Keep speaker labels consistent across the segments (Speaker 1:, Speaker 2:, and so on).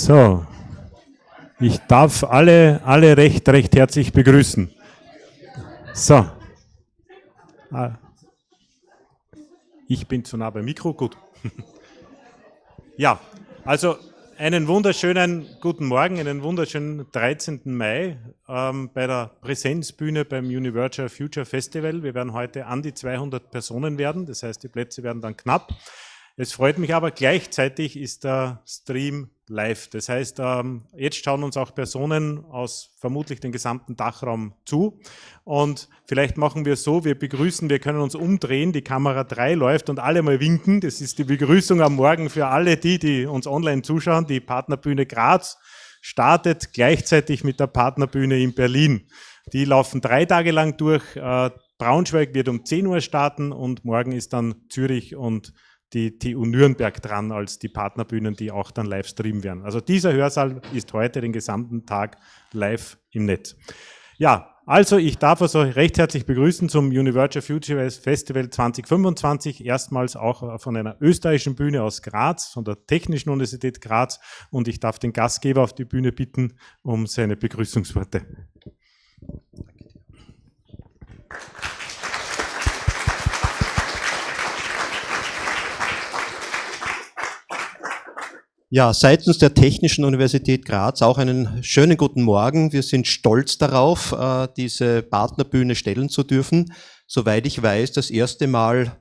Speaker 1: So, ich darf alle recht herzlich begrüßen. So, ich bin zu nah beim Mikro, gut. Ja, also einen wunderschönen guten Morgen, einen wunderschönen 13. Mai bei der Präsenzbühne beim Universal Future Festival. Wir werden heute an die 200 Personen werden, das heißt, die Plätze werden dann knapp. Es freut mich aber, gleichzeitig ist der Stream live. Das heißt, jetzt schauen uns auch Personen aus vermutlich dem gesamten Dachraum zu. Und vielleicht machen wir es so, wir können uns umdrehen, die Kamera 3 läuft und alle mal winken. Das ist die Begrüßung am Morgen für alle die uns online zuschauen. Die Partnerbühne Graz startet gleichzeitig mit der Partnerbühne in Berlin. Die laufen 3 Tage lang durch. Braunschweig wird um 10 Uhr starten und morgen ist dann Zürich und die TU Nürnberg dran als die Partnerbühnen, die auch dann live streamen werden. Also dieser Hörsaal ist heute den gesamten Tag live im Netz. Ja, also ich darf also recht herzlich begrüßen zum Universal Future Festival 2025, erstmals auch von einer österreichischen Bühne aus Graz, von der Technischen Universität Graz, und ich darf den Gastgeber auf die Bühne bitten um seine Begrüßungsworte.
Speaker 2: Ja, seitens der Technischen Universität Graz auch einen schönen guten Morgen. Wir sind stolz darauf, diese Partnerbühne stellen zu dürfen. Soweit ich weiß, das erste Mal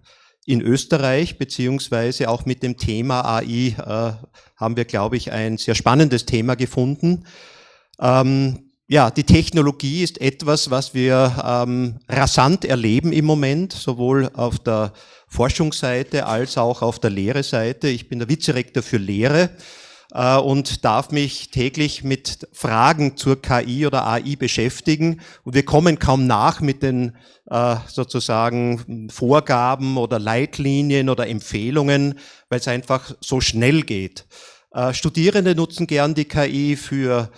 Speaker 2: in Österreich, beziehungsweise auch mit dem Thema AI haben wir, glaube ich, ein sehr spannendes Thema gefunden. Ja, die Technologie ist etwas, was wir rasant erleben im Moment, sowohl auf der Forschungsseite als auch auf der Lehre-Seite. Ich bin der Vizerektor für Lehre und darf mich täglich mit Fragen zur KI oder AI beschäftigen. Und wir kommen kaum nach mit den sozusagen Vorgaben oder Leitlinien oder Empfehlungen, weil es einfach so schnell geht. Studierende nutzen gern die KI für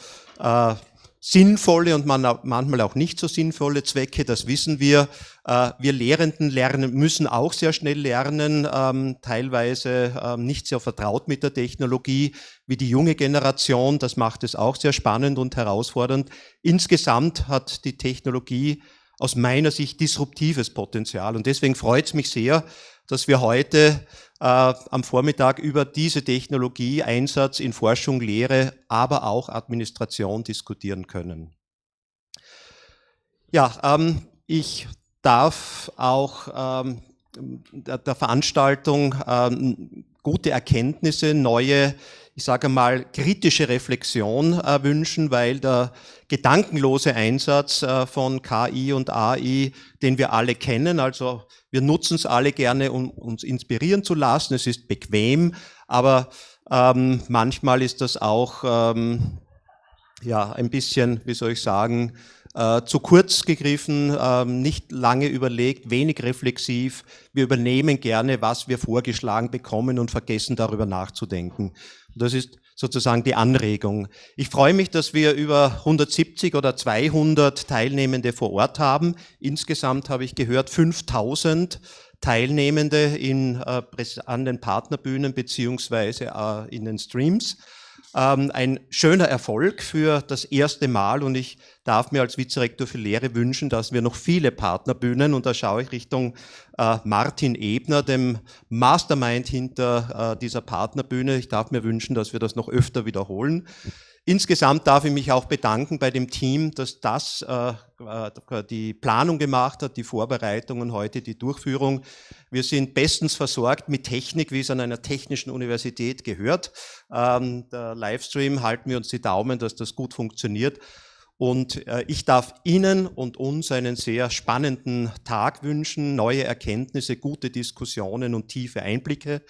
Speaker 2: sinnvolle und manchmal auch nicht so sinnvolle Zwecke, das wissen wir. Wir Lehrenden müssen auch sehr schnell lernen, teilweise nicht sehr vertraut mit der Technologie wie die junge Generation. Das macht es auch sehr spannend und herausfordernd. Insgesamt hat die Technologie aus meiner Sicht disruptives Potenzial und deswegen freut es mich sehr, dass wir heute am Vormittag über diese Technologie, Einsatz in Forschung, Lehre, aber auch Administration diskutieren können. Ja, ich darf auch der Veranstaltung gute Erkenntnisse, neue, ich sage mal, kritische Reflexion wünschen, weil der gedankenlose Einsatz von KI und AI, den wir alle kennen, also wir nutzen es alle gerne, um uns inspirieren zu lassen, es ist bequem, aber manchmal ist das auch ja, ein bisschen, wie soll ich sagen, zu kurz gegriffen, nicht lange überlegt, wenig reflexiv. Wir übernehmen gerne, was wir vorgeschlagen bekommen und vergessen darüber nachzudenken. Das ist sozusagen die Anregung. Ich freue mich, dass wir über 170 oder 200 Teilnehmende vor Ort haben. Insgesamt habe ich gehört 5000 Teilnehmende an den Partnerbühnen beziehungsweise in den Streams. Ein schöner Erfolg für das erste Mal und ich darf mir als Vizerektor für Lehre wünschen, dass wir noch viele Partnerbühnen, und da schaue ich Richtung Martin Ebner, dem Mastermind hinter dieser Partnerbühne. Ich darf mir wünschen, dass wir das noch öfter wiederholen. Insgesamt darf ich mich auch bedanken bei dem Team, dass das die Planung gemacht hat, die Vorbereitung und heute die Durchführung. Wir sind bestens versorgt mit Technik, wie es an einer technischen Universität gehört. Der Livestream, halten wir uns die Daumen, dass das gut funktioniert. Und ich darf Ihnen und uns einen sehr spannenden Tag wünschen, neue Erkenntnisse, gute Diskussionen und tiefe Einblicke.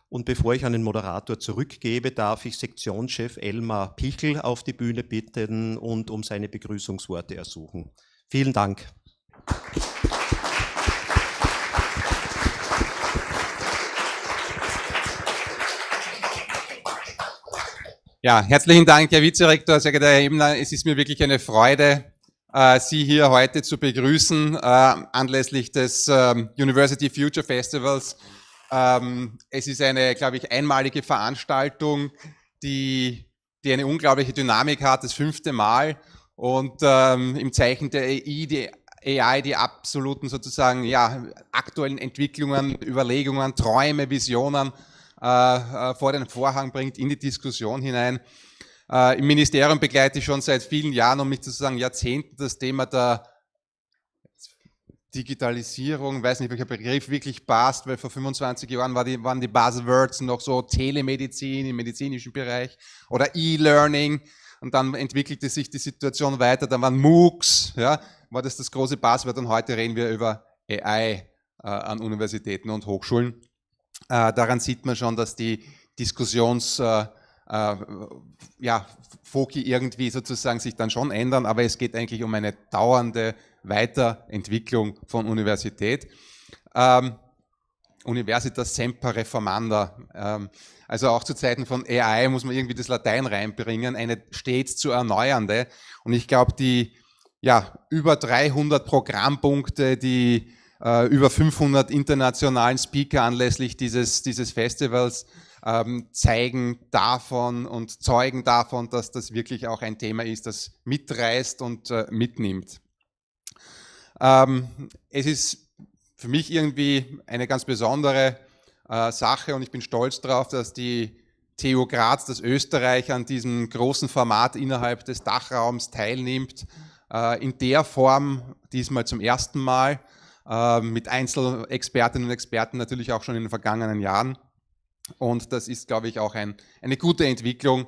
Speaker 2: Und bevor ich an den Moderator zurückgebe, darf ich Sektionschef Elmar Pichel auf die Bühne bitten und um seine Begrüßungsworte ersuchen. Vielen Dank.
Speaker 3: Ja, herzlichen Dank, Herr Vizerektor, sehr geehrter Herr Ebner. Es ist mir wirklich eine Freude, Sie hier heute zu begrüßen, anlässlich des University Future Festivals. Es ist eine, glaube ich, einmalige Veranstaltung, die die eine unglaubliche Dynamik hat, das 5. Mal und im Zeichen der AI, die absoluten sozusagen ja, aktuellen Entwicklungen, Überlegungen, Träume, Visionen vor den Vorhang bringt, in die Diskussion hinein. Im Ministerium begleite ich schon seit vielen Jahren, um nicht zu sagen Jahrzehnten, das Thema der Digitalisierung, weiß nicht, welcher Begriff wirklich passt, weil vor 25 Jahren waren die Buzzwords noch so Telemedizin im medizinischen Bereich oder E-Learning und dann entwickelte sich die Situation weiter, dann waren MOOCs, ja, war das große Buzzword und heute reden wir über AI an Universitäten und Hochschulen. Daran sieht man schon, dass die Foki irgendwie sozusagen sich dann schon ändern, aber es geht eigentlich um eine dauernde Weiterentwicklung von Universität. Universitas semper reformanda. Also auch zu Zeiten von AI muss man irgendwie das Latein reinbringen, eine stets zu erneuernde. Und ich glaube, die über 300 Programmpunkte, die über 500 internationalen Speaker anlässlich dieses Festivals zeigen davon und zeugen davon, dass das wirklich auch ein Thema ist, das mitreißt und mitnimmt. Es ist für mich irgendwie eine ganz besondere Sache und ich bin stolz darauf, dass die TU Graz, das Österreich, an diesem großen Format innerhalb des Dachraums teilnimmt. In der Form diesmal zum ersten Mal, mit Einzelexpertinnen und Experten natürlich auch schon in den vergangenen Jahren. Und das ist, glaube ich, auch eine gute Entwicklung,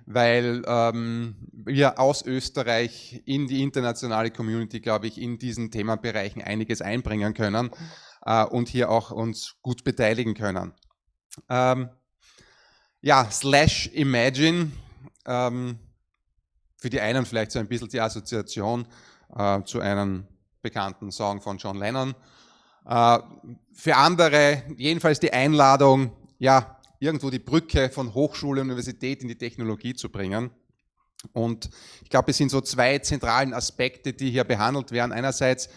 Speaker 3: weil wir aus Österreich in die internationale Community, glaube ich, in diesen Themenbereichen einiges einbringen können und hier auch uns gut beteiligen können. /Imagine, für die einen vielleicht so ein bisschen die Assoziation zu einem bekannten Song von John Lennon. Für andere jedenfalls die Einladung, ja, irgendwo die Brücke von Hochschule und Universität in die Technologie zu bringen. Und ich glaube, es sind so zwei zentralen Aspekte, die hier behandelt werden. Einerseits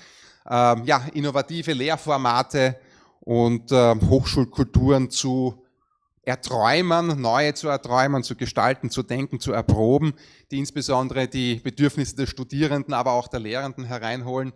Speaker 3: innovative Lehrformate und Hochschulkulturen zu erträumen, neue zu erträumen, zu gestalten, zu denken, zu erproben, die insbesondere die Bedürfnisse der Studierenden, aber auch der Lehrenden hereinholen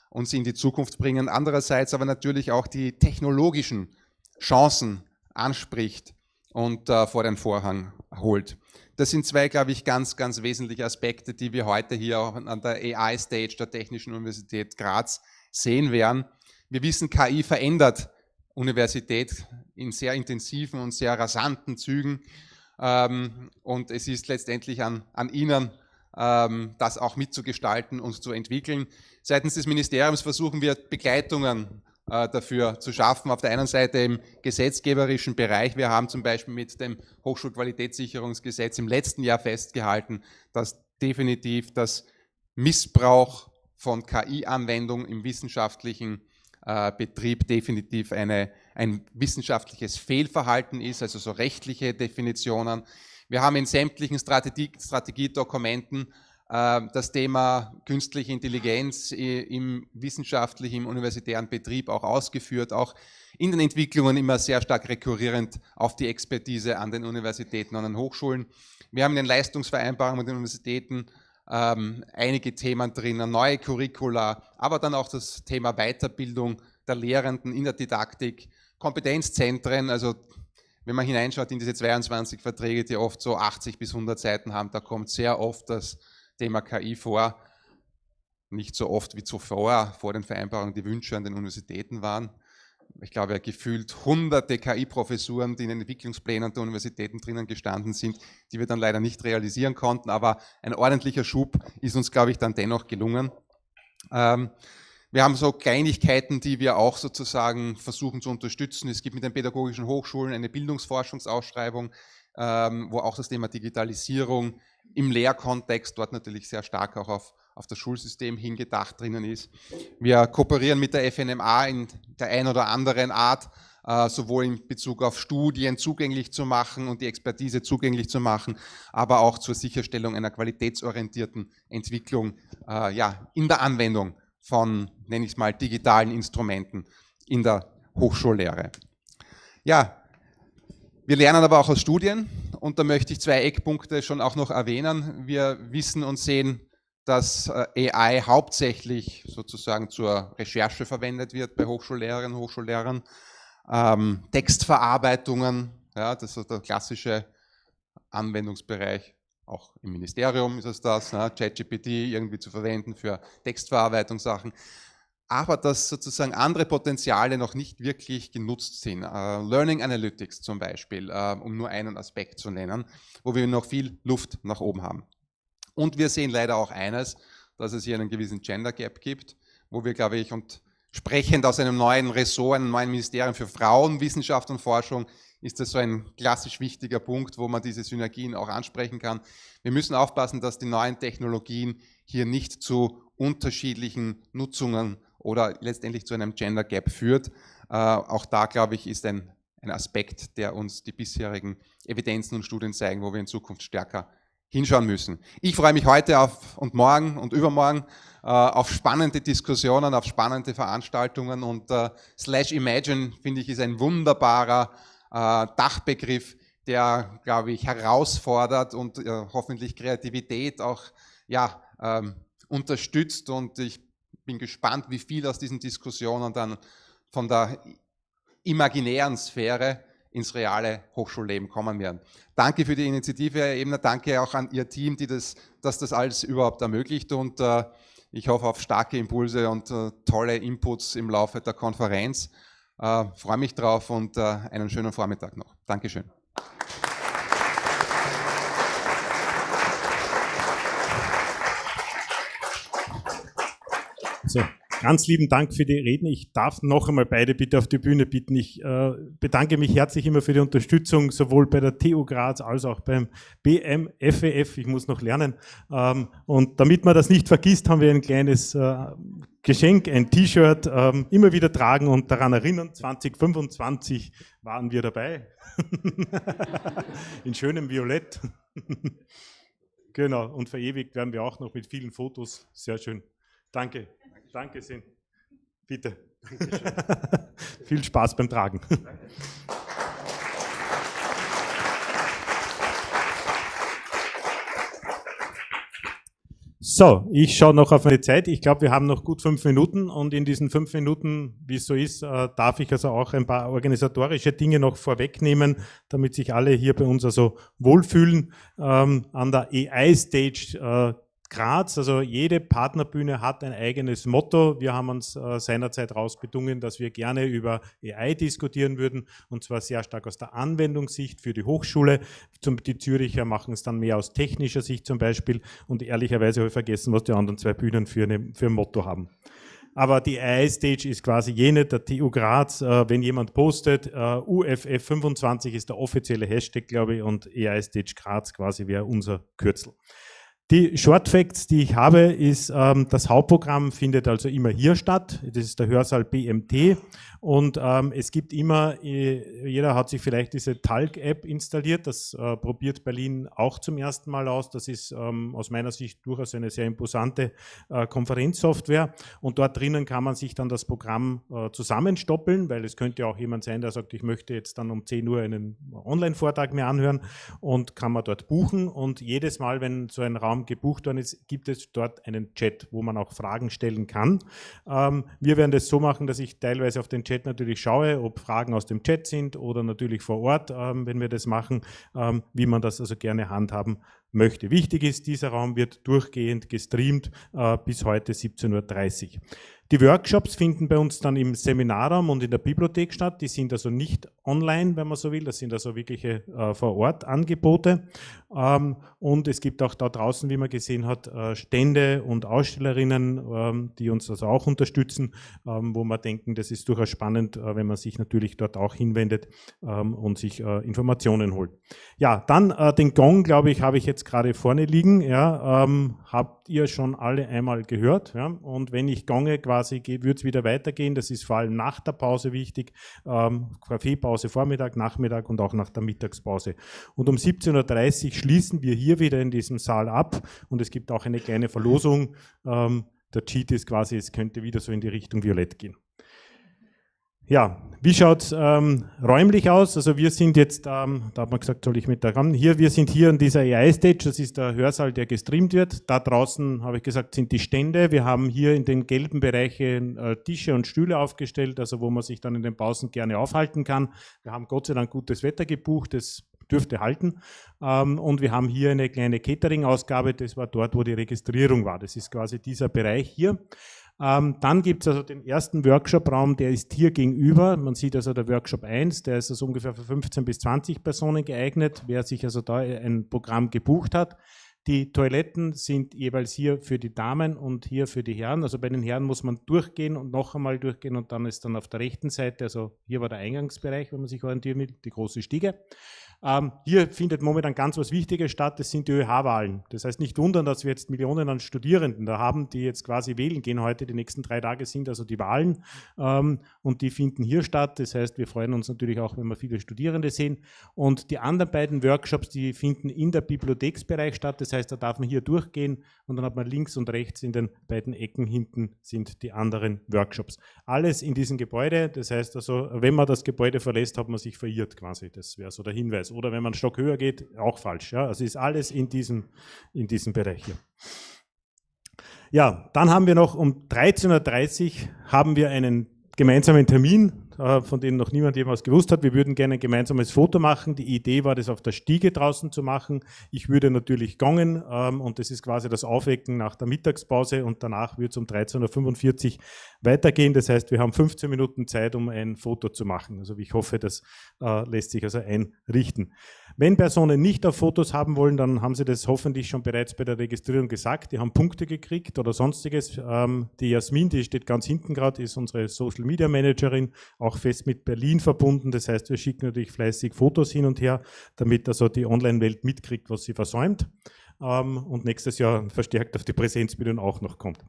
Speaker 3: und sie in die Zukunft bringen. Andererseits aber natürlich auch die technologischen Chancen anspricht und vor den Vorhang holt. Das sind zwei, glaube ich, ganz, ganz wesentliche Aspekte, die wir heute hier auch an der AI-Stage der Technischen Universität Graz sehen werden. Wir wissen, KI verändert Universität in sehr intensiven und sehr rasanten Zügen und es ist letztendlich an Ihnen, das auch mitzugestalten und zu entwickeln. Seitens des Ministeriums versuchen wir Begleitungen dafür zu schaffen. Auf der einen Seite im gesetzgeberischen Bereich. Wir haben zum Beispiel mit dem Hochschulqualitätssicherungsgesetz im letzten Jahr festgehalten, dass definitiv das Missbrauch von KI-Anwendung im wissenschaftlichen Betrieb definitiv ein wissenschaftliches Fehlverhalten ist, also so rechtliche Definitionen. Wir haben in sämtlichen Strategiedokumenten das Thema künstliche Intelligenz im wissenschaftlichen, im universitären Betrieb auch ausgeführt, auch in den Entwicklungen immer sehr stark rekurrierend auf die Expertise an den Universitäten, an den Hochschulen. Wir haben in den Leistungsvereinbarungen mit den Universitäten einige Themen drinnen, neue Curricula, aber dann auch das Thema Weiterbildung der Lehrenden in der Didaktik, Kompetenzzentren, also wenn man hineinschaut in diese 22 Verträge, die oft so 80 bis 100 Seiten haben, da kommt sehr oft das Thema KI vor, nicht so oft wie zuvor, vor den Vereinbarungen die Wünsche an den Universitäten waren. Ich glaube, gefühlt hunderte KI-Professuren, die in den Entwicklungsplänen der Universitäten drinnen gestanden sind, die wir dann leider nicht realisieren konnten, aber ein ordentlicher Schub ist uns, glaube ich, dann dennoch gelungen. Wir haben so Kleinigkeiten, die wir auch sozusagen versuchen zu unterstützen. Es gibt mit den pädagogischen Hochschulen eine Bildungsforschungsausschreibung, wo auch das Thema Digitalisierung im Lehrkontext dort natürlich sehr stark auch auf das Schulsystem hingedacht drinnen ist. Wir kooperieren mit der FNMA in der einen oder anderen Art, sowohl in Bezug auf Studien zugänglich zu machen und die Expertise zugänglich zu machen, aber auch zur Sicherstellung einer qualitätsorientierten Entwicklung in der Anwendung von, nenne ich es mal, digitalen Instrumenten in der Hochschullehre. Ja, wir lernen aber auch aus Studien und da möchte ich zwei Eckpunkte schon auch noch erwähnen. Wir wissen und sehen, dass AI hauptsächlich sozusagen zur Recherche verwendet wird bei Hochschullehrerinnen und Hochschullehrern. Textverarbeitungen, ja, das ist der klassische Anwendungsbereich, auch im Ministerium ist es das, ne, ChatGPT irgendwie zu verwenden für Textverarbeitungssachen. Aber dass sozusagen andere Potenziale noch nicht wirklich genutzt sind. Learning Analytics zum Beispiel, um nur einen Aspekt zu nennen, wo wir noch viel Luft nach oben haben. Und wir sehen leider auch eines, dass es hier einen gewissen Gender Gap gibt, wo wir, glaube ich, und sprechend aus einem neuen Ressort, einem neuen Ministerium für Frauen, Wissenschaft und Forschung, ist das so ein klassisch wichtiger Punkt, wo man diese Synergien auch ansprechen kann. Wir müssen aufpassen, dass die neuen Technologien hier nicht zu unterschiedlichen Nutzungen oder letztendlich zu einem Gender Gap führt. Auch da, glaube ich, ist ein Aspekt, der uns die bisherigen Evidenzen und Studien zeigen, wo wir in Zukunft stärker hinschauen müssen. Ich freue mich heute auf und morgen und übermorgen auf spannende Diskussionen, auf spannende Veranstaltungen und /Imagine, finde ich, ist ein wunderbarer Dachbegriff, der, glaube ich, herausfordert und hoffentlich Kreativität auch ja, unterstützt, und ich bin gespannt, wie viel aus diesen Diskussionen dann von der imaginären Sphäre ins reale Hochschulleben kommen werden. Danke für die Initiative, Herr Ebner, danke auch an Ihr Team, dass das alles überhaupt ermöglicht, und ich hoffe auf starke Impulse und tolle Inputs im Laufe der Konferenz. Freue mich drauf und einen schönen Vormittag noch. Dankeschön.
Speaker 1: So, ganz lieben Dank für die Reden. Ich darf noch einmal beide bitte auf die Bühne bitten. Ich bedanke mich herzlich immer für die Unterstützung, sowohl bei der TU Graz als auch beim BMFEF. Ich muss noch lernen. Und damit man das nicht vergisst, haben wir ein kleines Geschenk, ein T-Shirt, immer wieder tragen und daran erinnern. 2025 waren wir dabei. In schönem Violett. Genau, und verewigt werden wir auch noch mit vielen Fotos. Sehr schön. Danke. Danke sehr. Bitte. Viel Spaß beim Tragen. So, ich schaue noch auf meine Zeit. Ich glaube, wir haben noch gut 5 Minuten, und in diesen 5 Minuten, wie es so ist, darf ich also auch ein paar organisatorische Dinge noch vorwegnehmen, damit sich alle hier bei uns also wohlfühlen. An der AI-Stage Graz, also jede Partnerbühne hat ein eigenes Motto. Wir haben uns seinerzeit rausbedungen, dass wir gerne über AI diskutieren würden, und zwar sehr stark aus der Anwendungssicht für die Hochschule. Die Züricher machen es dann mehr aus technischer Sicht zum Beispiel, und ehrlicherweise habe ich vergessen, was die anderen 2 Bühnen für ein Motto haben. Aber die AI-Stage ist quasi jene der TU Graz. Wenn jemand postet, UFF25 ist der offizielle Hashtag, glaube ich, und AI-Stage Graz quasi wäre unser Kürzel. Die Short Facts, die ich habe, ist, das Hauptprogramm findet also immer hier statt. Das ist der Hörsaal BMT, und es gibt immer, jeder hat sich vielleicht diese Talk-App installiert, das probiert Berlin auch zum ersten Mal aus. Das ist aus meiner Sicht durchaus eine sehr imposante Konferenzsoftware, und dort drinnen kann man sich dann das Programm zusammenstoppeln, weil es könnte auch jemand sein, der sagt, ich möchte jetzt dann um 10 Uhr einen Online-Vortrag mir anhören, und kann man dort buchen, und jedes Mal, wenn so ein Raum gebucht worden ist, gibt es dort einen Chat, wo man auch Fragen stellen kann. Wir werden das so machen, dass ich teilweise auf den Chat natürlich schaue, ob Fragen aus dem Chat sind oder natürlich vor Ort, wenn wir das machen, wie man das also gerne handhaben möchte. Wichtig ist, dieser Raum wird durchgehend gestreamt bis heute 17:30 Uhr. Die Workshops finden bei uns dann im Seminarraum und in der Bibliothek statt. Die sind also nicht online, wenn man so will. Das sind also wirkliche Vor-Ort-Angebote. Und es gibt auch da draußen, wie man gesehen hat, Stände und Ausstellerinnen, die uns also auch unterstützen, wo wir denken, das ist durchaus spannend, wenn man sich natürlich dort auch hinwendet und sich Informationen holt. Ja, dann den Gong, glaube ich, habe ich jetzt gerade vorne liegen. Ja, habt ihr schon alle einmal gehört? Ja? Und wenn ich gonge, quasi wird es wieder weitergehen. Das ist vor allem nach der Pause wichtig. Kaffeepause Vormittag, Nachmittag und auch nach der Mittagspause. Und um 17:30 Uhr schließen wir hier wieder in diesem Saal ab, und es gibt auch eine kleine Verlosung. Der Cheat ist quasi, es könnte wieder so in die Richtung Violett gehen. Ja, wie schaut es räumlich aus? Also wir sind jetzt, da hat man gesagt, soll ich mit da ran? Wir sind hier an dieser AI-Stage, das ist der Hörsaal, der gestreamt wird. Da draußen, habe ich gesagt, sind die Stände. Wir haben hier in den gelben Bereichen Tische und Stühle aufgestellt, also wo man sich dann in den Pausen gerne aufhalten kann. Wir haben Gott sei Dank gutes Wetter gebucht, das dürfte halten. Und wir haben hier eine kleine Catering-Ausgabe, das war dort, wo die Registrierung war. Das ist quasi dieser Bereich hier. Dann gibt es also den ersten Workshop-Raum, der ist hier gegenüber. Man sieht also der Workshop 1, der ist also ungefähr für 15 bis 20 Personen geeignet, wer sich also da ein Programm gebucht hat. Die Toiletten sind jeweils hier für die Damen und hier für die Herren. Also bei den Herren muss man durchgehen und noch einmal durchgehen und dann ist dann auf der rechten Seite, also hier war der Eingangsbereich, wenn man sich orientieren will, die große Stiege. Hier findet momentan ganz was Wichtiges statt, das sind die ÖH-Wahlen. Das heißt, nicht wundern, dass wir jetzt Millionen an Studierenden da haben, die jetzt quasi wählen gehen heute. Die nächsten 3 Tage sind also die Wahlen und die finden hier statt. Das heißt, wir freuen uns natürlich auch, wenn wir viele Studierende sehen. Und die anderen beiden Workshops, die finden in der Bibliotheksbereich statt. Das heißt, da darf man hier durchgehen und dann hat man links und rechts in den beiden Ecken hinten sind die anderen Workshops. Alles in diesem Gebäude. Das heißt also, wenn man das Gebäude verlässt, hat man sich verirrt quasi. Das wäre so der Hinweis. Oder wenn man einen Stock höher geht, auch falsch. Ja? Also ist alles in diesem Bereich hier. Ja, dann haben wir noch um 13:30 Uhr haben wir einen gemeinsamen Termin, von dem noch niemand jemals gewusst hat. Wir würden gerne ein gemeinsames Foto machen. Die Idee war, das auf der Stiege draußen zu machen. Ich würde natürlich gongen und das ist quasi das Aufwecken nach der Mittagspause und danach wird es um 13:45 Uhr weitergehen. Das heißt, wir haben 15 Minuten Zeit, um ein Foto zu machen. Also ich hoffe, das lässt sich also einrichten. Wenn Personen nicht auf Fotos haben wollen, dann haben sie das hoffentlich schon bereits bei der Registrierung gesagt. Die haben Punkte gekriegt oder sonstiges. Die Jasmin, die steht ganz hinten gerade, ist unsere Social Media Managerin, auch fest mit Berlin verbunden. Das heißt, wir schicken natürlich fleißig Fotos hin und her, damit also die Online-Welt mitkriegt, was sie versäumt und nächstes Jahr verstärkt auf die Präsenzbildung auch noch kommt.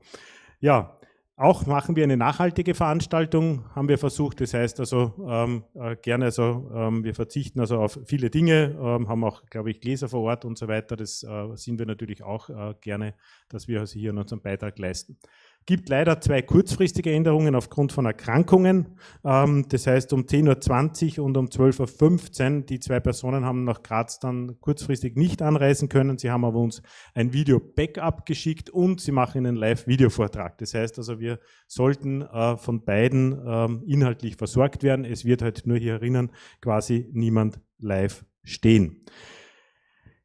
Speaker 1: Ja, auch machen wir eine nachhaltige Veranstaltung, haben wir versucht. Das heißt also gerne, wir verzichten also auf viele Dinge, haben auch, glaube ich, Gläser vor Ort und so weiter. Das sind wir natürlich auch gerne, dass wir also hier unseren Beitrag leisten. Gibt leider 2 kurzfristige Änderungen aufgrund von Erkrankungen. Das heißt, um 10:20 Uhr und um 12:15 Uhr, die 2 Personen haben nach Graz dann kurzfristig nicht anreisen können. Sie haben aber uns ein Video-Backup geschickt und sie machen einen Live-Video-Vortrag. Das heißt also, wir sollten von beiden inhaltlich versorgt werden. Es wird halt nur hier erinnern, quasi niemand live stehen.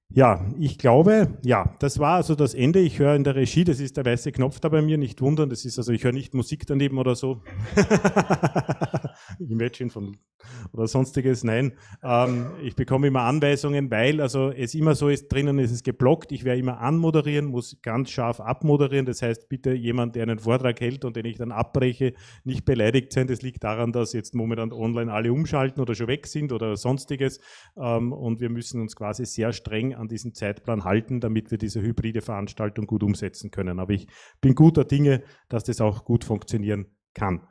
Speaker 1: Ja, ich glaube, ja, das war also das Ende. Ich höre in der Regie, das ist der weiße Knopf da bei mir, nicht wundern, das ist also, ich höre nicht Musik daneben oder so. Imagine von oder sonstiges, nein. Ich bekomme immer Anweisungen, weil also es immer so ist, drinnen ist es geblockt, ich werde immer anmoderieren, muss ganz scharf abmoderieren, das heißt bitte jemand, der einen Vortrag hält und den ich dann abbreche, nicht beleidigt sein, das liegt daran, dass jetzt momentan online alle umschalten oder schon weg sind oder sonstiges und wir müssen uns quasi sehr streng an diesen Zeitplan halten, damit wir diese hybride Veranstaltung gut umsetzen können. Aber ich bin guter Dinge, dass das auch gut funktionieren kann.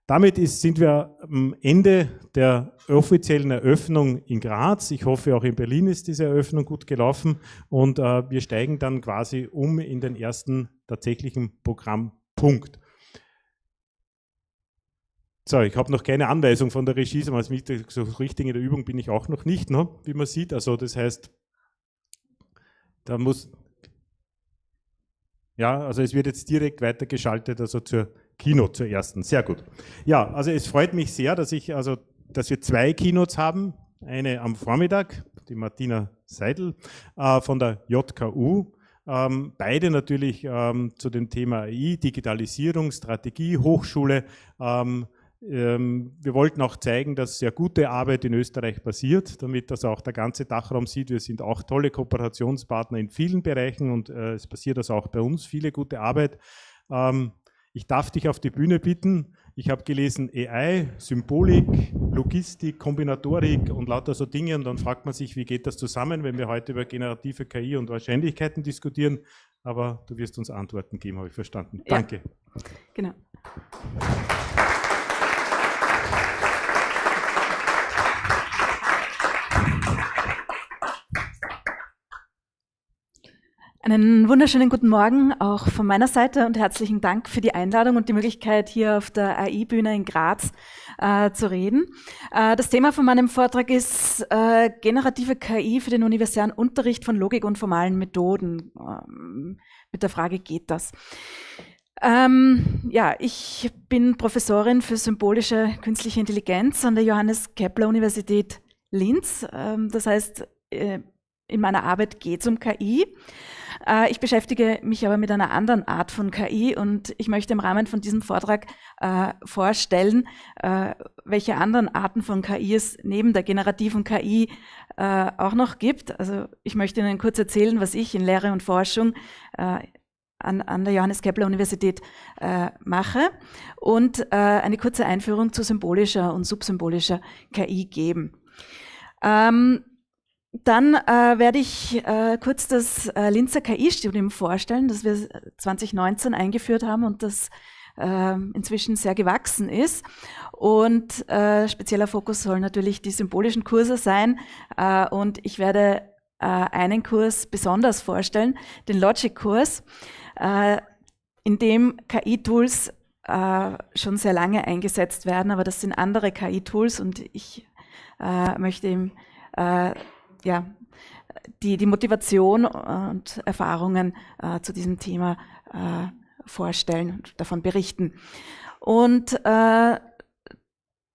Speaker 1: Damit sind wir am Ende der offiziellen Eröffnung in Graz. Ich hoffe, auch in Berlin ist diese Eröffnung gut gelaufen und wir steigen dann quasi um in den ersten tatsächlichen Programmpunkt. So, ich habe noch keine Anweisung von der Regie, aber so richtig in der Übung bin ich auch noch nicht, ne? Wie man sieht. Also das heißt, da muss, ja, also es wird jetzt direkt weitergeschaltet, also zur Keynote, zur ersten. Sehr gut. Ja, also es freut mich sehr, dass wir 2 Keynotes haben. Eine am Vormittag, die Martina Seidel von der JKU. Beide natürlich zu dem Thema AI, Digitalisierung, Strategie, Hochschule. Wir wollten auch zeigen, dass sehr gute Arbeit in Österreich passiert, damit das auch der ganze Dachraum sieht. Wir sind auch tolle Kooperationspartner in vielen Bereichen und es passiert also auch bei uns viele gute Arbeit. Ich darf dich auf die Bühne bitten. Ich habe gelesen AI, Symbolik, Logistik, Kombinatorik und lauter so Dinge und dann fragt man sich, wie geht das zusammen, wenn wir heute über generative KI und Wahrscheinlichkeiten diskutieren. Aber du wirst uns Antworten geben, habe ich verstanden.
Speaker 4: Ja,
Speaker 1: danke.
Speaker 4: Genau. Einen wunderschönen guten Morgen auch von meiner Seite und herzlichen Dank für die Einladung und die Möglichkeit, hier auf der AI-Bühne in Graz zu reden. Das Thema von meinem Vortrag ist generative KI für den universitären Unterricht von Logik und formalen Methoden. Mit der Frage, geht das? Ja, ich bin Professorin für symbolische künstliche Intelligenz an der Johannes Kepler Universität Linz. Das heißt, in meiner Arbeit geht es um KI. Ich beschäftige mich aber mit einer anderen Art von KI und ich möchte im Rahmen von diesem Vortrag vorstellen, welche anderen Arten von KI es neben der generativen KI auch noch gibt. Also ich möchte Ihnen kurz erzählen, was ich in Lehre und Forschung an der Johannes Kepler Universität mache und eine kurze Einführung zu symbolischer und subsymbolischer KI geben. Dann werde ich kurz das Linzer KI-Studium vorstellen, das wir 2019 eingeführt haben und das inzwischen sehr gewachsen ist. Und spezieller Fokus sollen natürlich die symbolischen Kurse sein. Und ich werde einen Kurs besonders vorstellen, den Logic-Kurs, in dem KI-Tools schon sehr lange eingesetzt werden, aber das sind andere KI-Tools und ich möchte ihm ja, die Motivation und Erfahrungen zu diesem Thema vorstellen und davon berichten. Und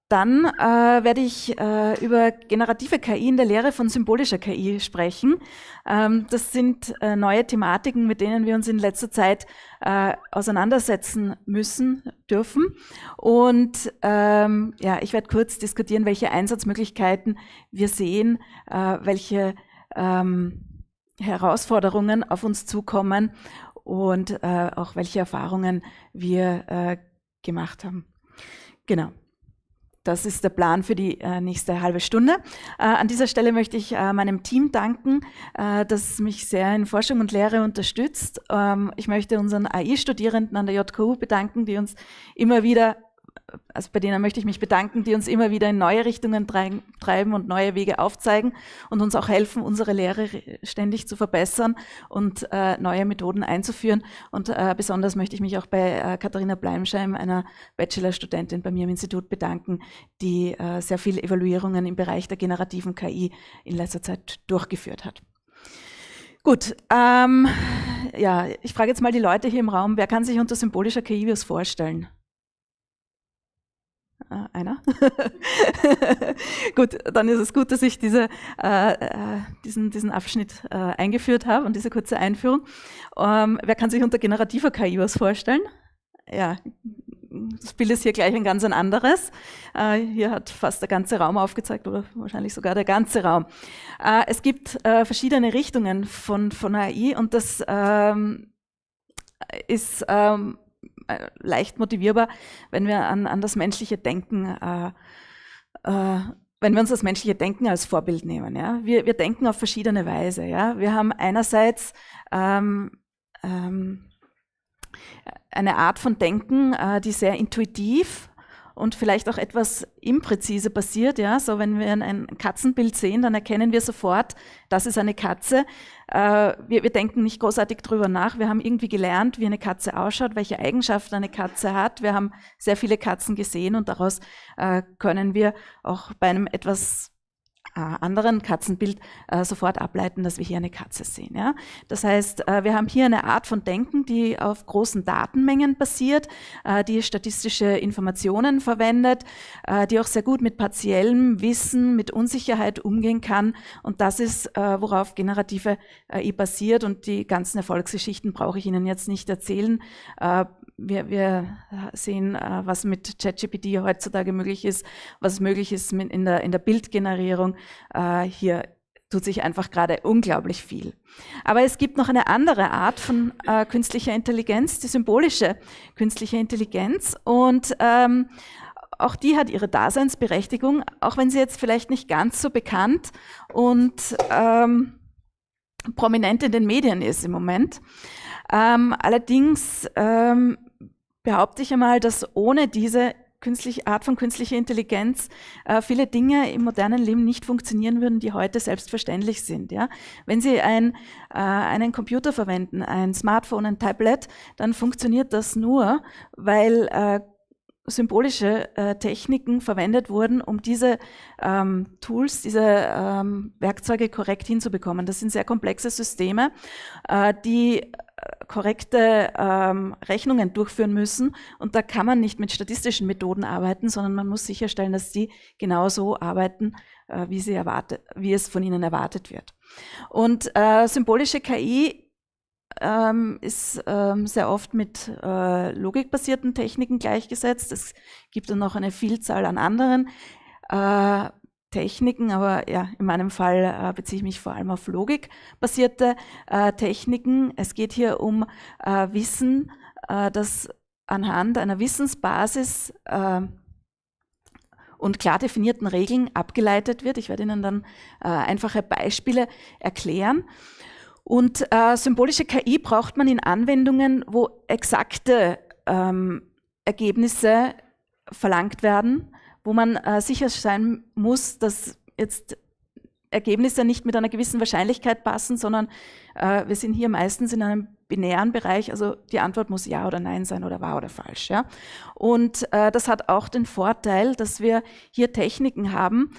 Speaker 4: dann werde ich über generative KI in der Lehre von symbolischer KI sprechen. Das sind neue Thematiken, mit denen wir uns in letzter Zeit auseinandersetzen dürfen. Und ja, ich werde kurz diskutieren, welche Einsatzmöglichkeiten wir sehen, welche Herausforderungen auf uns zukommen und auch welche Erfahrungen wir gemacht haben. Genau. Das ist der Plan für die nächste halbe Stunde. An dieser Stelle möchte ich meinem Team danken, das mich sehr in Forschung und Lehre unterstützt. Ich möchte unseren AI-Studierenden an der JKU bedanken, die uns immer wieder, also bei denen möchte ich mich bedanken, die uns immer wieder in neue Richtungen treiben und neue Wege aufzeigen und uns auch helfen, unsere Lehre ständig zu verbessern und neue Methoden einzuführen. Und besonders möchte ich mich auch bei Katharina Bleimscheim, einer Bachelorstudentin bei mir im Institut, bedanken, die sehr viele Evaluierungen im Bereich der generativen KI in letzter Zeit durchgeführt hat. Gut, ja, ich frage jetzt mal die Leute hier im Raum, wer kann sich unter symbolischer KI was vorstellen? Einer? Gut, dann ist es gut, dass ich diesen Abschnitt eingeführt habe und diese kurze Einführung. Wer kann sich unter generativer KI was vorstellen? Ja, das Bild ist hier gleich ein ganz anderes. Hier hat fast der ganze Raum aufgezeigt oder wahrscheinlich sogar der ganze Raum. Es gibt verschiedene Richtungen von AI und das ist leicht motivierbar, wenn wir an das menschliche Denken, wenn wir uns das menschliche Denken als Vorbild nehmen. Ja? Wir denken auf verschiedene Weise. Ja? Wir haben einerseits eine Art von Denken, die sehr intuitiv und vielleicht auch etwas impräzise passiert. Ja? So, wenn wir ein Katzenbild sehen, dann erkennen wir sofort, das ist eine Katze. Wir denken nicht großartig drüber nach. Wir haben irgendwie gelernt, wie eine Katze ausschaut, welche Eigenschaften eine Katze hat. Wir haben sehr viele Katzen gesehen und daraus können wir auch bei einem etwas anderen Katzenbild sofort ableiten, dass wir hier eine Katze sehen. Ja? Das heißt, wir haben hier eine Art von Denken, die auf großen Datenmengen basiert, die statistische Informationen verwendet, die auch sehr gut mit partiellem Wissen, mit Unsicherheit umgehen kann. Und das ist, worauf generative AI basiert. Und die ganzen Erfolgsgeschichten brauche ich Ihnen jetzt nicht erzählen. Wir sehen, was mit ChatGPT heutzutage möglich ist, was möglich ist in der Bildgenerierung. Hier tut sich einfach gerade unglaublich viel. Aber es gibt noch eine andere Art von künstlicher Intelligenz, die symbolische künstliche Intelligenz. Und auch die hat ihre Daseinsberechtigung, auch wenn sie jetzt vielleicht nicht ganz so bekannt und prominent in den Medien ist im Moment. Allerdings behaupte ich einmal, dass ohne diese Art von künstlicher Intelligenz viele Dinge im modernen Leben nicht funktionieren würden, die heute selbstverständlich sind. Ja? Wenn Sie einen Computer verwenden, ein Smartphone, ein Tablet, dann funktioniert das nur, weil symbolische Techniken verwendet wurden, um diese Tools, diese Werkzeuge korrekt hinzubekommen. Das sind sehr komplexe Systeme, die korrekte Rechnungen durchführen müssen, und da kann man nicht mit statistischen Methoden arbeiten, sondern man muss sicherstellen, dass die genauso arbeiten, wie es von ihnen erwartet wird. Und symbolische KI ist sehr oft mit logikbasierten Techniken gleichgesetzt. Es gibt dann noch eine Vielzahl an anderen Techniken, aber ja, in meinem Fall beziehe ich mich vor allem auf logikbasierte Techniken. Es geht hier um Wissen, das anhand einer Wissensbasis und klar definierten Regeln abgeleitet wird. Ich werde Ihnen dann einfache Beispiele erklären. Und symbolische KI braucht man in Anwendungen, wo exakte Ergebnisse verlangt werden, wo man sicher sein muss, dass jetzt Ergebnisse nicht mit einer gewissen Wahrscheinlichkeit passen, sondern wir sind hier meistens in einem binären Bereich, also die Antwort muss Ja oder Nein sein oder wahr oder falsch. Ja? Und das hat auch den Vorteil, dass wir hier Techniken haben,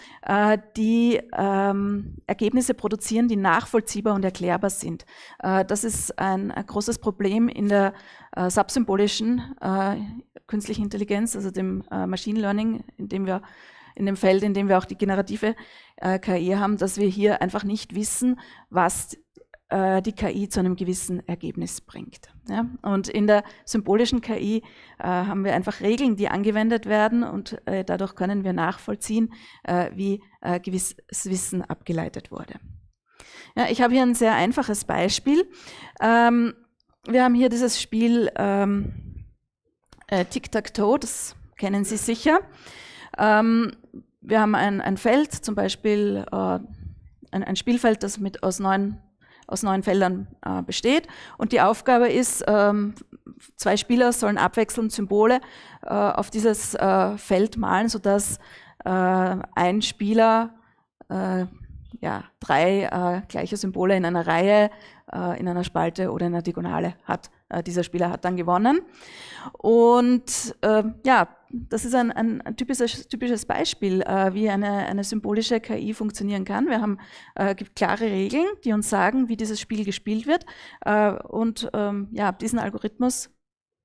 Speaker 4: die Ergebnisse produzieren, die nachvollziehbar und erklärbar sind. Das ist ein großes Problem in der subsymbolischen künstlichen Intelligenz, also dem Machine Learning, in dem Feld, in dem wir auch die generative KI haben, dass wir hier einfach nicht wissen, was die KI zu einem gewissen Ergebnis bringt. Ja? Und in der symbolischen KI haben wir einfach Regeln, die angewendet werden, und dadurch können wir nachvollziehen, wie gewisses Wissen abgeleitet wurde. Ja, ich habe hier ein sehr einfaches Beispiel. Wir haben hier dieses Spiel Tic-Tac-Toe, das kennen Sie sicher. Wir haben ein Feld, zum Beispiel ein Spielfeld, das aus neun Feldern besteht, und die Aufgabe ist, 2 Spieler sollen abwechselnd Symbole auf dieses Feld malen, sodass ein Spieler 3 gleiche Symbole in einer Reihe, in einer Spalte oder in einer Diagonale hat. Dieser Spieler hat dann gewonnen. Und das ist ein typisches Beispiel, wie eine symbolische KI funktionieren kann. Wir haben gibt klare Regeln, die uns sagen, wie dieses Spiel gespielt wird. Und diesen Algorithmus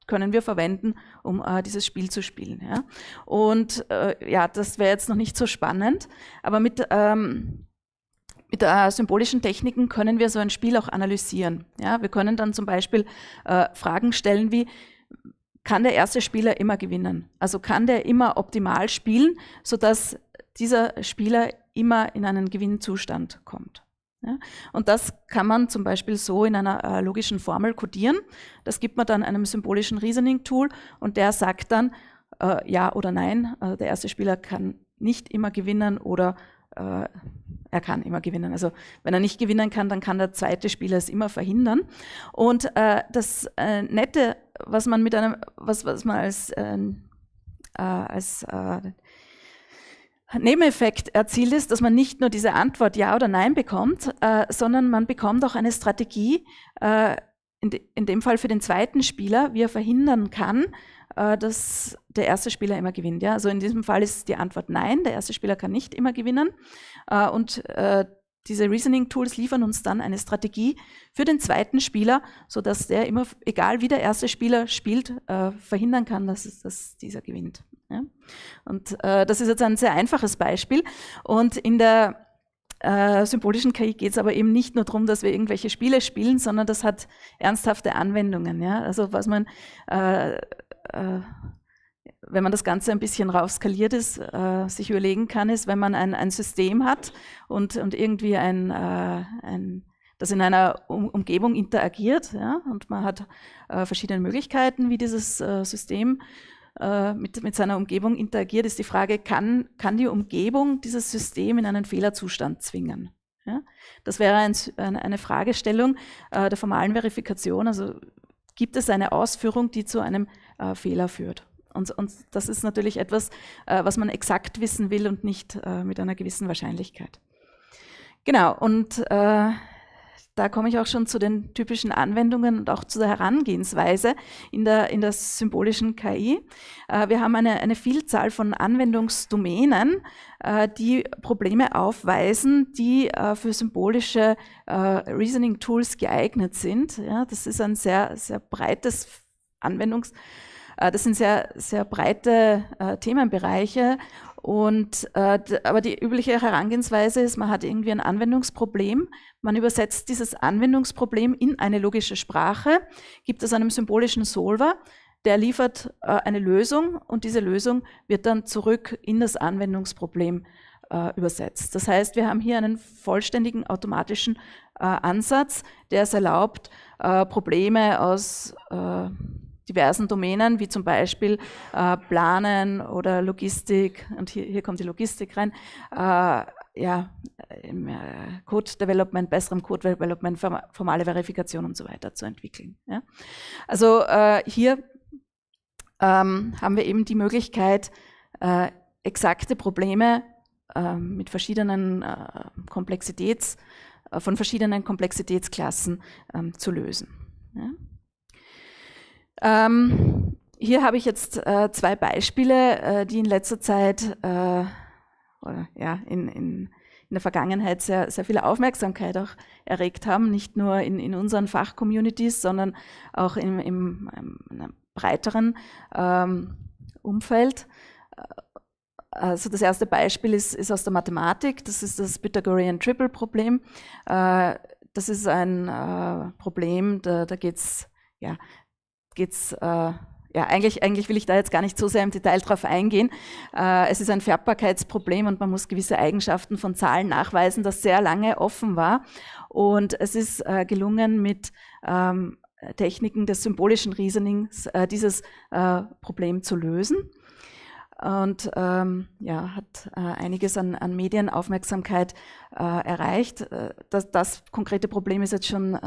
Speaker 4: können wir verwenden, um dieses Spiel zu spielen. Ja? Und das wäre jetzt noch nicht so spannend, aber mit symbolischen Techniken können wir so ein Spiel auch analysieren. Ja, wir können dann zum Beispiel Fragen stellen wie, kann der erste Spieler immer gewinnen? Also kann der immer optimal spielen, sodass dieser Spieler immer in einen Gewinnzustand kommt? Ja, und das kann man zum Beispiel so in einer logischen Formel codieren. Das gibt man dann einem symbolischen Reasoning-Tool, und der sagt dann ja oder nein, der erste Spieler kann nicht immer gewinnen oder er kann immer gewinnen. Also wenn er nicht gewinnen kann, dann kann der zweite Spieler es immer verhindern. Und das Nette, was man als Nebeneffekt erzielt, ist, dass man nicht nur diese Antwort Ja oder Nein bekommt, sondern man bekommt auch eine Strategie, in dem Fall für den zweiten Spieler, wie er verhindern kann, dass der erste Spieler immer gewinnt. Ja? Also in diesem Fall ist die Antwort Nein, der erste Spieler kann nicht immer gewinnen. Und diese Reasoning-Tools liefern uns dann eine Strategie für den zweiten Spieler, sodass der immer, egal wie der erste Spieler spielt, verhindern kann, dass dieser gewinnt. Ja? Und das ist jetzt ein sehr einfaches Beispiel. Und in der symbolischen KI geht es aber eben nicht nur darum, dass wir irgendwelche Spiele spielen, sondern das hat ernsthafte Anwendungen. Ja? Also was man wenn man das Ganze ein bisschen raufskaliert ist, sich überlegen kann, ist, wenn man ein System hat und irgendwie das in einer Umgebung interagiert, ja, und man hat verschiedene Möglichkeiten, wie dieses System mit seiner Umgebung interagiert, ist die Frage, kann die Umgebung dieses System in einen Fehlerzustand zwingen? Ja? Das wäre eine Fragestellung der formalen Verifikation, also gibt es eine Ausführung, die zu einem Fehler führt. Und das ist natürlich etwas, was man exakt wissen will und nicht mit einer gewissen Wahrscheinlichkeit. Genau, und da komme ich auch schon zu den typischen Anwendungen und auch zu der Herangehensweise in der symbolischen KI. Wir haben eine Vielzahl von Anwendungsdomänen, die Probleme aufweisen, die für symbolische Reasoning-Tools geeignet sind. Ja, das ist ein sehr, sehr breites das sind sehr, sehr breite Themenbereiche. Aber die übliche Herangehensweise ist, man hat irgendwie ein Anwendungsproblem, man übersetzt dieses Anwendungsproblem in eine logische Sprache, gibt es einem symbolischen Solver, der liefert eine Lösung und diese Lösung wird dann zurück in das Anwendungsproblem übersetzt. Das heißt, wir haben hier einen vollständigen automatischen Ansatz, der es erlaubt, Probleme aus diversen Domänen, wie zum Beispiel Planen oder Logistik, und hier kommt die Logistik rein, im Code Development, besserem Code Development, formale Verifikation und so weiter zu entwickeln. Ja. Also hier haben wir eben die Möglichkeit, exakte Probleme mit verschiedenen von verschiedenen Komplexitätsklassen zu lösen. Ja. Hier habe ich jetzt zwei Beispiele, die in letzter Zeit in der Vergangenheit sehr, sehr viel Aufmerksamkeit auch erregt haben, nicht nur in unseren Fachcommunities, sondern auch in einem breiteren Umfeld. Also das erste Beispiel ist aus der Mathematik, das ist das Pythagorean Triple Problem. Das ist ein Problem, da geht's eigentlich will ich da jetzt gar nicht so sehr im Detail drauf eingehen. Es ist ein Vererbbarkeitsproblem und man muss gewisse Eigenschaften von Zahlen nachweisen, das sehr lange offen war. Und es ist gelungen, mit Techniken des symbolischen Reasonings dieses Problem zu lösen. Und hat einiges an Medienaufmerksamkeit erreicht. Das konkrete Problem ist jetzt schon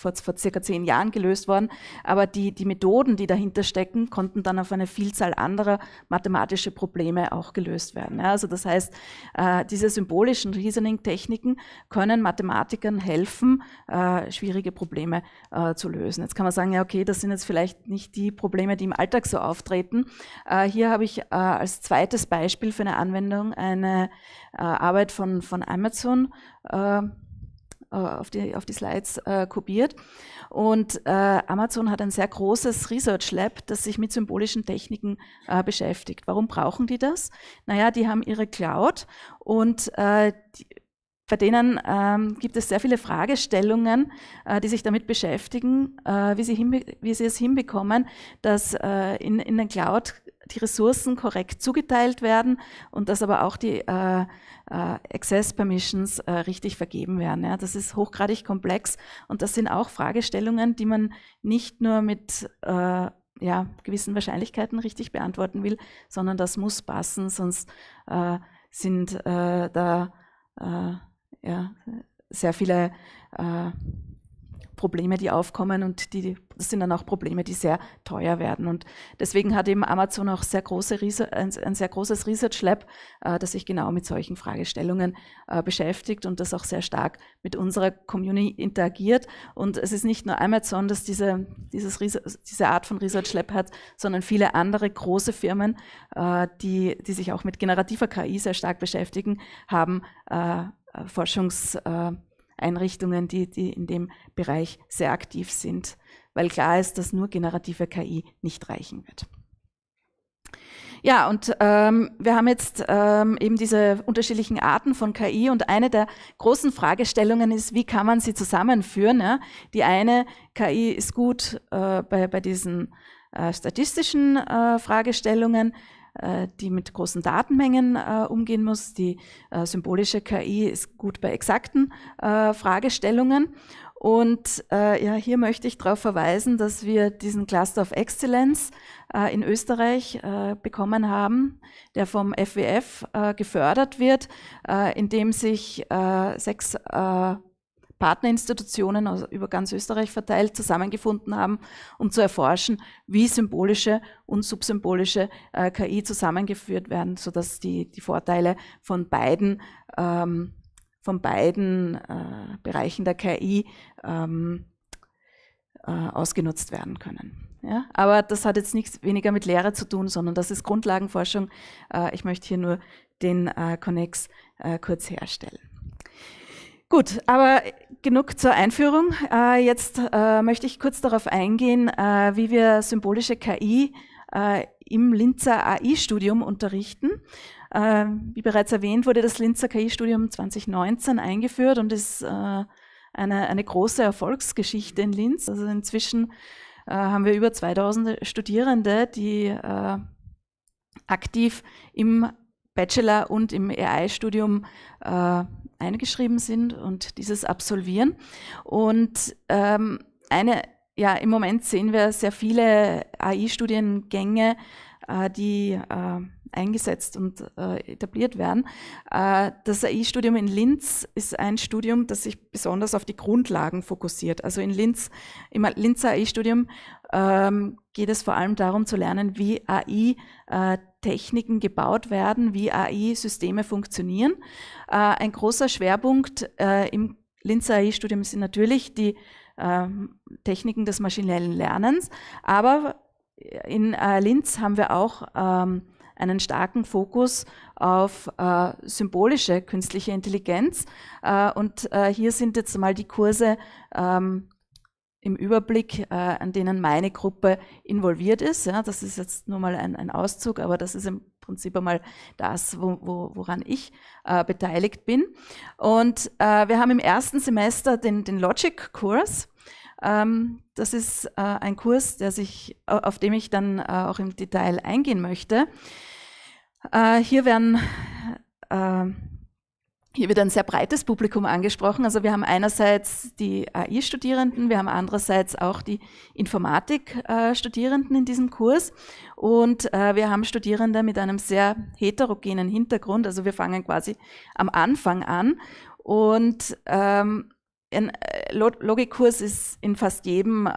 Speaker 4: vor circa 10 Jahren gelöst worden, aber die Methoden, die dahinter stecken, konnten dann auf eine Vielzahl anderer mathematische Probleme auch gelöst werden. Ja, also das heißt, diese symbolischen Reasoning-Techniken können Mathematikern helfen, schwierige Probleme zu lösen. Jetzt kann man sagen, ja okay, das sind jetzt vielleicht nicht die Probleme, die im Alltag so auftreten. Hier habe ich als zweites Beispiel für eine Anwendung eine Arbeit von Amazon auf die Slides kopiert. Und Amazon hat ein sehr großes Research Lab, das sich mit symbolischen Techniken beschäftigt. Warum brauchen die das? Naja, die haben ihre Cloud und bei denen gibt es sehr viele Fragestellungen, die sich damit beschäftigen, wie sie es hinbekommen, dass in den Cloud die Ressourcen korrekt zugeteilt werden und dass aber auch die Access Permissions richtig vergeben werden. Ja, das ist hochgradig komplex und das sind auch Fragestellungen, die man nicht nur mit gewissen Wahrscheinlichkeiten richtig beantworten will, sondern das muss passen, sonst sind sehr viele Probleme, die aufkommen und das sind dann auch Probleme, die sehr teuer werden. Und deswegen hat eben Amazon auch ein sehr großes Research Lab, das sich genau mit solchen Fragestellungen beschäftigt und das auch sehr stark mit unserer Community interagiert. Und es ist nicht nur Amazon, das diese Art von Research Lab hat, sondern viele andere große Firmen, die sich auch mit generativer KI sehr stark beschäftigen, haben Forschungseinrichtungen, die in dem Bereich sehr aktiv sind, weil klar ist, dass nur generative KI nicht reichen wird. Ja, und wir haben jetzt eben diese unterschiedlichen Arten von KI und eine der großen Fragestellungen ist, wie kann man sie zusammenführen? Ja? Die eine KI ist gut bei diesen statistischen Fragestellungen, die mit großen Datenmengen umgehen muss. Die symbolische KI ist gut bei exakten Fragestellungen. Und hier möchte ich darauf verweisen, dass wir diesen Cluster of Excellence in Österreich bekommen haben, der vom FWF gefördert wird, indem sich 6 Partnerinstitutionen über ganz Österreich verteilt zusammengefunden haben, um zu erforschen, wie symbolische und subsymbolische KI zusammengeführt werden, sodass die Vorteile von beiden Bereichen der KI ausgenutzt werden können. Ja, aber das hat jetzt nichts weniger mit Lehre zu tun, sondern das ist Grundlagenforschung. Ich möchte hier nur den Konnex kurz herstellen. Gut, aber genug zur Einführung. Jetzt möchte ich kurz darauf eingehen, wie wir symbolische KI im Linzer AI-Studium unterrichten. Wie bereits erwähnt, wurde das Linzer KI-Studium 2019 eingeführt und ist eine große Erfolgsgeschichte in Linz. Also inzwischen haben wir über 2000 Studierende, die aktiv im Bachelor- und im AI-Studium eingeschrieben sind und dieses absolvieren. Und im Moment sehen wir sehr viele AI-Studiengänge, die eingesetzt und etabliert werden. Das AI-Studium in Linz ist ein Studium, das sich besonders auf die Grundlagen fokussiert. Also im Linzer AI-Studium geht es vor allem darum zu lernen, wie AI-Techniken gebaut werden, wie AI-Systeme funktionieren. Ein großer Schwerpunkt im Linzer AI-Studium sind natürlich die Techniken des maschinellen Lernens, aber in Linz haben wir auch einen starken Fokus auf symbolische künstliche Intelligenz. Und hier sind jetzt mal die Kurse im Überblick, an denen meine Gruppe involviert ist. Ja, das ist jetzt nur mal ein Auszug, aber das ist im Prinzip einmal das, woran ich beteiligt bin. Und wir haben im ersten Semester den Logic-Kurs. Das ist ein Kurs, auf dem ich dann auch im Detail eingehen möchte. Hier wird ein sehr breites Publikum angesprochen. Also wir haben einerseits die AI-Studierenden, wir haben andererseits auch die Informatik-Studierenden in diesem Kurs und wir haben Studierende mit einem sehr heterogenen Hintergrund. Also wir fangen quasi am Anfang an und ein Logikkurs ist in fast jedem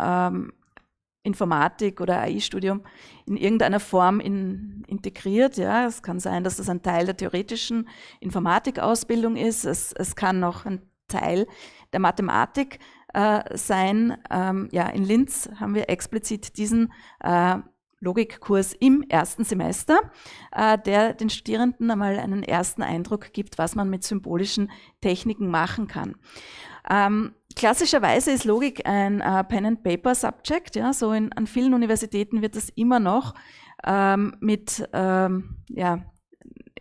Speaker 4: Informatik- oder AI-Studium in irgendeiner Form integriert. Ja, es kann sein, dass das ein Teil der theoretischen Informatikausbildung ist. Es kann noch ein Teil der Mathematik sein. In Linz haben wir explizit diesen Logikkurs im ersten Semester, der den Studierenden einmal einen ersten Eindruck gibt, was man mit symbolischen Techniken machen kann. Klassischerweise ist Logik ein Pen-and-Paper-Subject. Ja, so an vielen Universitäten wird das immer noch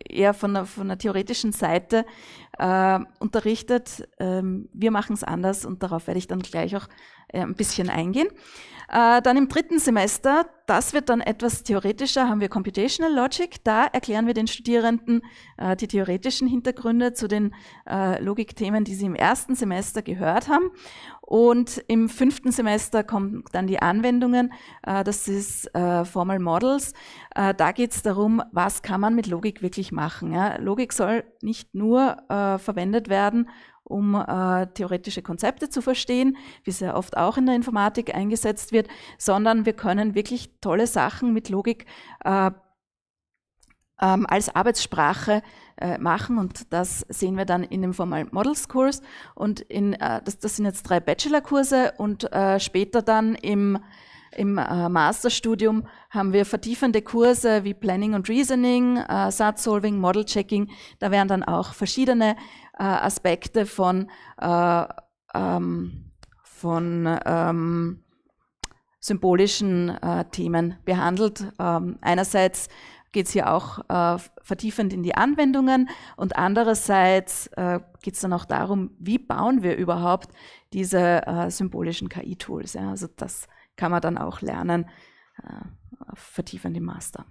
Speaker 4: eher von der theoretischen Seite unterrichtet. Wir machen es anders und darauf werde ich dann gleich auch ein bisschen eingehen. Dann im dritten Semester, das wird dann etwas theoretischer, haben wir Computational Logic. Da erklären wir den Studierenden die theoretischen Hintergründe zu den Logikthemen, die sie im ersten Semester gehört haben. Und im fünften Semester kommen dann die Anwendungen, das ist Formal Models. Da geht es darum, was kann man mit Logik wirklich machen. Ja? Logik soll nicht nur verwendet werden, um theoretische Konzepte zu verstehen, wie es ja oft auch in der Informatik eingesetzt wird, sondern wir können wirklich tolle Sachen mit Logik als Arbeitssprache machen und das sehen wir dann in dem Formal Models Kurs und das sind jetzt 3 Bachelorkurse und später dann im Masterstudium haben wir vertiefende Kurse wie Planning und Reasoning, Satzsolving, Model Checking. Da werden dann auch verschiedene Aspekte von symbolischen Themen behandelt. Einerseits geht es hier auch vertiefend in die Anwendungen und andererseits geht es dann auch darum, wie bauen wir überhaupt diese symbolischen KI-Tools. Ja? Also das kann man dann auch lernen, vertiefend im Master.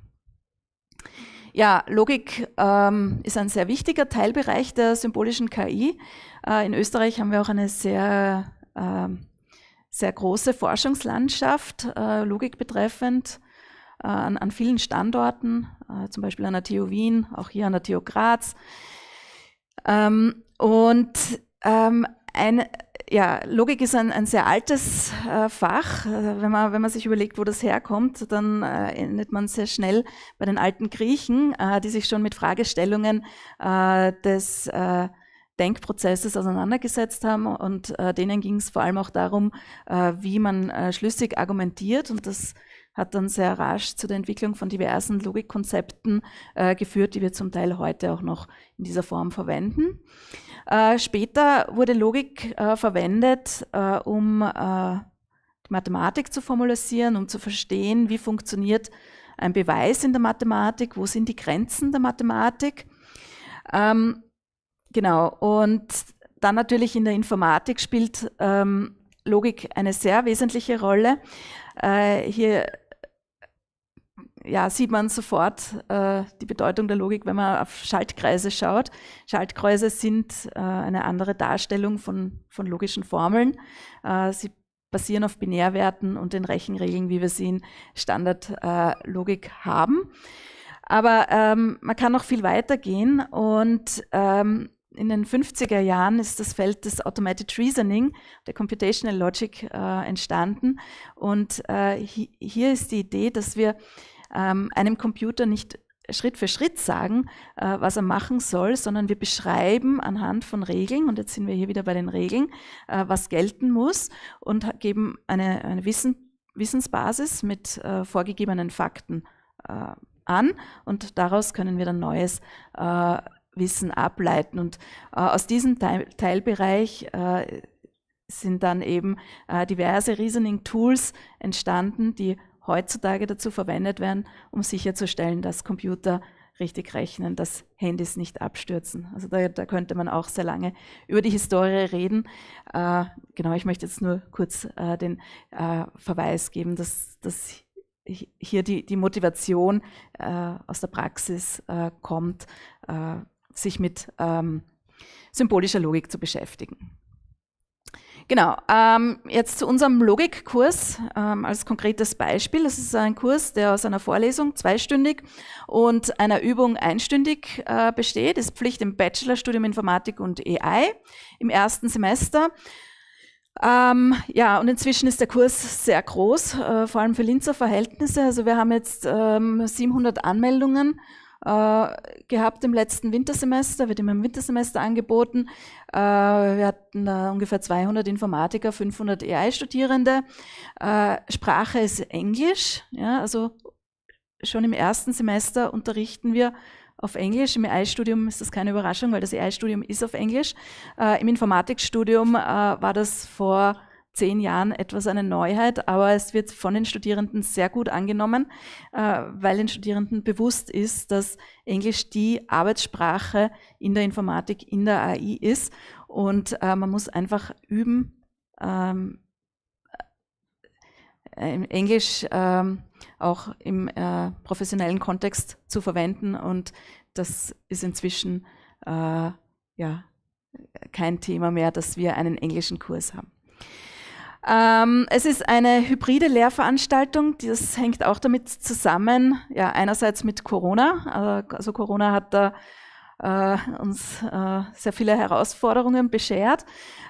Speaker 4: Ja, Logik ist ein sehr wichtiger Teilbereich der symbolischen KI. In Österreich haben wir auch eine sehr große Forschungslandschaft, Logik betreffend, an vielen Standorten, zum Beispiel an der TU Wien, auch hier an der TU Graz. ja, Logik ist ein sehr altes Fach. Wenn man sich überlegt, wo das herkommt, dann endet man sehr schnell bei den alten Griechen, die sich schon mit Fragestellungen des Denkprozesses auseinandergesetzt haben, und denen ging es vor allem auch darum, wie man schlüssig argumentiert, und das hat dann sehr rasch zu der Entwicklung von diversen Logikkonzepten geführt, die wir zum Teil heute auch noch in dieser Form verwenden. Später wurde Logik verwendet, um die Mathematik zu formalisieren, um zu verstehen, wie funktioniert ein Beweis in der Mathematik, wo sind die Grenzen der Mathematik. Genau, und dann natürlich in der Informatik spielt Logik eine sehr wesentliche Rolle. Hier sieht man sofort die Bedeutung der Logik, wenn man auf Schaltkreise schaut. Schaltkreise sind eine andere Darstellung von logischen Formeln. Sie basieren auf Binärwerten und den Rechenregeln, wie wir sie in Standardlogik haben. Aber man kann noch viel weiter gehen, und in den 50er Jahren ist das Feld des Automated Reasoning, der Computational Logic, entstanden. Und hier ist die Idee, dass wir einem Computer nicht Schritt für Schritt sagen, was er machen soll, sondern wir beschreiben anhand von Regeln, und jetzt sind wir hier wieder bei den Regeln, was gelten muss, und geben eine Wissensbasis mit vorgegebenen Fakten an, und daraus können wir dann neues Wissen ableiten. Und aus diesem Teilbereich sind dann eben diverse Reasoning-Tools entstanden, die heutzutage dazu verwendet werden, um sicherzustellen, dass Computer richtig rechnen, dass Handys nicht abstürzen. Also da könnte man auch sehr lange über die Historie reden. Genau, ich möchte jetzt nur kurz den Verweis geben, dass hier die Motivation aus der Praxis kommt, sich mit symbolischer Logik zu beschäftigen. Genau, jetzt zu unserem Logikkurs als konkretes Beispiel. Das ist ein Kurs, der aus einer Vorlesung zweistündig und einer Übung einstündig besteht. Ist Pflicht im Bachelorstudium Informatik und AI im ersten Semester. Ja, und inzwischen ist der Kurs sehr groß, vor allem für Linzer Verhältnisse. Also wir haben jetzt 700 Anmeldungen gehabt im letzten Wintersemester, wird immer im Wintersemester angeboten. Wir hatten ungefähr 200 Informatiker, 500 AI-Studierende. Sprache ist Englisch, ja, also schon im ersten Semester unterrichten wir auf Englisch. Im AI-Studium ist das keine Überraschung, weil das AI-Studium ist auf Englisch. Im Informatikstudium war das vor 10 Jahren etwas eine Neuheit, aber es wird von den Studierenden sehr gut angenommen, weil den Studierenden bewusst ist, dass Englisch die Arbeitssprache in der Informatik, in der AI ist, und man muss einfach üben, Englisch auch im professionellen Kontext zu verwenden, und das ist inzwischen ja kein Thema mehr, dass wir einen englischen Kurs haben. Es ist eine hybride Lehrveranstaltung, das hängt auch damit zusammen, ja, einerseits mit Corona, also Corona hat da uns sehr viele Herausforderungen beschert,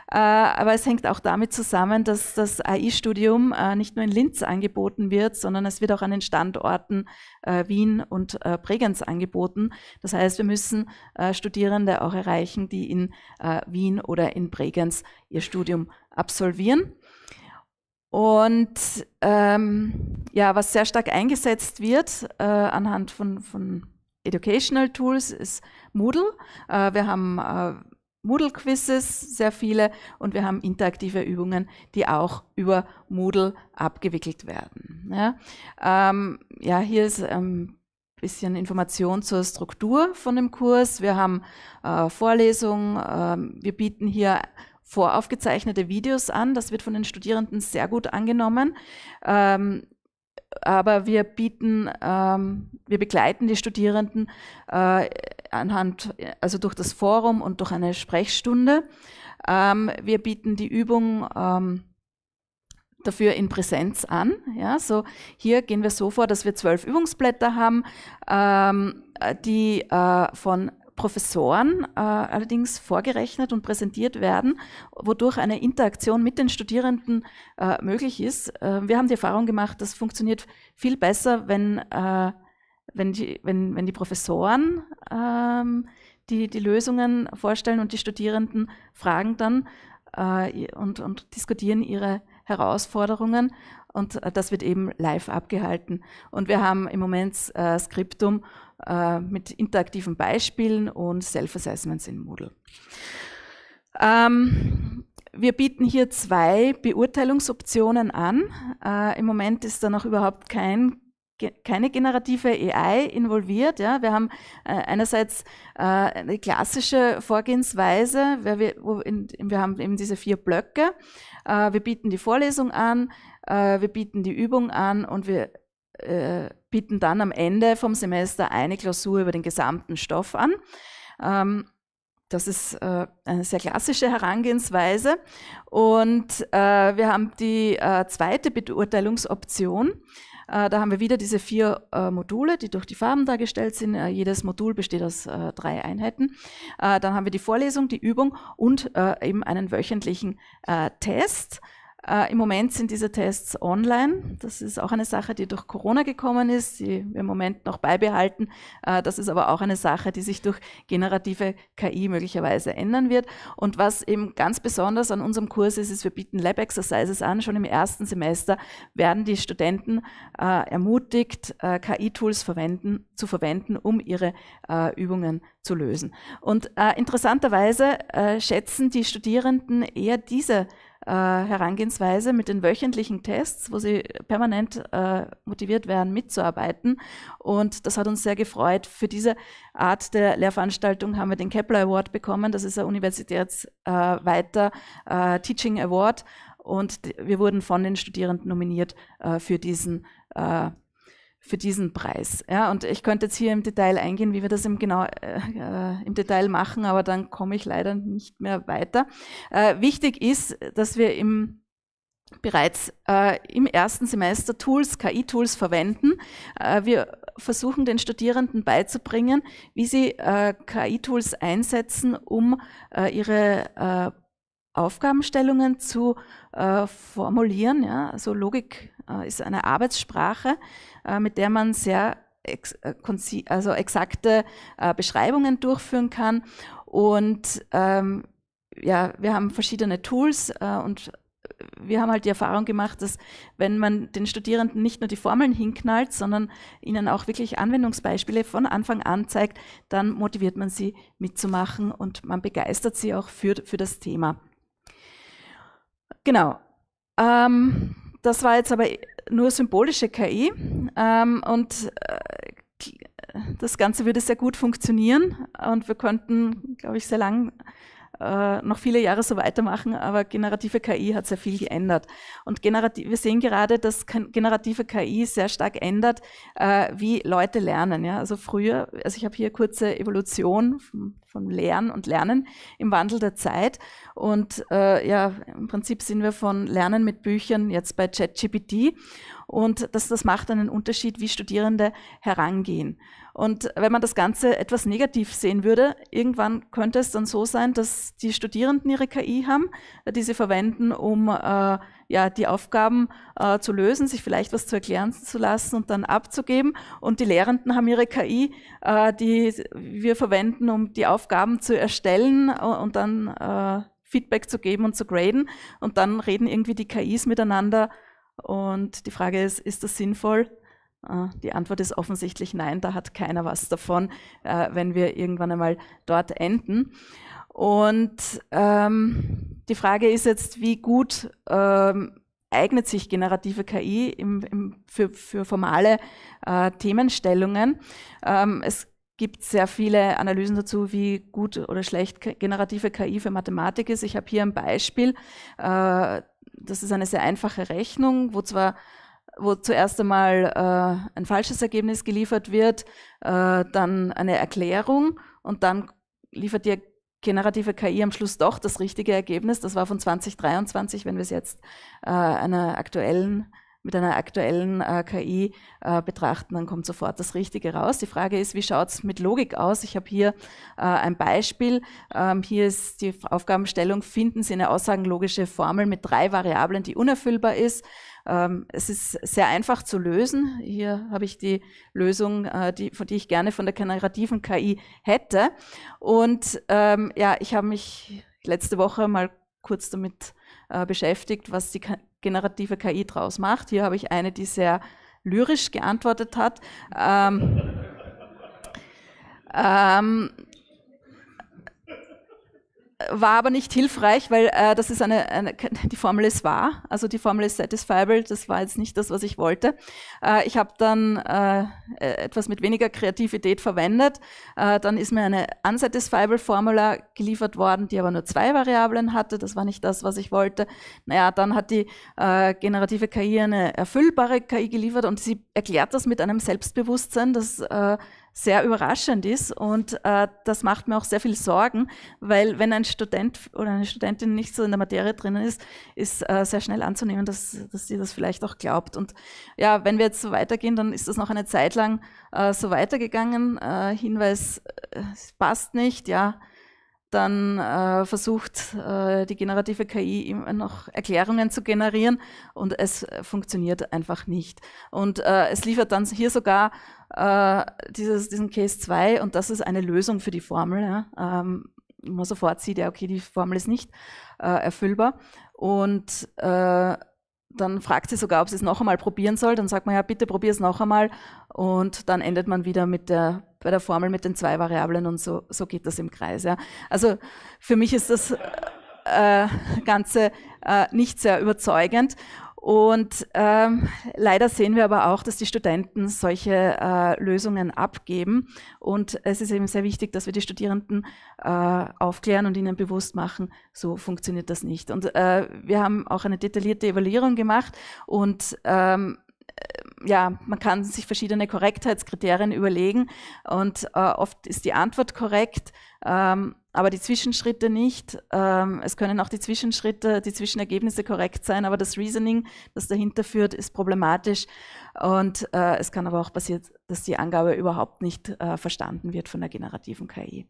Speaker 4: aber es hängt auch damit zusammen, dass das AI-Studium nicht nur in Linz angeboten wird, sondern es wird auch an den Standorten Wien und Bregenz angeboten. Das heißt, wir müssen Studierende auch erreichen, die in Wien oder in Bregenz ihr Studium absolvieren. Und ja, was sehr stark eingesetzt wird anhand von Educational Tools ist Moodle. Wir haben Moodle-Quizzes, sehr viele, und wir haben interaktive Übungen, die auch über Moodle abgewickelt werden. Ja, ja, hier ist ein bisschen Information zur Struktur von dem Kurs. Wir haben Vorlesungen, wir bieten hier voraufgezeichnete Videos an. Das wird von den Studierenden sehr gut angenommen. Aber wir begleiten die Studierenden also durch das Forum und durch eine Sprechstunde. Wir bieten die Übung dafür in Präsenz an. Ja, so hier gehen wir so vor, dass wir 12 Übungsblätter haben, die von Professoren allerdings vorgerechnet und präsentiert werden, wodurch eine Interaktion mit den Studierenden möglich ist. Wir haben die Erfahrung gemacht, das funktioniert viel besser, wenn die Professoren die Lösungen vorstellen und die Studierenden fragen dann und diskutieren ihre Herausforderungen, und das wird eben live abgehalten. Und wir haben im Moment Skriptum mit interaktiven Beispielen und Self-Assessments in Moodle. Wir bieten hier 2 Beurteilungsoptionen an. Im Moment ist da noch überhaupt keine generative AI involviert. Ja. Wir haben einerseits eine klassische Vorgehensweise, wir haben eben diese 4 Blöcke. Wir bieten die Vorlesung an, wir bieten die Übung an und wir bieten dann am Ende vom Semester eine Klausur über den gesamten Stoff an. Das ist eine sehr klassische Herangehensweise. Und wir haben die zweite Beurteilungsoption. Da haben wir wieder diese 4 Module, die durch die Farben dargestellt sind. Jedes Modul besteht aus 3 Einheiten. Dann haben wir die Vorlesung, die Übung und eben einen wöchentlichen Test. Im Moment sind diese Tests online. Das ist auch eine Sache, die durch Corona gekommen ist, die wir im Moment noch beibehalten. Das ist aber auch eine Sache, die sich durch generative KI möglicherweise ändern wird. Und was eben ganz besonders an unserem Kurs ist, wir bieten Lab-Exercises an. Schon im ersten Semester werden die Studenten ermutigt, KI-Tools zu verwenden, um ihre Übungen zu lösen. Und interessanterweise schätzen die Studierenden eher diese Herangehensweise mit den wöchentlichen Tests, wo sie permanent motiviert werden, mitzuarbeiten. Und das hat uns sehr gefreut. Für diese Art der Lehrveranstaltung haben wir den Kepler Award bekommen. Das ist ein universitätsweiter Teaching Award. Und wir wurden von den Studierenden nominiert für diesen Preis. Ja, und ich könnte jetzt hier im Detail eingehen, wie wir das im Detail machen, aber dann komme ich leider nicht mehr weiter. Wichtig ist, dass wir bereits im ersten Semester KI-Tools verwenden. Wir versuchen den Studierenden beizubringen, wie sie KI-Tools einsetzen, um ihre Aufgabenstellungen zu formulieren. Ja. Also Logik ist eine Arbeitssprache, mit der man sehr exakte Beschreibungen durchführen kann. Und wir haben verschiedene Tools und wir haben halt die Erfahrung gemacht, dass wenn man den Studierenden nicht nur die Formeln hinknallt, sondern ihnen auch wirklich Anwendungsbeispiele von Anfang an zeigt, dann motiviert man sie mitzumachen und man begeistert sie auch für das Thema. Genau. Das war jetzt aber nur symbolische KI und das Ganze würde sehr gut funktionieren und wir könnten, glaube ich, sehr lang noch viele Jahre so weitermachen, aber generative KI hat sehr viel geändert. Und wir sehen gerade, dass generative KI sehr stark ändert, wie Leute lernen. Ja? Also früher, ich habe hier kurze Evolution von Lehren und Lernen im Wandel der Zeit. Und im Prinzip sind wir von Lernen mit Büchern jetzt bei ChatGPT. Und das macht einen Unterschied, wie Studierende herangehen. Und wenn man das Ganze etwas negativ sehen würde, irgendwann könnte es dann so sein, dass die Studierenden ihre KI haben, die sie verwenden, um die Aufgaben zu lösen, sich vielleicht was zu erklären zu lassen und dann abzugeben. Und die Lehrenden haben ihre KI, die wir verwenden, um die Aufgaben zu erstellen und dann Feedback zu geben und zu graden. Und dann reden irgendwie die KIs miteinander. Und die Frage ist das sinnvoll? Die Antwort ist offensichtlich nein, da hat keiner was davon, wenn wir irgendwann einmal dort enden. Und die Frage ist jetzt, wie gut eignet sich generative KI für formale Themenstellungen. Es gibt sehr viele Analysen dazu, wie gut oder schlecht generative KI für Mathematik ist. Ich habe hier ein Beispiel. Das ist eine sehr einfache Rechnung, wo zuerst einmal ein falsches Ergebnis geliefert wird, dann eine Erklärung und dann liefert die generative KI am Schluss doch das richtige Ergebnis. Das war von 2023, wenn wir es jetzt einer aktuellen mit einer aktuellen KI betrachten, dann kommt sofort das Richtige raus. Die Frage ist, wie schaut es mit Logik aus? Ich habe hier ein Beispiel. Hier ist die Aufgabenstellung, finden Sie eine aussagenlogische Formel mit 3 Variablen, die unerfüllbar ist. Es ist sehr einfach zu lösen. Hier habe ich die Lösung, die ich gerne von der generativen KI hätte. Und ja, ich habe mich letzte Woche mal kurz damit beschäftigt, was die generative KI draus macht. Hier habe ich eine, die sehr lyrisch geantwortet hat. War aber nicht hilfreich, weil das ist die Formel ist wahr, also die Formel ist satisfiable, das war jetzt nicht das, was ich wollte. Ich habe dann etwas mit weniger Kreativität verwendet, dann ist mir eine unsatisfiable Formula geliefert worden, die aber nur 2 Variablen hatte, das war nicht das, was ich wollte. Naja, dann hat die generative KI eine erfüllbare KI geliefert und sie erklärt das mit einem Selbstbewusstsein, das sehr überraschend ist und das macht mir auch sehr viel Sorgen, weil wenn ein Student oder eine Studentin nicht so in der Materie drinnen ist sehr schnell anzunehmen, dass sie das vielleicht auch glaubt. Und ja, wenn wir jetzt so weitergehen, dann ist das noch eine Zeit lang so weitergegangen. Hinweis, es passt nicht, ja. Dann versucht die generative KI immer noch Erklärungen zu generieren und es funktioniert einfach nicht. Und es liefert dann hier sogar diesen Case 2 und das ist eine Lösung für die Formel. Ja. Man sofort sieht, ja okay, die Formel ist nicht erfüllbar und dann fragt sie sogar, ob sie es noch einmal probieren soll. Dann sagt man, ja, bitte probier es noch einmal. Und dann endet man wieder bei der Formel mit den 2 Variablen und so geht das im Kreis. Ja. Also für mich ist das Ganze nicht sehr überzeugend. Und leider sehen wir aber auch, dass die Studenten solche Lösungen abgeben. Und es ist eben sehr wichtig, dass wir die Studierenden aufklären und ihnen bewusst machen, so funktioniert das nicht. Und wir haben auch eine detaillierte Evaluierung gemacht und ja, man kann sich verschiedene Korrektheitskriterien überlegen und oft ist die Antwort korrekt, aber die Zwischenschritte nicht. Es können auch die Zwischenergebnisse korrekt sein, aber das Reasoning, das dahinter führt, ist problematisch und es kann aber auch passieren, dass die Angabe überhaupt nicht verstanden wird von der generativen KI.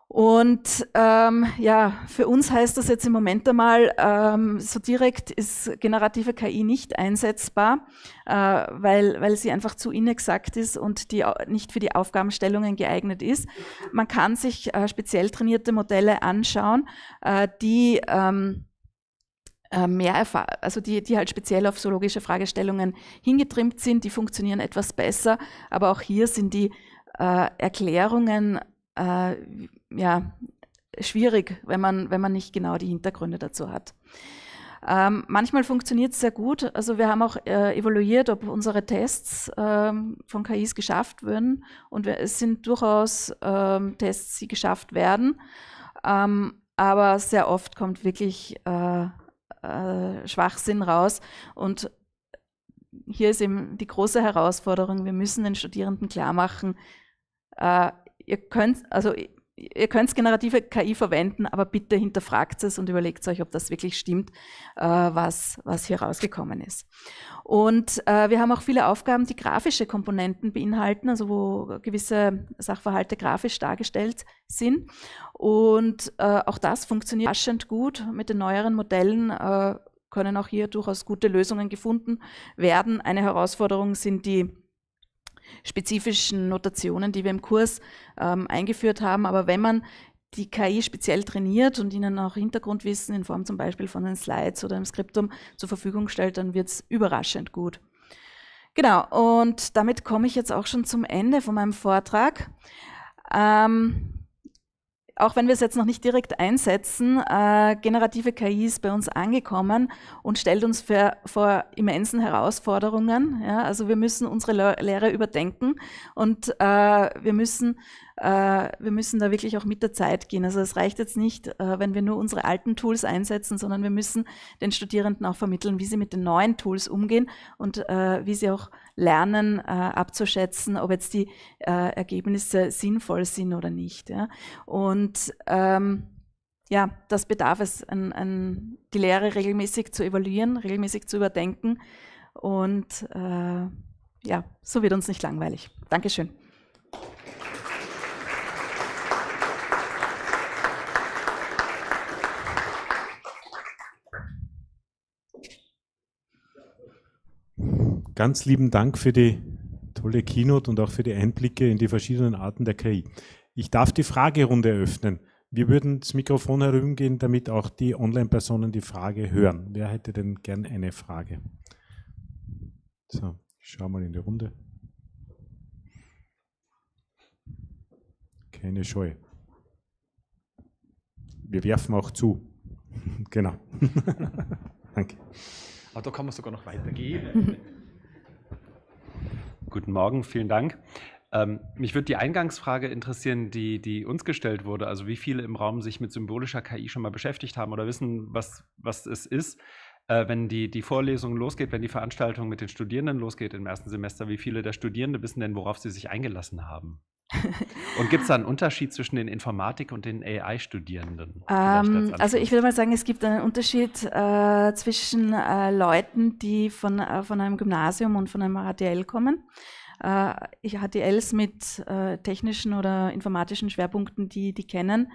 Speaker 4: Und ja, für uns heißt das jetzt im Moment einmal, so direkt ist generative KI nicht einsetzbar, weil sie einfach zu inexakt ist und nicht für die Aufgabenstellungen geeignet ist. Man kann sich speziell trainierte Modelle anschauen, die die halt speziell auf zoologische Fragestellungen hingetrimmt sind, die funktionieren etwas besser, aber auch hier sind die Erklärungen ja, schwierig, wenn man nicht genau die Hintergründe dazu hat. Manchmal funktioniert es sehr gut. Also wir haben auch evaluiert, ob unsere Tests von KIs geschafft würden. Und es sind durchaus Tests, die geschafft werden. Aber sehr oft kommt wirklich Schwachsinn raus. Und hier ist eben die große Herausforderung, wir müssen den Studierenden klar machen, ihr könnt generative KI verwenden, aber bitte hinterfragt es und überlegt euch, ob das wirklich stimmt, was hier rausgekommen ist. Und wir haben auch viele Aufgaben, die grafische Komponenten beinhalten, also wo gewisse Sachverhalte grafisch dargestellt sind. Und auch das funktioniert überraschend gut. Mit den neueren Modellen können auch hier durchaus gute Lösungen gefunden werden. Eine Herausforderung sind die spezifischen Notationen, die wir im Kurs eingeführt haben. Aber wenn man die KI speziell trainiert und ihnen auch Hintergrundwissen in Form zum Beispiel von den Slides oder im Skriptum zur Verfügung stellt, dann wird es überraschend gut. Genau, und damit komme ich jetzt auch schon zum Ende von meinem Vortrag. Auch wenn wir es jetzt noch nicht direkt einsetzen, generative KI ist bei uns angekommen und stellt uns vor immensen Herausforderungen. Ja, also wir müssen unsere Lehre überdenken und wir müssen da wirklich auch mit der Zeit gehen. Also es reicht jetzt nicht, wenn wir nur unsere alten Tools einsetzen, sondern wir müssen den Studierenden auch vermitteln, wie sie mit den neuen Tools umgehen und wie sie auch lernen, abzuschätzen, ob jetzt die Ergebnisse sinnvoll sind oder nicht. Ja. Und ja, das bedarf es, die Lehre regelmäßig zu evaluieren, regelmäßig zu überdenken Und ja, so wird uns nicht langweilig. Dankeschön.
Speaker 1: Ganz lieben Dank für die tolle Keynote und auch für die Einblicke in die verschiedenen Arten der KI. Ich darf die Fragerunde eröffnen. Wir würden das Mikrofon herübergehen, damit auch die Online-Personen die Frage hören. Wer hätte denn gern eine Frage? So, ich schaue mal in die Runde. Keine Scheu. Wir werfen auch zu. Genau. Danke.
Speaker 5: Aber da kann man sogar noch weitergehen. Guten Morgen, vielen Dank. Mich würde die Eingangsfrage interessieren, die uns gestellt wurde. Also wie viele im Raum sich mit symbolischer KI schon mal beschäftigt haben oder wissen, was es ist. Wenn die Vorlesung losgeht, wenn die Veranstaltung mit den Studierenden losgeht im ersten Semester, wie viele der Studierenden wissen denn, worauf sie sich eingelassen haben? Und gibt es da einen Unterschied zwischen den Informatik- und den AI-Studierenden?
Speaker 4: Also ich würde mal sagen, es gibt einen Unterschied zwischen Leuten, die von einem Gymnasium und von einem HTL kommen. HTLs mit technischen oder informatischen Schwerpunkten, die kennen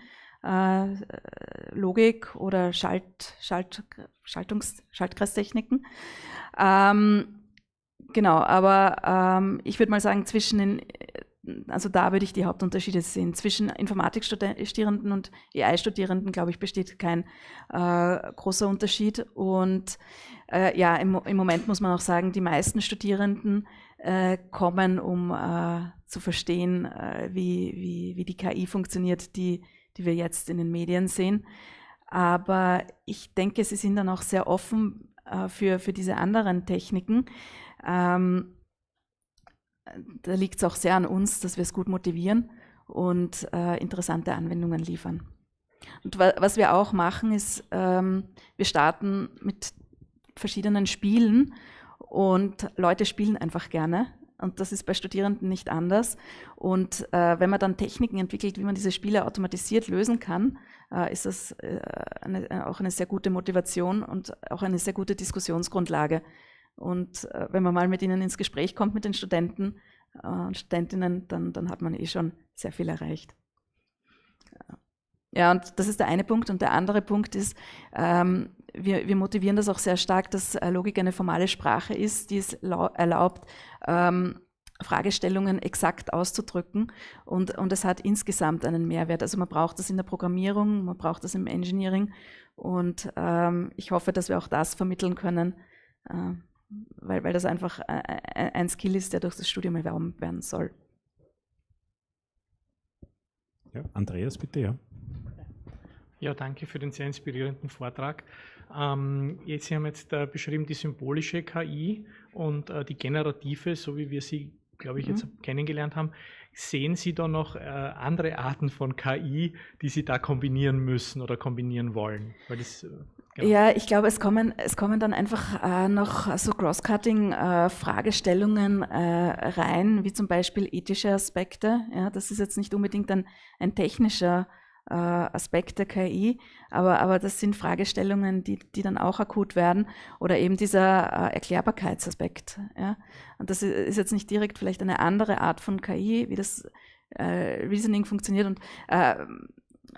Speaker 4: Logik oder Schaltkreistechniken. Genau, aber ich würde mal sagen, also da würde ich die Hauptunterschiede sehen. Zwischen Informatikstudierenden und AI-Studierenden, glaube ich, besteht kein großer Unterschied. Und ja, im Moment muss man auch sagen, die meisten Studierenden kommen, um zu verstehen, wie die KI funktioniert, die wir jetzt in den Medien sehen. Aber ich denke, sie sind dann auch sehr offen für diese anderen Techniken. Da liegt es auch sehr an uns, dass wir es gut motivieren und interessante Anwendungen liefern. Und was wir auch machen, ist, wir starten mit verschiedenen Spielen und Leute spielen einfach gerne. Und das ist bei Studierenden nicht anders. Und wenn man dann Techniken entwickelt, wie man diese Spiele automatisiert lösen kann, ist das auch eine sehr gute Motivation und auch eine sehr gute Diskussionsgrundlage. Und wenn man mal mit ihnen ins Gespräch kommt, mit den Studenten und Studentinnen, dann hat man schon sehr viel erreicht. Ja, und das ist der eine Punkt. Und der andere Punkt ist, wir motivieren das auch sehr stark, dass Logik eine formale Sprache ist, die es erlaubt, Fragestellungen exakt auszudrücken. Und es hat insgesamt einen Mehrwert. Also man braucht das in der Programmierung, man braucht das im Engineering. Und ich hoffe, dass wir auch das vermitteln können, weil das einfach ein Skill ist, der durch das Studium erworben werden soll.
Speaker 1: Ja, Andreas, bitte, ja.
Speaker 6: Ja, danke für den sehr inspirierenden Vortrag. Sie haben jetzt beschrieben die symbolische KI und die generative, so wie wir sie, glaube ich, jetzt kennengelernt haben. Sehen Sie da noch andere Arten von KI, die Sie da kombinieren müssen oder kombinieren wollen? Weil das, genau.
Speaker 4: Ja, ich glaube, es kommen dann einfach noch so Cross-Cutting-Fragestellungen rein, wie zum Beispiel ethische Aspekte. Ja, das ist jetzt nicht unbedingt ein technischer Aspekt der KI, aber das sind Fragestellungen, die dann auch akut werden, oder eben dieser Erklärbarkeitsaspekt. Ja? Und das ist jetzt nicht direkt vielleicht eine andere Art von KI, wie das Reasoning funktioniert, und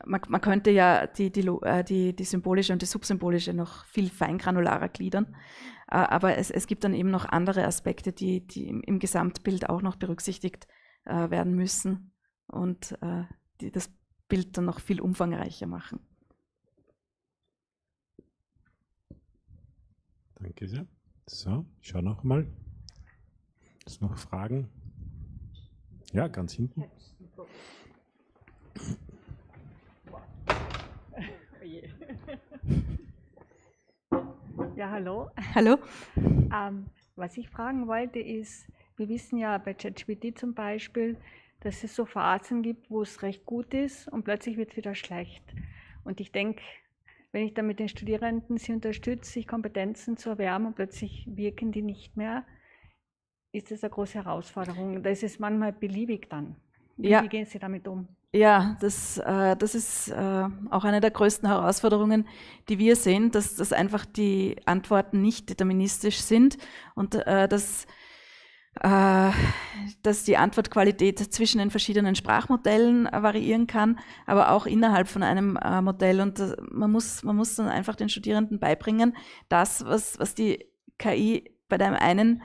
Speaker 4: man könnte ja die symbolische und die subsymbolische noch viel feingranularer gliedern, aber es gibt dann eben noch andere Aspekte, die im Gesamtbild auch noch berücksichtigt werden müssen und die das Bild dann noch viel umfangreicher machen.
Speaker 1: Danke sehr. So, ich schaue noch mal. Ist noch Fragen? Ja, ganz hinten.
Speaker 7: Ja, hallo.
Speaker 4: Hallo.
Speaker 7: Was ich fragen wollte ist, wir wissen ja bei ChatGPT zum Beispiel, dass es so Phasen gibt, wo es recht gut ist und plötzlich wird es wieder schlecht. Und ich denke, wenn ich dann mit den Studierenden sie unterstütze, sich Kompetenzen zu erwerben und plötzlich wirken die nicht mehr, ist das eine große Herausforderung. Da ist es manchmal beliebig dann. Wie gehen Sie damit um?
Speaker 4: Ja, das ist auch eine der größten Herausforderungen, die wir sehen, dass einfach die Antworten nicht deterministisch sind und dass die Antwortqualität zwischen den verschiedenen Sprachmodellen variieren kann, aber auch innerhalb von einem Modell. Und man muss dann einfach den Studierenden beibringen, das, was die KI bei dem einen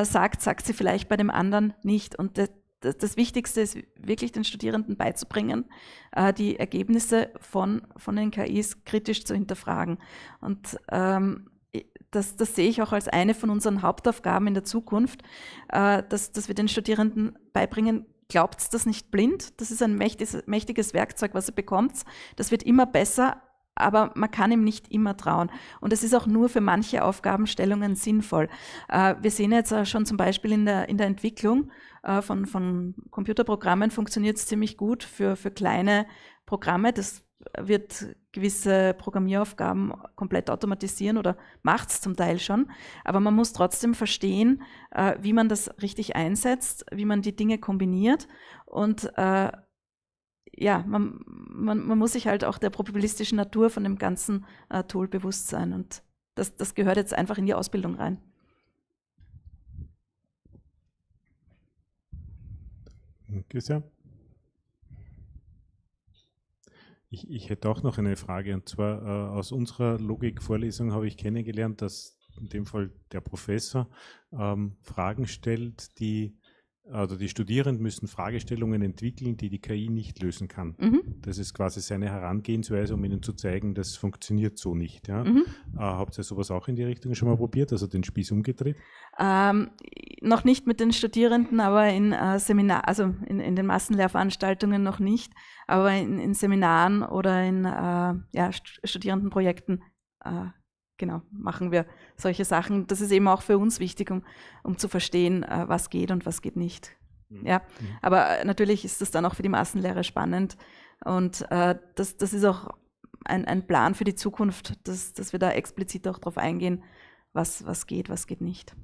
Speaker 4: sagt sie vielleicht bei dem anderen nicht. Und das Wichtigste ist wirklich den Studierenden beizubringen, die Ergebnisse von den KIs kritisch zu hinterfragen. Und das sehe ich auch als eine von unseren Hauptaufgaben in der Zukunft, dass wir den Studierenden beibringen, glaubt das nicht blind, das ist ein mächtiges Werkzeug, was ihr bekommt, das wird immer besser, aber man kann ihm nicht immer trauen. Und es ist auch nur für manche Aufgabenstellungen sinnvoll. Wir sehen jetzt schon zum Beispiel in der Entwicklung von Computerprogrammen funktioniert es ziemlich gut für kleine Programme. Das wird gewisse Programmieraufgaben komplett automatisieren oder macht es zum Teil schon. Aber man muss trotzdem verstehen, wie man das richtig einsetzt, wie man die Dinge kombiniert. Und ja, man muss sich halt auch der probabilistischen Natur von dem ganzen Tool bewusst sein. Und das gehört jetzt einfach in die Ausbildung rein.
Speaker 1: Danke sehr. Ich hätte auch noch eine Frage, und zwar aus unserer Logikvorlesung habe ich kennengelernt, dass in dem Fall der Professor Fragen stellt, die Studierenden müssen Fragestellungen entwickeln, die die KI nicht lösen kann. Das ist quasi seine Herangehensweise, um ihnen zu zeigen, das funktioniert so nicht. Ja? Habt ihr sowas auch in die Richtung schon mal probiert, also den Spieß umgedreht?
Speaker 4: Noch nicht mit den Studierenden, aber in Seminar, also in den Massenlehrveranstaltungen noch nicht, aber in Seminaren oder in Studierendenprojekten genau, machen wir solche Sachen. Das ist eben auch für uns wichtig, um zu verstehen, was geht und was geht nicht. Ja, aber natürlich ist das dann auch für die Massenlehre spannend und das ist auch ein Plan für die Zukunft, dass wir da explizit auch darauf eingehen, was geht nicht.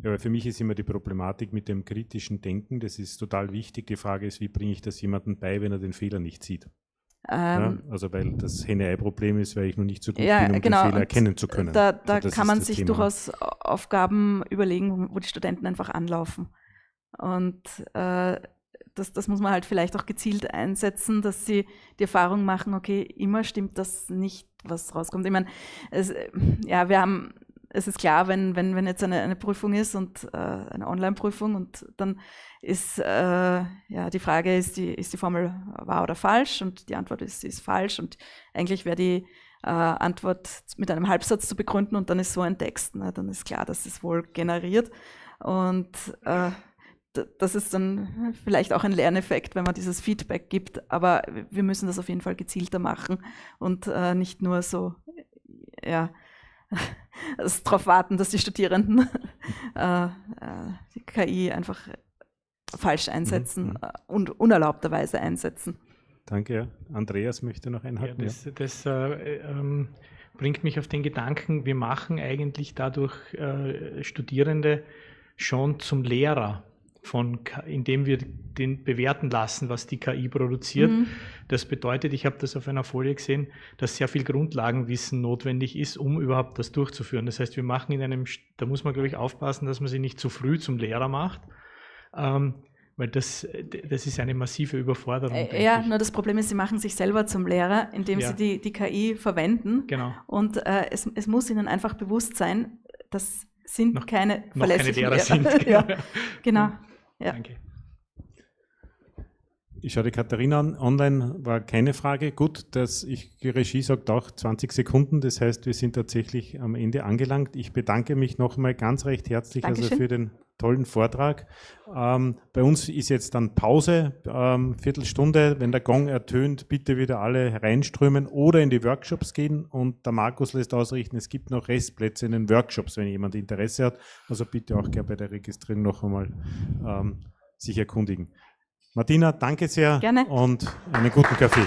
Speaker 1: Ja, weil für mich ist immer die Problematik mit dem kritischen Denken, das ist total wichtig. Die Frage ist, wie bringe ich das jemandem bei, wenn er den Fehler nicht sieht? Ja, also weil das Henne-Ei-Problem ist, weil ich noch nicht so gut bin, um den Fehler erkennen zu können.
Speaker 4: Da kann man sich durchaus Aufgaben überlegen, wo die Studenten einfach anlaufen. Und das muss man halt vielleicht auch gezielt einsetzen, dass sie die Erfahrung machen, okay, immer stimmt das nicht, was rauskommt. Ich meine, es ist klar, wenn jetzt eine Prüfung ist und eine Online-Prüfung und dann ist die Frage, ist die Formel wahr oder falsch, und die Antwort ist falsch, und eigentlich wäre die Antwort mit einem Halbsatz zu begründen und dann ist so ein Text, dann ist klar, dass es wohl generiert, und das ist dann vielleicht auch ein Lerneffekt, wenn man dieses Feedback gibt, aber wir müssen das auf jeden Fall gezielter machen und nicht nur so, also darauf warten, dass die Studierenden die KI einfach falsch einsetzen und unerlaubterweise einsetzen.
Speaker 1: Danke, ja. Andreas möchte noch einhaken.
Speaker 6: Ja, das bringt mich auf den Gedanken, wir machen eigentlich dadurch Studierende schon zum Lehrer, indem wir den bewerten lassen, was die KI produziert. Das bedeutet, ich habe das auf einer Folie gesehen, dass sehr viel Grundlagenwissen notwendig ist, um überhaupt das durchzuführen. Das heißt, wir machen da muss man, glaube ich, aufpassen, dass man sie nicht zu früh zum Lehrer macht, weil das ist eine massive Überforderung.
Speaker 4: Nur das Problem ist, sie machen sich selber zum Lehrer, indem sie die KI verwenden.
Speaker 6: Genau.
Speaker 4: Und es muss ihnen einfach bewusst sein, dass sind keine verlässlichen
Speaker 6: Lehrer sind.
Speaker 4: Genau. Ja.
Speaker 6: Danke.
Speaker 1: Ich schaue die Katharina an. Online war keine Frage. Gut, die Regie sagt auch 20 Sekunden. Das heißt, wir sind tatsächlich am Ende angelangt. Ich bedanke mich nochmal ganz recht herzlich für den tollen Vortrag. Bei uns ist jetzt dann Pause, Viertelstunde. Wenn der Gong ertönt, bitte wieder alle reinströmen oder in die Workshops gehen. Und der Markus lässt ausrichten, es gibt noch Restplätze in den Workshops, wenn jemand Interesse hat. Also bitte auch gerne bei der Registrierung noch einmal sich erkundigen. Martina, danke sehr.
Speaker 4: Gerne.
Speaker 1: Und einen guten Kaffee.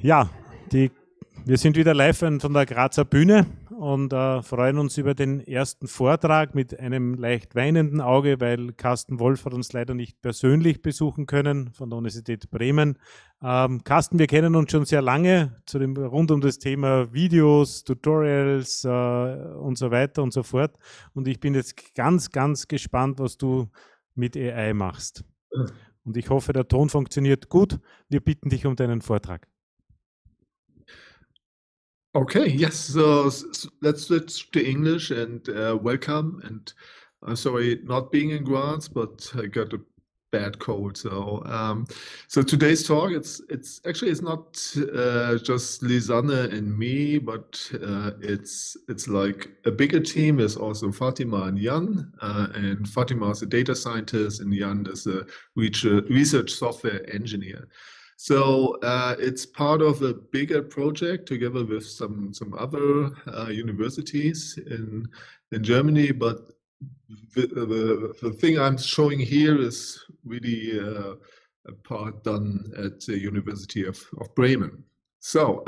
Speaker 1: Ja, wir sind wieder live von der Grazer Bühne und freuen uns über den ersten Vortrag mit einem leicht weinenden Auge, weil Carsten Wolf hat uns leider nicht persönlich besuchen können von der Universität Bremen. Carsten, wir kennen uns schon sehr lange rund um das Thema Videos, Tutorials und so weiter und so fort. Und ich bin jetzt ganz, ganz gespannt, was du mit AI machst. Und ich hoffe, der Ton funktioniert gut. Wir bitten dich um deinen Vortrag.
Speaker 8: Okay, yes, so let's switch to English and welcome. And I'm sorry not being in Graz, but I got a bad cold. So today's talk, it's not just Lisanne and me, but it's like a bigger team. There's also Fatima and Jan, and Fatima is a data scientist, and Jan is a research software engineer. So it's part of a bigger project together with some other universities in Germany, but the thing I'm showing here is really a part done at the University of Bremen. So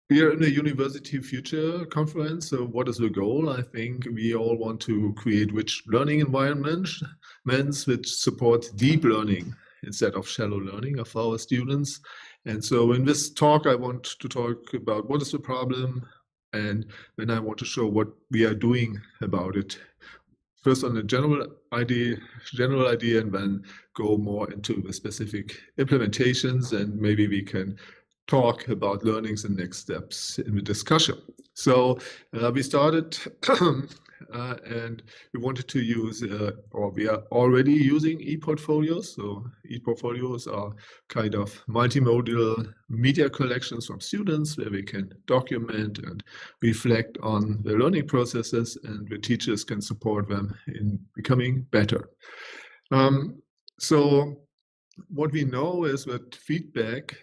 Speaker 8: we are in the University Future Conference. So what is the goal? I think we all want to create rich learning environments which support deep learning instead of shallow learning of our students. And so in this talk, I want to talk about what is the problem, and then I want to show what we are doing about it. First on the general idea, and then go more into the specific implementations, and maybe we can talk about learnings and next steps in the discussion. So we started and we wanted to use, or we are already using e-portfolios. So e-portfolios are kind of multimodal media collections from students where we can document and reflect on the learning processes, and the teachers can support them in becoming better. So what we know is that feedback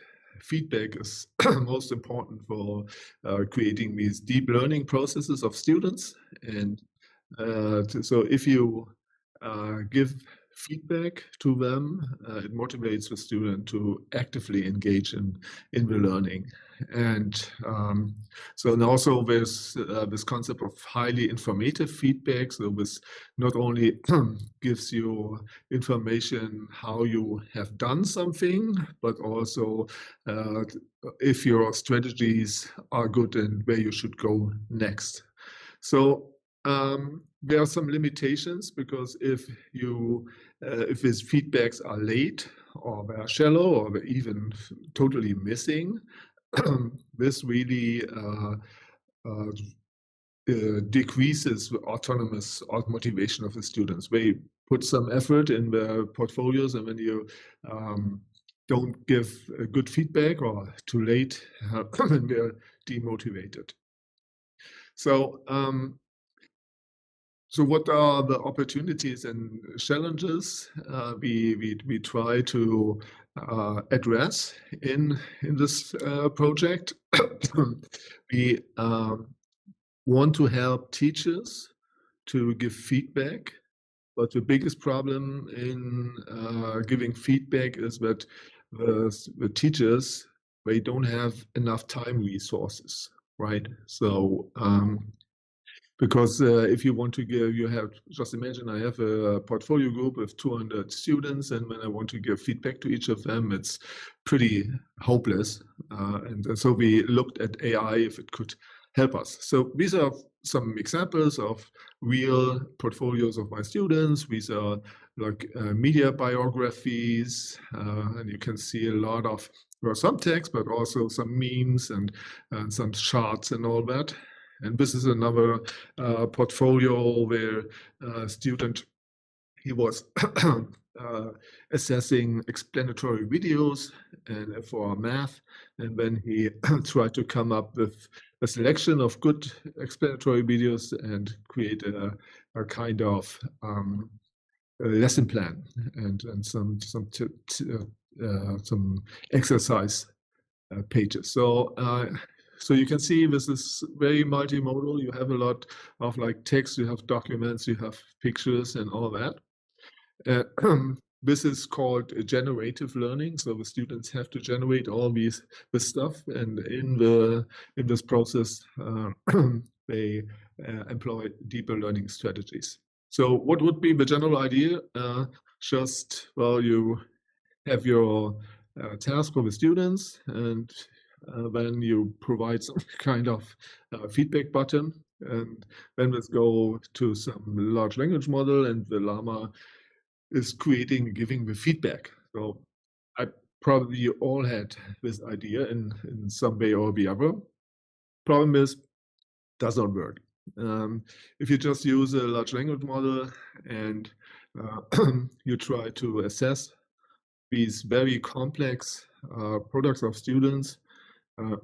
Speaker 8: is most important for creating these deep learning processes of students. And so if you give feedback to them, it motivates the student to actively engage in the learning. And so and also there's this concept of highly informative feedback. So this not only gives you information how you have done something, but also if your strategies are good and where you should go next. So there are some limitations, because if these feedbacks are late, or they are shallow, or they're even totally missing, this really decreases the autonomous motivation of the students. They put some effort in their portfolios, and when you don't give good feedback or too late, then they're demotivated. So so what are the opportunities and challenges we try to address in this project? We want to help teachers to give feedback, but the biggest problem in giving feedback is that the teachers, they don't have enough time resources, right? So because if you want to give, you have, just imagine I have a portfolio group of 200 students, and when I want to give feedback to each of them, it's pretty hopeless. And so we looked at AI if it could help us. So these are some examples of real portfolios of my students. These are like media biographies, and you can see a lot of, well, some text, but also some memes and some charts and all that. And this is another portfolio where a student, he was assessing explanatory videos and for math, and then he tried to come up with a selection of good explanatory videos and create a kind of a lesson plan and some exercise pages. So you can see this is very multimodal. You have a lot of like text, you have documents, you have pictures and all that. this is called generative learning. So the students have to generate all this stuff, and in this process, they employ deeper learning strategies. So what would be the general idea? Well, you have your task for the students, and then you provide some kind of feedback button, and then let's go to some large language model, and the llama is giving the feedback. So I probably you all had this idea in some way or the other. Problem is, does not work. If you just use a large language model and you try to assess these very complex products of students, like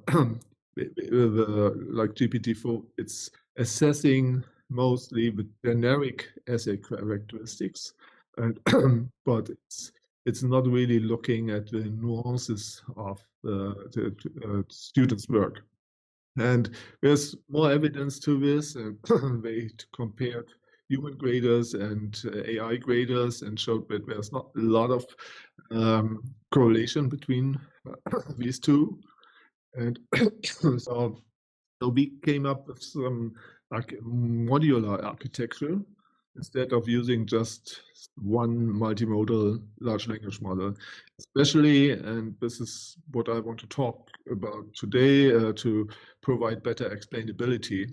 Speaker 8: GPT-4, it's assessing mostly the generic essay characteristics, and but it's not really looking at the nuances of the students' work. And there's more evidence to this, and they compared human graders and AI graders and showed that there's not a lot of correlation between these two. And so we came up with some modular architecture instead of using just one multimodal large language model, especially, and this is what I want to talk about today, to provide better explainability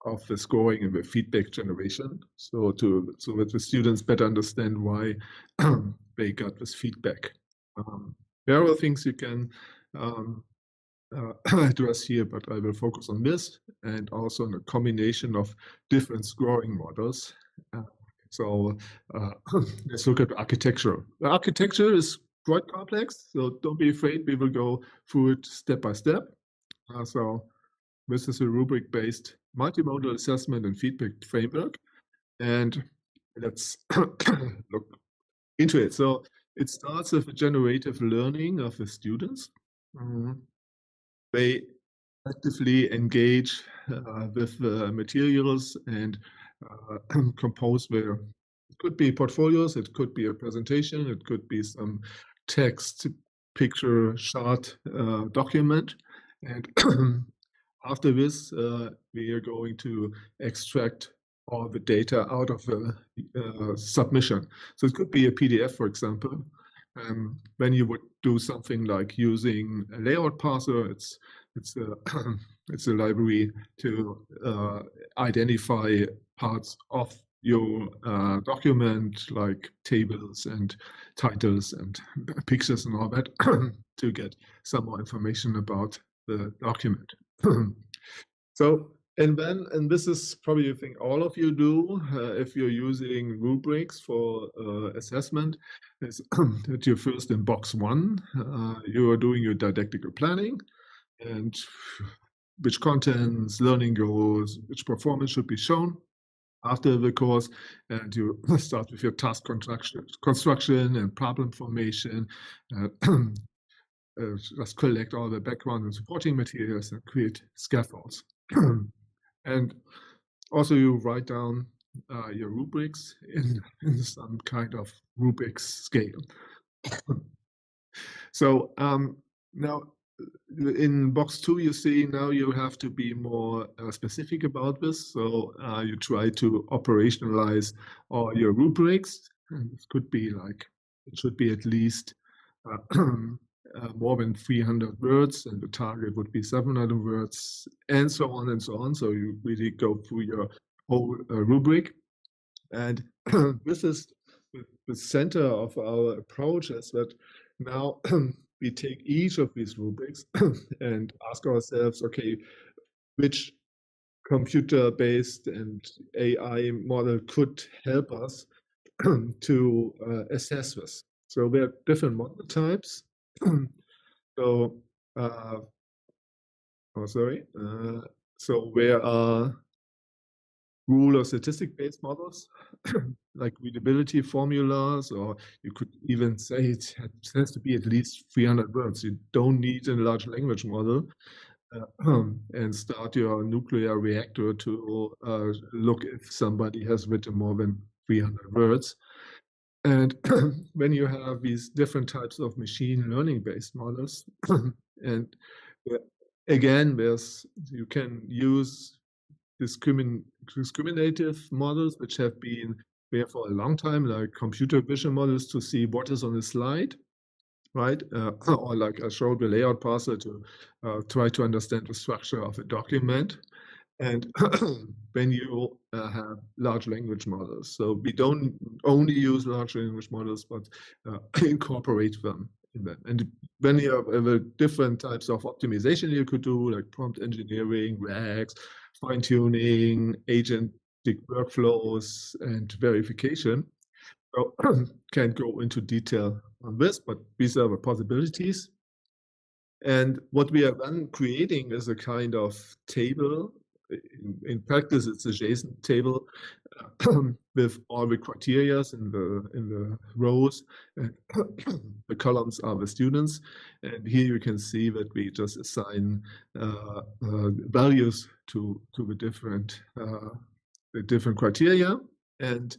Speaker 8: of the scoring and the feedback generation, so that the students better understand why they got this feedback. There are things you can address here, but I will focus on this and also on a combination of different scoring models. So let's look at architecture. The architecture is quite complex, so don't be afraid. We will go through it step by step. So this is a rubric-based multimodal assessment and feedback framework, and let's look into it. So it starts with the generative learning of the students. They actively engage with materials and compose their, it could be portfolios, it could be a presentation, it could be some text, picture, chart, document. And after this, we are going to extract all the data out of the submission. So it could be a PDF, for example. When you would do something like using a layout parser, it's a library to identify parts of your document, like tables and titles and pictures and all that, to get some more information about the document. So, and this is probably a thing all of you do if you're using rubrics for assessment, is that you're first in box 1, you are doing your didactical planning, and which contents, learning goals, which performance should be shown after the course, and you start with your task construction and problem formation, just collect all the background and supporting materials and create scaffolds. And also you write down your rubrics in some kind of rubrics scale. So now in box 2, you see now you have to be more specific about this. So you try to operationalize all your rubrics, and it could be like, it should be at least more than 300 words, and the target would be 700 words, and so on and so on. So you really go through your whole rubric. And this is the center of our approach, is that now we take each of these rubrics and ask ourselves, okay, which computer-based and AI model could help us to assess this. So there are different model types. So, so there are rule or statistic-based models, like readability formulas, or you could even say it has to be at least 300 words. You don't need a large language model and start your nuclear reactor to look if somebody has written more than 300 words. And when you have these different types of machine learning based models, and again, you can use discriminative models, which have been there for a long time, like computer vision models to see what is on the slide, right? Or like I showed the layout parser to try to understand the structure of a document. And when you have large language models, so we don't only use large language models, but incorporate them in them. And when you have different types of optimization you could do, like prompt engineering, RAGs, fine-tuning, agentic workflows, and verification. So can't go into detail on this, but these are the possibilities. And what we are then creating is a kind of table. In practice, it's a JSON table with all the criteria in the rows, and the columns are the students. And here you can see that we just assign values to the different criteria. And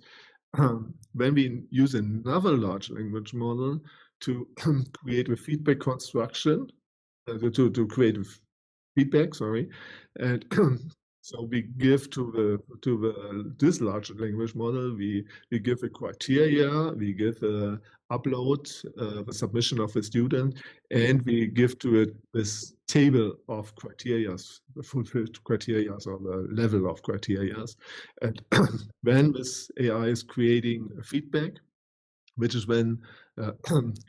Speaker 8: when we use another large language model to create a feedback construction, to create a feedback, sorry, and so we give to this large language model, we give a criteria, we give a upload, the submission of a student, and we give to it this table of criteria, the fulfilled criteria, or the level of criteria. And when this AI is creating a feedback, which is then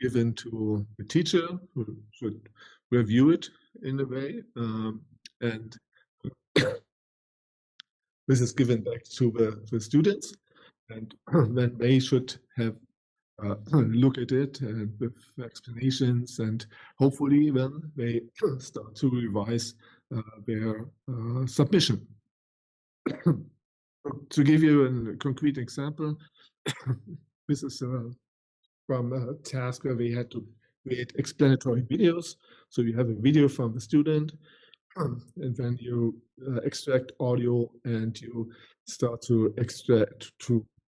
Speaker 8: given to the teacher, who should review it in a way, and this is given back to the students, and then they should have look at it with explanations, and hopefully then they start to revise their submission. To give you a concrete example, this is from a task where we had to create explanatory videos. So you have a video from the student, and then you extract audio, and you start to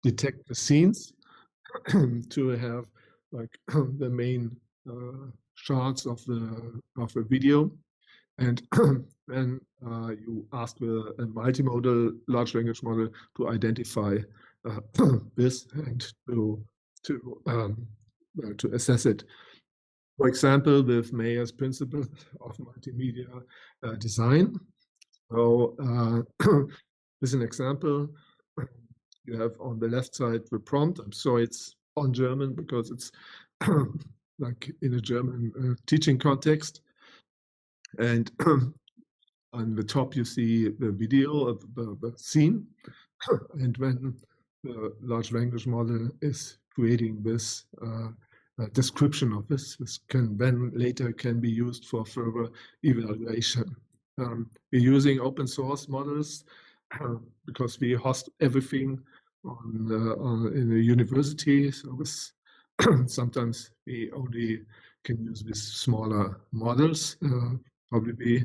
Speaker 8: detect the scenes to have like the main shots of the video. And then you ask a multimodal large language model to identify this and to assess it. For example, with Mayer's principle of multimedia design. So this is an example. You have on the left side the prompt. I'm sorry, it's on German because it's like in a German teaching context. And on the top, you see the video of the scene. And when the large language model is creating this description of this can then later can be used for further evaluation. We're using open source models because we host everything in the university. So sometimes we only can use these smaller models, probably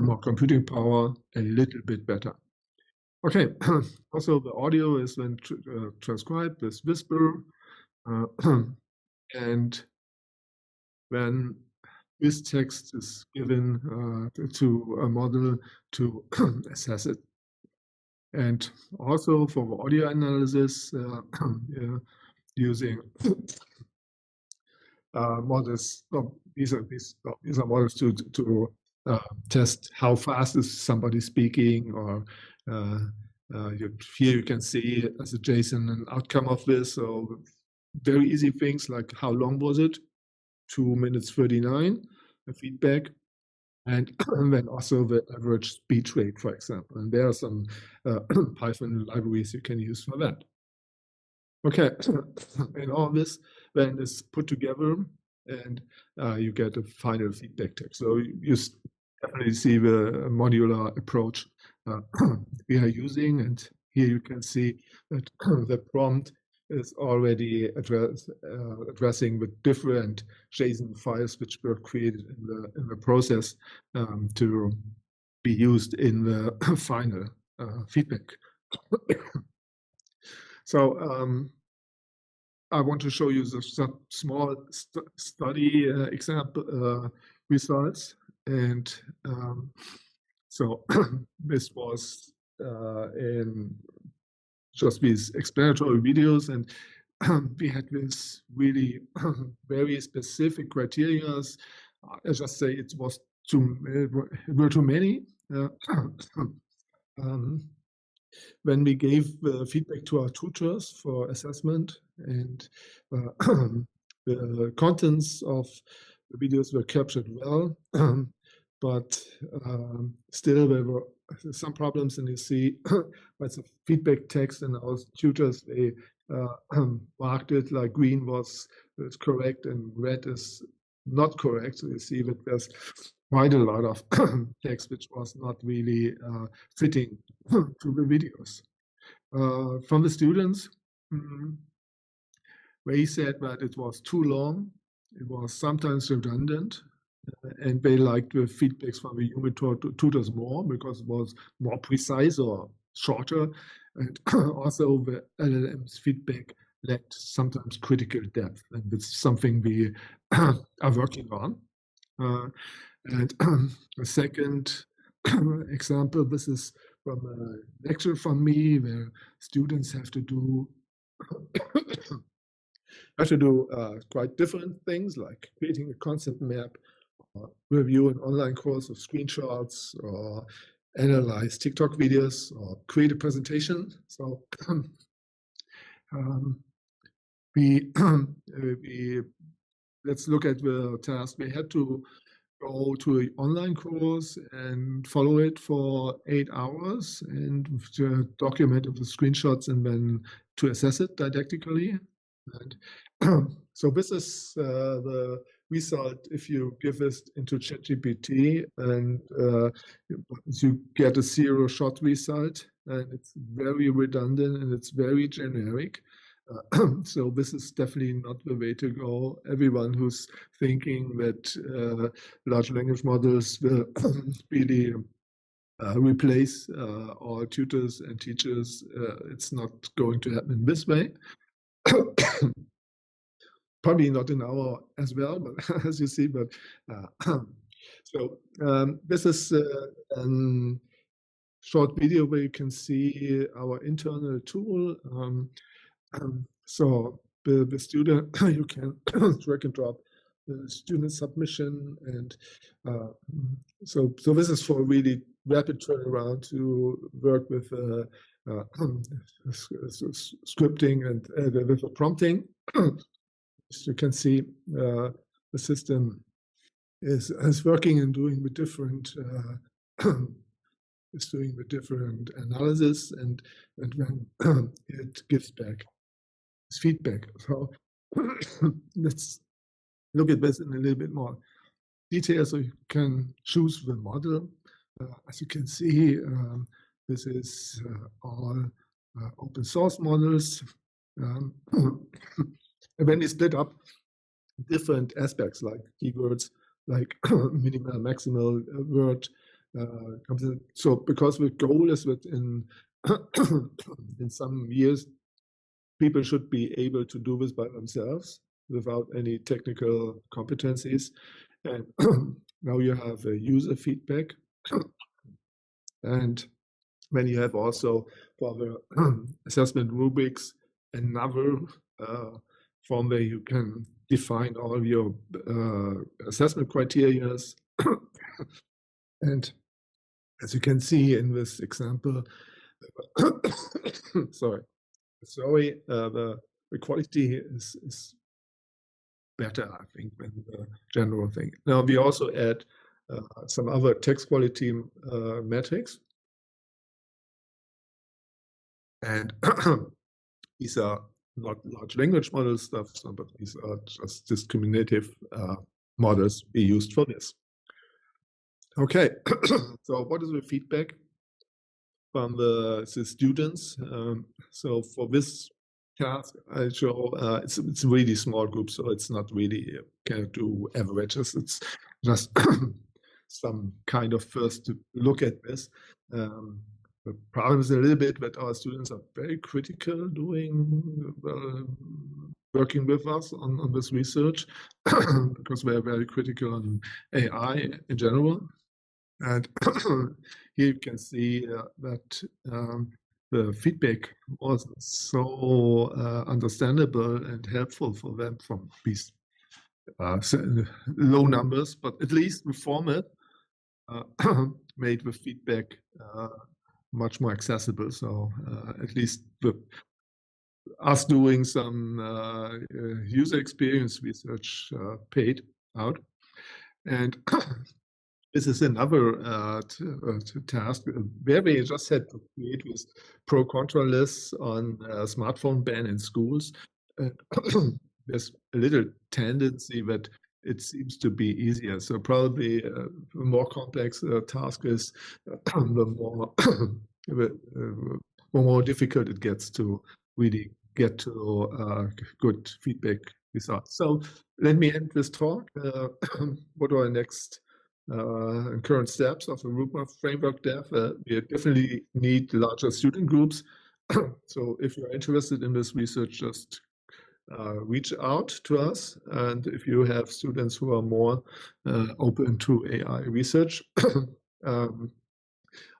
Speaker 8: more computing power, a little bit better. Okay, also the audio is then transcribed with Whisper, and when this text is given to a model to assess it. And also for the audio analysis, using models. These are models to test how fast is somebody speaking, or here you can see as a JSON an outcome of this. So very easy things like how long was it? 2 minutes 39, a feedback. And then also the average speech rate, for example. And there are some Python libraries you can use for that. Okay, and all this then is put together, and you get a final feedback text. So you definitely see the modular approach we are using. And here you can see that the prompt is already addressing the different JSON files which were created in the process to be used in the final feedback. So I want to show you some small study example results, and so this was in just these explanatory videos, and we had this really very specific criteria. I just say it were too many. When we gave feedback to our tutors for assessment, and the contents of the videos were captured well, but still there were some problems, and you see it's a feedback text, and our tutors, they marked it like green was correct and red is not correct. So you see that there's quite a lot of text which was not really fitting to the videos. From the students, they said that it was too long, it was sometimes redundant, and they liked the feedbacks from the human tutors more because it was more precise or shorter, and also the LLM's feedback lacked sometimes critical depth, and it's something we are working on. And a second example, this is from a lecture from me where students have to do quite different things, like creating a concept map, or review an online course of screenshots, or analyze TikTok videos, or create a presentation. So let's look at the task. We had to go to an online course and follow it for 8 hours, and to document the screenshots and then to assess it didactically. And so this is the result if you give this into ChatGPT, and you get a zero-shot result, and it's very redundant and it's very generic. So this is definitely not the way to go. Everyone who's thinking that large language models will really replace all tutors and teachers, it's not going to happen this way. Probably not in our as well, but as you see, but so this is a short video where you can see our internal tool. So the student, you can drag and drop the student submission, and so this is for really rapid turnaround to work with scripting and with the prompting. As you can see, the system is working and doing the different analysis, and when it gives back its feedback. So let's look at this in a little bit more detail, so you can choose the model. As you can see, this is all open source models. And when we split up different aspects like keywords, like minimal, maximal word, so because the goal is that in some years, people should be able to do this by themselves without any technical competencies. And now you have a user feedback. And then you have also for the assessment rubrics another form where you can define all your assessment criteria. And as you can see in this example, sorry, the quality is better, I think, than the general thing. Now we also add some other text quality metrics, and these are not large language model stuff, but these are just discriminative models we used for this. Okay, so what is the feedback from the students? So for this task, I show it's a really small group, so it's not really can do averages. It's just some kind of first look at this. The problem is a little bit that our students are very critical, doing working with us on this research because we're very critical on AI in general. And here you can see that the feedback was so understandable and helpful for them from these low numbers, but at least the format made the feedback much more accessible. So at least us doing some user experience research paid out. And this is another task where we just had to create this pro-contra lists on smartphone ban in schools. There's a little tendency that it seems to be easier. So probably the more complex task is, the more difficult it gets to really get to good feedback results. So let me end this talk. What are the next current steps of the Rubric framework dev? We definitely need larger student groups. So if you're interested in this research, just reach out to us. And if you have students who are more open to AI research,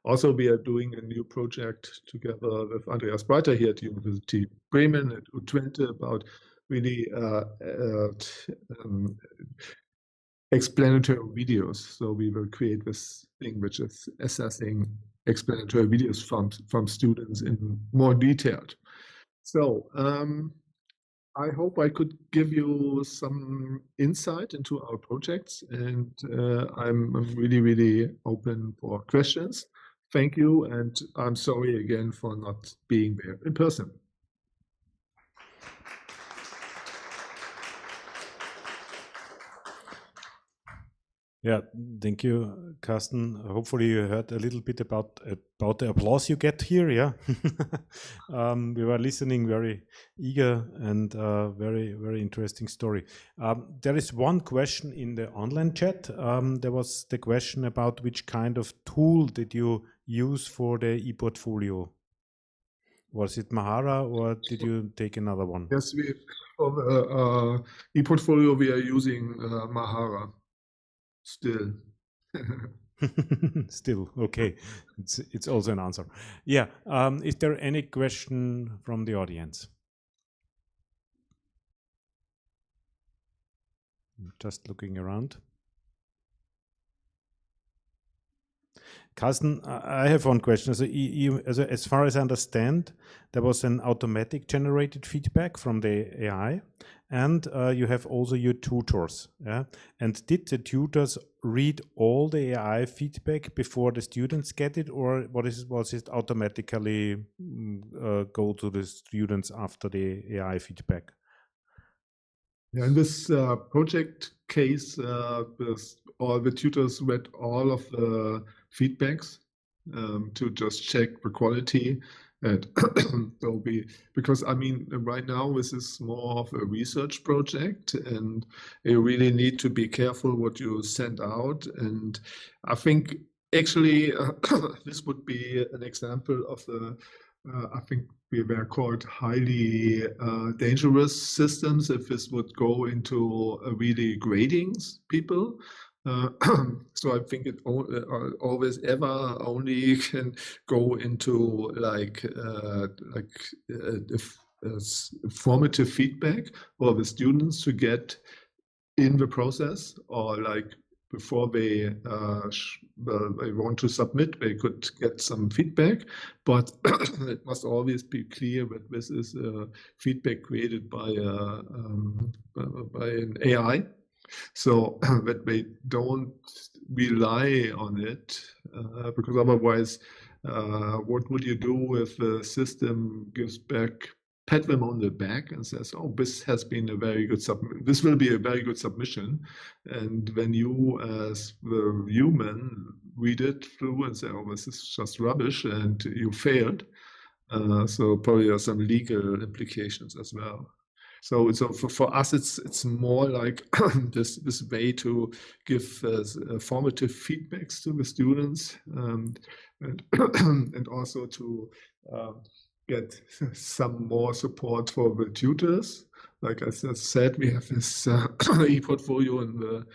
Speaker 8: also we are doing a new project together with Andreas Breiter here at University Bremen at Twente about really explanatory videos. So we will create this thing which is assessing explanatory videos from students in more detail. So I hope I could give you some insight into our projects, and I'm really, really open for questions. Thank you, and I'm sorry again for not being there in person.
Speaker 1: Yeah, thank you, Carsten. Hopefully you heard a little bit about the applause you get here. Yeah, we were listening very eager and very, very interesting story. There is one question in the online chat. There was the question about which kind of tool did you use for the e-portfolio? Was it Mahara or did you take another one?
Speaker 8: Yes, for the e-portfolio we are using Mahara. Still.
Speaker 1: Still, okay. It's also an answer. Yeah. Is there any question from the audience? Just looking around. Carsten, I have one question. So as far as I understand, there was an automatic generated feedback from the AI, and you have also your tutors. Yeah? And did the tutors read all the AI feedback before the students get it, or was it automatically go to the students after the AI feedback?
Speaker 8: Yeah, in this project case, all the tutors read all of the feedbacks to just check the quality. And because I mean, right now this is more of a research project, and you really need to be careful what you send out. And I think actually this would be an example of the. I think we were called highly dangerous systems if this would go into really grading people. So I think it always ever only can go into like formative feedback for the students to get in the process, or like before they want to submit, they could get some feedback, but it must always be clear that this is feedback created by an AI, so that they don't rely on it, because otherwise, what would you do if the system gives back, pat them on the back and says, "Oh, this has been a very good this will be a very good submission," and when you as the human read it through and say, "Oh, this is just rubbish," and you failed, so probably there are some legal implications as well. So for us, it's more like this way to give formative feedbacks to the students, and also to get some more support for the tutors, like I said, we have this e-portfolio in the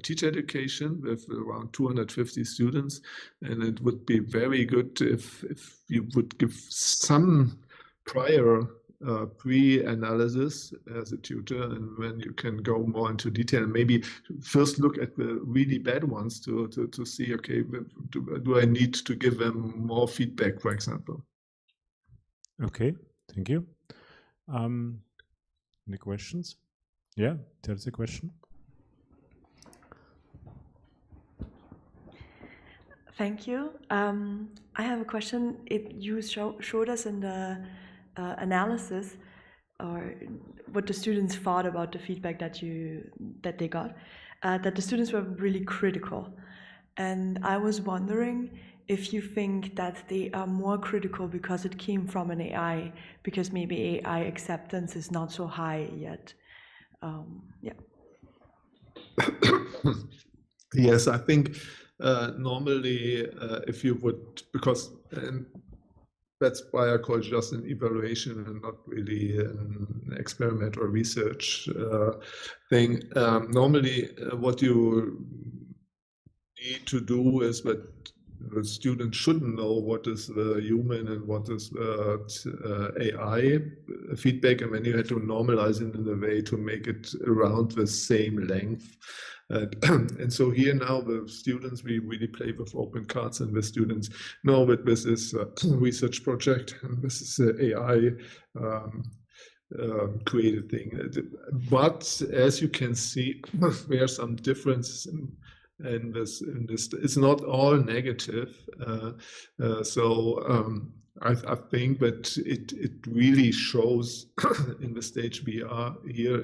Speaker 8: teacher education with around 250 students, and it would be very good if you would give some prior pre-analysis as a tutor, and when you can go more into detail, maybe first look at the really bad ones to see, okay, do I need to give them more feedback, for example?
Speaker 1: Okay, thank you. Any questions? Yeah, there's a question.
Speaker 9: Thank you. I have a question. You showed us in the analysis, or what the students thought about the feedback that they got, that the students were really critical. And I was wondering if you think that they are more critical because it came from an AI, because maybe AI acceptance is not so high yet. Yeah.
Speaker 8: Yes, I think normally if you would, because that's why I call it just an evaluation and not really an experiment or research thing. Normally what you need to do is that the student shouldn't know what is human and what is AI feedback, and then you have to normalize it in a way to make it around the same length. And so here now the students, we really play with open cards, and the students know that this is a research project and this is an AI created thing. But as you can see, there are some differences in this. It's not all negative. I think that it really shows in the stage we are here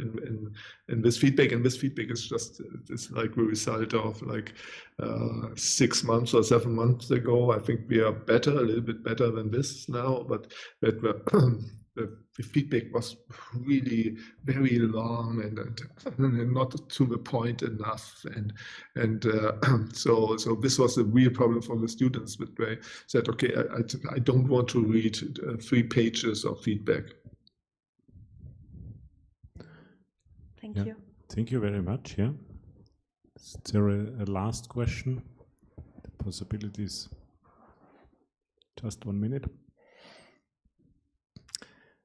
Speaker 8: in this feedback, and this feedback is just, it's like the result of like 6 months or 7 months ago. I think we are better, a little bit better than this now, but that the feedback was really very long and not to the point enough, so this was a real problem for the students. But they said, okay, I don't want to read 3 pages of feedback.
Speaker 9: Thank you.
Speaker 1: Thank you very much. Yeah. Is there a last question? The possibilities. Just 1 minute.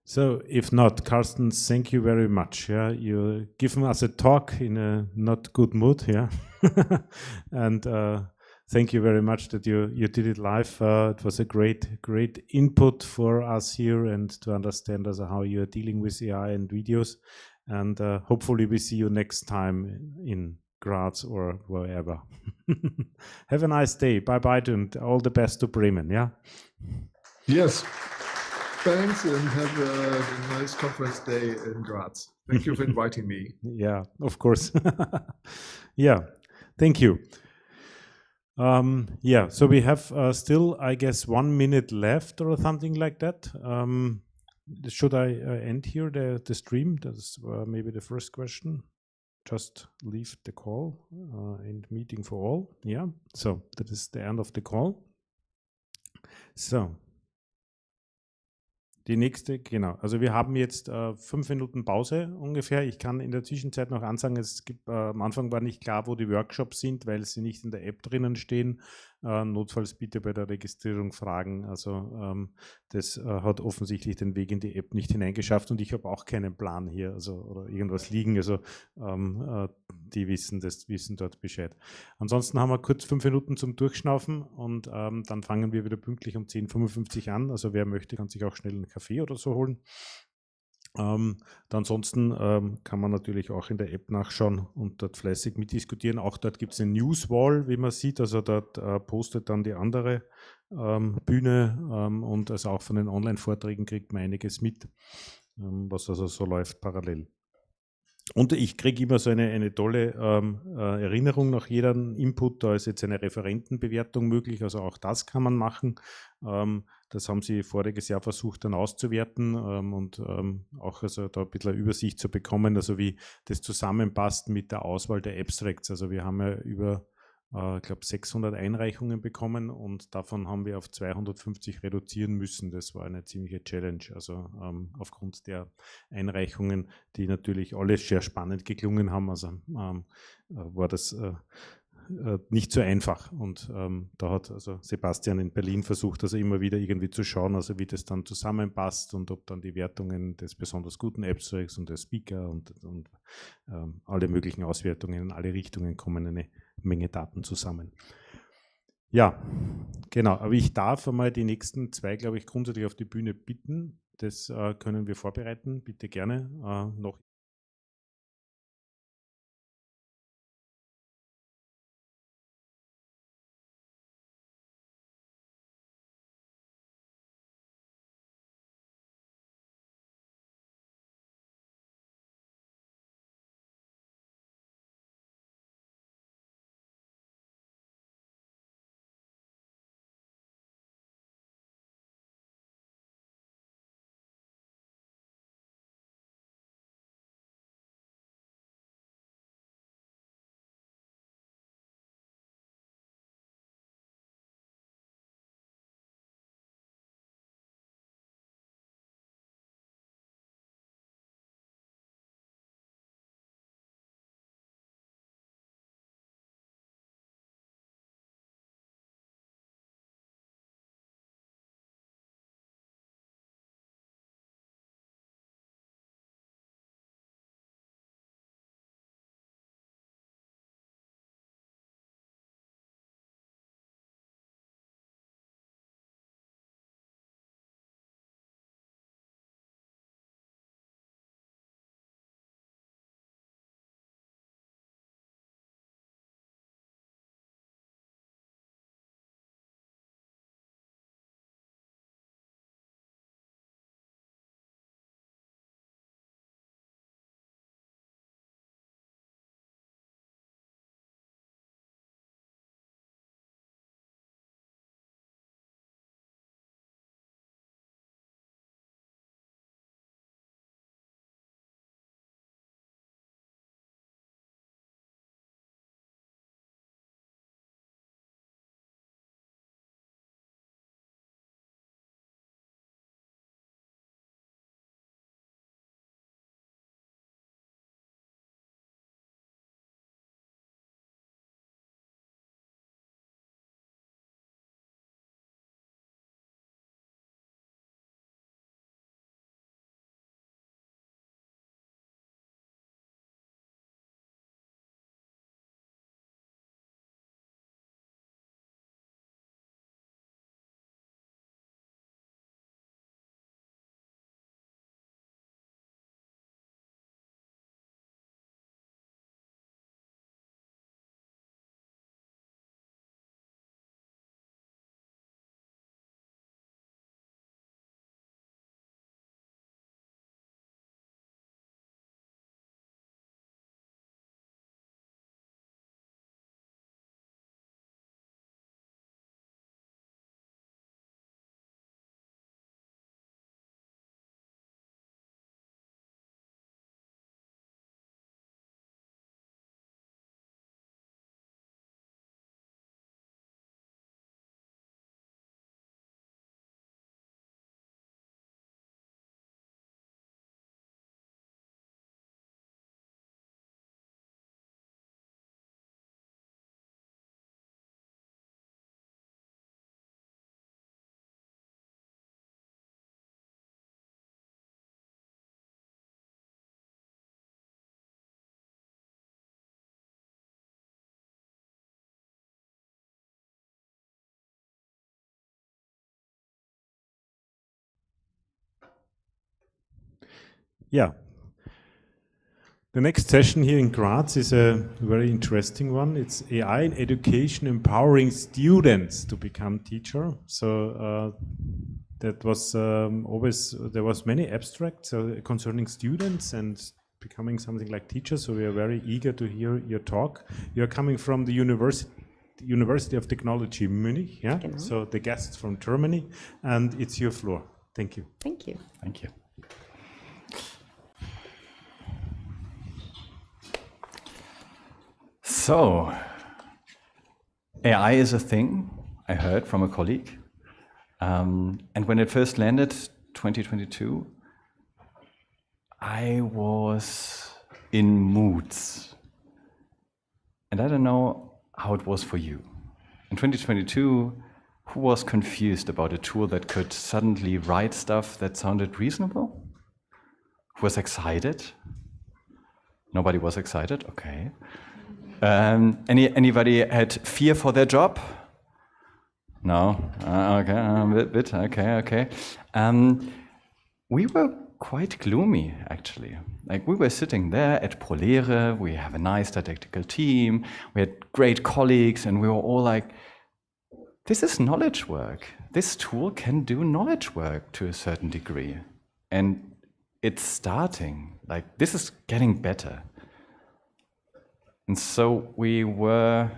Speaker 1: So, if not, Carsten, thank you very much. Yeah, you're giving us a talk in a not good mood. Yeah, and thank you very much that you did it live. It was a great input for us here, and to understand also how you are dealing with AI and videos. And hopefully we see you next time in Graz or wherever. Have a nice day. Bye bye, and all the best to Bremen. Yeah.
Speaker 8: Yes. Thanks, and have a nice conference day in Graz. Thank you for inviting me.
Speaker 1: Yeah, of course. Yeah, thank you. Yeah, so we have still, I guess, 1 minute left or something like that. Should I end here the stream? That's maybe the first question. Just leave the call, end meeting for all. Yeah, so that is the end of the call. So. Die nächste, genau. Also wir haben jetzt 5 Minuten Pause ungefähr. Ich kann in der Zwischenzeit noch ansagen, es gibt, am Anfang war nicht klar, wo die Workshops sind, weil sie nicht in der App drinnen stehen. Notfalls bitte bei der Registrierung fragen. Also das hat offensichtlich den Weg in die App nicht hineingeschafft, und ich habe auch keinen Plan hier, also oder irgendwas liegen. Also die wissen dort Bescheid. Ansonsten haben wir kurz 5 Minuten zum Durchschnaufen, und dann fangen wir wieder pünktlich um 10:55 an. Also wer möchte, kann sich auch schnell einen Kaffee oder so holen. Ansonsten kann man natürlich auch in der App nachschauen und dort fleißig mitdiskutieren. Auch dort gibt es eine Newswall, wie man sieht. Also dort postet dann die andere Bühne, und also auch von den Online-Vorträgen kriegt man einiges mit, was also so läuft parallel. Und ich kriege immer so eine tolle Erinnerung nach jedem Input. Da ist jetzt eine Referentenbewertung möglich, also auch das kann man machen. Das haben sie voriges Jahr versucht dann auszuwerten, und auch also da ein bisschen eine Übersicht zu bekommen, also wie das zusammenpasst mit der Auswahl der Abstracts. Also wir haben ja über ich glaube, 600 Einreichungen bekommen und davon haben wir auf 250 reduzieren müssen. Das war eine ziemliche Challenge. Also aufgrund der Einreichungen, die natürlich alle sehr spannend geklungen haben, also war das nicht so einfach. Und da hat also Sebastian in Berlin versucht, also immer wieder irgendwie zu schauen, also wie das dann zusammenpasst und ob dann die Wertungen des besonders guten Abstracts und der Speaker und alle möglichen Auswertungen in alle Richtungen kommen eine Menge Daten zusammen. Ja, genau. Aber ich darf einmal die nächsten zwei, glaube ich, grundsätzlich auf die Bühne bitten. Das können wir vorbereiten. Bitte gerne noch. Yeah. The next session here in Graz is a very interesting one. It's AI in education empowering students to become teacher. So that was always, there was many abstracts concerning students and becoming something like teachers. So we are very eager to hear your talk. You're coming from the University of Technology Munich, yeah?
Speaker 10: Genau.
Speaker 1: So the guests from Germany, and it's your floor. Thank you.
Speaker 10: Thank you.
Speaker 11: Thank you. So,
Speaker 10: AI is a thing, I heard from a colleague. And when it first landed, 2022, I was in moods. And I don't know how it was for you. In 2022, who was confused about a tool that could suddenly write stuff that sounded reasonable? Who was excited? Nobody was excited? Okay. Anybody had fear for their job? No? Okay, a bit, okay. We were quite gloomy, actually. Like, we were sitting there at ProLehre, we have a nice didactical team, we had great colleagues, and we were all like, this is knowledge work. This tool can do knowledge work to a certain degree. And it's starting, like, this is getting better. And so we were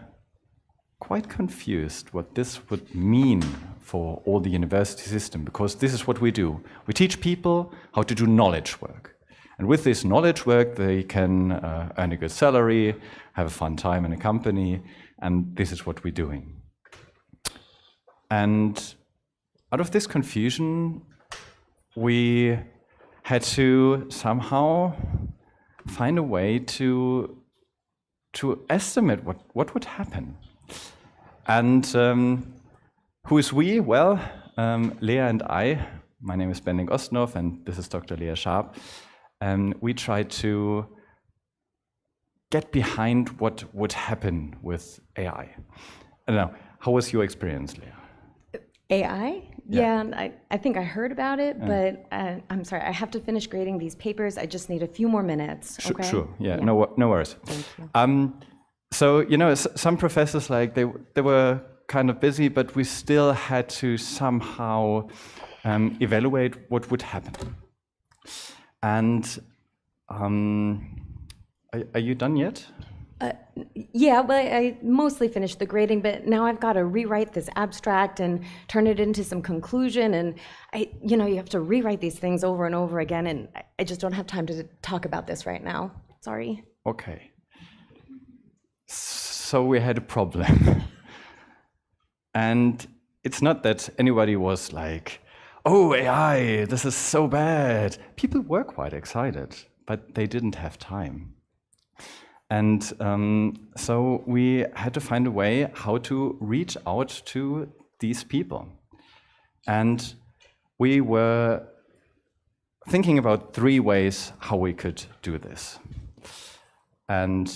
Speaker 10: quite confused what this would mean for all the university system, because this is what we do. We teach people how to do knowledge work. And with this knowledge work, they can earn a good salary, have a fun time in a company, and this is what we're doing. And out of this confusion, we had to somehow find a way to estimate what would happen. And who is we? Well, Leah and I, my name is Bendik Ostnov, and this is Dr. Leah Sharp. We tried to get behind what would happen with AI. I don't know, how was your experience, Leah?
Speaker 11: AI? Yeah, I think I heard about it, but I'm sorry, I have to finish grading these papers. I just need a few more minutes, okay?
Speaker 10: Sure, yeah. No worries.
Speaker 11: Thank you.
Speaker 10: So, you know, some professors, like, they were kind of busy, but we still had to somehow evaluate what would happen. And are you done yet?
Speaker 11: Yeah, well, I mostly finished the grading, but now I've got to rewrite this abstract and turn it into some conclusion. And you have to rewrite these things over and over again, and I just don't have time to talk about this right now. Sorry.
Speaker 10: Okay. So we had a problem. And it's not that anybody was like, oh, AI, this is so bad. People were quite excited, but they didn't have time. And so we had to find a way how to reach out to these people. And we were thinking about 3 ways how we could do this. And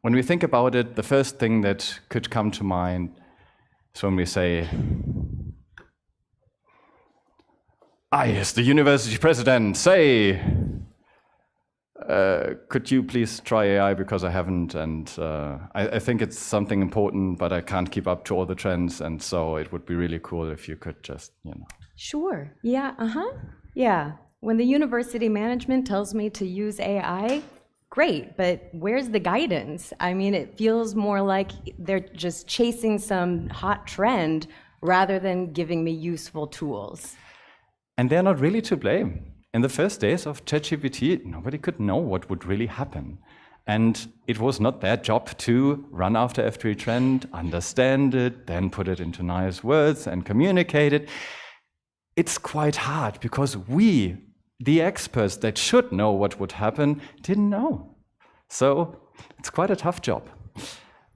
Speaker 10: when we think about it, the first thing that could come to mind is when we say, I, as the university president, say, could you please try AI, because I haven't, and I think it's something important, but I can't keep up to all the trends, and so it would be really cool if you could just,
Speaker 11: Sure, yeah, yeah. When the university management tells me to use AI, great, but where's the guidance? I mean, it feels more like they're just chasing some hot trend rather than giving me useful tools.
Speaker 10: And they're not really to blame. In the first days of ChatGPT, nobody could know what would really happen. And it was not their job to run after every trend, understand it, then put it into nice words and communicate it. It's quite hard because we, the experts that should know what would happen, didn't know. So it's quite a tough job.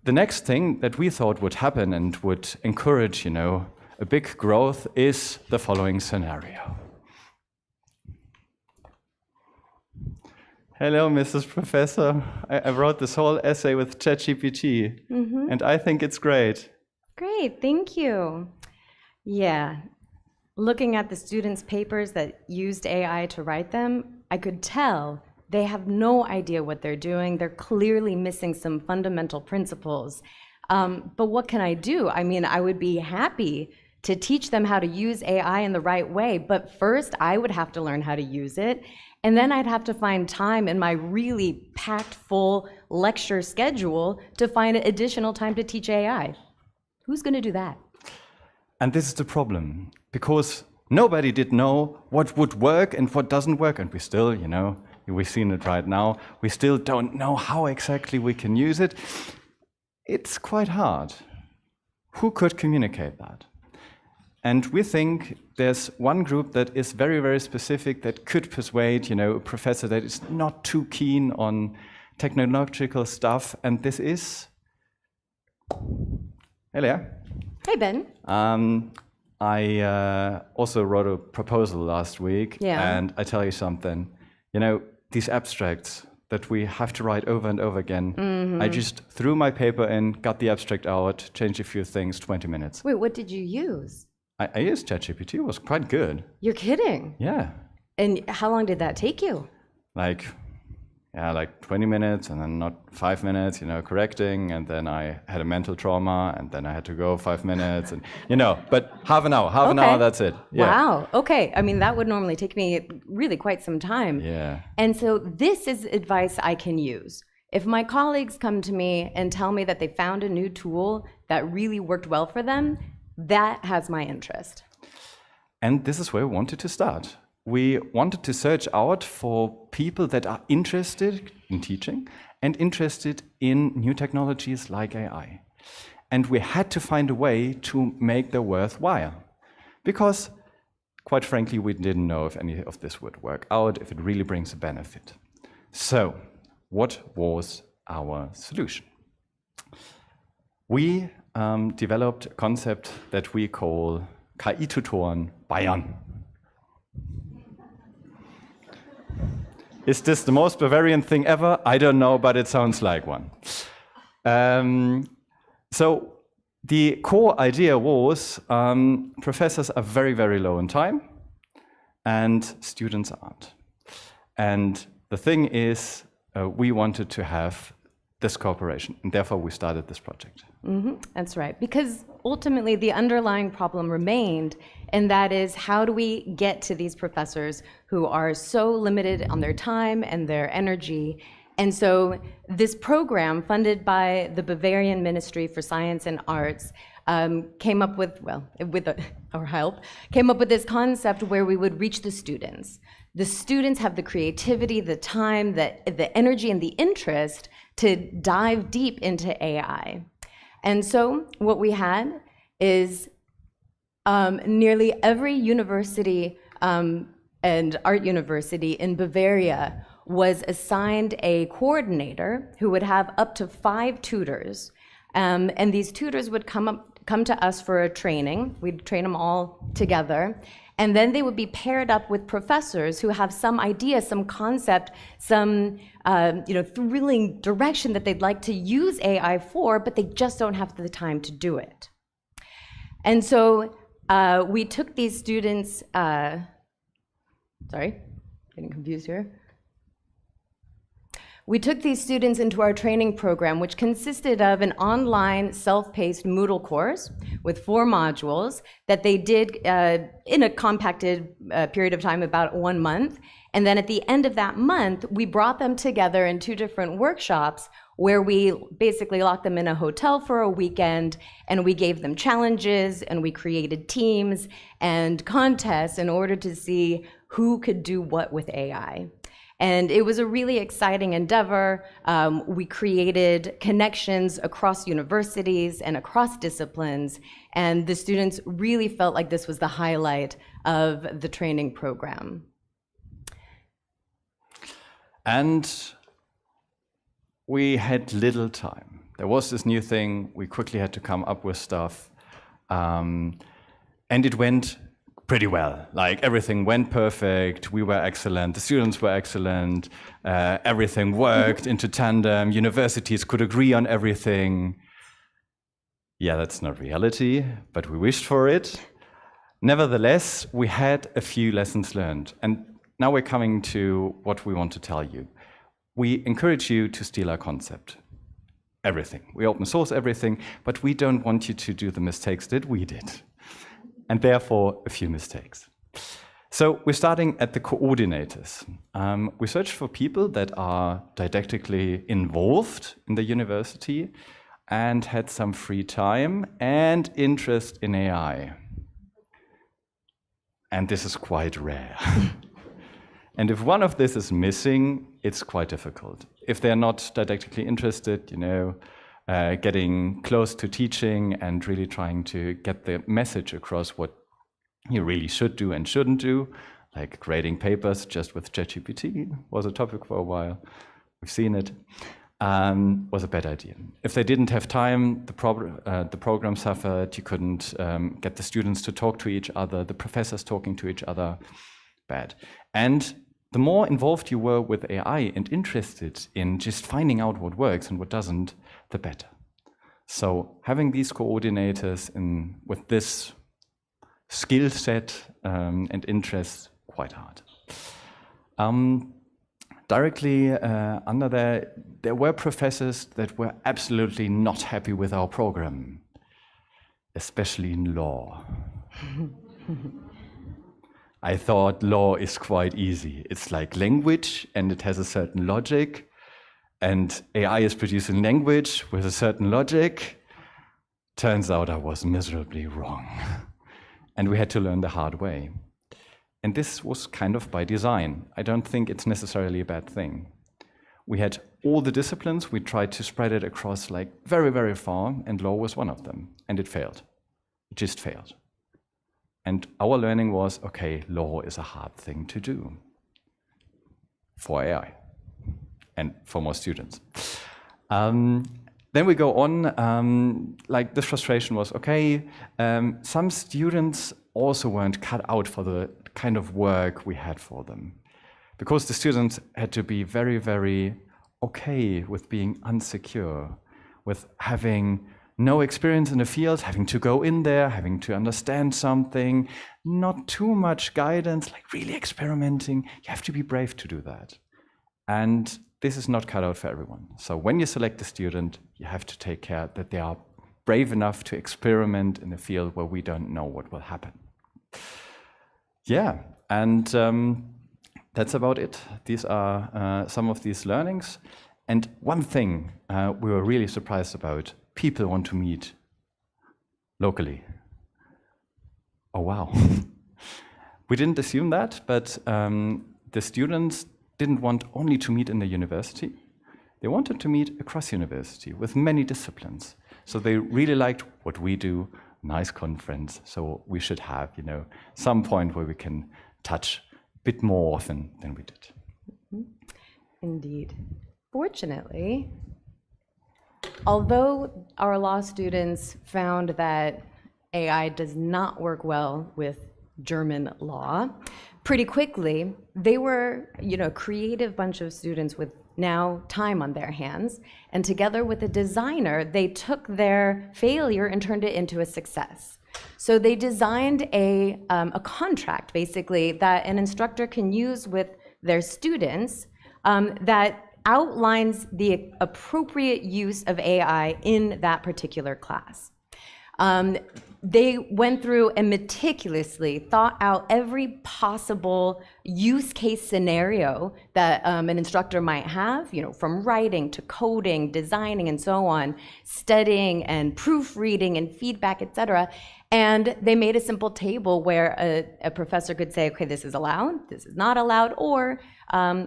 Speaker 10: The next thing that we thought would happen and would encourage, a big growth is the following scenario. Hello, Mrs. Professor. I wrote this whole essay with ChatGPT, and I think it's great.
Speaker 11: Great, thank you. Yeah, looking at the students' papers that used AI to write them, I could tell they have no idea what they're doing. They're clearly missing some fundamental principles. But what can I do? I mean, I would be happy to teach them how to use AI in the right way, but first I would have to learn how to use it. And then I'd have to find time in my really packed full lecture schedule to find additional time to teach AI. Who's going to do that?
Speaker 10: And this is the problem, because nobody did know what would work and what doesn't work. And we still, we've seen it right now, we still don't know how exactly we can use it. it's quite hard. Who could communicate that? And we think there's one group that is very, very specific that could persuade, a professor that is not too keen on technological stuff, and this is... Hey, Leah.
Speaker 11: Hey, Ben.
Speaker 10: I also wrote a proposal last week, and I tell you something, these abstracts that we have to write over and over again, I just threw my paper in, got the abstract out, changed a few things, 20 minutes.
Speaker 11: Wait, what did you use?
Speaker 10: I used ChatGPT, it was quite good.
Speaker 11: You're kidding?
Speaker 10: Yeah.
Speaker 11: And how long did that take you?
Speaker 10: Like 20 minutes, and then not 5 minutes, correcting, and then I had a mental trauma, and then I had to go 5 minutes, and but half an hour, that's it. Yeah.
Speaker 11: Wow, okay. I mean, that would normally take me really quite some time.
Speaker 10: Yeah.
Speaker 11: And so this is advice I can use. If my colleagues come to me and tell me that they found a new tool that really worked well for them, that has my interest.
Speaker 10: And this is where we wanted to start. We wanted to search out for people that are interested in teaching and interested in new technologies like AI. And we had to find a way to make them worthwhile. Because, quite frankly, we didn't know if any of this would work out, if it really brings a benefit. So, what was our solution? We developed a concept that we call KI-Tutoren Bayern. Is this the most Bavarian thing ever? I don't know, but it sounds like one. So the core idea was professors are very, very low on time, and students aren't. And the thing is, we wanted to have this cooperation, and therefore we started this project.
Speaker 11: That's right, because ultimately the underlying problem remained, and that is, how do we get to these professors who are so limited on their time and their energy? And so this program, funded by the Bavarian Ministry for Science and Arts, came up with, with our help, came up with this concept where we would reach the students. The students have the creativity, the time, the energy, and the interest to dive deep into AI. And so what we had is nearly every university and art university in Bavaria was assigned a coordinator who would have up to 5 tutors. And these tutors would come to us for a training. We'd train them all together. And then they would be paired up with professors who have some idea, some concept, some thrilling direction that they'd like to use AI for, but they just don't have the time to do it. And so we took these students, sorry, getting confused here. We took these students into our training program, which consisted of an online self-paced Moodle course with 4 modules that they did in a compacted period of time, about 1 month. And then at the end of that month, we brought them together in 2 different workshops where we basically locked them in a hotel for a weekend, and we gave them challenges, and we created teams and contests in order to see who could do what with AI. And it was a really exciting endeavor. We created connections across universities and across disciplines, and the students really felt like this was the highlight of the training program. And
Speaker 10: we had little time. There was this new thing, we quickly had to come up with stuff, and it went pretty well. Like, everything went perfect, we were excellent, the students were excellent, everything worked into tandem, universities could agree on everything. Yeah, that's not reality, but we wished for it. Nevertheless, we had a few lessons learned, and now we're coming to what we want to tell you. We encourage you to steal our concept. Everything. We open source everything, but we don't want you to do the mistakes that we did. And therefore, a few mistakes. So we're starting at the coordinators. We search for people that are didactically involved in the university and had some free time and interest in AI. And this is quite rare. And if one of this is missing, it's quite difficult. If they're not didactically interested, getting close to teaching and really trying to get the message across what you really should do and shouldn't do, like grading papers just with ChatGPT was a topic for a while. We've seen it. Was a bad idea. If they didn't have time, the program suffered. You couldn't get the students to talk to each other, the professors talking to each other. Bad. And the more involved you were with AI and interested in just finding out what works and what doesn't, the better. So having these coordinators with this skill set and interest, quite hard. Directly under there were professors that were absolutely not happy with our program, especially in law. I thought law is quite easy. It's like language and it has a certain logic, and AI is producing language with a certain logic. Turns out I was miserably wrong. And we had to learn the hard way. And this was kind of by design. I don't think it's necessarily a bad thing. We had all the disciplines, we tried to spread it across like very, very far, and law was one of them. And it failed. It just failed. And our learning was, okay, law is a hard thing to do for AI and for more students. Then we go on, like this frustration was, okay, some students also weren't cut out for the kind of work we had for them. Because the students had to be very, very okay with being unsecure, with having no experience in the field, having to go in there, having to understand something, not too much guidance, like really experimenting. You have to be brave to do that. And this is not cut out for everyone. So when you select a student, you have to take care that they are brave enough to experiment in a field where we don't know what will happen. Yeah, and that's about it. These are some of these learnings. And one thing we were really surprised about, people want to meet locally. Oh, wow. We didn't assume that, but the students didn't want only to meet in the university. They wanted to meet across university with many disciplines. So they really liked what we do, nice conference. So we should have, some point where we can touch a bit more often than we did.
Speaker 11: Indeed. Fortunately, although our law students found that AI does not work well with German law, pretty quickly, they were, a creative bunch of students with now time on their hands, and together with a designer, they took their failure and turned it into a success. So they designed a contract, basically, that an instructor can use with their students that outlines the appropriate use of AI in that particular class. They went through and meticulously thought out every possible use case scenario that an instructor might have, from writing to coding, designing, and so on, studying and proofreading and feedback, etc. And they made a simple table where a professor could say, okay, this is allowed, this is not allowed, or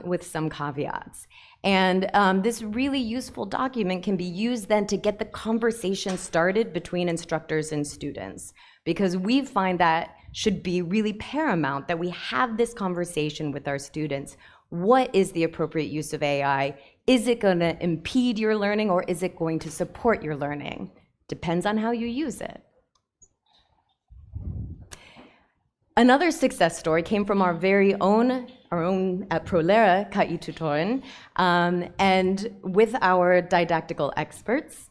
Speaker 11: with some caveats. And this really useful document can be used then to get the conversation started between instructors and students, because we find that should be really paramount that we have this conversation with our students. What is the appropriate use of AI? Is it going to impede your learning, or is it going to support your learning? Depends on how you use it. Another success story came from our own ProLehrer KI-Tutoren, and with our didactical experts.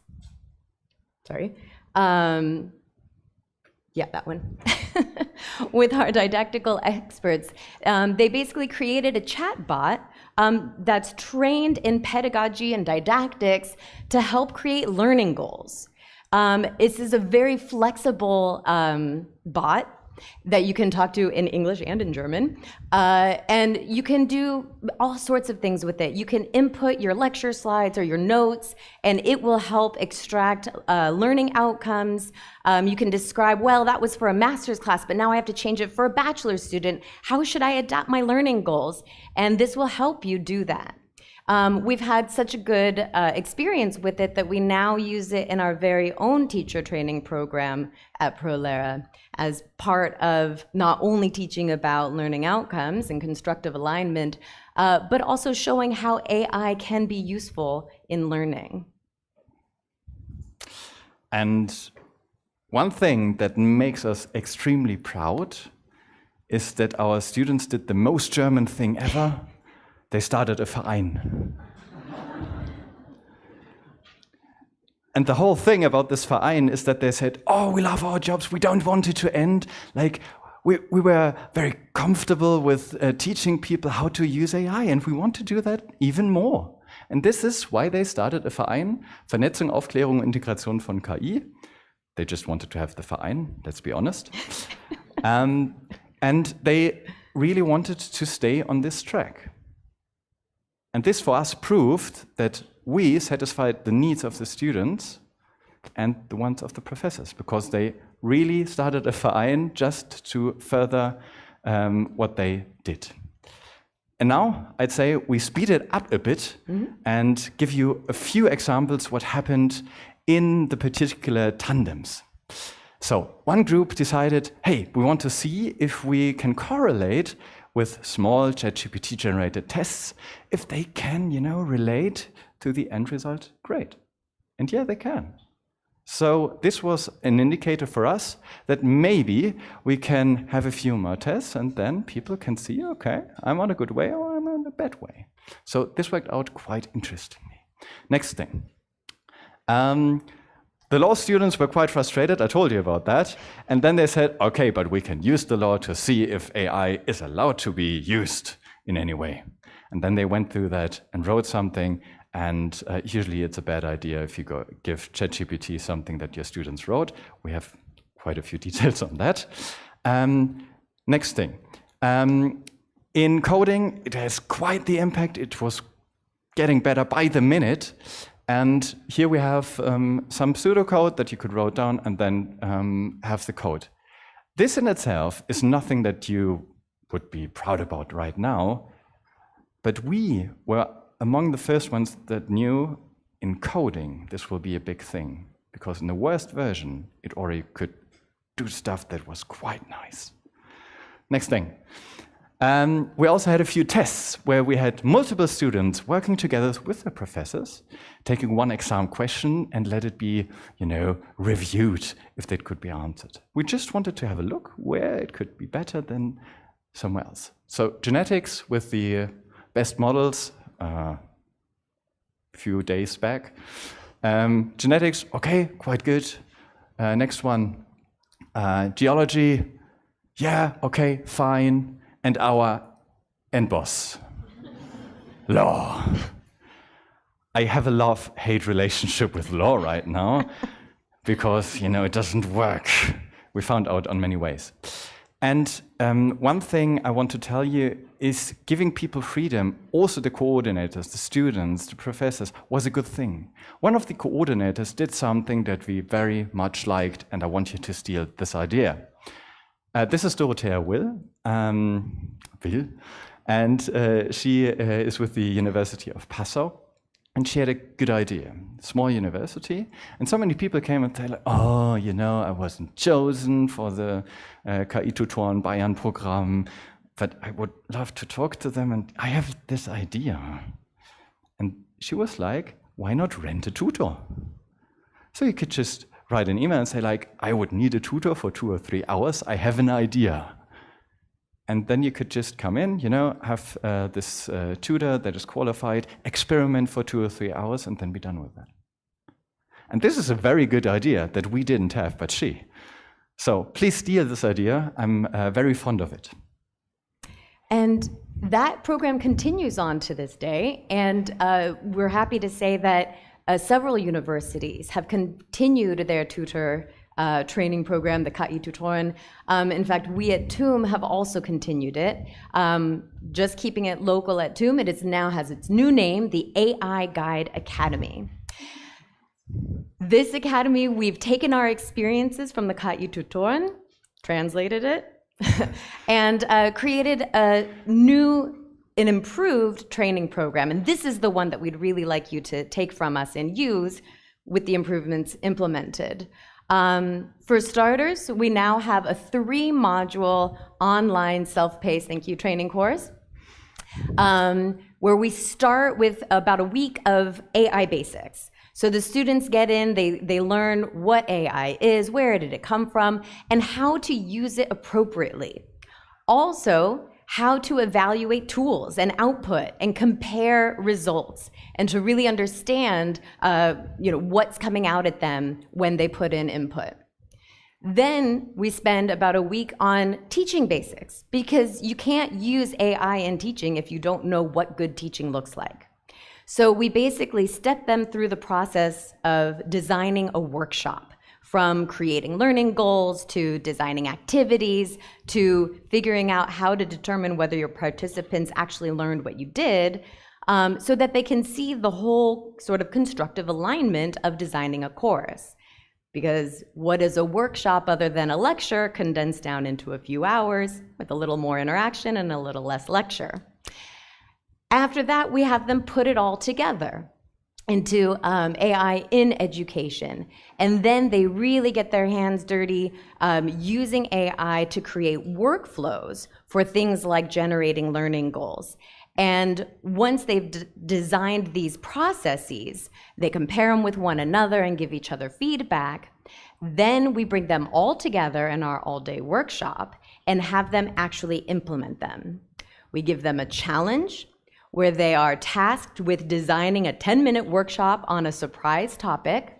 Speaker 11: Sorry. Yeah, that one. With our didactical experts, they basically created a chat bot that's trained in pedagogy and didactics to help create learning goals. This is a very flexible bot that you can talk to in English and in German. And you can do all sorts of things with it. You can input your lecture slides or your notes, and it will help extract learning outcomes. You can describe, well, that was for a master's class, but now I have to change it for a bachelor's student. How should I adapt my learning goals? And this will help you do that. We've had such a good experience with it that we now use it in our very own teacher training program at ProLera as part of not only teaching about learning outcomes and constructive alignment, but also showing how AI can be useful in learning.
Speaker 10: And one thing that makes us extremely proud is that our students did the most German thing ever. They started a Verein. And the whole thing about this Verein is that they said, oh, we love our jobs, we don't want it to end. Like, we were very comfortable with teaching people how to use AI, and we want to do that even more. And this is why they started a Verein, Vernetzung, Aufklärung und Integration von KI. They just wanted to have the Verein, let's be honest. And they really wanted to stay on this track. And this for us proved that we satisfied the needs of the students and the ones of the professors, because they really started a Verein just to further what they did. And now I'd say we speed it up a bit and give you a few examples what happened in the particular tandems. So one group decided, hey, we want to see if we can correlate with small ChatGPT generated tests, if they can, relate to the end result grade. And yeah, they can. So this was an indicator for us that maybe we can have a few more tests and then people can see, okay, I'm on a good way or I'm on a bad way. So this worked out quite interestingly. Next thing. The law students were quite frustrated, I told you about that. And then they said, okay, but we can use the law to see if AI is allowed to be used in any way. And then they went through that and wrote something. And usually it's a bad idea if you give ChatGPT something that your students wrote. We have quite a few details on that. Next thing. In coding, it has quite the impact. It was getting better by the minute. And here we have some pseudocode that you could write down and then have the code. This in itself is nothing that you would be proud about right now, but we were among the first ones that knew in coding this will be a big thing, because in the worst version, it already could do stuff that was quite nice. Next thing. We also had a few tests where we had multiple students working together with the professors, taking one exam question and let it be, reviewed if that could be answered. We just wanted to have a look where it could be better than somewhere else. So genetics with the best models a few days back. Genetics, okay, quite good. Next one, geology, yeah, okay, fine. And our end boss, law. I have a love-hate relationship with law right now because, it doesn't work. We found out on many ways. And one thing I want to tell you is giving people freedom, also the coordinators, the students, the professors, was a good thing. One of the coordinators did something that we very much liked, and I want you to steal this idea. This is Dorothea Will, and she is with the University of Passau, and she had a good idea. Small university, and so many people came and said, oh, I wasn't chosen for the KI-Tutoren Bayern program, but I would love to talk to them, and I have this idea. And she was like, why not rent a tutor? So you could just write an email and say, I would need a tutor for 2 or 3 hours. I have an idea. And then you could just come in, have this tutor that is qualified, experiment for 2 or 3 hours, and then be done with that. And this is a very good idea that we didn't have, but she. So please steal this idea. I'm very fond of it.
Speaker 11: And that program continues on to this day. And we're happy to say that several universities have continued their tutor training program, the KI-Tutoren. In fact, we at TUM have also continued it. Just keeping it local at TUM, it now has its new name, the AI Guide Academy. This academy, we've taken our experiences from the KI-Tutoren, translated it, and created a new an improved training program. And this is the one that we'd really like you to take from us and use with the improvements implemented. For starters, we now have a 3-module online self-paced thank you training course, where we start with about a week of AI basics. So the students get in, they learn what AI is, where did it come from, and how to use it appropriately. Also, how to evaluate tools and output and compare results, and to really understand what's coming out at them when they put in input. Then we spend about a week on teaching basics, because you can't use AI in teaching if you don't know what good teaching looks like. So we basically step them through the process of designing a workshop, from creating learning goals to designing activities to figuring out how to determine whether your participants actually learned what you did, so that they can see the whole sort of constructive alignment of designing a course. Because what is a workshop other than a lecture condensed down into a few hours with a little more interaction and a little less lecture? After that, we have them put it all together into AI in education. And then they really get their hands dirty using AI to create workflows for things like generating learning goals. And once they've designed these processes, they compare them with one another and give each other feedback. Then we bring them all together in our all-day workshop and have them actually implement them. We give them a challenge where they are tasked with designing a 10-minute workshop on a surprise topic,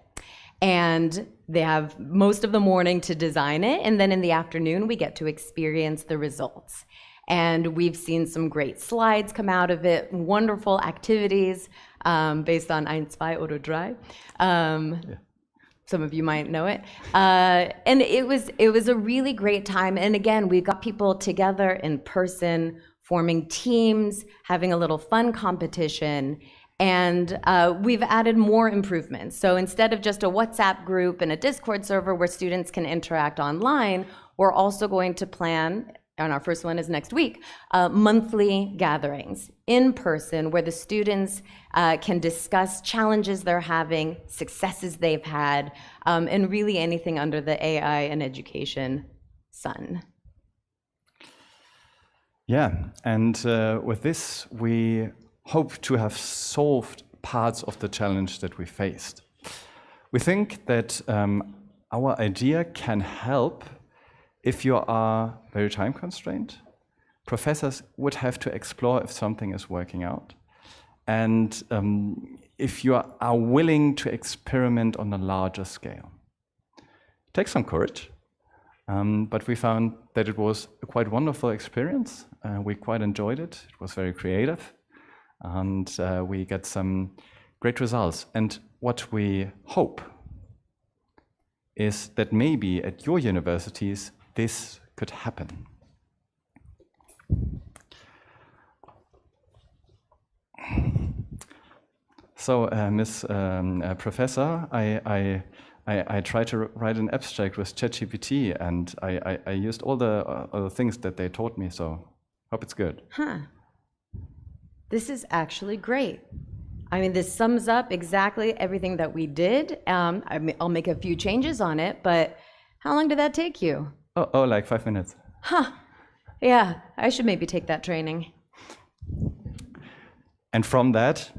Speaker 11: and they have most of the morning to design it, and then in the afternoon we get to experience the results. And we've seen some great slides come out of it, wonderful activities based on 1, 2 oder 3. Some of you might know it. And it was a really great time. And again, we got people together in person, forming teams, having a little fun competition, and we've added more improvements. So instead of just a WhatsApp group and a Discord server where students can interact online, we're also going to plan, and our first one is next week, monthly gatherings in person where the students can discuss challenges they're having, successes they've had, and really anything under the AI and education sun.
Speaker 10: Yeah, and with this, we hope to have solved parts of the challenge that we faced. We think that our idea can help if you are very time constrained. Professors would have to explore if something is working out. And if you are willing to experiment on a larger scale. It takes some courage. But we found that it was a quite wonderful experience. We quite enjoyed it. It was very creative. And we get some great results. And what we hope is that maybe at your universities, this could happen. So, Miss Professor, I tried to write an abstract with ChatGPT, and I used all the things that they taught me, so hope it's good.
Speaker 11: Huh. This is actually great. I mean, this sums up exactly everything that we did. I'll make a few changes on it, but how long did that take you?
Speaker 10: Oh, like 5 minutes.
Speaker 11: Huh. Yeah, I should maybe take that training.
Speaker 10: And from that,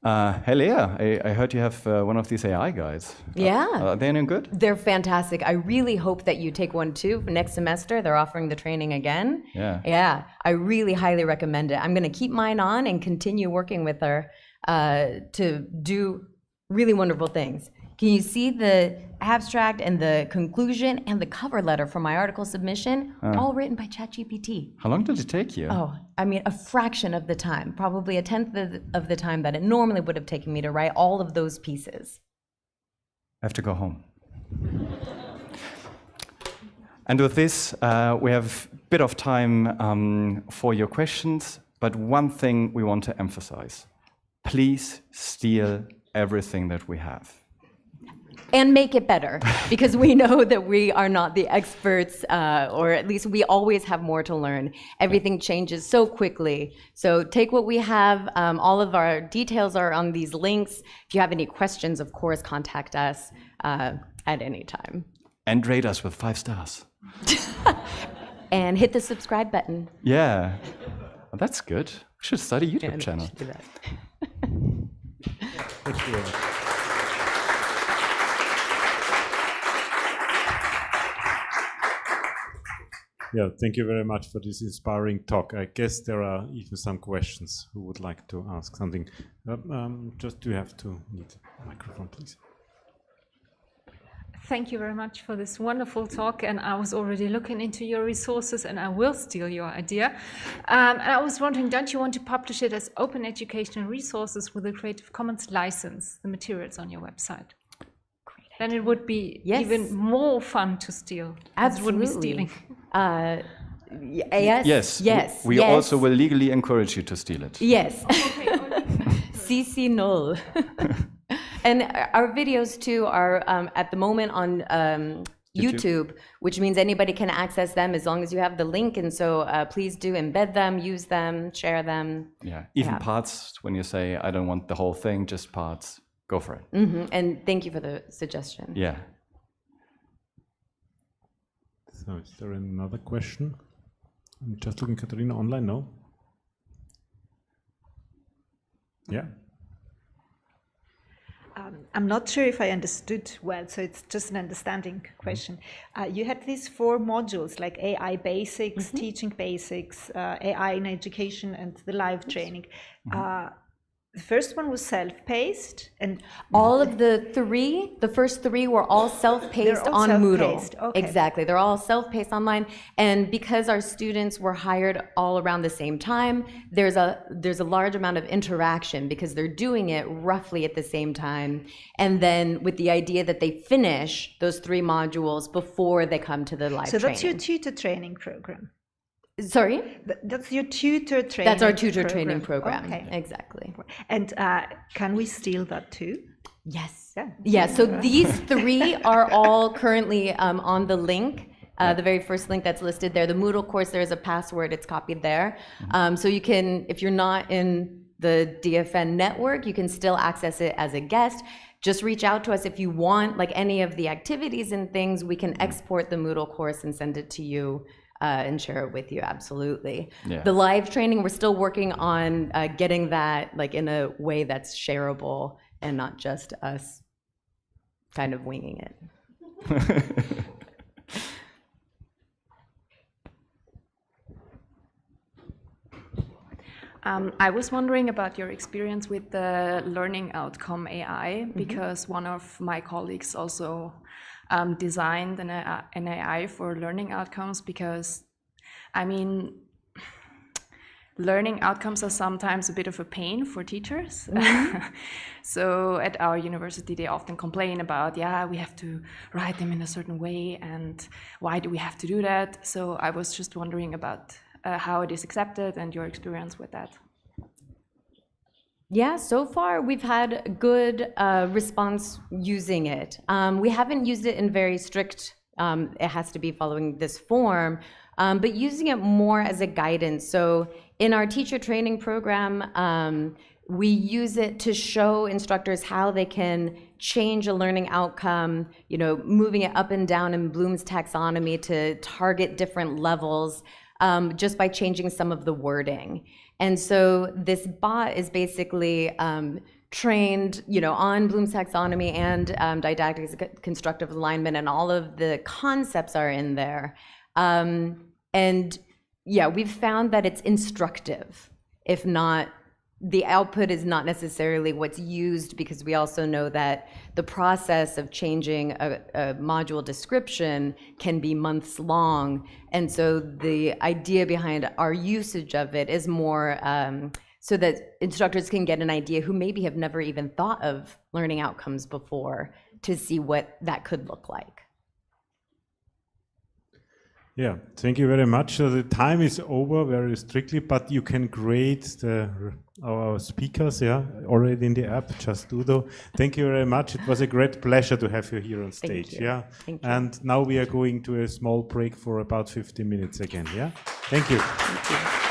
Speaker 10: hey Lea, I heard you have one of these AI guys.
Speaker 11: Yeah.
Speaker 10: Are they any good?
Speaker 11: They're fantastic. I really hope that you take one too. For next semester, they're offering the training again.
Speaker 10: Yeah.
Speaker 11: Yeah, I really highly recommend it. I'm going to keep mine on and continue working with her to do really wonderful things. Can you see the abstract and the conclusion and the cover letter for my article submission? All written by ChatGPT.
Speaker 10: How long did it take you?
Speaker 11: Oh, I mean, a fraction of the time, probably a tenth of the time that it normally would have taken me to write all of those pieces.
Speaker 10: I have to go home. And with this, we have a bit of time for your questions, but one thing we want to emphasize. Please steal everything that we have.
Speaker 11: And make it better, because we know that we are not the experts, or at least we always have more to learn. Everything changes so quickly. So take what we have. All of our details are on these links. If you have any questions, of course, contact us at any time.
Speaker 10: And rate us with 5 stars.
Speaker 11: And hit the subscribe button.
Speaker 10: Yeah. Well, that's good. We should start a YouTube channel.
Speaker 11: Do that.
Speaker 1: Thank you. Yeah, thank you very much for this inspiring talk. I guess there are even some questions who would like to ask something. Just do you have to need a microphone, please?
Speaker 12: Thank you very much for this wonderful talk, and I was already looking into your resources, and I will steal your idea. And I was wondering, don't you want to publish it as open educational resources with a Creative Commons license, the materials on your website? Then it would be even more fun to steal.
Speaker 11: Absolutely.
Speaker 12: It wouldn't be stealing.
Speaker 11: Yes.
Speaker 10: We also will legally encourage you to steal it.
Speaker 11: Yes. CC null. And our videos too are at the moment on YouTube, which means anybody can access them as long as you have the link. And so please do embed them, use them, share them.
Speaker 10: Yeah, even parts, when you say, I don't want the whole thing, just parts, go for it.
Speaker 11: And thank you for the suggestion.
Speaker 10: Yeah.
Speaker 1: So is there another question? I'm just looking, Katharina, online, no? Yeah.
Speaker 13: I'm not sure if I understood well, so it's just an understanding question. You had these 4 modules, like AI basics, teaching basics, AI in education, and the live training. The first one was self-paced, and
Speaker 11: all of the first 3 were all self-paced on Moodle.
Speaker 13: Okay.
Speaker 11: Exactly, they're all self-paced online, and because our students were hired all around the same time, there's a large amount of interaction because they're doing it roughly at the same time, and then with the idea that they finish those 3 modules before they come to the live training.
Speaker 13: So that's your tutor training program?
Speaker 11: Sorry?
Speaker 13: That's your tutor training program?
Speaker 11: That's our tutor training program,
Speaker 13: okay.
Speaker 11: Exactly.
Speaker 13: And can we steal that too?
Speaker 11: Yes. Yeah, so these 3 are all currently on the link, the very first link that's listed there. The Moodle course, there's a password, it's copied there. So you can, if you're not in the DFN network, you can still access it as a guest. Just reach out to us if you want, like any of the activities and things, we can export the Moodle course and send it to you. And share it with you, absolutely. Yeah. The live training, we're still working on getting that like in a way that's shareable and not just us kind of winging it.
Speaker 12: I was wondering about your experience with the learning outcome AI, because one of my colleagues also designed an AI for learning outcomes, because, I mean, learning outcomes are sometimes a bit of a pain for teachers. So at our university, they often complain about, we have to write them in a certain way, and why do we have to do that? So I was just wondering about how it is accepted and your experience with that.
Speaker 11: Yeah, so far we've had good response using it. We haven't used it in very strict, it has to be following this form, but using it more as a guidance. So in our teacher training program, we use it to show instructors how they can change a learning outcome, moving it up and down in Bloom's taxonomy to target different levels, just by changing some of the wording. And so this bot is basically trained, on Bloom's taxonomy and didactics, constructive alignment, and all of the concepts are in there. And yeah, we've found that it's instructive, if not, the output is not necessarily what's used, because we also know that the process of changing a module description can be months long. And so the idea behind our usage of it is more so that instructors can get an idea who maybe have never even thought of learning outcomes before, to see what that could look like.
Speaker 1: Yeah, thank you very much. So the time is over very strictly, but you can grade our speakers, already in the app. Just do so. Thank you very much. It was a great pleasure to have you here on stage.
Speaker 11: Thank you. Thank you.
Speaker 1: And now we are going to a small break for about 15 minutes again. Yeah. Thank you.
Speaker 11: Thank you.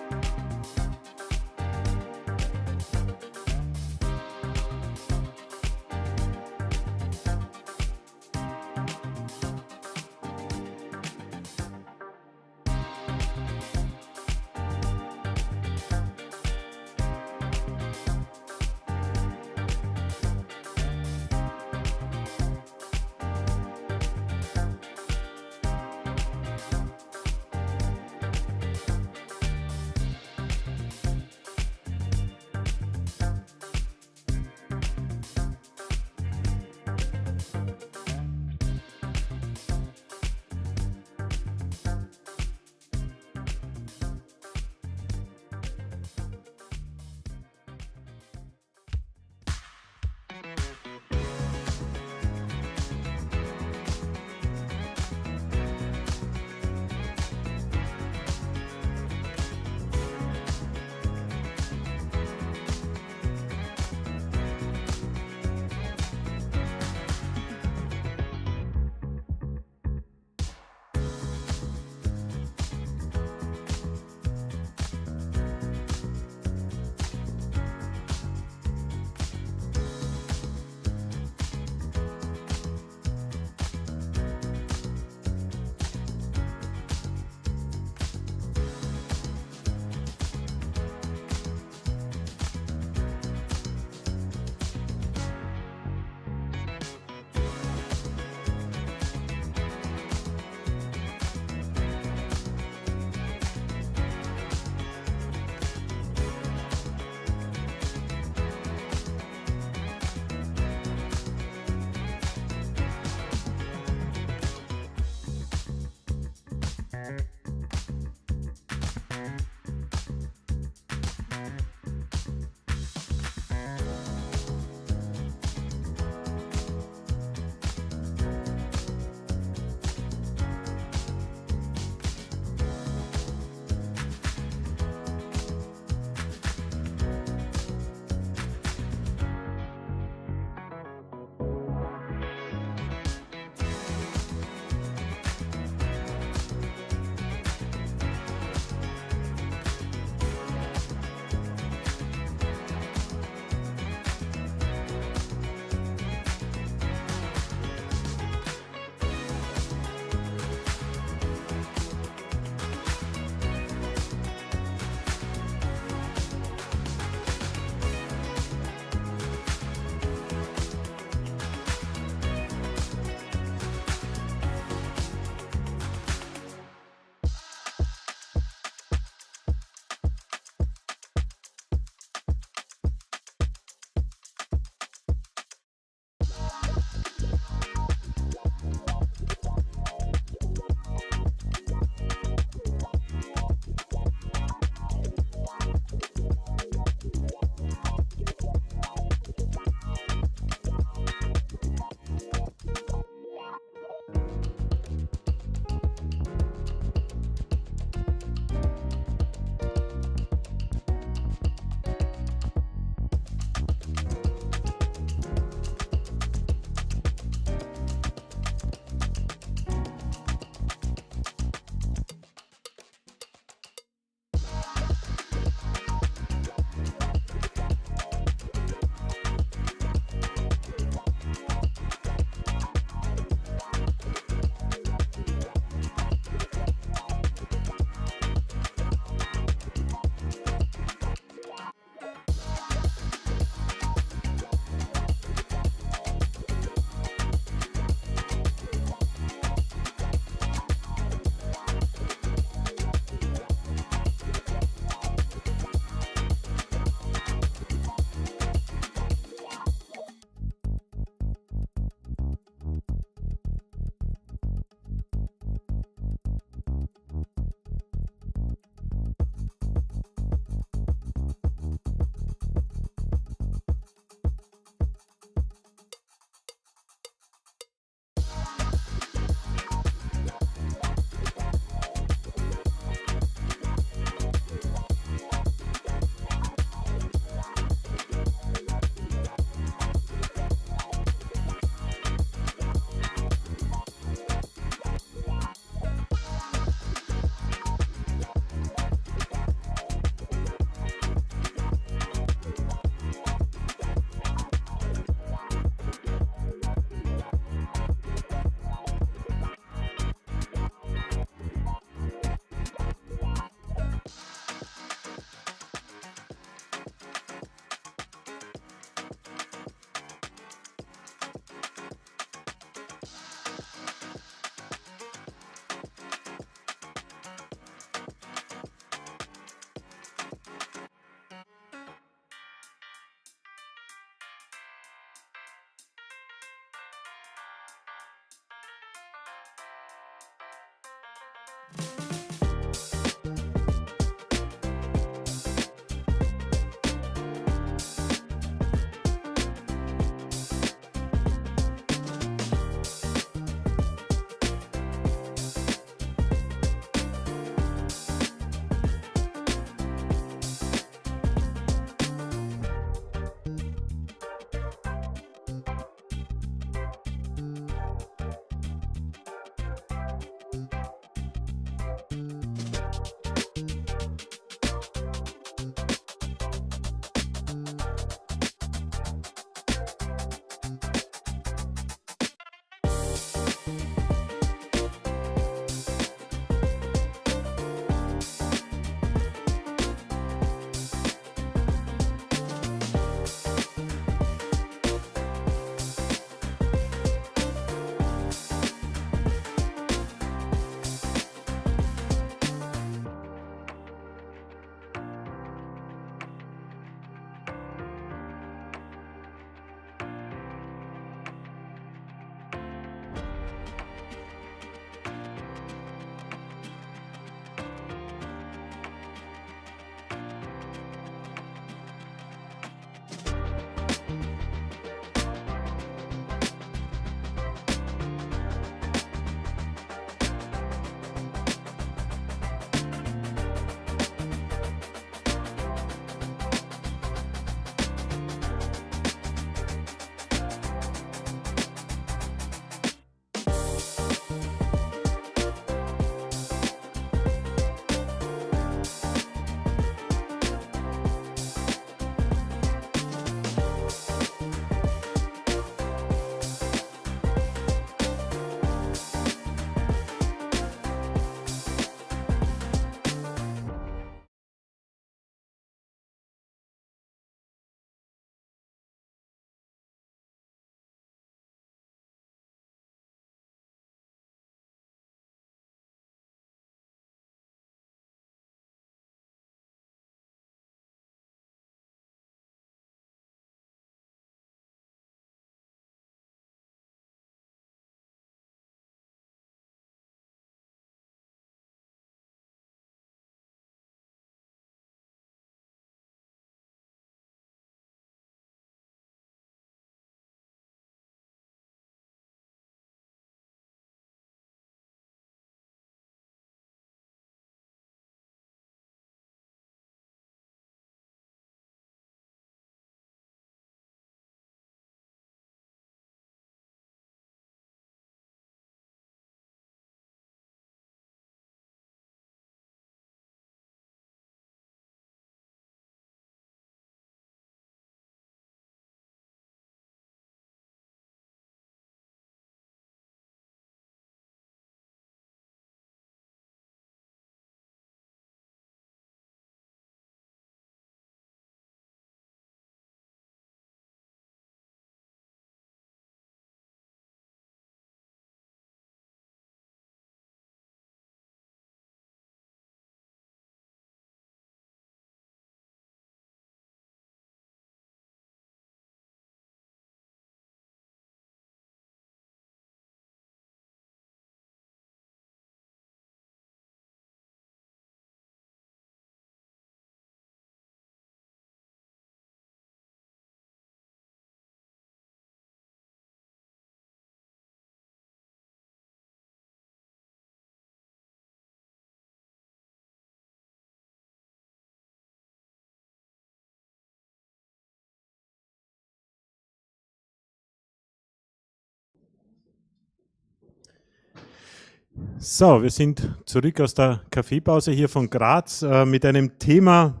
Speaker 1: So, wir sind zurück aus der Kaffeepause hier von Graz mit einem Thema,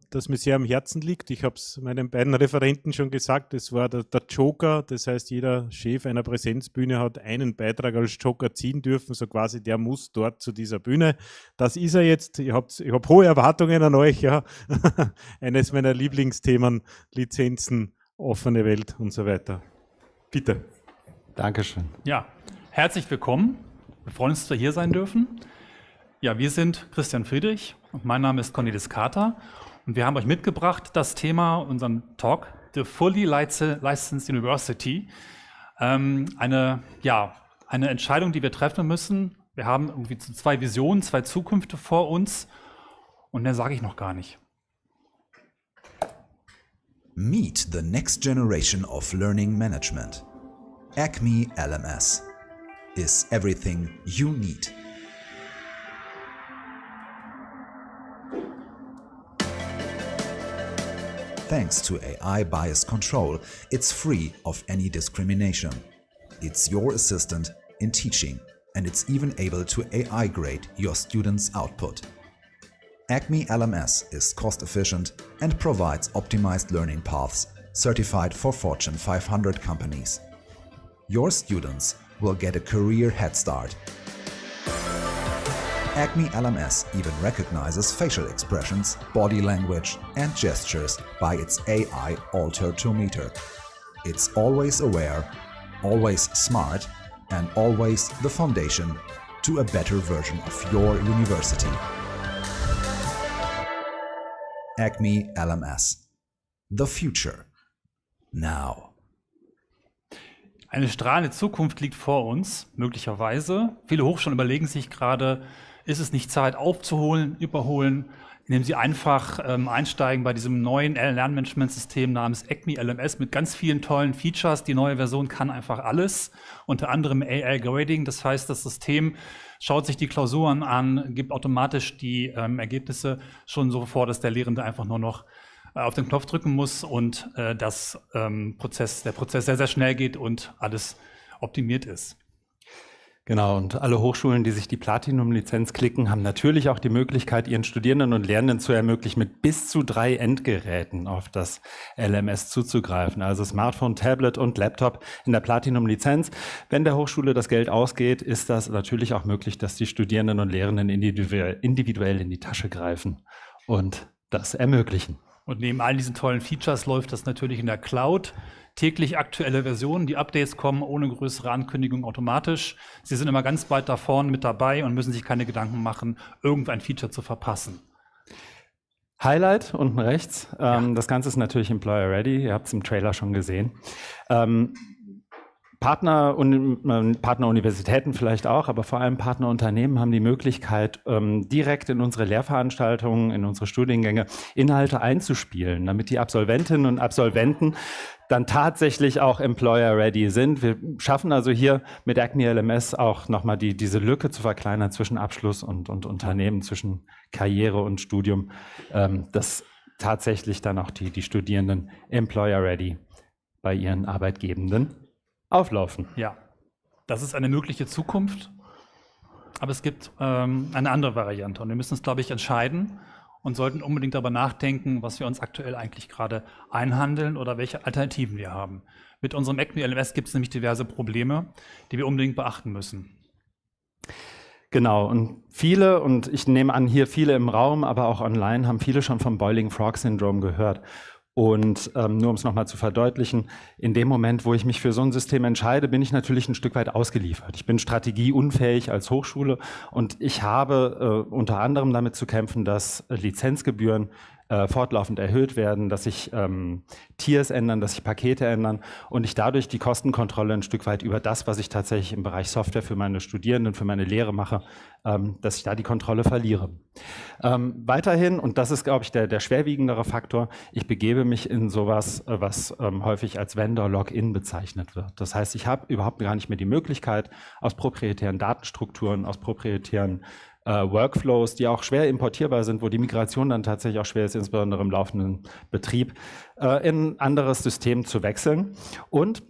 Speaker 1: das mir sehr am Herzen liegt. Ich habe es meinen beiden Referenten schon gesagt, es war der Joker, das heißt, jeder Chef einer Präsenzbühne hat einen Beitrag als Joker ziehen dürfen, so quasi der muss dort zu dieser Bühne. Das ist er jetzt, ich hab hohe Erwartungen an euch, ja. Eines meiner Lieblingsthemen, Lizenzen, offene Welt und so weiter. Bitte.
Speaker 5: Dankeschön.
Speaker 14: Ja, herzlich willkommen. Wir freuen uns, dass wir hier sein dürfen. Ja, wir sind Christian Friedrich und mein Name ist Cornelis Kater und wir haben euch mitgebracht das Thema, unseren Talk, The Fully Licensed University. Eine Entscheidung, die wir treffen müssen, Wir haben irgendwie so 2 Visionen, 2 Zukünfte vor uns und mehr sage ich noch gar nicht.
Speaker 15: Meet the next generation of learning management. Acme LMS is everything you need. Thanks to AI bias control, it's free of any discrimination. It's your assistant in teaching, and it's even able to AI grade your students' output. Acme LMS is cost efficient and provides optimized learning paths certified for Fortune 500 companies. Your students will get a career head start. Acme LMS even recognizes facial expressions, body language and gestures by its AI Alter-to-Meter. It's always aware, always smart and always the foundation to a better version of your university. Acme LMS. The future. Now.
Speaker 14: Eine strahlende Zukunft liegt vor uns, möglicherweise. Viele Hochschulen überlegen sich gerade, ist es nicht Zeit aufzuholen, überholen, indem sie einfach einsteigen bei diesem neuen Lernmanagementsystem namens Acme LMS mit ganz vielen tollen Features. Die neue Version kann einfach alles, unter anderem AI Grading. Das heißt, das System schaut sich die Klausuren an, gibt automatisch die Ergebnisse schon so vor, dass der Lehrende einfach nur noch auf den Knopf drücken muss und der Prozess sehr, sehr schnell geht und alles optimiert ist.
Speaker 2: Genau, und alle Hochschulen, die sich die Platinum-Lizenz klicken, haben natürlich auch die Möglichkeit, ihren Studierenden und Lehrenden zu ermöglichen, mit bis zu 3 Endgeräten auf das LMS zuzugreifen. Also Smartphone, Tablet und Laptop in der Platinum-Lizenz. Wenn der Hochschule das Geld ausgeht, ist das natürlich auch möglich, dass die Studierenden und Lehrenden individuell in die Tasche greifen und das ermöglichen.
Speaker 14: Und neben all diesen tollen Features läuft das natürlich in der Cloud. Täglich aktuelle Versionen, die Updates kommen ohne größere Ankündigung automatisch. Sie sind immer ganz weit da vorne mit dabei und müssen sich keine Gedanken machen, irgendein Feature zu verpassen.
Speaker 2: Highlight unten rechts, das Ganze ist natürlich Employer Ready, ihr habt es im Trailer schon gesehen. Partneruniversitäten vielleicht auch, aber vor allem Partnerunternehmen haben die Möglichkeit, direkt in unsere Lehrveranstaltungen, in unsere Studiengänge Inhalte einzuspielen, damit die Absolventinnen und Absolventen dann tatsächlich auch Employer-ready sind. Wir schaffen also hier mit Acme LMS auch nochmal diese Lücke zu verkleinern zwischen Abschluss und Unternehmen, zwischen Karriere und Studium, dass tatsächlich dann auch die Studierenden Employer-ready bei ihren Arbeitgebenden auflaufen.
Speaker 14: Ja, das ist eine mögliche Zukunft, aber es gibt eine andere Variante und wir müssen uns, glaube ich, entscheiden und sollten unbedingt darüber nachdenken, was wir uns aktuell eigentlich gerade einhandeln oder welche Alternativen wir haben. Mit unserem Acme LMS gibt es nämlich diverse Probleme, die wir unbedingt beachten müssen.
Speaker 2: Genau, und viele, und ich nehme an, hier viele im Raum, aber auch online, haben viele schon vom Boiling Frog Syndrome gehört. Und nur um es nochmal zu verdeutlichen, in dem Moment, wo ich mich für so ein System entscheide, bin ich natürlich ein Stück weit ausgeliefert. Ich bin strategieunfähig als Hochschule und ich habe unter anderem damit zu kämpfen, dass Lizenzgebühren fortlaufend erhöht werden, dass sich Tiers ändern, dass sich Pakete ändern und ich dadurch die Kostenkontrolle ein Stück weit über das, was ich tatsächlich im Bereich Software für meine Studierenden, für meine Lehre mache, dass ich da die Kontrolle verliere. Weiterhin, und das ist, glaube ich, der schwerwiegendere Faktor, ich begebe mich in sowas, was häufig als Vendor-Login bezeichnet wird. Das heißt, ich habe überhaupt gar nicht mehr die Möglichkeit, aus proprietären Datenstrukturen, aus proprietären Workflows, die auch schwer importierbar sind, wo die Migration dann tatsächlich auch schwer ist, insbesondere im laufenden Betrieb, in ein anderes System zu wechseln. Und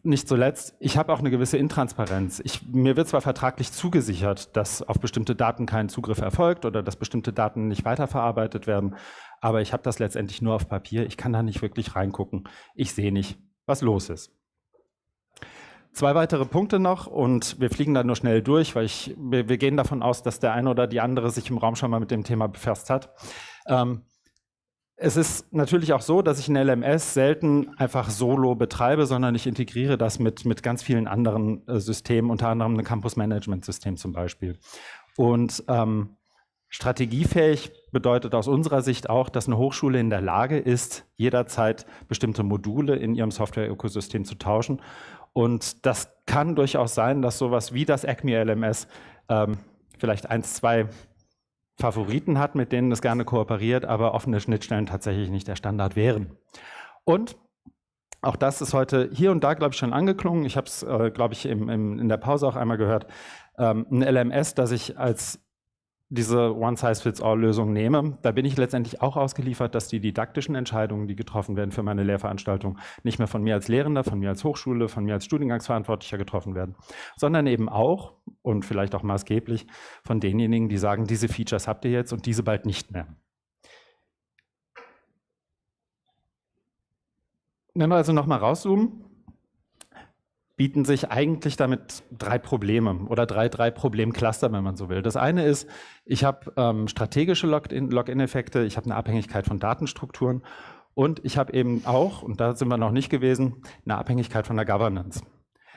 Speaker 2: nicht zuletzt, ich habe auch eine gewisse Intransparenz. Mir wird zwar vertraglich zugesichert, dass auf bestimmte Daten kein Zugriff erfolgt oder dass bestimmte Daten nicht weiterverarbeitet werden, aber ich habe das letztendlich nur auf Papier. Ich kann da nicht wirklich reingucken. Ich sehe nicht, was los ist. 2 weitere Punkte noch und wir fliegen da nur schnell durch, weil wir gehen davon aus, dass der eine oder die andere sich im Raum schon mal mit dem Thema befasst hat. Es ist natürlich auch so, dass ich ein LMS selten einfach solo betreibe, sondern ich integriere das mit ganz vielen anderen Systemen, unter anderem ein Campus-Management-System zum Beispiel. Und strategiefähig bedeutet aus unserer Sicht auch, dass eine Hochschule in der Lage ist, jederzeit bestimmte Module in ihrem Software-Ökosystem zu tauschen. Und das kann durchaus sein, dass sowas wie das Acme LMS
Speaker 5: vielleicht 1, 2 Favoriten hat, mit denen es gerne kooperiert, aber offene Schnittstellen tatsächlich nicht der Standard wären. Und auch das ist heute hier und da, glaube ich, schon angeklungen. Ich habe es, glaube ich, in der Pause auch einmal gehört. Ein LMS, das ich als diese One-Size-Fits-All-Lösung nehme, da bin ich letztendlich auch ausgeliefert, dass die didaktischen Entscheidungen, die getroffen werden für meine Lehrveranstaltung, nicht mehr von mir als Lehrender, von mir als Hochschule, von mir als Studiengangsverantwortlicher getroffen werden, sondern eben auch und vielleicht auch maßgeblich von denjenigen, die sagen, diese Features habt ihr jetzt und diese bald nicht mehr. Wenn wir also nochmal rauszoomen, bieten sich eigentlich damit 3 Probleme oder drei Problemcluster, wenn man so will. Das eine ist, ich habe strategische Login-Effekte, ich habe eine Abhängigkeit von Datenstrukturen und ich habe eben auch, und da sind wir noch nicht gewesen, eine Abhängigkeit von der Governance.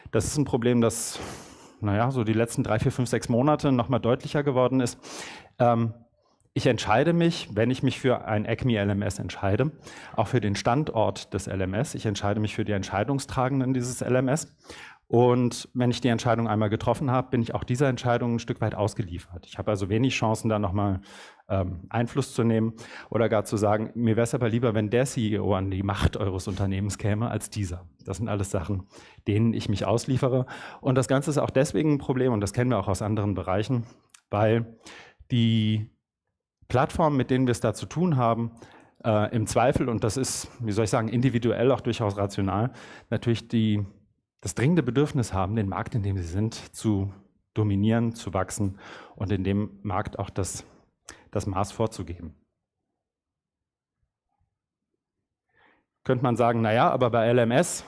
Speaker 5: Das ist ein Problem, das, naja, so die letzten 3, 4, 5, 6 Monate nochmal deutlicher geworden ist. Ich entscheide mich, wenn ich mich für ein ACME-LMS entscheide, auch für den Standort des LMS. Ich entscheide mich für die Entscheidungstragenden dieses LMS. Und wenn ich die Entscheidung einmal getroffen habe, bin ich auch dieser Entscheidung ein Stück weit ausgeliefert. Ich habe also wenig Chancen, da nochmal Einfluss zu nehmen oder gar zu sagen, mir wäre es aber lieber, wenn der CEO an die Macht eures Unternehmens käme, als dieser. Das sind alles Sachen, denen ich mich ausliefere. Und das Ganze ist auch deswegen ein Problem, und das kennen wir auch aus anderen Bereichen, weil die Plattformen, mit denen wir es da zu tun haben, im Zweifel, und das ist, wie soll ich sagen, individuell auch durchaus rational, natürlich das dringende Bedürfnis haben, den Markt, in dem sie sind, zu dominieren, zu wachsen und in dem Markt auch das Maß vorzugeben. Könnte man sagen, naja, aber bei LMS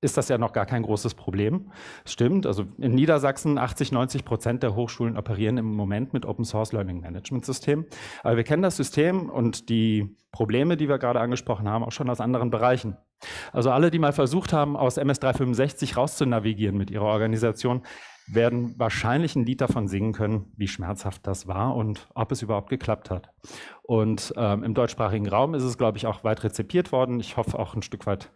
Speaker 5: ist das ja noch gar kein großes Problem. Stimmt, also in Niedersachsen 80-90% der Hochschulen operieren im Moment mit Open Source Learning Management Systemen. Aber wir kennen das System und die Probleme, die wir gerade angesprochen haben, auch schon aus anderen Bereichen. Also alle, die mal versucht haben, aus MS365 rauszunavigieren mit ihrer Organisation, werden wahrscheinlich ein Lied davon singen können, wie schmerzhaft das war und ob es überhaupt geklappt hat. Und im deutschsprachigen Raum ist es, glaube ich, auch weit rezipiert worden. Ich hoffe auch ein Stück weit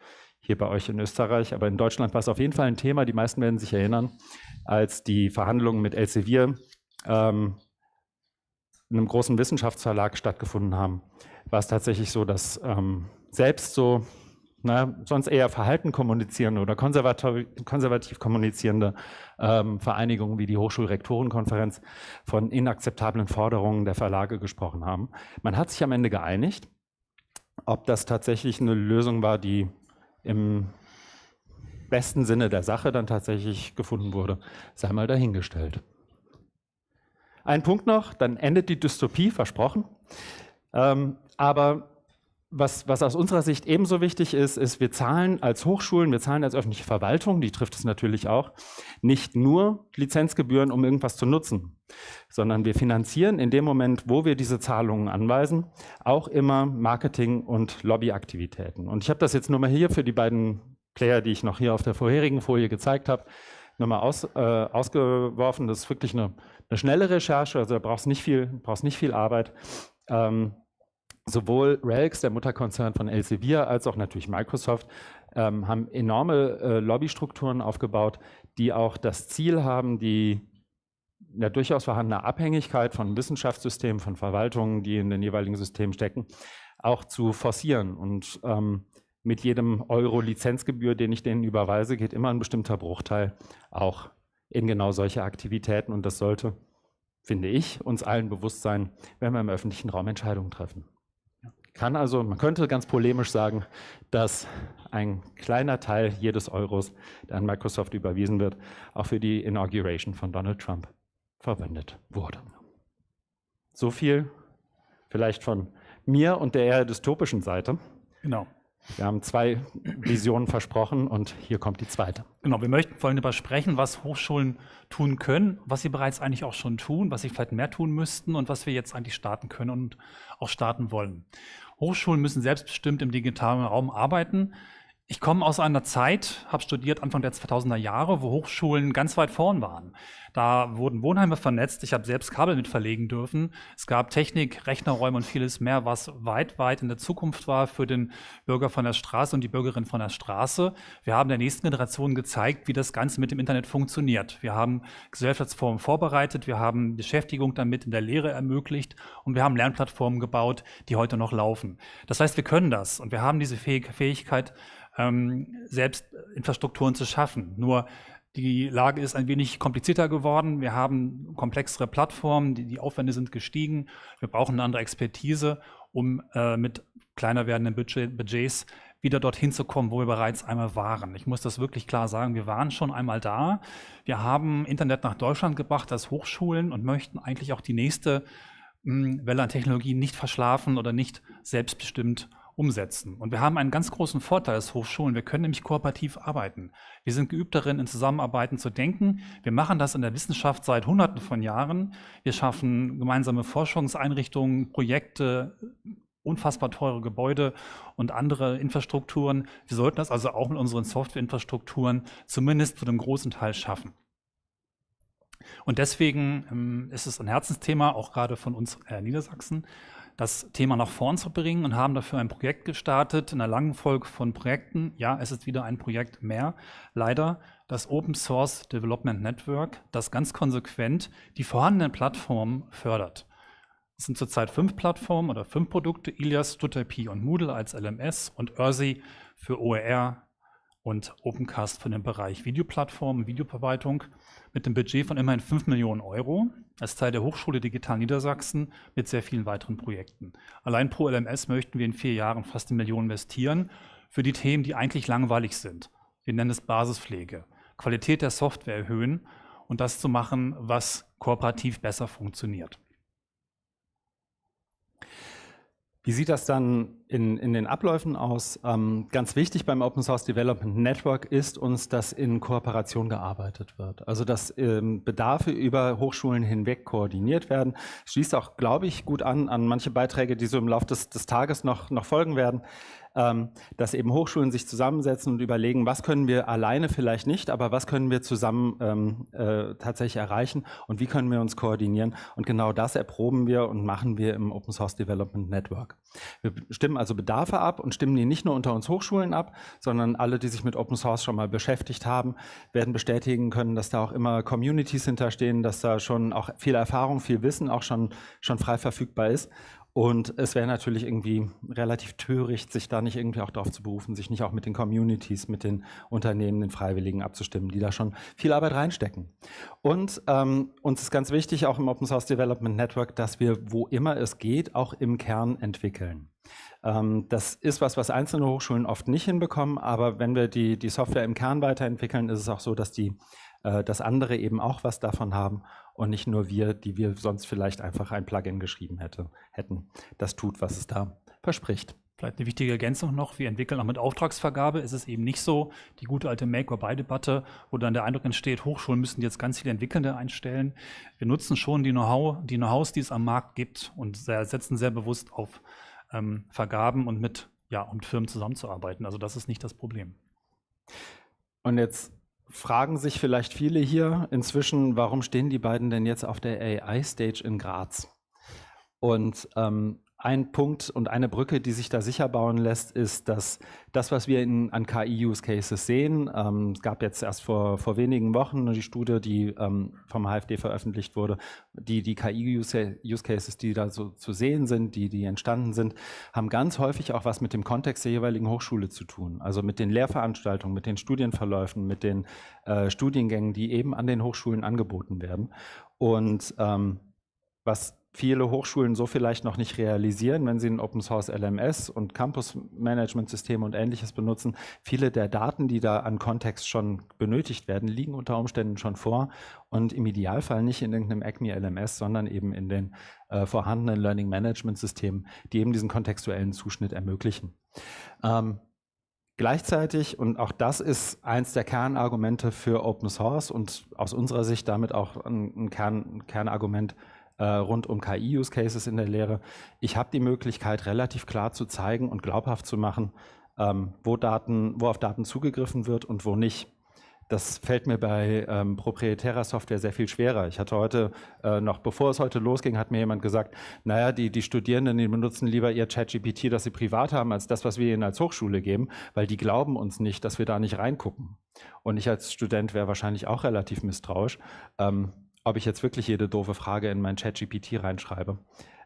Speaker 5: hier bei euch in Österreich, aber in Deutschland war es auf jeden Fall ein Thema, die meisten werden sich erinnern, als die Verhandlungen mit Elsevier einem großen Wissenschaftsverlag stattgefunden haben, war es tatsächlich so, dass selbst so sonst eher verhalten kommunizierende oder konservativ kommunizierende Vereinigungen wie die Hochschulrektorenkonferenz von inakzeptablen Forderungen der Verlage gesprochen haben. Man hat sich am Ende geeinigt. Ob das tatsächlich eine Lösung war, die im besten Sinne der Sache dann tatsächlich gefunden wurde, sei mal dahingestellt. Ein Punkt noch, dann endet die Dystopie, versprochen. Aber was aus unserer Sicht ebenso wichtig ist, wir zahlen als Hochschulen, wir zahlen als öffentliche Verwaltung, die trifft es natürlich auch, nicht nur Lizenzgebühren, um irgendwas zu nutzen, sondern wir finanzieren in dem Moment, wo wir diese Zahlungen anweisen, auch immer Marketing- und Lobbyaktivitäten. Und ich habe das jetzt nur mal hier für die beiden Player, die ich noch hier auf der vorherigen Folie gezeigt habe, nochmal ausgeworfen. Das ist wirklich eine schnelle Recherche, also da brauchst nicht viel Arbeit. Sowohl RELX, der Mutterkonzern von Elsevier, als auch natürlich Microsoft haben enorme Lobbystrukturen aufgebaut, die auch das Ziel haben, die durchaus vorhandene Abhängigkeit von Wissenschaftssystemen, von Verwaltungen, die in den jeweiligen Systemen stecken, auch zu forcieren. Und mit jedem Euro Lizenzgebühr, den ich denen überweise, geht immer ein bestimmter Bruchteil auch in genau solche Aktivitäten. Und das sollte, finde ich, uns allen bewusst sein, wenn wir im öffentlichen Raum Entscheidungen treffen. Man könnte ganz polemisch sagen, dass ein kleiner Teil jedes Euros, der an Microsoft überwiesen wird, auch für die Inauguration von Donald Trump verwendet wurde. So viel vielleicht von mir und der eher dystopischen Seite.
Speaker 14: Genau.
Speaker 5: Wir haben 2 Visionen versprochen und hier kommt die zweite.
Speaker 14: Genau, wir möchten vor allem darüber sprechen, was Hochschulen tun können, was sie bereits eigentlich auch schon tun, was sie vielleicht mehr tun müssten und was wir jetzt eigentlich starten können und auch starten wollen. Hochschulen müssen selbstbestimmt im digitalen Raum arbeiten. Ich komme aus einer Zeit, habe studiert Anfang der 2000er Jahre, wo Hochschulen ganz weit vorn waren. Da wurden Wohnheime vernetzt, ich habe selbst Kabel mit verlegen dürfen. Es gab Technik, Rechnerräume und vieles mehr, was weit, weit in der Zukunft war für den Bürger von der Straße und die Bürgerin von der Straße. Wir haben der nächsten Generation gezeigt, wie das Ganze mit dem Internet funktioniert. Wir haben Gesellschaftsformen vorbereitet, wir haben Beschäftigung damit in der Lehre ermöglicht und wir haben Lernplattformen gebaut, die heute noch laufen. Das heißt, wir können das und wir haben diese Fähigkeit, selbst Infrastrukturen zu schaffen. Nur die Lage ist ein wenig komplizierter geworden. Wir haben komplexere Plattformen, die Aufwände sind gestiegen. Wir brauchen eine andere Expertise, um mit kleiner werdenden Budgets wieder dorthin zu kommen, wo wir bereits einmal waren. Ich muss das wirklich klar sagen, wir waren schon einmal da. Wir haben Internet nach Deutschland gebracht als Hochschulen und möchten eigentlich auch die nächste Welle an Technologien nicht verschlafen oder nicht selbstbestimmt umsetzen. Und wir haben einen ganz großen Vorteil als Hochschulen, wir können nämlich kooperativ arbeiten. Wir sind geübt darin, in Zusammenarbeiten zu denken. Wir machen das in der Wissenschaft seit Hunderten von Jahren. Wir schaffen gemeinsame Forschungseinrichtungen, Projekte, unfassbar teure Gebäude und andere Infrastrukturen. Wir sollten das also auch mit unseren Softwareinfrastrukturen zumindest für den großen Teil schaffen. Und deswegen ist es ein Herzensthema, auch gerade von uns Niedersachsen, das Thema nach vorn zu bringen und haben dafür ein Projekt gestartet, in einer langen Folge von Projekten. Ja, es ist wieder ein Projekt mehr. Leider das Open Source Development Network, das ganz konsequent die vorhandenen Plattformen fördert. Es sind zurzeit 5 Plattformen oder 5 Produkte, Ilias, StudIP und Moodle als LMS und Earthy für OER und Opencast für den Bereich Videoplattform und Videoverwaltung mit einem Budget von immerhin 5 Millionen Euro als Teil der Hochschule Digital Niedersachsen mit sehr vielen weiteren Projekten. Allein pro LMS möchten wir in 4 Jahren fast 1 Million investieren für die Themen, die eigentlich langweilig sind. Wir nennen es Basispflege, Qualität der Software erhöhen und das zu machen, was kooperativ besser funktioniert.
Speaker 5: Wie sieht das dann in den Abläufen aus? Ganz wichtig beim Open Source Development Network ist uns, dass in Kooperation gearbeitet wird. Also dass Bedarfe über Hochschulen hinweg koordiniert werden. Schließt auch, glaube ich, gut an manche Beiträge, die so im Laufe des Tages noch folgen werden. Dass eben Hochschulen sich zusammensetzen und überlegen, was können wir alleine vielleicht nicht, aber was können wir zusammen tatsächlich erreichen und wie können wir uns koordinieren. Und genau das erproben wir und machen wir im Open Source Development Network. Wir stimmen also Bedarfe ab und stimmen die nicht nur unter uns Hochschulen ab, sondern alle, die sich mit Open Source schon mal beschäftigt haben, werden bestätigen können, dass da auch immer Communities hinterstehen, dass da schon auch viel Erfahrung, viel Wissen auch schon frei verfügbar ist. Und es wäre natürlich irgendwie relativ töricht, sich da nicht irgendwie auch darauf zu berufen, sich nicht auch mit den Communities, mit den Unternehmen, den Freiwilligen abzustimmen, die da schon viel Arbeit reinstecken. Und uns ist ganz wichtig, auch im Open Source Development Network, dass wir, wo immer es geht, auch im Kern entwickeln. Das ist was einzelne Hochschulen oft nicht hinbekommen, aber wenn wir die Software im Kern weiterentwickeln, ist es auch so, dass andere eben auch was davon haben und nicht nur wir, die wir sonst vielleicht einfach ein Plugin geschrieben hätten. Das tut, was es da verspricht.
Speaker 14: Vielleicht eine wichtige Ergänzung noch, wir entwickeln auch mit Auftragsvergabe. Es ist eben nicht so, die gute alte Make-or-Buy-Debatte, wo dann der Eindruck entsteht, Hochschulen müssen jetzt ganz viele Entwickelnde einstellen. Wir nutzen schon die Know-hows, die es am Markt gibt und setzen sehr bewusst auf Vergaben und mit Firmen zusammenzuarbeiten. Also das ist nicht das Problem.
Speaker 5: Und jetzt fragen sich vielleicht viele hier inzwischen, warum stehen die beiden denn jetzt auf der AI-Stage in Graz? Und ein Punkt und eine Brücke, die sich da sicher bauen lässt, ist, dass das, was wir an KI-Use-Cases sehen, es gab jetzt erst vor wenigen Wochen die Studie, die vom HFD veröffentlicht wurde, die KI-Use-Cases, die da so zu sehen sind, die entstanden sind, haben ganz häufig auch was mit dem Kontext der jeweiligen Hochschule zu tun. Also mit den Lehrveranstaltungen, mit den Studienverläufen, mit den Studiengängen, die eben an den Hochschulen angeboten werden. Und was viele Hochschulen so vielleicht noch nicht realisieren, wenn sie ein Open Source LMS und Campus-Management-Systeme und Ähnliches benutzen. Viele der Daten, die da an Kontext schon benötigt werden, liegen unter Umständen schon vor und im Idealfall nicht in irgendeinem Acme-LMS, sondern eben in den vorhandenen Learning-Management-Systemen, die eben diesen kontextuellen Zuschnitt ermöglichen. Gleichzeitig, und auch das ist eins der Kernargumente für Open Source und aus unserer Sicht damit auch ein Kernargument rund um KI-Use-Cases in der Lehre. Ich habe die Möglichkeit, relativ klar zu zeigen und glaubhaft zu machen,
Speaker 2: wo auf Daten zugegriffen wird und wo nicht. Das fällt mir bei proprietärer Software sehr viel schwerer. Ich hatte heute, noch bevor es heute losging, hat mir jemand gesagt, naja, die Studierenden, die benutzen lieber ihr ChatGPT, das sie privat haben, als das, was wir ihnen als Hochschule geben, weil die glauben uns nicht, dass wir da nicht reingucken. Und ich als Student wäre wahrscheinlich auch relativ misstrauisch, ob ich jetzt wirklich jede doofe Frage in mein ChatGPT reinschreibe,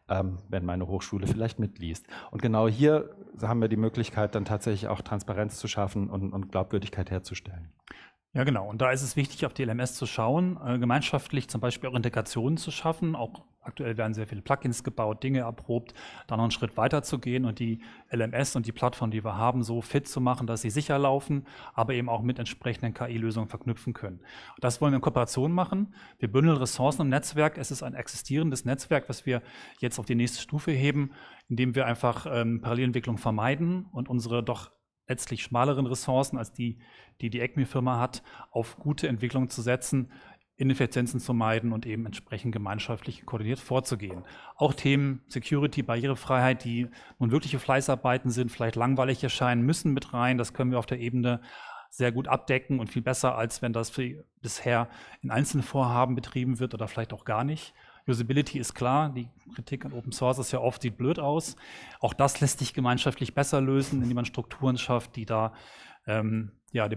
Speaker 2: wenn meine Hochschule vielleicht mitliest. Und genau hier haben wir die Möglichkeit, dann tatsächlich auch Transparenz zu schaffen und Glaubwürdigkeit herzustellen.
Speaker 14: Ja, genau. Und da ist es wichtig, auf die LMS zu schauen, gemeinschaftlich zum Beispiel auch Integrationen zu schaffen. Auch aktuell werden sehr viele Plugins gebaut, Dinge erprobt, dann noch einen Schritt weiter zu gehen und die LMS und die Plattform, die wir haben, so fit zu machen, dass sie sicher laufen, aber eben auch mit entsprechenden KI-Lösungen verknüpfen können. Und das wollen wir in Kooperation machen. Wir bündeln Ressourcen im Netzwerk. Es ist ein existierendes Netzwerk, was wir jetzt auf die nächste Stufe heben, indem wir einfach Parallelentwicklung vermeiden und unsere doch letztlich schmaleren Ressourcen als die ECMI-Firma hat, auf gute Entwicklung zu setzen, Ineffizienzen zu meiden und eben entsprechend gemeinschaftlich koordiniert vorzugehen. Auch Themen Security, Barrierefreiheit, die nun wirkliche Fleißarbeiten sind, vielleicht langweilig erscheinen, müssen mit rein. Das können wir auf der Ebene sehr gut abdecken und viel besser, als wenn das bisher in einzelnen Vorhaben betrieben wird oder vielleicht auch gar nicht. Usability ist klar, die Kritik an Open Source ist ja oft, sieht blöd aus. Auch das lässt sich gemeinschaftlich besser lösen, indem man Strukturen schafft, die da den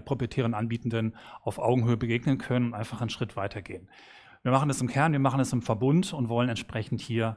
Speaker 14: proprietären Anbietenden auf Augenhöhe begegnen können und einfach einen Schritt weitergehen. Wir machen das im Kern, wir machen es im Verbund und wollen entsprechend hier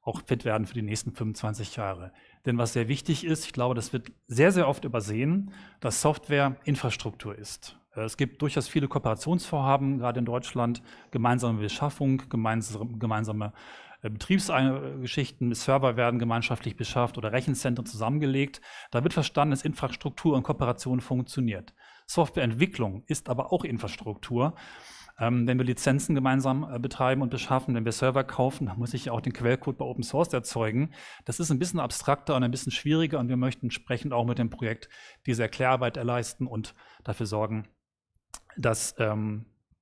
Speaker 14: auch fit werden für die nächsten 25 Jahre. Denn was sehr wichtig ist, ich glaube, das wird sehr, sehr oft übersehen, dass Software Infrastruktur ist. Es gibt durchaus viele Kooperationsvorhaben, gerade in Deutschland, gemeinsame Beschaffung, gemeinsame Betriebsgeschichten, Server werden gemeinschaftlich beschafft oder Rechenzentren zusammengelegt. Da wird verstanden, dass Infrastruktur und Kooperation funktioniert. Softwareentwicklung ist aber auch Infrastruktur. Wenn wir Lizenzen gemeinsam betreiben und beschaffen, wenn wir Server kaufen, dann muss ich ja auch den Quellcode bei Open Source erzeugen. Das ist ein bisschen abstrakter und ein bisschen schwieriger und wir möchten entsprechend auch mit dem Projekt diese Erklärarbeit erleisten und dafür sorgen, dass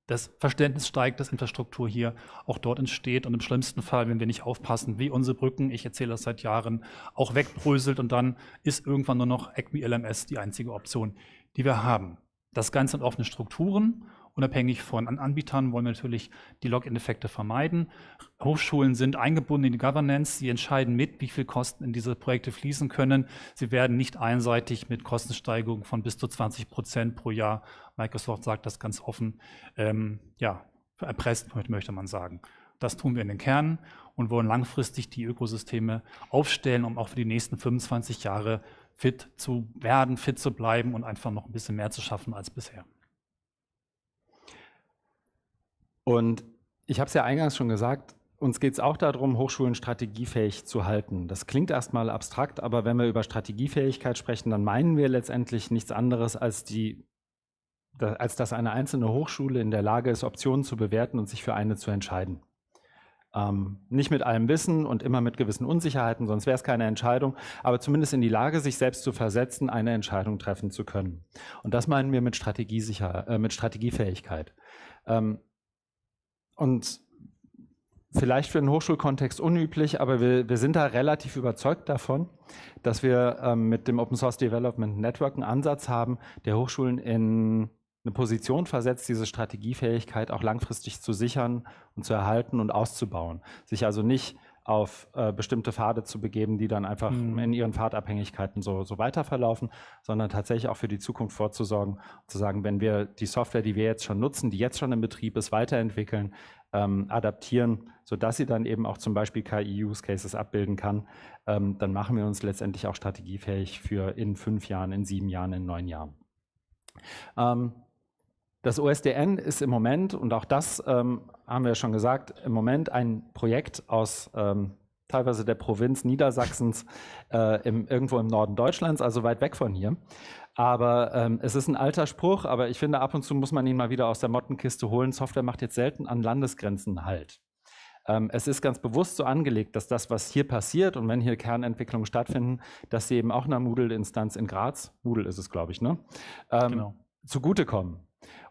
Speaker 14: das Verständnis steigt, dass Infrastruktur hier auch dort entsteht und im schlimmsten Fall, wenn wir nicht aufpassen, wie unsere Brücken, ich erzähle das seit Jahren, auch wegbröselt und dann ist irgendwann nur noch ECMI LMS die einzige Option, die wir haben. Das Ganze sind offene Strukturen. Unabhängig von Anbietern wollen wir natürlich die Login-Effekte vermeiden. Hochschulen sind eingebunden in die Governance. Sie entscheiden mit, wie viel Kosten in diese Projekte fließen können. Sie werden nicht einseitig mit Kostensteigerungen von bis zu 20% pro Jahr, Microsoft sagt das ganz offen, erpresst, möchte man sagen. Das tun wir in den Kernen und wollen langfristig die Ökosysteme aufstellen, um auch für die nächsten 25 Jahre fit zu werden, fit zu bleiben und einfach noch ein bisschen mehr zu schaffen als bisher.
Speaker 2: Und ich habe es ja eingangs schon gesagt, uns geht es auch darum, Hochschulen strategiefähig zu halten. Das klingt erstmal abstrakt, aber wenn wir über Strategiefähigkeit sprechen, dann meinen wir letztendlich nichts anderes, als dass eine einzelne Hochschule in der Lage ist, Optionen zu bewerten und sich für eine zu entscheiden. Nicht mit allem Wissen und immer mit gewissen Unsicherheiten, sonst wäre es keine Entscheidung, aber zumindest in die Lage, sich selbst zu versetzen, eine Entscheidung treffen zu können. Und das meinen wir mit Strategiefähigkeit. Und vielleicht für den Hochschulkontext unüblich, aber wir sind da relativ überzeugt davon, dass wir mit dem Open Source Development Network einen Ansatz haben, der Hochschulen in eine Position versetzt, diese Strategiefähigkeit auch langfristig zu sichern und zu erhalten und auszubauen. Sich also nicht auf bestimmte Pfade zu begeben, die dann einfach in ihren Pfadabhängigkeiten so weiter verlaufen, sondern tatsächlich auch für die Zukunft vorzusorgen, zu sagen, wenn wir die Software, die wir jetzt schon nutzen, die jetzt schon im Betrieb ist, weiterentwickeln, adaptieren, sodass sie dann eben auch zum Beispiel KI-Use-Cases abbilden kann, dann machen wir uns letztendlich auch strategiefähig für in 5 Jahren, in 7 Jahren, in 9 Jahren. Das OSDN ist im Moment, und auch das haben wir ja schon gesagt, im Moment ein Projekt aus teilweise der Provinz Niedersachsens, irgendwo im Norden Deutschlands, also weit weg von hier. Aber es ist ein alter Spruch, aber ich finde, ab und zu muss man ihn mal wieder aus der Mottenkiste holen. Software macht jetzt selten an Landesgrenzen Halt. Es ist ganz bewusst so angelegt, dass das, was hier passiert und wenn hier Kernentwicklungen stattfinden, dass sie eben auch einer Moodle-Instanz in Graz, Moodle ist es, glaube ich, ne? Genau. Zugutekommen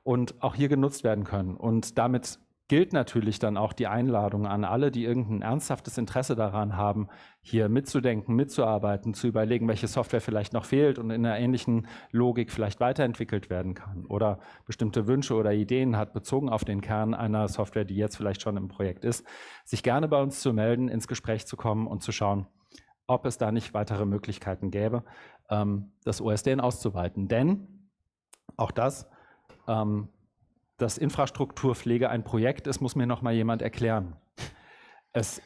Speaker 2: und auch hier genutzt werden können und damit
Speaker 5: gilt natürlich dann auch die Einladung an alle, die irgendein ernsthaftes Interesse daran haben, hier mitzudenken, mitzuarbeiten, zu überlegen, welche Software vielleicht noch fehlt und in einer ähnlichen Logik vielleicht weiterentwickelt werden kann oder bestimmte Wünsche oder Ideen hat, bezogen auf den Kern einer Software, die jetzt vielleicht schon im Projekt ist, sich gerne bei uns zu melden, ins Gespräch zu kommen und zu schauen, ob es da nicht weitere Möglichkeiten gäbe, das OSDN auszuweiten. Denn auch das dass Infrastrukturpflege ein Projekt ist, muss mir noch mal jemand erklären. Es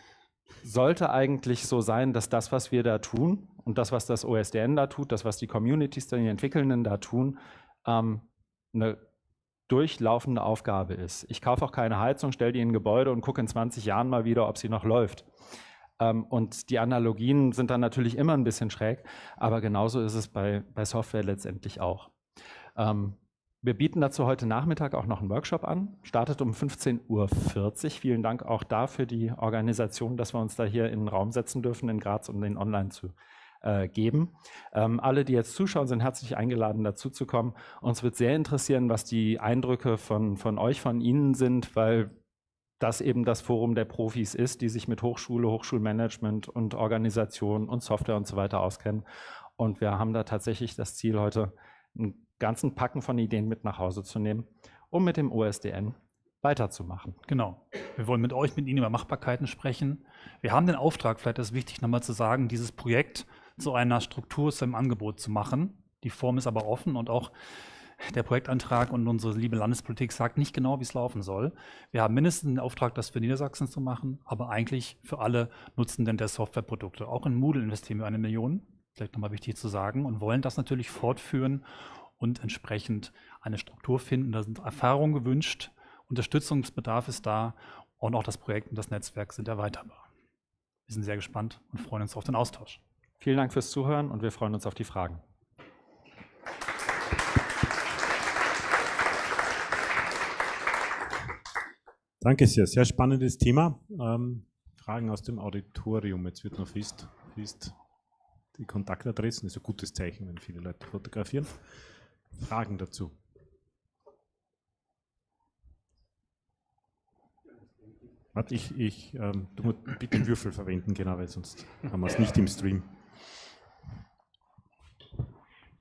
Speaker 5: sollte eigentlich so sein, dass das, was wir da tun und das, was das OSDN da tut, das, was die Communities, die Entwickelnden da tun, eine durchlaufende Aufgabe ist. Ich kaufe auch keine Heizung, stelle die in ein Gebäude und gucke in 20 Jahren mal wieder, ob sie noch läuft. Und die Analogien sind dann natürlich immer ein bisschen schräg, aber genauso ist es bei Software letztendlich auch. Wir bieten dazu heute Nachmittag auch noch einen Workshop an, startet um 15:40 Uhr. Vielen Dank auch dafür die Organisation, dass wir uns da hier in den Raum setzen dürfen in Graz, um den online zu geben. Alle, die jetzt zuschauen, sind herzlich eingeladen, dazu zu kommen. Uns wird sehr interessieren, was die Eindrücke von euch, von Ihnen sind, weil das eben das Forum der Profis ist, die sich mit Hochschule, Hochschulmanagement und Organisation und Software und so weiter auskennen. Und wir haben da tatsächlich das Ziel, heute einen ganzen Packen von Ideen mit nach Hause zu nehmen, um mit dem OSDN weiterzumachen.
Speaker 14: Genau. Wir wollen mit Ihnen über Machbarkeiten sprechen. Wir haben den Auftrag, vielleicht ist es wichtig nochmal zu sagen, dieses Projekt zu einer Struktur, zu einem Angebot zu machen. Die Form ist aber offen und auch der Projektantrag und unsere liebe Landespolitik sagt nicht genau, wie es laufen soll. Wir haben mindestens den Auftrag, das für Niedersachsen zu machen, aber eigentlich für alle Nutzenden der Softwareprodukte. Auch in Moodle investieren wir 1 Million, vielleicht nochmal wichtig zu sagen, und wollen das natürlich fortführen und entsprechend eine Struktur finden. Da sind Erfahrungen gewünscht, Unterstützungsbedarf ist da und auch das Projekt und das Netzwerk sind erweiterbar. Wir sind sehr gespannt und freuen uns auf den Austausch.
Speaker 5: Vielen Dank fürs Zuhören und wir freuen uns auf die Fragen.
Speaker 1: Danke sehr, sehr spannendes Thema. Fragen aus dem Auditorium. Jetzt wird noch fest die Kontaktadressen. Das ist ein gutes Zeichen, wenn viele Leute fotografieren. Fragen dazu? Warte, du musst bitte den Würfel verwenden, genau, weil sonst haben wir es nicht im Stream.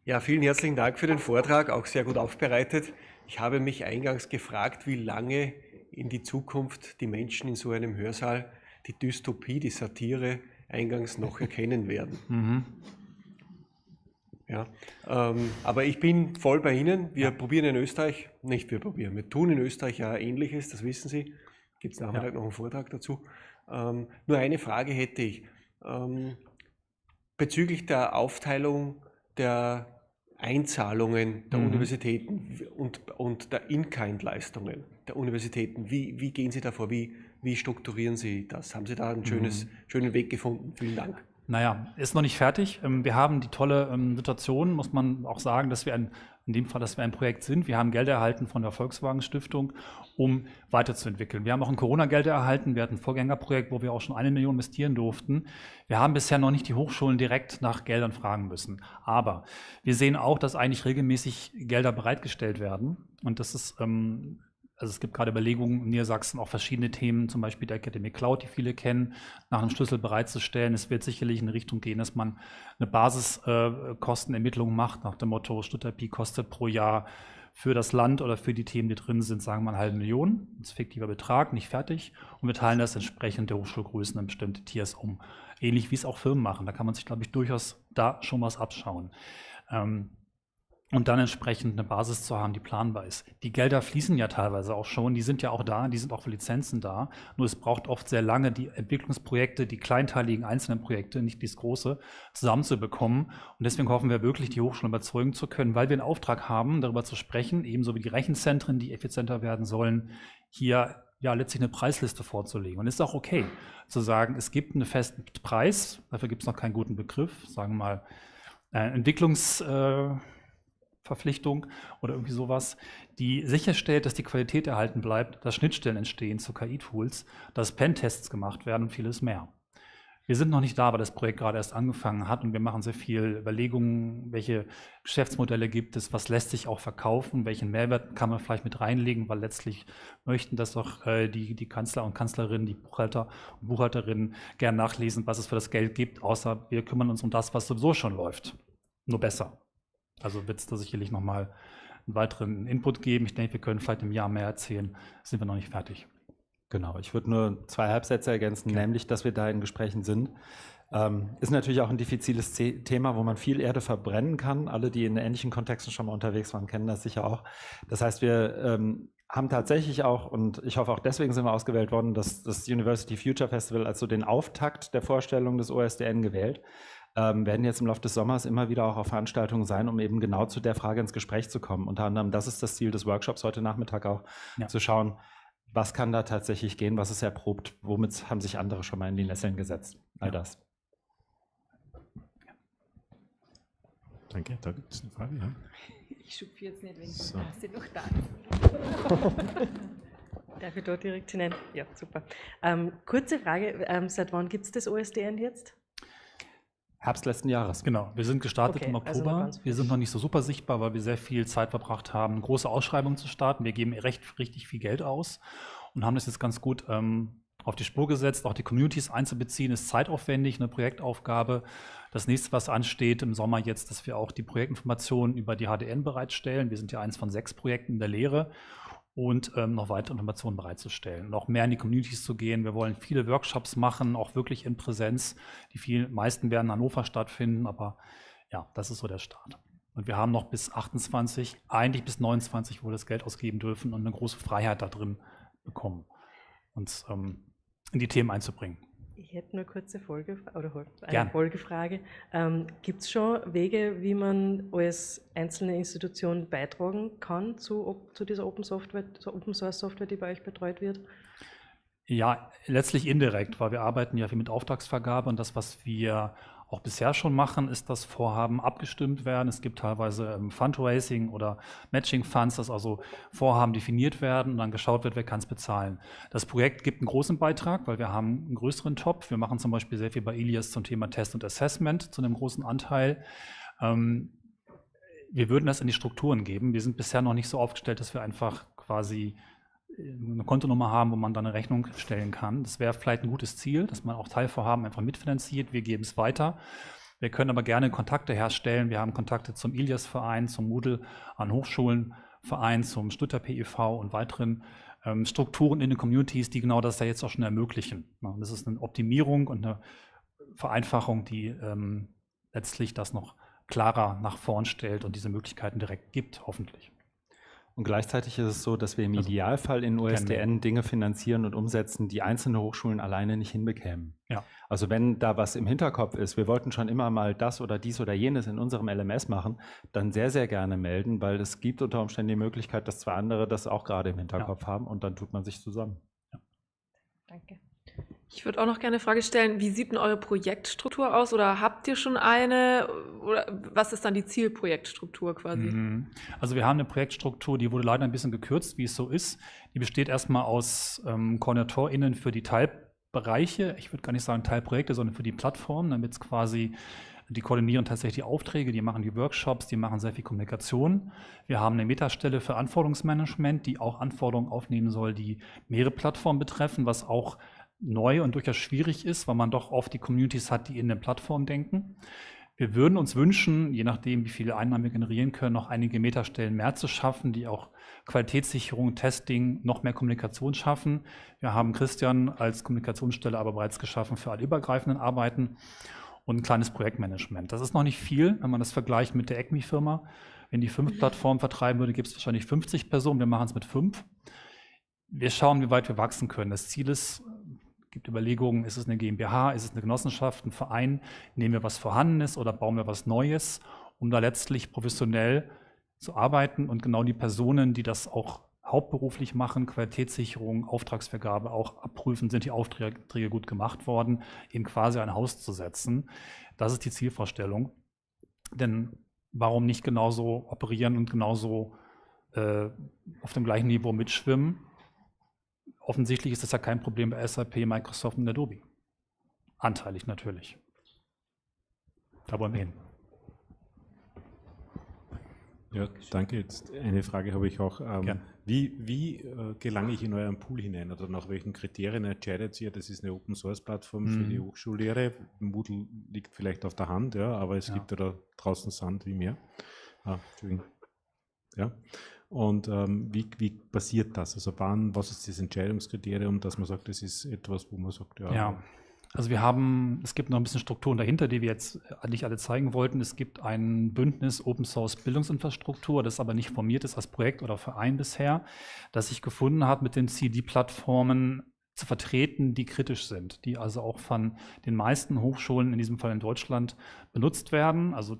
Speaker 16: Ja, vielen herzlichen Dank für den Vortrag, auch sehr gut aufbereitet. Ich habe mich eingangs gefragt, wie lange in die Zukunft die Menschen in so einem Hörsaal die Dystopie, die Satire eingangs noch erkennen werden. Ja, aber ich bin voll bei Ihnen. Wir tun in Österreich ja Ähnliches, das wissen Sie. Gibt es nachmittag noch einen Vortrag dazu. Nur eine Frage hätte ich. Bezüglich der Aufteilung der Einzahlungen der Universitäten und der In-Kind-Leistungen der Universitäten, wie gehen Sie da vor? Wie strukturieren Sie das? Haben Sie da einen schönen Weg gefunden? Vielen Dank.
Speaker 14: Naja, ist noch nicht fertig. Wir haben die tolle Situation, muss man auch sagen, dass wir in dem Fall, dass wir ein Projekt sind. Wir haben Gelder erhalten von der Volkswagen Stiftung, um weiterzuentwickeln. Wir haben auch ein Corona-Gelder erhalten. Wir hatten ein Vorgängerprojekt, wo wir auch schon 1 Million investieren durften. Wir haben bisher noch nicht die Hochschulen direkt nach Geldern fragen müssen. Aber wir sehen auch, dass eigentlich regelmäßig Gelder bereitgestellt werden. Und das ist also es gibt gerade Überlegungen in Niedersachsen, auch verschiedene Themen, zum Beispiel der Academic Cloud, die viele kennen, nach einem Schlüssel bereitzustellen. Es wird sicherlich in eine Richtung gehen, dass man eine Basiskostenermittlung macht, nach dem Motto, Stuttgart Pi kostet pro Jahr für das Land oder für die Themen, die drin sind, sagen wir mal 1,5 Million. Das ist ein fiktiver Betrag, nicht fertig. Und wir teilen das entsprechend der Hochschulgrößen in bestimmte Tiers um. Ähnlich wie es auch Firmen machen. Da kann man sich, glaube ich, durchaus da schon was abschauen. Und dann entsprechend eine Basis zu haben, die planbar ist. Die Gelder fließen ja teilweise auch schon, die sind ja auch da, die sind auch für Lizenzen da. Nur es braucht oft sehr lange, die Entwicklungsprojekte, die kleinteiligen einzelnen Projekte, nicht das große, zusammenzubekommen. Und deswegen hoffen wir wirklich, die Hochschulen überzeugen zu können, weil wir einen Auftrag haben, darüber zu sprechen, ebenso wie die Rechenzentren, die effizienter werden sollen, hier ja letztlich eine Preisliste vorzulegen. Und es ist auch okay, zu sagen, es gibt einen festen Preis, dafür gibt es noch keinen guten Begriff, sagen wir mal Entwicklungsverpflichtung oder irgendwie sowas, die sicherstellt, dass die Qualität erhalten bleibt, dass Schnittstellen entstehen zu KI-Tools, dass Pentests gemacht werden und vieles mehr. Wir sind noch nicht da, weil das Projekt gerade erst angefangen hat und wir machen sehr viel Überlegungen, welche Geschäftsmodelle gibt es, was lässt sich auch verkaufen, welchen Mehrwert kann man vielleicht mit reinlegen, weil letztlich möchten das auch die Kanzler und Kanzlerinnen, die Buchhalter und Buchhalterinnen gern nachlesen, was es für das Geld gibt, außer wir kümmern uns um das, was sowieso schon läuft. Nur besser. Also wird es da sicherlich nochmal einen weiteren Input geben. Ich denke, wir können vielleicht im Jahr mehr erzählen, sind wir noch nicht fertig.
Speaker 5: Genau, ich würde nur 2 Halbsätze ergänzen, nämlich, dass wir da in Gesprächen sind. Ist natürlich auch ein diffiziles Thema, wo man viel Erde verbrennen kann. Alle, die in ähnlichen Kontexten schon mal unterwegs waren, kennen das sicher auch. Das heißt, wir haben tatsächlich auch, und ich hoffe auch deswegen sind wir ausgewählt worden, das University Future Festival als so den Auftakt der Vorstellung des OSDN gewählt. Werden jetzt im Laufe des Sommers immer wieder auch auf Veranstaltungen sein, um eben genau zu der Frage ins Gespräch zu kommen. Unter anderem, das ist das Ziel des Workshops heute Nachmittag auch, zu schauen, was kann da tatsächlich gehen, was ist erprobt, womit haben sich andere schon mal in die Nesseln gesetzt. All das.
Speaker 1: Danke, da gibt es eine Frage. Ja.
Speaker 17: Ich schupfe jetzt nicht, wenn
Speaker 1: So.
Speaker 17: Sie noch da ist. Darf ich da direkt hinein? Ja, super. Kurze Frage, seit wann gibt es das OSDN jetzt?
Speaker 14: Herbst letzten Jahres, genau. Wir sind gestartet im Oktober. Wir sind noch nicht so super sichtbar, weil wir sehr viel Zeit verbracht haben, große Ausschreibungen zu starten. Wir geben richtig viel Geld aus und haben das jetzt ganz gut auf die Spur gesetzt. Auch die Communities einzubeziehen, ist zeitaufwendig, eine Projektaufgabe. Das nächste, was ansteht im Sommer jetzt, dass wir auch die Projektinformationen über die HDN bereitstellen. Wir sind ja eins von 6 Projekten in der Lehre. Und noch weitere Informationen bereitzustellen und auch mehr in die Communities zu gehen. Wir wollen viele Workshops machen, auch wirklich in Präsenz. Die meisten werden in Hannover stattfinden, aber ja, das ist so der Start. Und wir haben noch bis 28, eigentlich bis 29, wo wir das Geld ausgeben dürfen und eine große Freiheit da drin bekommen, uns in die Themen einzubringen.
Speaker 17: Ich hätte nur eine kurze
Speaker 14: Gern.
Speaker 17: Folgefrage. Gibt es schon Wege, wie man als einzelne Institution beitragen kann zu dieser Open Source Software, die bei euch betreut wird?
Speaker 14: Ja, letztlich indirekt, weil wir arbeiten ja viel mit Auftragsvergabe und das, was wir auch bisher schon machen, ist, dass Vorhaben abgestimmt werden. Es gibt teilweise Fundraising oder Matching Funds, dass also Vorhaben definiert werden und dann geschaut wird, wer kann es bezahlen. Das Projekt gibt einen großen Beitrag, weil wir haben einen größeren Topf. Wir machen zum Beispiel sehr viel bei Ilias zum Thema Test und Assessment, zu einem großen Anteil. Wir würden das in die Strukturen geben. Wir sind bisher noch nicht so aufgestellt, dass wir einfach quasi eine Kontonummer haben, wo man dann eine Rechnung stellen kann. Das wäre vielleicht ein gutes Ziel, dass man auch Teilvorhaben einfach mitfinanziert. Wir geben es weiter. Wir können aber gerne Kontakte herstellen. Wir haben Kontakte zum Ilias-Verein, zum Moodle an Hochschulen-Verein, zum Stutter PEV und weiteren Strukturen in den Communities, die genau das ja jetzt auch schon ermöglichen. Und das ist eine Optimierung und eine Vereinfachung, die letztlich das noch klarer nach vorn stellt und diese Möglichkeiten direkt gibt, hoffentlich.
Speaker 5: Und gleichzeitig ist es so, dass wir im Idealfall in OSDN Dinge finanzieren und umsetzen, die einzelne Hochschulen alleine nicht hinbekämen.
Speaker 14: Ja.
Speaker 5: Also wenn da was im Hinterkopf ist, wir wollten schon immer mal das oder dies oder jenes in unserem LMS machen, dann sehr, sehr gerne melden, weil es gibt unter Umständen die Möglichkeit, dass 2 andere das auch gerade im Hinterkopf haben und dann tut man sich zusammen.
Speaker 14: Ja.
Speaker 17: Danke.
Speaker 18: Ich würde auch noch gerne eine Frage stellen, wie sieht denn eure Projektstruktur aus oder habt ihr schon eine oder was ist dann die Zielprojektstruktur quasi?
Speaker 14: Also wir haben eine Projektstruktur, die wurde leider ein bisschen gekürzt, wie es so ist. Die besteht erstmal aus KoordinatorInnen für die Teilbereiche, ich würde gar nicht sagen Teilprojekte, sondern für die Plattform, damit es quasi, die koordinieren tatsächlich die Aufträge, die machen die Workshops, die machen sehr viel Kommunikation. Wir haben eine Metastelle für Anforderungsmanagement, die auch Anforderungen aufnehmen soll, die mehrere Plattformen betreffen, was auch neu und durchaus schwierig ist, weil man doch oft die Communities hat, die in der Plattform denken. Wir würden uns wünschen, je nachdem, wie viele Einnahmen wir generieren können, noch einige Metastellen mehr zu schaffen, die auch Qualitätssicherung, Testing, noch mehr Kommunikation schaffen. Wir haben Christian als Kommunikationsstelle aber bereits geschaffen für alle übergreifenden Arbeiten und ein kleines Projektmanagement. Das ist noch nicht viel, wenn man das vergleicht mit der ECMI-Firma. Wenn die 5 Plattformen vertreiben würde, gibt es wahrscheinlich 50 Personen. Wir machen es mit 5. Wir schauen, wie weit wir wachsen können. Das Ziel ist, es gibt Überlegungen, ist es eine GmbH, ist es eine Genossenschaft, ein Verein, nehmen wir was Vorhandenes oder bauen wir was Neues, um da letztlich professionell zu arbeiten und genau die Personen, die das auch hauptberuflich machen, Qualitätssicherung, Auftragsvergabe auch abprüfen, sind die Aufträge gut gemacht worden, eben quasi ein Haus zu setzen. Das ist die Zielvorstellung. Denn warum nicht genauso operieren und genauso auf dem gleichen Niveau mitschwimmen? Offensichtlich ist das ja kein Problem bei SAP, Microsoft und Adobe. anteilig natürlich. Da wollen wir hin.
Speaker 1: Ja, danke. Jetzt eine Frage habe ich auch. Wie gelange ich in euren Pool hinein oder nach welchen Kriterien entscheidet ihr? Das ist eine Open-Source-Plattform für die Hochschullehre. Moodle liegt vielleicht auf der Hand, ja, aber es gibt ja da draußen Sand wie Meer. Entschuldigung. Ja. Und wie passiert das? Also was ist das Entscheidungskriterium, dass man sagt, das ist etwas, wo man sagt,
Speaker 14: ja. Also es gibt noch ein bisschen Strukturen dahinter, die wir jetzt nicht alle zeigen wollten. Es gibt ein Bündnis Open Source Bildungsinfrastruktur, das aber nicht formiert ist als Projekt oder Verein bisher, das sich gefunden hat, mit den CD-Plattformen zu vertreten, die kritisch sind, die also auch von den meisten Hochschulen, in diesem Fall in Deutschland, benutzt werden. Also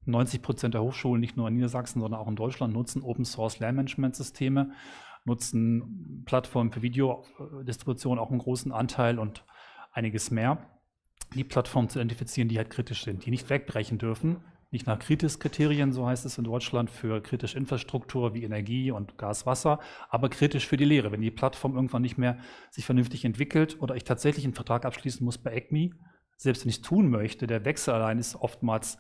Speaker 14: 90% der Hochschulen, nicht nur in Niedersachsen, sondern auch in Deutschland, nutzen Open Source Lernmanagementsysteme, nutzen Plattformen für Videodistribution auch einen großen Anteil und einiges mehr. Die Plattformen zu identifizieren, die halt kritisch sind, die nicht wegbrechen dürfen, nicht nach Kritis-Kriterien, so heißt es in Deutschland, für kritische Infrastruktur wie Energie und Gas, Wasser, aber kritisch für die Lehre. Wenn die Plattform irgendwann nicht mehr sich vernünftig entwickelt oder ich tatsächlich einen Vertrag abschließen muss bei ECMI, selbst wenn ich es tun möchte, der Wechsel allein ist oftmals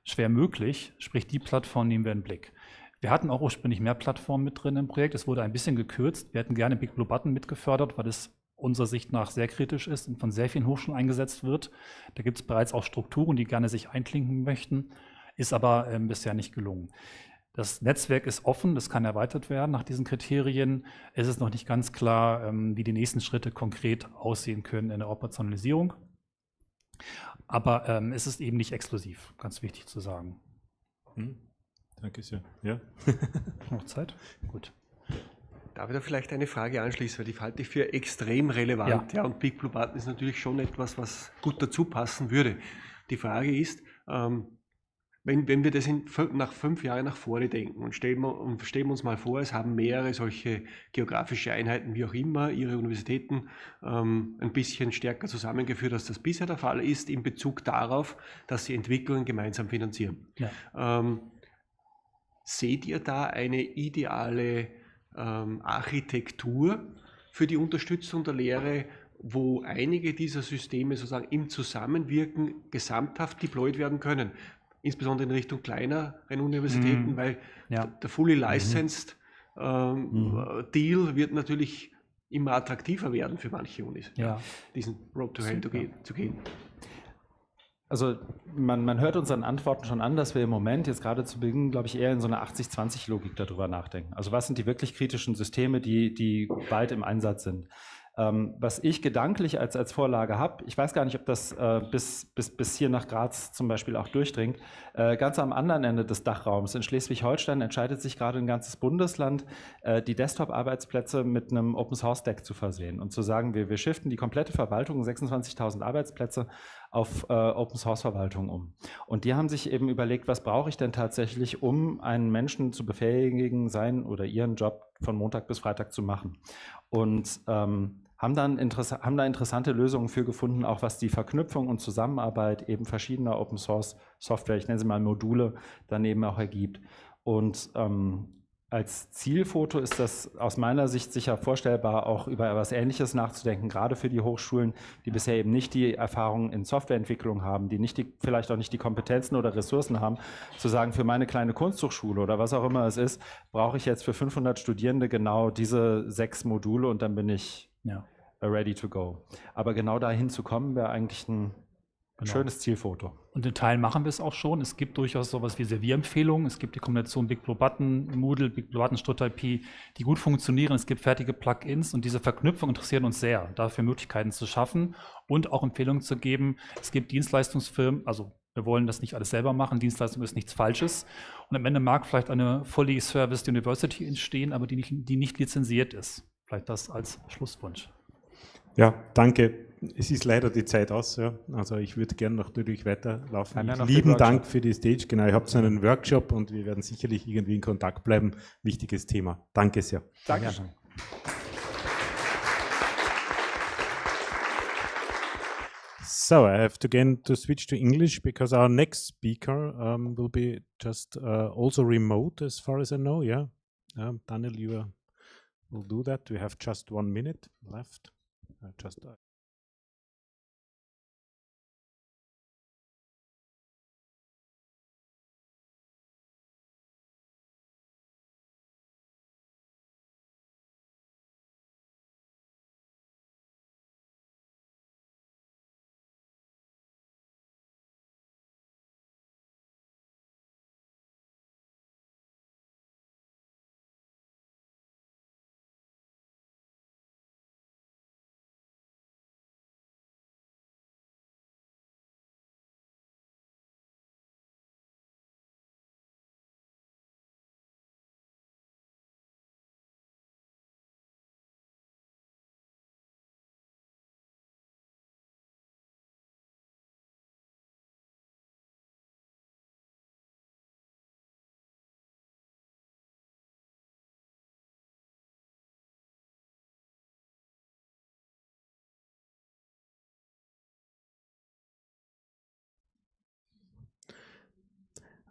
Speaker 14: schwer möglich, sprich die Plattform nehmen wir in den Blick. Wir hatten auch ursprünglich mehr Plattformen mit drin im Projekt, es wurde ein bisschen gekürzt. Wir hätten gerne Big Blue Button mitgefördert, weil es unserer Sicht nach sehr kritisch ist und von sehr vielen Hochschulen eingesetzt wird. Da gibt es bereits auch Strukturen, die gerne sich einklinken möchten, ist aber bisher nicht gelungen. Das Netzwerk ist offen, das kann erweitert werden nach diesen Kriterien. Es ist noch nicht ganz klar, wie die nächsten Schritte konkret aussehen können in der Operationalisierung. Aber es ist eben nicht exklusiv, ganz wichtig zu sagen.
Speaker 1: Danke sehr. Ja.
Speaker 14: Noch Zeit? Gut.
Speaker 16: Darf ich da vielleicht eine Frage anschließen, weil die halte ich für extrem relevant. Ja. Und Big Blue Button ist natürlich schon etwas, was gut dazu passen würde. Die Frage ist, wenn wir das nach 5 Jahren nach vorne denken und stellen wir uns mal vor, es haben mehrere solche geografische Einheiten, wie auch immer, ihre Universitäten ein bisschen stärker zusammengeführt, als das bisher der Fall ist, in Bezug darauf, dass sie Entwicklungen gemeinsam finanzieren. Ja. Seht ihr da eine ideale Architektur für die Unterstützung der Lehre, wo einige dieser Systeme sozusagen im Zusammenwirken gesamthaft deployed werden können? Insbesondere in Richtung kleineren Universitäten, weil der fully licensed Deal wird natürlich immer attraktiver werden für manche Unis, diesen Road to Hell zu gehen.
Speaker 10: Also man hört unseren Antworten schon an, dass wir im Moment jetzt gerade zu Beginn, glaube ich, eher in so einer 80-20-Logik darüber nachdenken. Also was sind die wirklich kritischen Systeme, die bald im Einsatz sind? Was ich gedanklich als Vorlage habe, ich weiß gar nicht, ob das bis hier nach Graz zum Beispiel auch durchdringt, ganz am anderen Ende des Dachraums in Schleswig-Holstein entscheidet sich gerade ein ganzes Bundesland, die Desktop-Arbeitsplätze mit einem Open-Source-Stack zu versehen und zu sagen, wir shiften die komplette Verwaltung, 26.000 Arbeitsplätze, auf Open-Source-Verwaltung um. Und die haben sich eben überlegt, was brauche ich denn tatsächlich, um einen Menschen zu befähigen, seinen oder ihren Job von Montag bis Freitag zu machen. Und haben da interessante Lösungen für gefunden, auch was die Verknüpfung und Zusammenarbeit eben verschiedener Open-Source-Software, ich nenne sie mal Module, daneben auch ergibt. Und als Zielfoto ist das aus meiner Sicht sicher vorstellbar, auch über etwas Ähnliches nachzudenken, gerade für die Hochschulen, die bisher eben nicht die Erfahrung in Softwareentwicklung haben, die vielleicht auch nicht die Kompetenzen oder Ressourcen haben, zu sagen, für meine kleine Kunsthochschule oder was auch immer es ist, brauche ich jetzt für 500 Studierende genau diese 6 Module und dann bin ich ready to go. Aber genau dahin zu kommen, wäre eigentlich ein schönes Zielfoto.
Speaker 14: Und in Teilen machen wir es auch schon. Es gibt durchaus sowas wie Servierempfehlungen. Es gibt die Kombination Big Blue Button, Moodle, Big Blue Button, StudIP, die gut funktionieren. Es gibt fertige Plugins und diese Verknüpfung interessiert uns sehr, dafür Möglichkeiten zu schaffen und auch Empfehlungen zu geben. Es gibt Dienstleistungsfirmen, also wir wollen das nicht alles selber machen. Dienstleistung ist nichts Falsches. Und am Ende mag vielleicht eine fully serviced University entstehen, aber die nicht lizenziert ist. Vielleicht das als Schlusswunsch.
Speaker 1: Ja, danke. Es ist leider die Zeit aus. Ja. Also ich würde gerne noch natürlich weiterlaufen. Lieben Dank für die Stage. Genau, ihr habt so einen Workshop und wir werden sicherlich irgendwie in Kontakt bleiben. Wichtiges Thema. Danke sehr.
Speaker 10: Dankeschön.
Speaker 1: So I have to switch to English because our next speaker will be just also remote as far as I know. Yeah, Daniel, you will do that. We have just 1 minute left.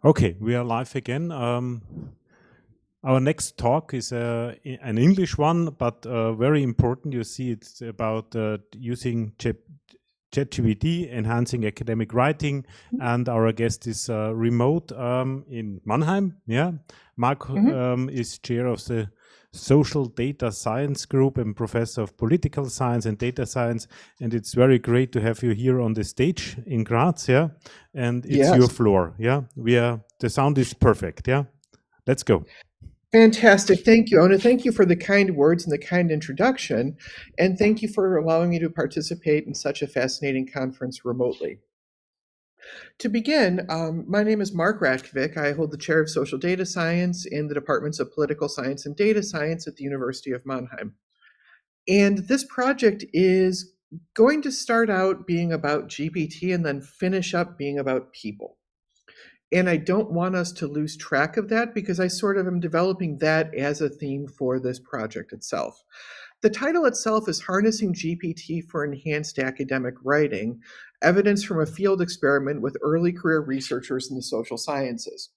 Speaker 1: Okay, we are live again. Our next talk is an English one, but very important. You see, it's about using ChatGPT, enhancing academic writing, and our guest is remote in Mannheim. Yeah, Mark is chair of the Social Data Science Group and professor of political science and data science, and it's very great to have you here on the stage in Graz. Yeah, and it's your floor. Yeah, the sound is perfect. Yeah, let's go.
Speaker 19: Fantastic. Thank you, Ona. Thank you for the kind words and the kind introduction. And thank you for allowing me to participate in such a fascinating conference remotely. To begin, my name is Mark Ratkovic. I hold the chair of social data science in the departments of political science and data science at the University of Mannheim. And this project is going to start out being about GPT and then finish up being about people. And I don't want us to lose track of that because I sort of am developing that as a theme for this project itself. The title itself is Harnessing GPT for Enhanced Academic Writing, Evidence from a Field Experiment with Early Career Researchers in the Social Sciences.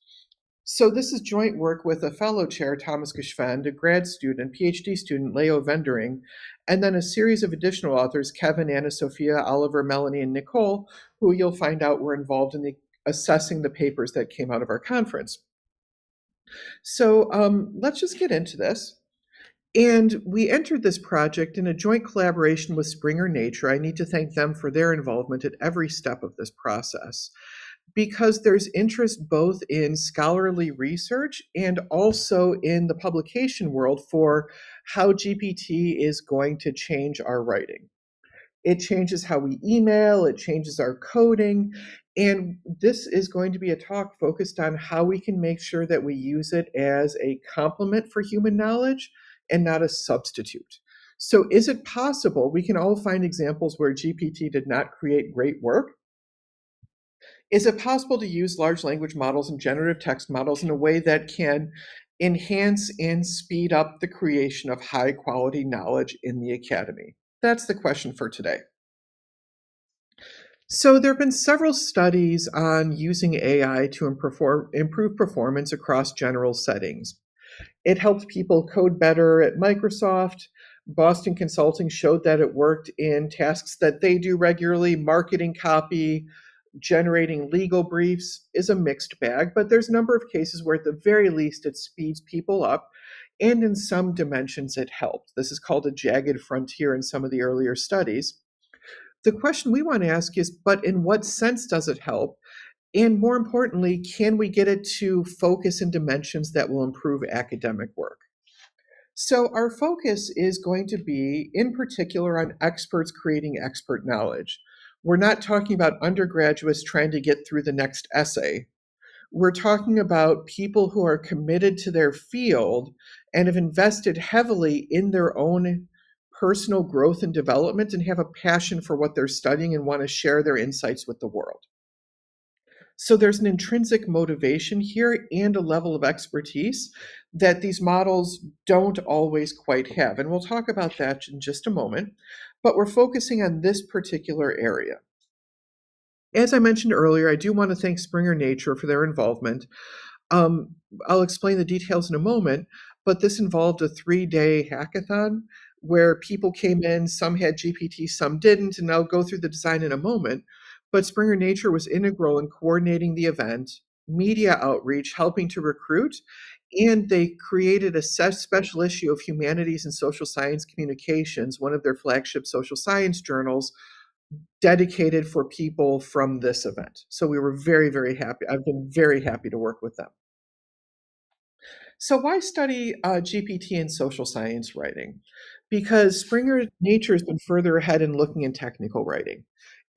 Speaker 19: So this is joint work with a fellow chair, Thomas Geschwend, a grad student, PhD student, Leo Vendering, and then a series of additional authors, Kevin, Anna Sophia, Oliver, Melanie, and Nicole, who you'll find out were involved in assessing the papers that came out of our conference. So let's just get into this. And we entered this project in a joint collaboration with Springer Nature. I need to thank them for their involvement at every step of this process, because there's interest both in scholarly research and also in the publication world for how GPT is going to change our writing. It changes how we email, it changes our coding, and this is going to be a talk focused on how we can make sure that we use it as a complement for human knowledge and not a substitute. So is it possible, we can all find examples where GPT did not create great work. Is it possible to use large language models and generative text models in a way that can enhance and speed up the creation of high quality knowledge in the academy? That's the question for today. So there have been several studies on using AI to improve performance across general settings. It helped people code better at Microsoft. Boston Consulting showed that it worked in tasks that they do regularly. Marketing copy, generating legal briefs is a mixed bag, but there's a number of cases where at the very least it speeds people up, and in some dimensions it helped. This is called a jagged frontier in some of the earlier studies. The question we want to ask is, but in what sense does it help? And more importantly, can we get it to focus in dimensions that will improve academic work? So our focus is going to be, in particular, on experts creating expert knowledge. We're not talking about undergraduates trying to get through the next essay. We're talking about people who are committed to their field and have invested heavily in their own personal growth and development and have a passion for what they're studying and want to share their insights with the world. So there's an intrinsic motivation here and a level of expertise that these models don't always quite have. And we'll talk about that in just a moment, but we're focusing on this particular area. As I mentioned earlier, I do want to thank Springer Nature for their involvement. I'll explain the details in a moment, but this involved a 3-day hackathon where people came in, some had GPT, some didn't, and I'll go through the design in a moment. But Springer Nature was integral in coordinating the event, media outreach, helping to recruit, and they created a special issue of Humanities and Social Science Communications, one of their flagship social science journals, dedicated for people from this event. So we were very, very happy. I've been very happy to work with them. So why study GPT in social science writing? Because Springer Nature has been further ahead in looking in technical writing.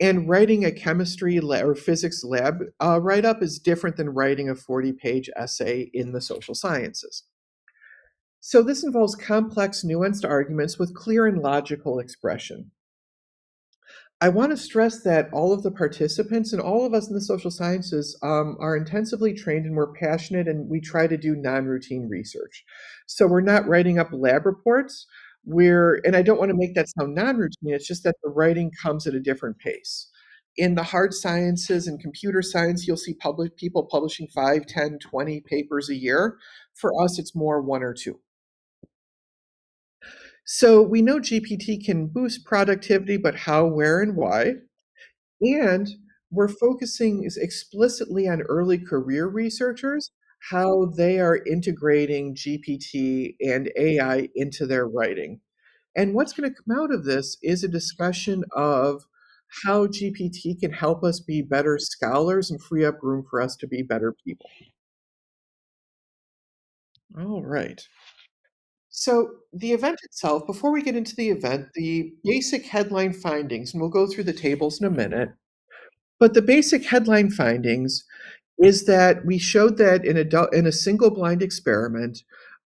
Speaker 19: And writing a chemistry or physics lab write-up is different than writing a 40-page essay in the social sciences. So this involves complex, nuanced arguments with clear and logical expression. I want to stress that all of the participants and all of us in the social sciences are intensively trained and we're passionate and we try to do non-routine research. So we're not writing up lab reports. And I don't want to make that sound non-routine, it's just that the writing comes at a different pace. In the hard sciences and computer science, you'll see people publishing 5, 10, 20 papers a year. For us, it's more 1 or 2. So we know GPT can boost productivity, but how, where, and why? And we're focusing explicitly on early career researchers, how they are integrating GPT and AI into their writing. And what's going to come out of this is a discussion of how GPT can help us be better scholars and free up room for us to be better people. All right. So the event itself, before we get into the event, the basic headline findings, and we'll go through the tables in a minute, but the basic headline findings is that we showed that in a single blind experiment,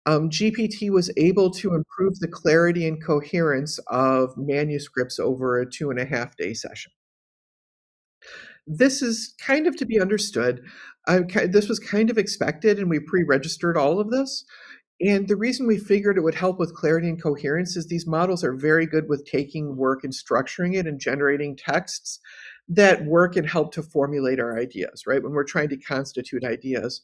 Speaker 19: GPT was able to improve the clarity and coherence of manuscripts over a 2.5-day session. This is kind of to be understood. This was kind of expected, and we pre-registered all of this. And the reason we figured it would help with clarity and coherence is these models are very good with taking work and structuring it and generating texts that work and help to formulate our ideas, right? When we're trying to constitute ideas.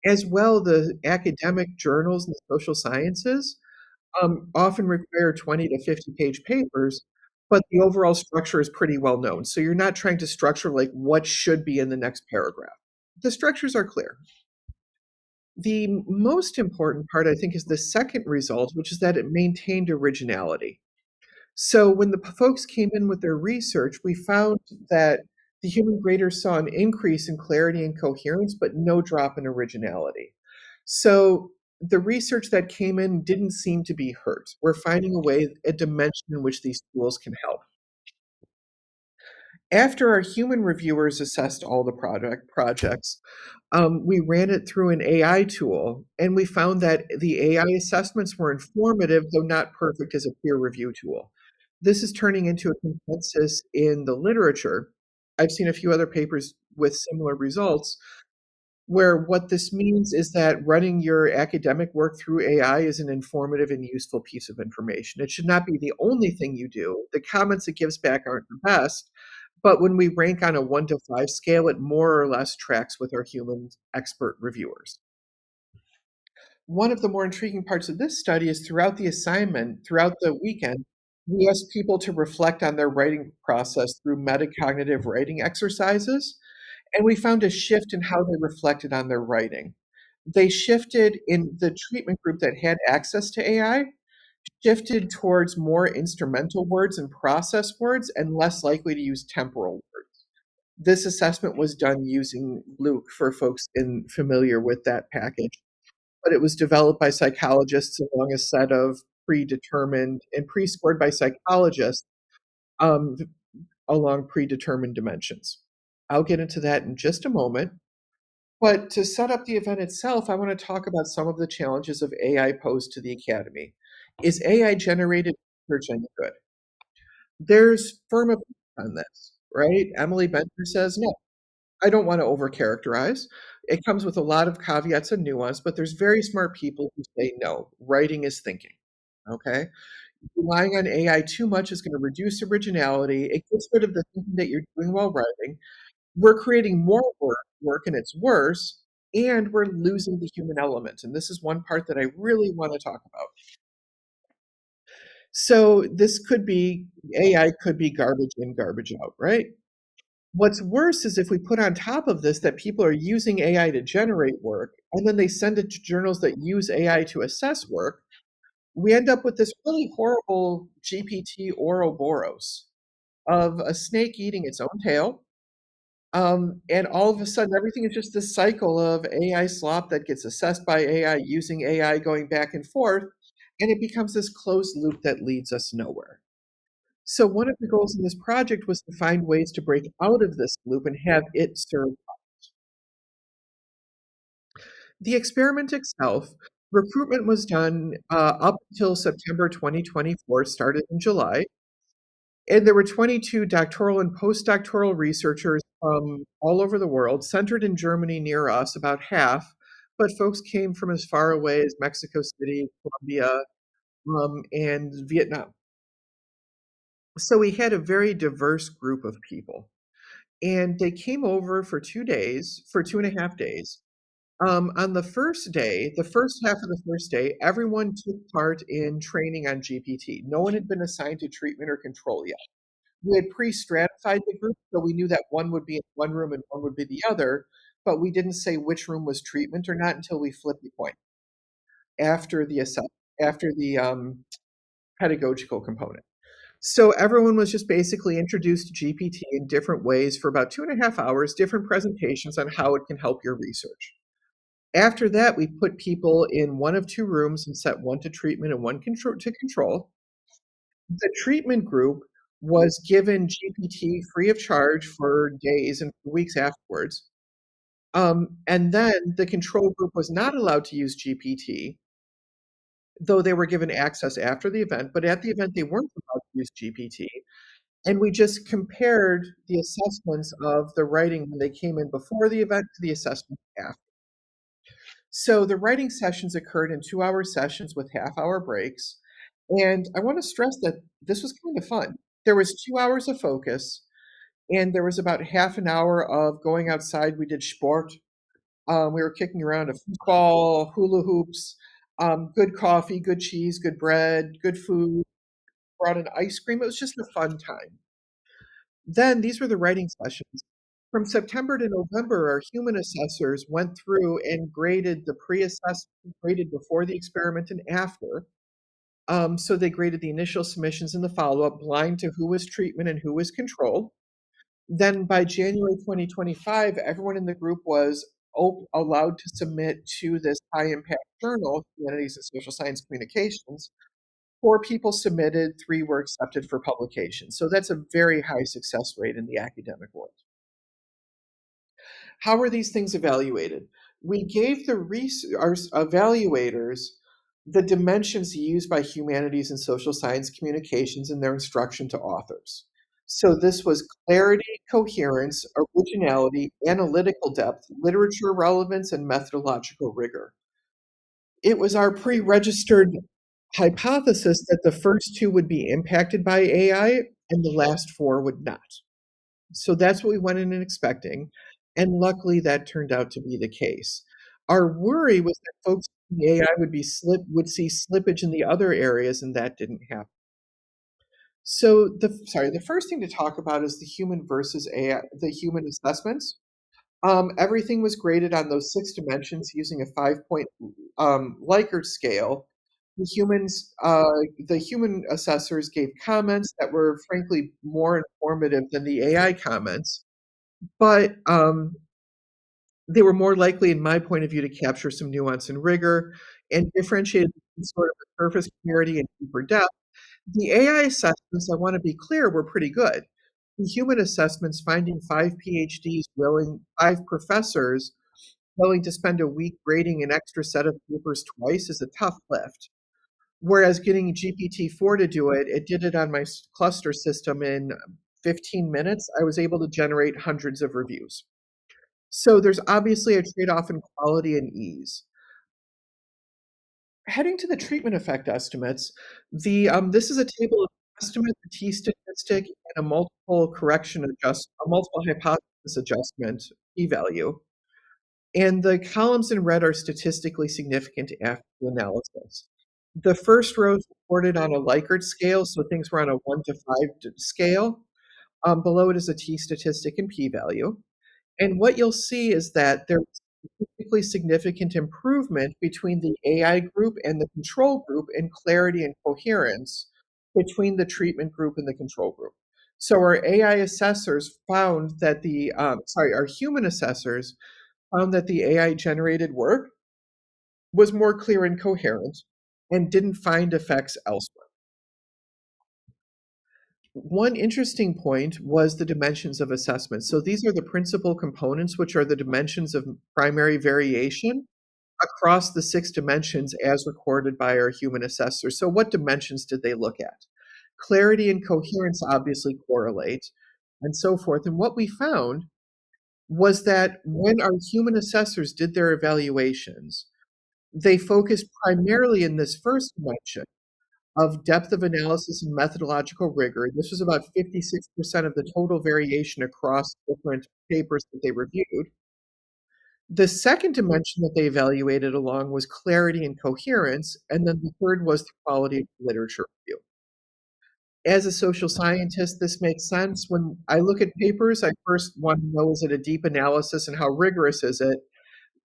Speaker 19: As well, the academic journals and the social sciences often require 20 to 50-page papers, but the overall structure is pretty well known. So you're not trying to structure like what should be in the next paragraph. The structures are clear. The most important part, I think, is the second result, which is that it maintained originality. So when the folks came in with their research, we found that the human graders saw an increase in clarity and coherence, but no drop in originality. So the research that came in didn't seem to be hurt. We're finding a dimension in which these tools can help. After our human reviewers assessed all the projects, we ran it through an AI tool, and we found that the AI assessments were informative, though not perfect as a peer review tool. This is turning into a consensus in the literature. I've seen a few other papers with similar results, where what this means is that running your academic work through AI is an informative and useful piece of information. It should not be the only thing you do. The comments it gives back aren't the best, but when we rank on a 1 to 5 scale, it more or less tracks with our human expert reviewers. One of the more intriguing parts of this study is throughout the assignment, throughout the weekend, we asked people to reflect on their writing process through metacognitive writing exercises, and we found a shift in how they reflected on their writing. They shifted in the treatment group that had access to AI, shifted towards more instrumental words and process words and less likely to use temporal words. This assessment was done using Luke for folks familiar with that package, but it was developed by psychologists along a set of predetermined and pre-scored by psychologists along predetermined dimensions. I'll get into that in just a moment. But to set up the event itself, I want to talk about some of the challenges of AI posed to the Academy. Is AI-generated research any good? There's firm opinion on this, right? Emily Benter says, no, I don't want to overcharacterize. It comes with a lot of caveats and nuance, but there's very smart people who say, no, writing is thinking, okay? Relying on AI too much is going to reduce originality. It gets rid of the thinking that you're doing while writing. We're creating more work and it's worse, and we're losing the human element. And this is one part that I really want to talk about. So this could be, AI could be garbage in, garbage out, right? What's worse is if we put on top of this that people are using AI to generate work, and then they send it to journals that use AI to assess work, we end up with this really horrible GPT Ouroboros of a snake eating its own tail. And all of a sudden, everything is just this cycle of AI slop that gets assessed by AI, using AI, going back and forth, and it becomes this closed loop that leads us nowhere. So one of the goals in this project was to find ways to break out of this loop and have it serve us. The experiment itself, recruitment was done up until September 2024, started in July. And there were 22 doctoral and postdoctoral researchers from all over the world, centered in Germany near us, about half, but folks came from as far away as Mexico City, Colombia, and Vietnam. So we had a very diverse group of people. And they came over for 2.5 days. On the first day, the first half of the first day, everyone took part in training on GPT. No one had been assigned to treatment or control yet. We had pre-stratified the group, so we knew that one would be in one room and one would be the other, but we didn't say which room was treatment or not until we flipped the coin after the pedagogical component. So everyone was just basically introduced to GPT in different ways for about 2.5 hours, different presentations on how it can help your research. After that, we put people in one of 2 rooms and set one to treatment and one to control. The treatment group was given GPT free of charge for days and weeks afterwards. And then the control group was not allowed to use GPT, though they were given access after the event, but at the event they weren't allowed to use GPT. And we just compared the assessments of the writing when they came in before the event to the assessments after. So the writing sessions occurred in 2-hour sessions with half-hour breaks. And I want to stress that this was kind of fun. There was 2 hours of focus, and there was about half an hour of going outside. We did sport. We were kicking around a football, hula hoops, good coffee, good cheese, good bread, good food, brought in ice cream. It was just a fun time. Then these were the writing sessions. From September to November, our human assessors went through and graded the pre-assessment, graded before the experiment and after. So they graded the initial submissions and the follow-up blind to who was treatment and who was control. Then by January 2025, everyone in the group was allowed to submit to this high-impact journal, Humanities and Social Science Communications. 4 people submitted, 3 were accepted for publication. So that's a very high success rate in the academic world. How were these things evaluated? We gave our evaluators the dimensions used by humanities and social science communications in their instruction to authors. So this was clarity, coherence, originality, analytical depth, literature relevance, and methodological rigor. It was our pre-registered hypothesis that the first 2 would be impacted by AI and the last 4 would not. So that's what we went in and expecting. And luckily that turned out to be the case. Our worry was that folks in the AI would see slippage in the other areas, and that didn't happen. So the first thing to talk about is the human versus AI, the human assessments. Everything was graded on those 6 dimensions using a 5-point Likert scale. The human assessors gave comments that were frankly more informative than the AI comments, but they were more likely, in my point of view, to capture some nuance and rigor and differentiated sort of surface clarity and deeper depth. The AI assessments, I want to be clear, were pretty good. The human assessments, finding 5 PhDs 5 professors willing to spend a week grading an extra set of papers twice is a tough lift. Whereas getting GPT-4 to do it, it did it on my cluster system in 15 minutes. I was able to generate hundreds of reviews. So there's obviously a trade-off in quality and ease. Heading to the treatment effect estimates, this is a table of estimates, a t-statistic, and a multiple hypothesis adjustment p-value. And the columns in red are statistically significant after the analysis. The first row is reported on a Likert scale, so things were on a 1 to 5 scale. Below it is a t-statistic and p-value. And what you'll see is that there was statistically significant improvement between the AI group and the control group in clarity and coherence between the treatment group and the control group. So our AI assessors found that our human assessors found that the AI generated work was more clear and coherent and didn't find effects elsewhere. One interesting point was the dimensions of assessment. So these are the principal components, which are the dimensions of primary variation across the 6 dimensions as recorded by our human assessors. So what dimensions did they look at? Clarity and coherence obviously correlate, and so forth. And what we found was that when our human assessors did their evaluations, they focused primarily in this first dimension of depth of analysis and methodological rigor. This was about 56% of the total variation across different papers that they reviewed. The second dimension that they evaluated along was clarity and coherence, and then the third was the quality of the literature review. As a social scientist, this makes sense. When I look at papers, I first want to know, is it a deep analysis and how rigorous is it?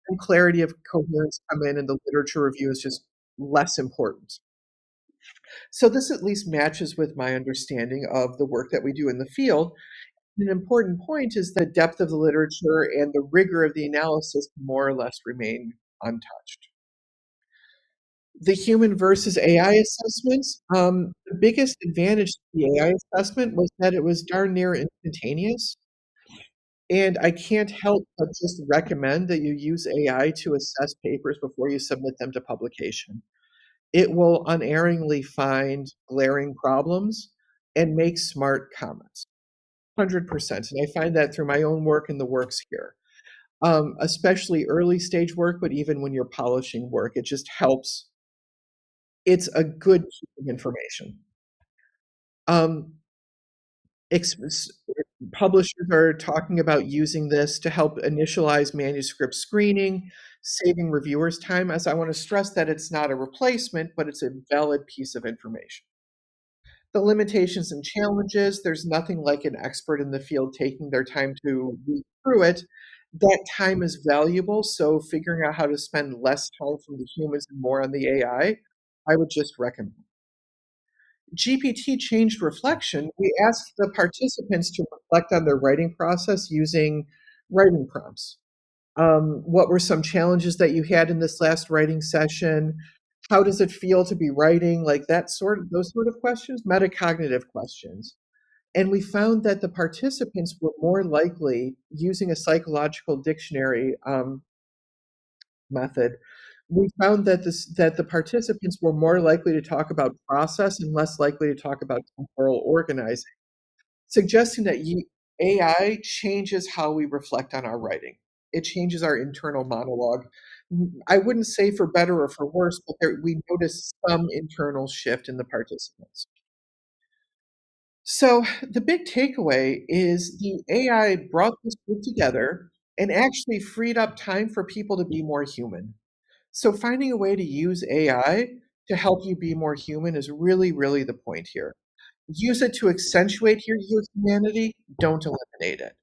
Speaker 19: And clarity of coherence come in, and the literature review is just less important. So this at least matches with my understanding of the work that we do in the field. An important point is the depth of the literature and the rigor of the analysis more or less remain untouched. The human versus AI assessments, the biggest advantage to the AI assessment was that it was darn near instantaneous. And I can't help but just recommend that you use AI to assess papers before you submit them to publication. It will unerringly find glaring problems and make smart comments. 100%. And I find that through my own work and the works here, especially early stage work, but even when you're polishing work, it just helps. It's a good piece of information. Publishers are talking about using this to help initialize manuscript screening, saving reviewers time. As I want to stress that it's not a replacement, but it's a valid piece of information. The limitations and challenges, there's nothing like an expert in the field taking their time to read through it. That time is valuable, so figuring out how to spend less time from the humans and more on the AI, I would just recommend. GPT changed reflection. We asked the participants to reflect on their writing process using writing prompts. What were some challenges that you had in this last writing session? How does it feel to be writing? Like those sort of questions, metacognitive questions. And we found that the participants were more likely, using a psychological dictionary method, we found that the participants were more likely to talk about process and less likely to talk about temporal organizing, suggesting that AI changes how we reflect on our writing. It changes our internal monologue. I wouldn't say for better or for worse, but we noticed some internal shift in the participants. So the big takeaway is the AI brought this group together and actually freed up time for people to be more human. So finding a way to use AI to help you be more human is really, really the point here. Use it to accentuate your humanity, don't eliminate it.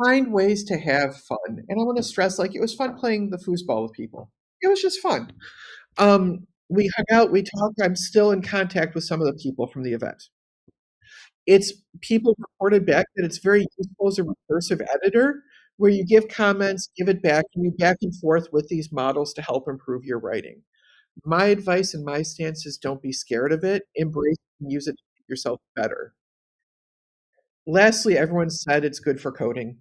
Speaker 19: Find ways to have fun. And I want to stress, like, it was fun playing the foosball with people. It was just fun. We hung out, we talked. I'm still in contact with some of the people from the event. People reported back that it's very useful as a recursive editor, where you give comments, give it back, and you back and forth with these models to help improve your writing. My advice and my stance is don't be scared of it. Embrace it and use it to make yourself better. Lastly, everyone said it's good for coding.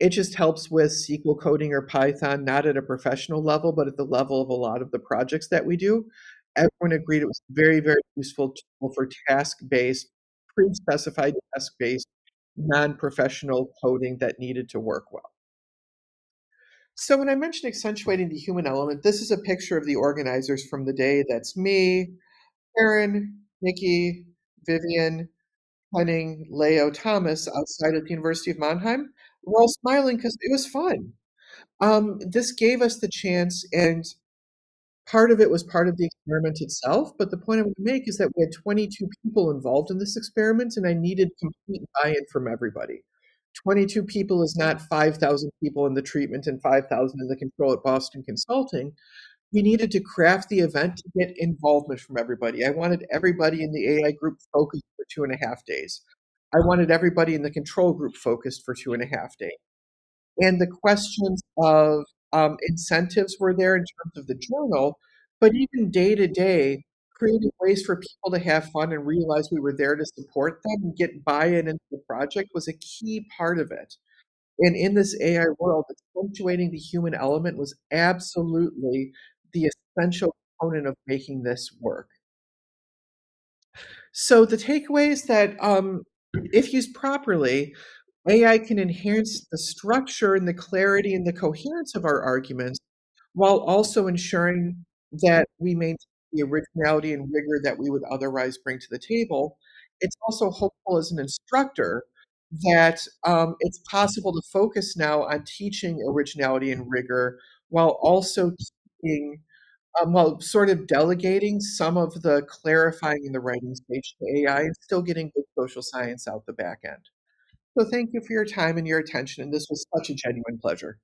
Speaker 19: It just helps with SQL coding or Python, not at a professional level, but at the level of a lot of the projects that we do. Everyone agreed it was very, very useful tool for task-based, pre-specified task-based, non-professional coding that needed to work well. So when I mentioned accentuating the human element, this is a picture of the organizers from the day. That's me, Karen, Nikki, Vivian, Henning, Leo, Thomas outside at the University of Mannheim. We're all smiling because it was fun. This gave us the chance, and part of it was part of the experiment itself, but the point I want to make is that we had 22 people involved in this experiment, and I needed complete buy-in from everybody. 22 people is not 5,000 people in the treatment and 5,000 in the control at Boston Consulting. We needed to craft the event to get involvement from everybody. I wanted everybody in the AI group focused for 2.5 days. I wanted everybody in the control group focused for 2.5 days. And the questions of incentives were there in terms of the journal, but even day to day, creating ways for people to have fun and realize we were there to support them and get buy-in into the project was a key part of it. And in this AI world, accentuating the human element was absolutely the essential component of making this work. So the takeaway is that if used properly, AI can enhance the structure and the clarity and the coherence of our arguments while also ensuring that we maintain the originality and rigor that we would otherwise bring to the table. It's also hopeful as an instructor that it's possible to focus now on teaching originality and rigor while also teaching, while sort of delegating some of the clarifying in the writing stage to AI and still getting good social science out the back end. So thank you for your time and your attention, and this was such a genuine pleasure.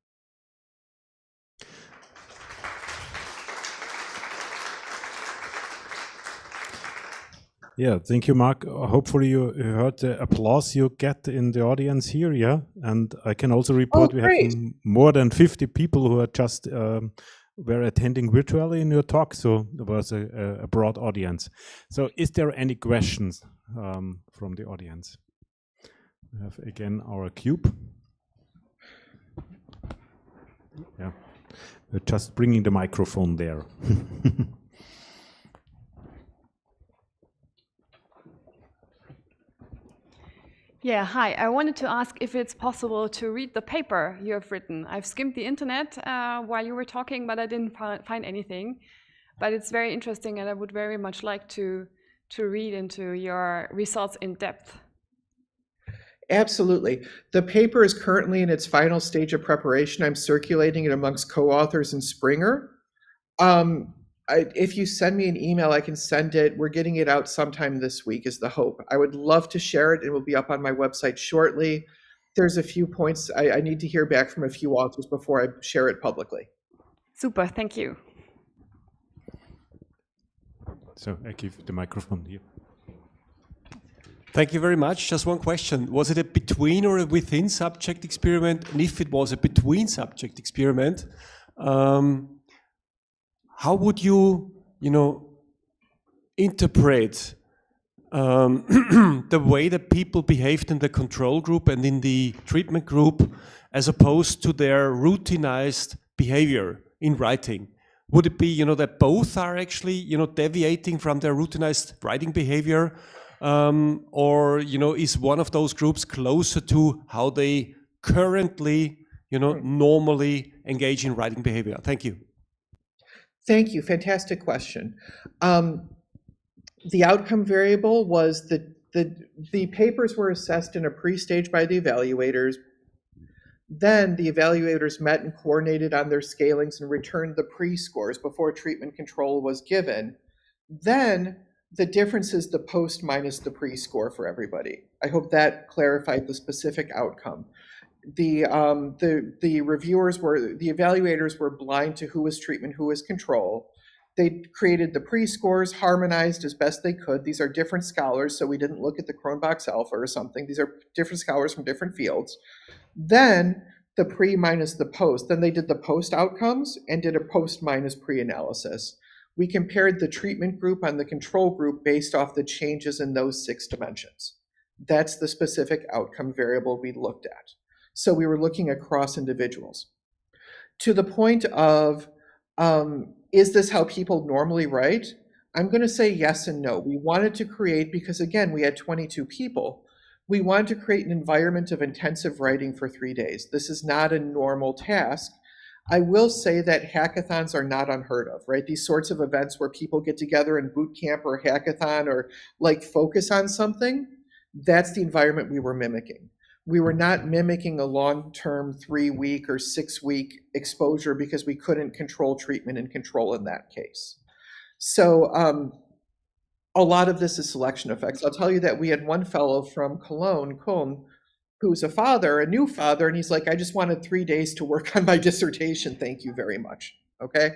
Speaker 1: Yeah, thank you, Mark. Hopefully you heard the applause you get in the audience here, yeah? And I can also report we have more than 50 people who are just were attending virtually in your talk, so there was a broad audience. So is there any questions from the audience? We have again our cube. Yeah, we're just bringing the microphone there.
Speaker 20: Yeah, hi. I wanted to ask if it's possible to read the paper you have written. I've skimmed the internet while you were talking, but I didn't find anything. But it's very interesting, and I would very much like to read into your results in depth.
Speaker 19: Absolutely. The paper is currently in its final stage of preparation. I'm circulating it amongst co-authors in Springer. If you send me an email, I can send it. We're getting it out sometime this week is the hope. I would love to share it. It will be up on my website shortly. There's a few points. I need to hear back from a few authors before I share it publicly.
Speaker 20: Super, thank you.
Speaker 1: So I give the microphone here.
Speaker 16: Thank you very much. Just one question. Was it a between or a within subject experiment? And if it was a between subject experiment, how would you, interpret the way that people behaved in the control group and in the treatment group as opposed to their routinized behavior in writing? Would it be, that both are actually, deviating from their routinized writing behavior? Or, is one of those groups closer to how they currently, normally engage in writing behavior? Thank you.
Speaker 19: Thank you. Fantastic question. The outcome variable was the papers were assessed in a pre-stage by the evaluators. Then the evaluators met and coordinated on their scalings and returned the pre-scores before treatment control was given. Then the difference is the post minus the pre-score for everybody. I hope that clarified the specific outcome. The evaluators were blind to who was treatment, who was control. They created the pre-scores, harmonized as best they could. These are different scholars, so we didn't look at the Cronbach's alpha or something. These are different scholars from different fields. Then the pre minus the post. Then they did the post outcomes and did a post minus pre-analysis. We compared the treatment group on the control group based off the changes in those 6 dimensions. That's the specific outcome variable we looked at. So we were looking across individuals. To the point of, is this how people normally write? I'm going to say yes and no. We wanted to create, because again, we had 22 people, we wanted to create an environment of intensive writing for 3 days. This is not a normal task. I will say that hackathons are not unheard of, right? These sorts of events where people get together in boot camp or hackathon or like focus on something, that's the environment we were mimicking. We were not mimicking a long-term 3-week or 6-week exposure because we couldn't control treatment and control in that case. So a lot of this is selection effects. I'll tell you that we had one fellow from Cologne, who's a father, a new father, and he's like, I just wanted 3 days to work on my dissertation. Thank you very much. Okay.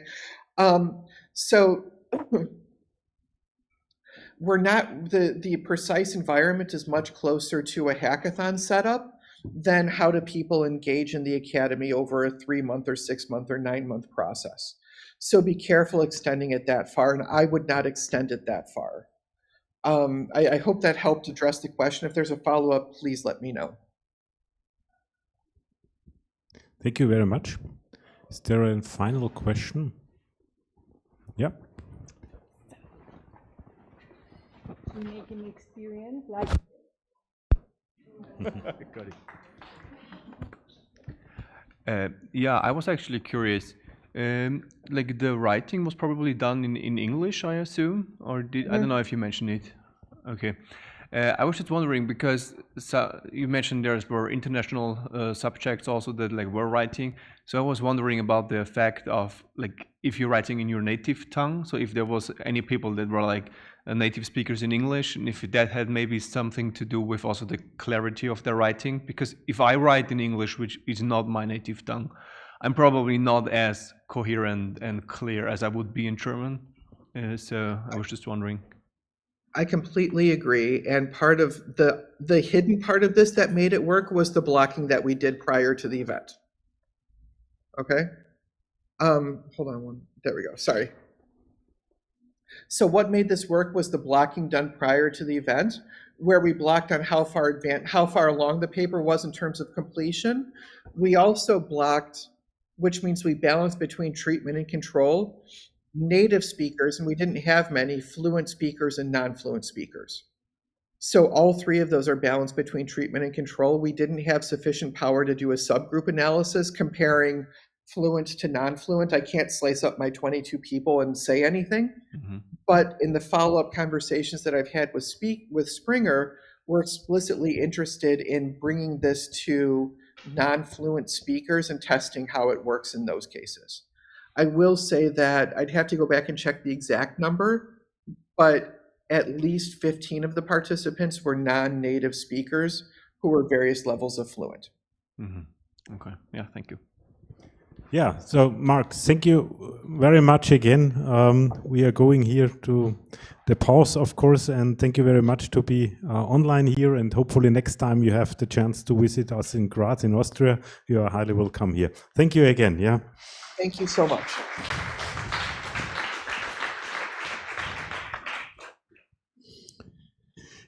Speaker 19: So we're not, the precise environment is much closer to a hackathon setup than how do people engage in the academy over a 3-month or 6-month or 9-month process. So be careful extending it that far, and I would not extend it that far. I hope that helped address the question. If there's a follow-up, please let me know.
Speaker 1: Thank you very much. Is there a final question? Yeah.
Speaker 20: Make an experience like
Speaker 21: yeah, I was actually curious. Like the writing was probably done in English, I assume, or I don't know if you mentioned it. Okay. I was just wondering because you mentioned there were international subjects also that like were writing. So I was wondering about the effect of like if you're writing in your native tongue. So if there was any people that were like native speakers in English, and if that had maybe something to do with also the clarity of their writing. Because if I write in English, which is not my native tongue, I'm probably not as coherent and clear as I would be in German. So I was just wondering.
Speaker 19: I completely agree. And part of the hidden part of this that made it work was the blocking that we did prior to the event. Okay. Hold on one. There we go. Sorry. So what made this work was the blocking done prior to the event, where we blocked on how far along the paper was in terms of completion. We also blocked, which means we balanced between treatment and control, native speakers, and we didn't have many, fluent speakers and non-fluent speakers. So all three of those are balanced between treatment and control. We didn't have sufficient power to do a subgroup analysis comparing fluent to non-fluent. I can't slice up my 22 people and say anything. Mm-hmm. But in the follow-up conversations that I've had with Springer, we're explicitly interested in bringing this to non-fluent speakers and testing how it works in those cases. I will say that I'd have to go back and check the exact number, but at least 15 of the participants were non-native speakers who were various levels of fluent.
Speaker 21: Mm-hmm. Okay, yeah, thank you.
Speaker 1: Yeah, so Mark, thank you very much again. We are going here to the pause, of course, and thank you very much to be online here, and hopefully next time you have the chance to visit us in Graz, in Austria. You are highly welcome here. Thank you again, yeah.
Speaker 19: Thank you so much.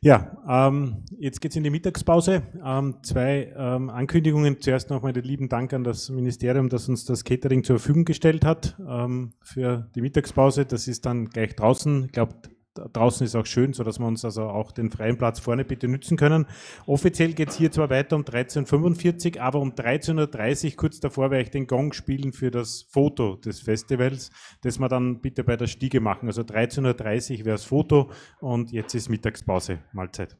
Speaker 1: Ja, jetzt geht es in die Mittagspause. Zwei Ankündigungen. Zuerst nochmal den lieben Dank an das Ministerium, das uns das Catering zur Verfügung gestellt hat für die Mittagspause. Das ist dann gleich draußen. Ich glaube, draußen ist auch schön, sodass wir uns also auch den freien Platz vorne bitte nützen können. Offiziell geht es hier zwar weiter um 13:45 Uhr, aber um 13:30 Uhr, kurz davor, werde ich den Gong spielen für das Foto des Festivals, das wir dann bitte bei der Stiege machen. Also 13:30 Uhr wäre das Foto und jetzt ist Mittagspause, Mahlzeit.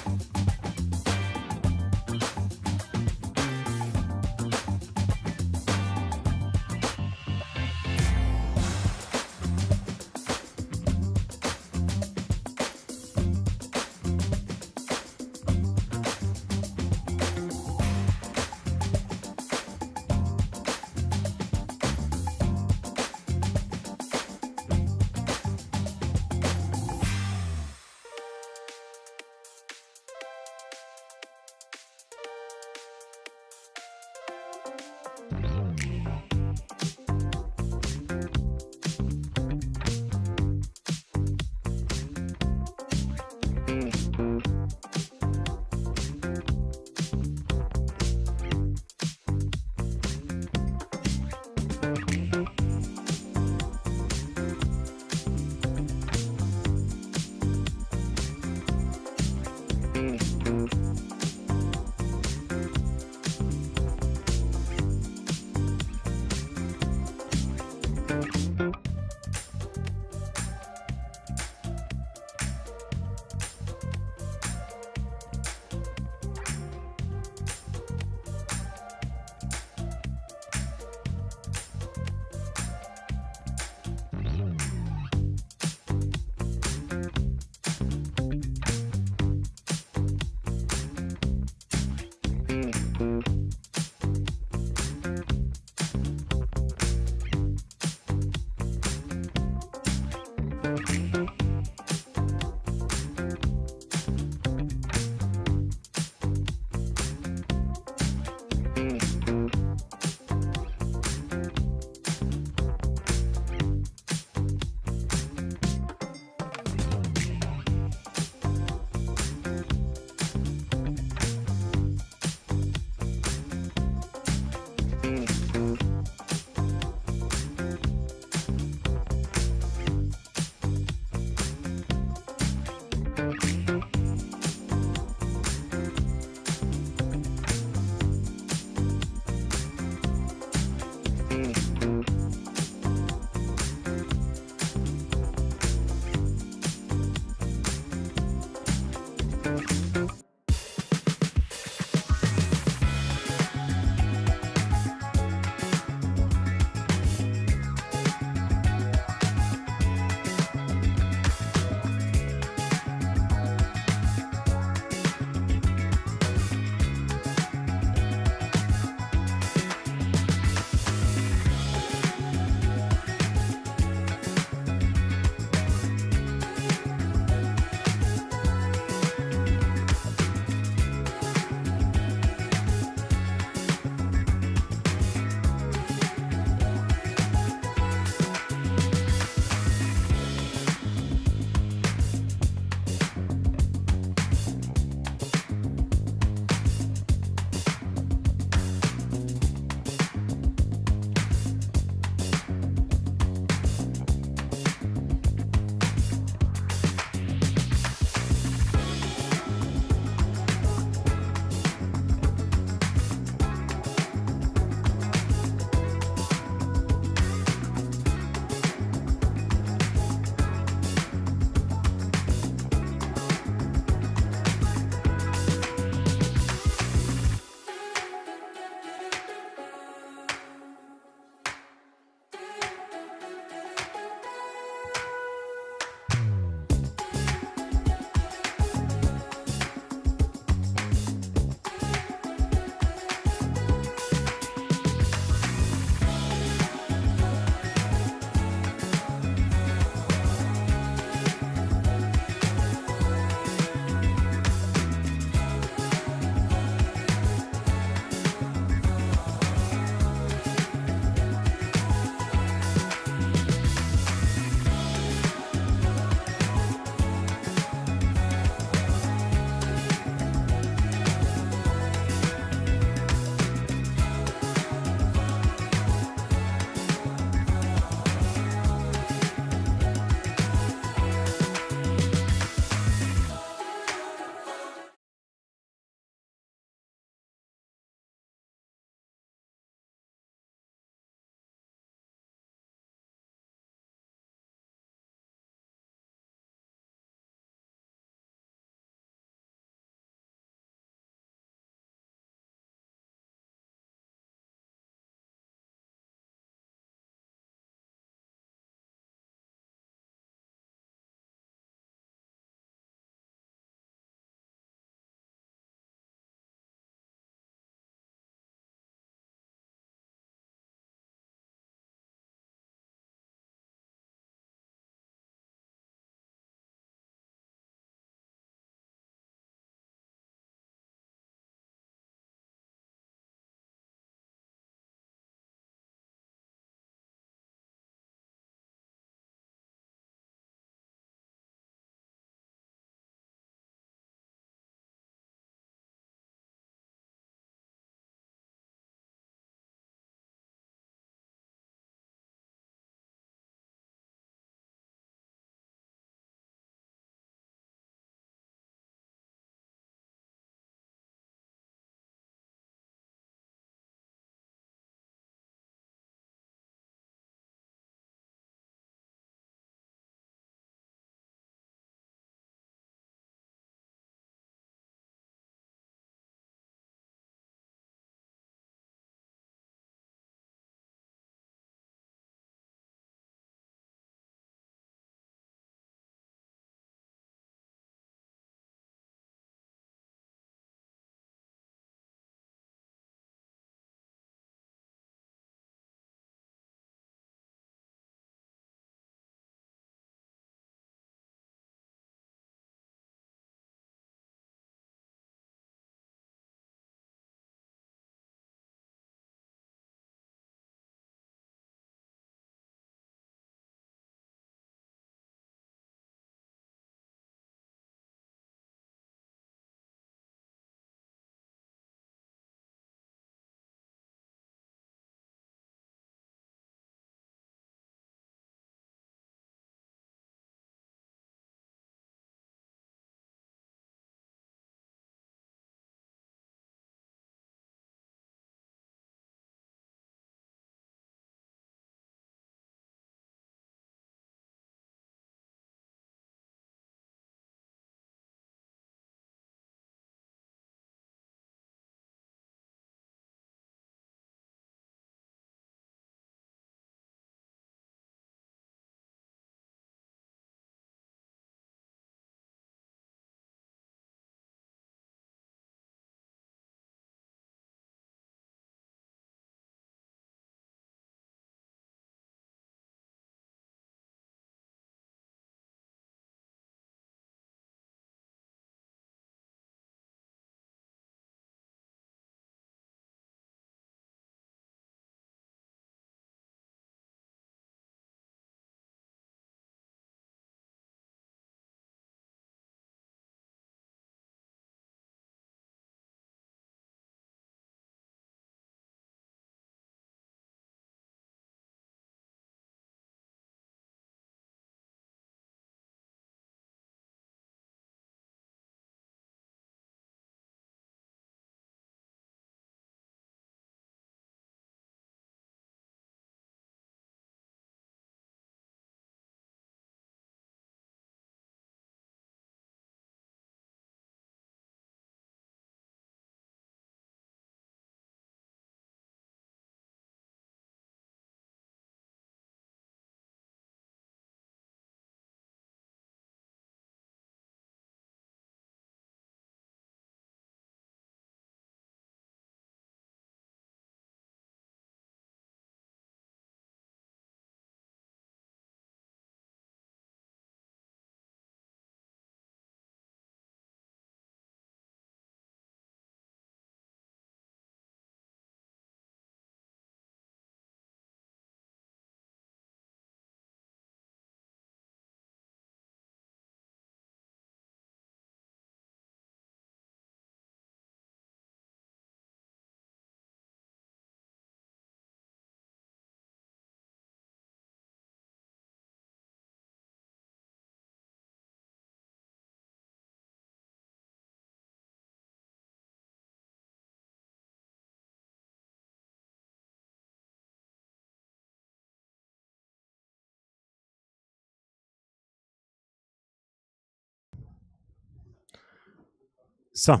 Speaker 1: So,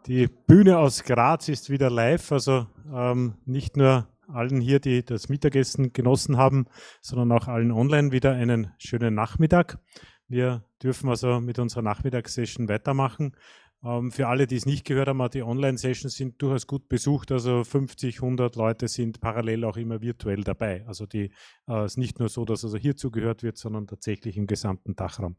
Speaker 1: die Bühne aus Graz ist wieder live, also nicht nur allen hier, die das Mittagessen genossen haben, sondern auch allen online wieder einen schönen Nachmittag. Wir dürfen also mit unserer Nachmittagssession weitermachen. Für alle, die es nicht gehört haben, die Online-Sessions sind durchaus gut besucht, also 50, 100 Leute sind parallel auch immer virtuell dabei. Also es ist nicht nur so, dass also hier zugehört wird, sondern tatsächlich im gesamten Dachraum.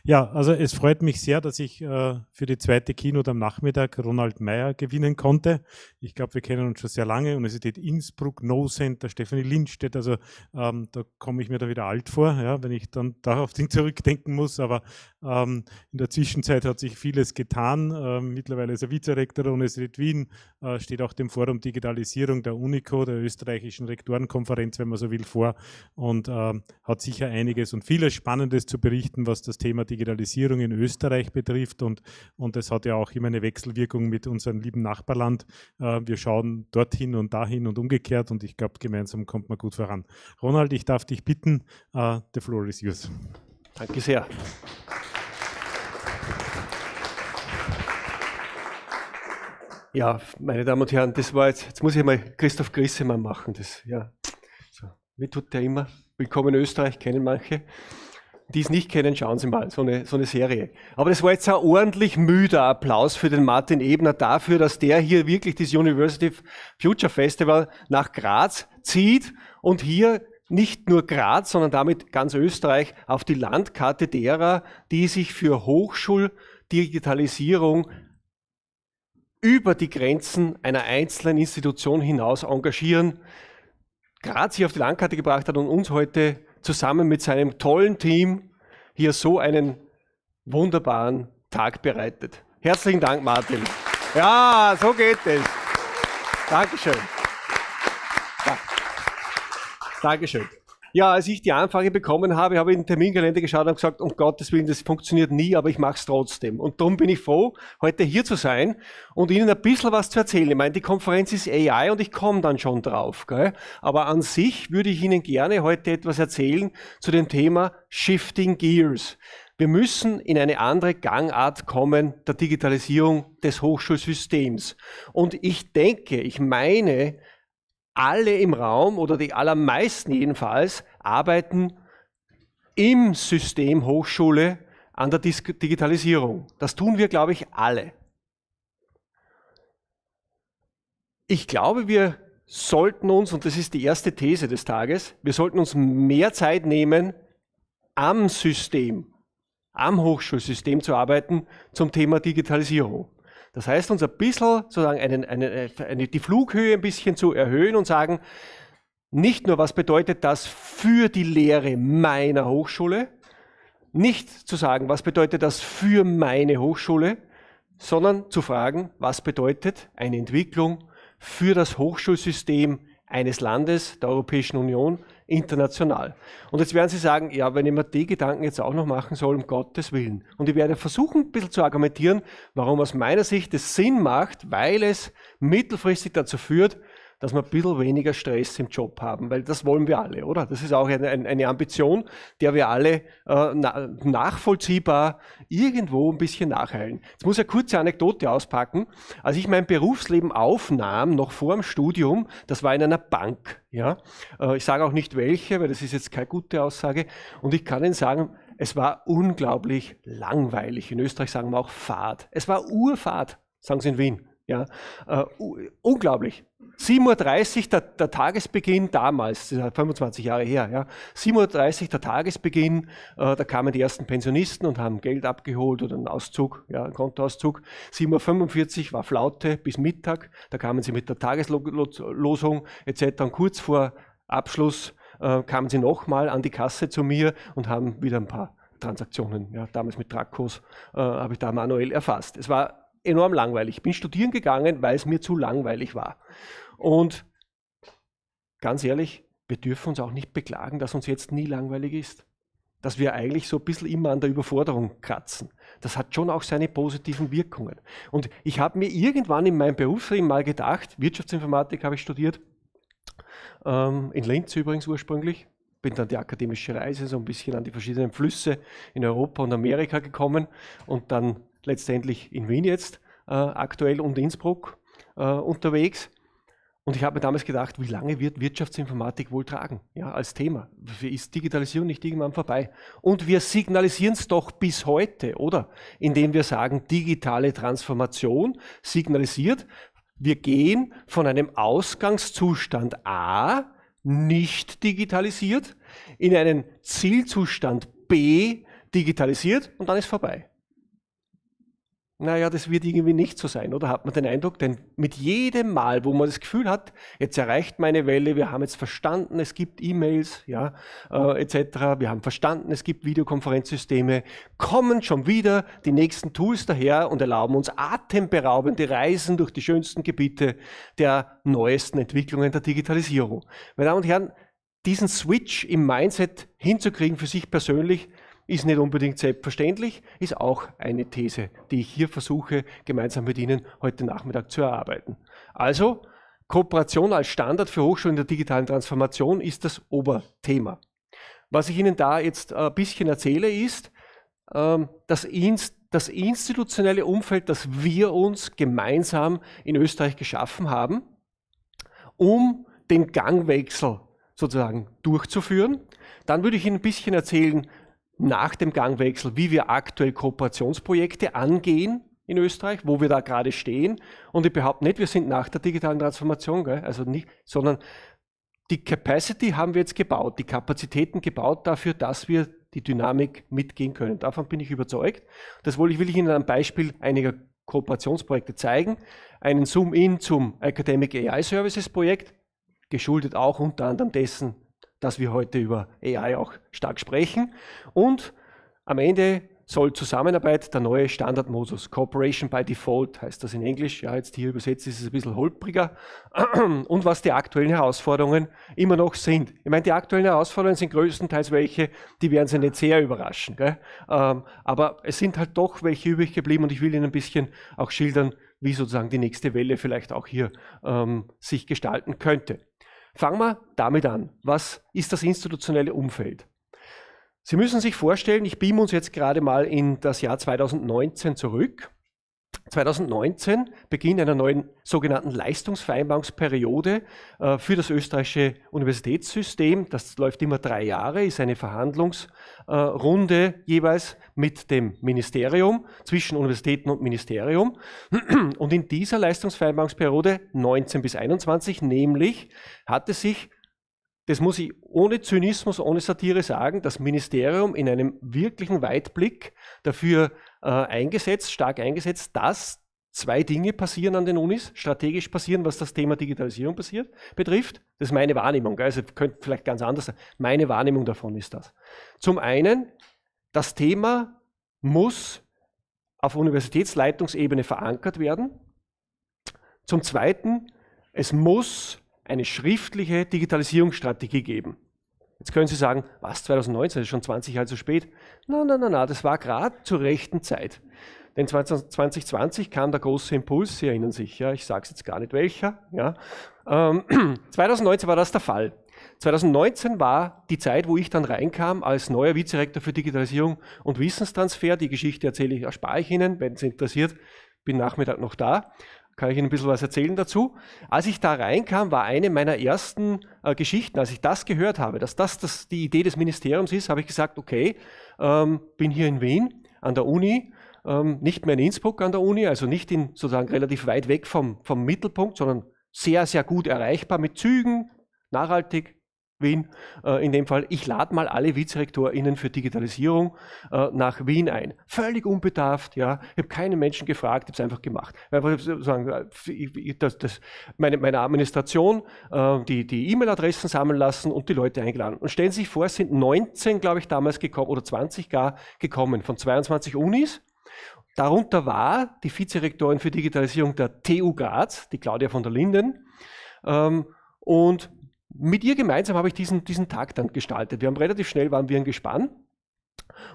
Speaker 1: Ja, also es freut mich sehr, dass ich für die zweite Keynote am Nachmittag Ronald Meyer gewinnen konnte. Ich glaube, wir kennen uns schon sehr lange. Universität Innsbruck, No Center, Stefanie Lindstedt, also da komme ich mir da wieder alt vor, ja, wenn ich dann darauf zurückdenken muss, aber in der Zwischenzeit hat sich vieles getan. Mittlerweile ist er Vizerektor der Universität Wien, steht auch dem Forum Digitalisierung der UNICO, der österreichischen Rektorenkonferenz, wenn man so will, vor und hat sicher einiges und vieles Spannendes zu berichten, was das Thema Digitalisierung in Österreich betrifft und es hat ja auch immer eine Wechselwirkung mit unserem lieben Nachbarland. Wir schauen dorthin und dahin und umgekehrt und ich glaube, gemeinsam kommt man gut voran. Ronald, ich darf dich bitten, the floor is yours.
Speaker 16: Danke sehr. Ja, meine Damen und Herren, das war jetzt muss ich mal Christoph Grissemann machen. Das, ja, so, wie tut der immer? Willkommen in Österreich, kennen manche. Die es nicht kennen, schauen Sie mal, so eine Serie. Aber das war jetzt ein ordentlich müder Applaus für den Martin Ebner dafür, dass der hier wirklich das University Future Festival nach Graz zieht und hier nicht nur Graz, sondern damit ganz Österreich auf die Landkarte derer, die sich für Hochschuldigitalisierung über die Grenzen einer einzelnen Institution hinaus engagieren, Graz hier auf die Landkarte gebracht hat und uns heute zusammen mit seinem tollen Team hier so einen wunderbaren Tag bereitet. Herzlichen Dank, Martin. Ja, so geht es. Dankeschön. Ja. Dankeschön. Ja, als ich die Anfrage bekommen habe, habe ich in den Terminkalender geschaut und gesagt, um Gottes Willen, das funktioniert nie, aber ich mache es trotzdem. Und darum bin ich froh, heute hier zu sein und Ihnen ein bisschen was zu erzählen. Ich meine, die Konferenz ist AI und ich komme dann schon drauf. Gell? Aber an sich würde ich Ihnen gerne heute etwas erzählen zu dem Thema Shifting Gears. Wir müssen in eine andere Gangart kommen der Digitalisierung des Hochschulsystems. Und ich denke, ich meine, alle im Raum oder die allermeisten jedenfalls arbeiten im System Hochschule an der Digitalisierung. Das tun wir, glaube ich, alle. Ich glaube, wir sollten uns, und das ist die erste These des Tages, wir sollten uns mehr Zeit nehmen, am System, am Hochschulsystem zu arbeiten zum Thema Digitalisierung. Das heißt, uns ein bisschen sozusagen die Flughöhe ein bisschen zu erhöhen und sagen, nicht nur, was bedeutet das für die Lehre meiner Hochschule, nicht zu sagen, was bedeutet das für meine Hochschule, sondern zu fragen, was bedeutet eine Entwicklung für das Hochschulsystem eines Landes der Europäischen Union international. Und jetzt werden Sie sagen, ja, wenn ich mir die Gedanken jetzt auch noch machen soll, um Gottes Willen. Und ich werde versuchen, ein bisschen zu argumentieren, warum aus meiner Sicht es Sinn macht, weil es mittelfristig dazu führt, dass wir ein bisschen weniger Stress im Job haben, weil das wollen wir alle, oder? Das ist auch eine Ambition, der wir alle nachvollziehbar irgendwo ein bisschen nachheilen. Jetzt muss ich eine kurze Anekdote auspacken. Als ich mein Berufsleben aufnahm, noch vor dem Studium, das war in einer Bank. Ja? Ich sage auch nicht welche, weil das ist jetzt keine gute Aussage. Und ich kann Ihnen sagen, es war unglaublich langweilig. In Österreich sagen wir auch Fahrt. Es war Urfahrt, sagen Sie in Wien. Ja, unglaublich. 7:30 Uhr der Tagesbeginn damals, das ist 25 Jahre her, ja, 7:30 Uhr der Tagesbeginn, da kamen die ersten Pensionisten und haben Geld abgeholt oder einen Auszug, ja, einen Kontoauszug. 7:45 Uhr war Flaute bis Mittag, da kamen sie mit der Tageslosung etc. Und kurz vor Abschluss kamen sie nochmal an die Kasse zu mir und haben wieder ein paar Transaktionen, ja, damals mit Trakos, habe ich da manuell erfasst. Es war enorm langweilig. Ich bin studieren gegangen, weil es mir zu langweilig war. Und ganz ehrlich, wir dürfen uns auch nicht beklagen, dass uns jetzt nie langweilig ist. Dass wir eigentlich so ein bisschen immer an der Überforderung kratzen. Das hat schon auch seine positiven Wirkungen. Und ich habe mir irgendwann in meinem Berufsleben mal gedacht, Wirtschaftsinformatik habe ich studiert, in Linz übrigens ursprünglich, bin dann die akademische Reise so ein bisschen an die verschiedenen Flüsse in Europa und Amerika gekommen und dann
Speaker 3: letztendlich in Wien jetzt aktuell und Innsbruck unterwegs. Und ich habe mir damals gedacht, wie lange wird Wirtschaftsinformatik wohl tragen, ja, als Thema? Ist Digitalisierung nicht irgendwann vorbei? Und wir signalisieren es doch bis heute, oder? Indem wir sagen, digitale Transformation signalisiert, wir gehen von einem Ausgangszustand A, nicht digitalisiert, in einen Zielzustand B, digitalisiert und dann ist vorbei. Naja, das wird irgendwie nicht so sein, oder? Hat man den Eindruck? Denn mit jedem Mal, wo man das Gefühl hat, jetzt erreicht meine Welle, wir haben jetzt verstanden, es gibt E-Mails, ja, etc., wir haben verstanden, es gibt Videokonferenzsysteme, kommen schon wieder die nächsten Tools daher und erlauben uns atemberaubende Reisen durch die schönsten Gebiete der neuesten Entwicklungen der Digitalisierung. Meine Damen und Herren, diesen Switch im Mindset hinzukriegen für sich persönlich, ist nicht unbedingt selbstverständlich, ist auch eine These, die ich hier versuche, gemeinsam mit Ihnen heute Nachmittag zu erarbeiten. Also, Kooperation als Standard für Hochschulen der digitalen Transformation ist das Oberthema. Was ich Ihnen da jetzt ein bisschen erzähle, ist, das institutionelle Umfeld, das wir uns gemeinsam in Österreich geschaffen haben, um den Gangwechsel sozusagen durchzuführen. Dann würde ich Ihnen ein bisschen erzählen, nach dem Gangwechsel, wie wir aktuell Kooperationsprojekte angehen in Österreich, wo wir da gerade stehen. Und ich behaupte nicht, wir sind nach der digitalen Transformation, gell? Also nicht, sondern die Capacity haben wir jetzt gebaut, die Kapazitäten gebaut dafür, dass wir die Dynamik mitgehen können. Davon bin ich überzeugt. Das will ich Ihnen am Beispiel einiger Kooperationsprojekte zeigen. Einen Zoom-In zum Academic AI Services Projekt, geschuldet auch unter anderem dessen, dass wir heute über AI auch stark sprechen. Und am Ende soll Zusammenarbeit der neue Standardmodus, Cooperation by Default heißt das in Englisch, ja, jetzt hier übersetzt ist es ein bisschen holpriger, und was die aktuellen Herausforderungen immer noch sind. Ich meine, die aktuellen Herausforderungen sind größtenteils welche, die werden Sie nicht sehr überraschen, gell? Aber es sind halt doch welche übrig geblieben und ich will Ihnen ein bisschen auch schildern, wie sozusagen die nächste Welle vielleicht auch hier sich gestalten könnte. Fangen wir damit an. Was ist das institutionelle Umfeld? Sie müssen sich vorstellen, ich beame uns jetzt gerade mal in das Jahr 2019 zurück. 2019 Beginn einer neuen sogenannten Leistungsvereinbarungsperiode für das österreichische Universitätssystem. Das läuft immer 3 Jahre, ist eine Verhandlungsrunde jeweils mit dem Ministerium, zwischen Universitäten und Ministerium. Und in dieser Leistungsvereinbarungsperiode 19 bis 21 nämlich hatte sich, das muss ich ohne Zynismus, ohne Satire sagen, das Ministerium in einem wirklichen Weitblick dafür stark eingesetzt, dass 2 Dinge passieren an den Unis, strategisch passieren, was das Thema Digitalisierung betrifft. Das ist meine Wahrnehmung, also könnte vielleicht ganz anders sein. Meine Wahrnehmung davon ist das. Zum einen, das Thema muss auf Universitätsleitungsebene verankert werden. Zum zweiten, es muss eine schriftliche Digitalisierungsstrategie geben. Jetzt können Sie sagen, was, 2019, das ist schon 20 Jahre zu spät? Nein, das war gerade zur rechten Zeit. Denn 2020 kam der große Impuls, Sie erinnern sich, ja, ich sage es jetzt gar nicht welcher. Ja. 2019 war das der Fall. 2019 war die Zeit, wo ich dann reinkam als neuer Vizerektor für Digitalisierung und Wissenstransfer. Die Geschichte erspare ich Ihnen, wenn es interessiert, bin Nachmittag noch da. Kann ich Ihnen ein bisschen was erzählen dazu. Als ich da reinkam, war eine meiner ersten Geschichten, als ich das gehört habe, dass das die Idee des Ministeriums ist, habe ich gesagt, okay, bin hier in Wien an der Uni, nicht mehr in Innsbruck an der Uni, also nicht sozusagen relativ weit weg vom Mittelpunkt, sondern sehr, sehr gut erreichbar mit Zügen, nachhaltig, Wien in dem Fall. Ich lade mal alle Vizerektorinnen für Digitalisierung nach Wien ein. Völlig unbedarft, ja. Ich habe keinen Menschen gefragt, ich habe es einfach gemacht. Meine Administration, die E-Mail-Adressen sammeln lassen und die Leute eingeladen. Und stellen Sie sich vor, es sind 19, glaube ich, damals gekommen, oder 20 gar gekommen, von 22 Unis. Darunter war die Vizerektorin für Digitalisierung der TU Graz, die Claudia von der Linden. Und mit ihr gemeinsam habe ich diesen Tag dann gestaltet. Waren wir ein Gespann.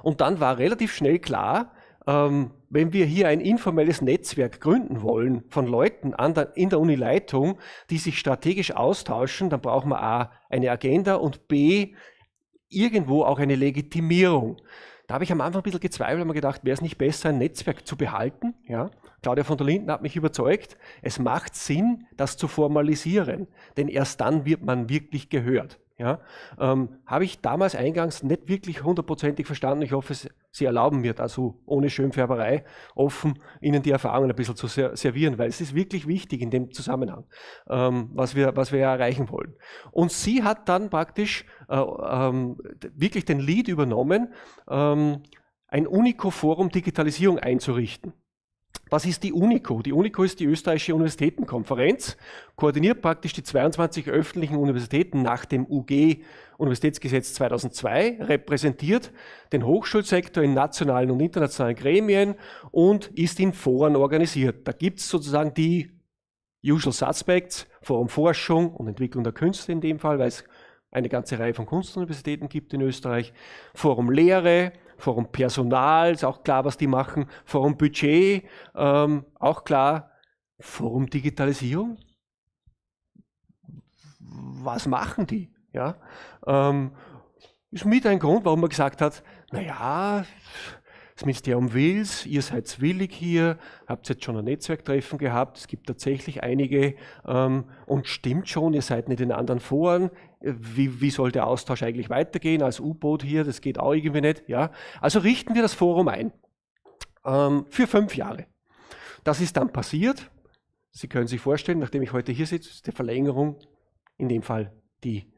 Speaker 3: Und dann war relativ schnell klar, wenn wir hier ein informelles Netzwerk gründen wollen von Leuten in der Unileitung, die sich strategisch austauschen, dann brauchen wir A, eine Agenda und B, irgendwo auch eine Legitimierung. Da habe ich am Anfang ein bisschen gezweifelt, habe mir gedacht, wäre es nicht besser, ein Netzwerk zu behalten? Ja? Claudia von der Linden hat mich überzeugt, es macht Sinn, das zu formalisieren, denn erst dann wird man wirklich gehört. Ja? Habe ich damals eingangs nicht wirklich hundertprozentig verstanden. Ich hoffe, Sie erlauben mir, also ohne Schönfärberei, offen Ihnen die Erfahrungen ein bisschen zu servieren, weil es ist wirklich wichtig in dem Zusammenhang, was wir erreichen wollen. Und sie hat dann praktisch wirklich den Lead übernommen, ein UNICO-Forum Digitalisierung einzurichten. Was ist die UNICO? Die UNICO ist die österreichische Universitätenkonferenz, koordiniert praktisch die 22 öffentlichen Universitäten nach dem UG Universitätsgesetz 2002, repräsentiert den Hochschulsektor in nationalen und internationalen Gremien und ist in Foren organisiert. Da gibt es sozusagen die Usual Suspects, Forum Forschung und Entwicklung der Künste in dem Fall, weil es eine ganze Reihe von Kunstuniversitäten gibt in Österreich, Forum Lehre, Forum Personal, ist auch klar, was die machen, Forum Budget, auch klar, Forum Digitalisierung, was machen die? Ja? Ist mit ein Grund, warum man gesagt hat, naja, das Ministerium will's, ihr seid willig hier, habt jetzt schon ein Netzwerktreffen gehabt, es gibt tatsächlich einige und stimmt schon, ihr seid nicht in anderen Foren, wie soll der Austausch eigentlich weitergehen als U-Boot hier, das geht auch irgendwie nicht. Ja? Also richten wir das Forum ein für 5 Jahre. Das ist dann passiert, Sie können sich vorstellen, nachdem ich heute hier sitze, die Verlängerung, in dem Fall die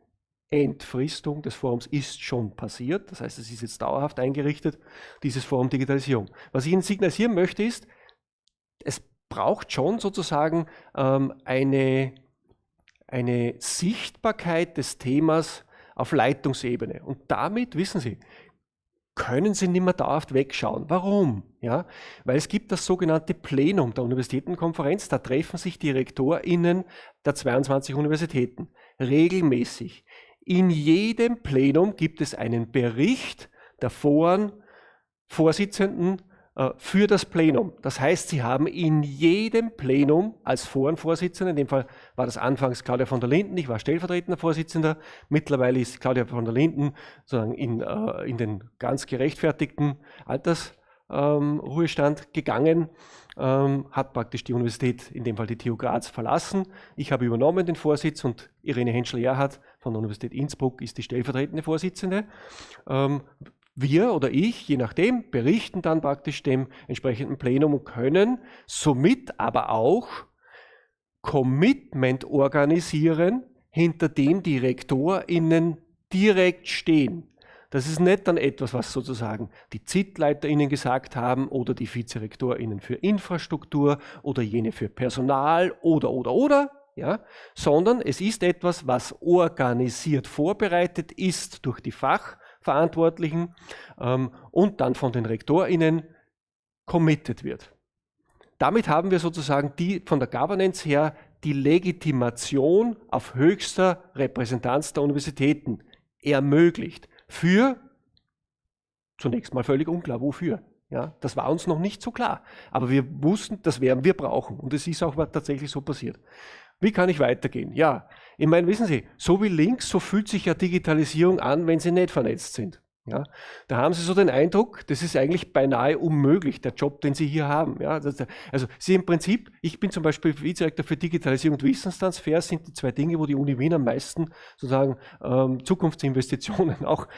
Speaker 3: Entfristung des Forums ist schon passiert, das heißt, es ist jetzt dauerhaft eingerichtet, dieses Forum Digitalisierung. Was ich Ihnen signalisieren möchte ist, es braucht schon sozusagen eine Sichtbarkeit des Themas auf Leitungsebene. Und damit, wissen Sie, können Sie nicht mehr dauerhaft wegschauen. Warum? Ja, weil es gibt das sogenannte Plenum der Universitätenkonferenz, da treffen sich die RektorInnen der 22 Universitäten regelmäßig. In jedem Plenum gibt es einen Bericht der Forenvorsitzenden für das Plenum. Das heißt, Sie haben in jedem Plenum als Forenvorsitzender, in dem Fall war das anfangs Claudia von der Linden, ich war stellvertretender Vorsitzender, mittlerweile ist Claudia von der Linden sozusagen in den ganz gerechtfertigten Altersruhestand gegangen, hat praktisch die Universität, in dem Fall die TU Graz, verlassen. Ich habe übernommen den Vorsitz und Irene Henschel-Erhardt von der Universität Innsbruck ist die stellvertretende Vorsitzende. Wir oder ich, je nachdem, berichten dann praktisch dem entsprechenden Plenum und können somit aber auch Commitment organisieren, hinter dem die RektorInnen direkt stehen. Das ist nicht dann etwas, was sozusagen die ZIT-LeiterInnen gesagt haben oder die VizerektorInnen für Infrastruktur oder jene für Personal oder, ja, sondern es ist etwas, was organisiert vorbereitet ist durch die Fachverantwortlichen und dann von den RektorInnen committed wird. Damit haben wir sozusagen von der Governance her die Legitimation auf höchster Repräsentanz der Universitäten ermöglicht. Für, zunächst mal völlig unklar, wofür. Ja, das war uns noch nicht so klar. Aber wir wussten, das werden wir brauchen. Und es ist auch tatsächlich so passiert. Wie kann ich weitergehen? Ja, ich meine, wissen Sie, so wie links, so fühlt sich ja Digitalisierung an, wenn sie nicht vernetzt sind. Ja, da haben Sie so den Eindruck, das ist eigentlich beinahe unmöglich, der Job, den Sie hier haben. Ja, also Sie im Prinzip, ich bin zum Beispiel Vizedirektor für Digitalisierung und Wissenstransfer, sind die 2 Dinge, wo die Uni Wien am meisten sozusagen Zukunftsinvestitionen auch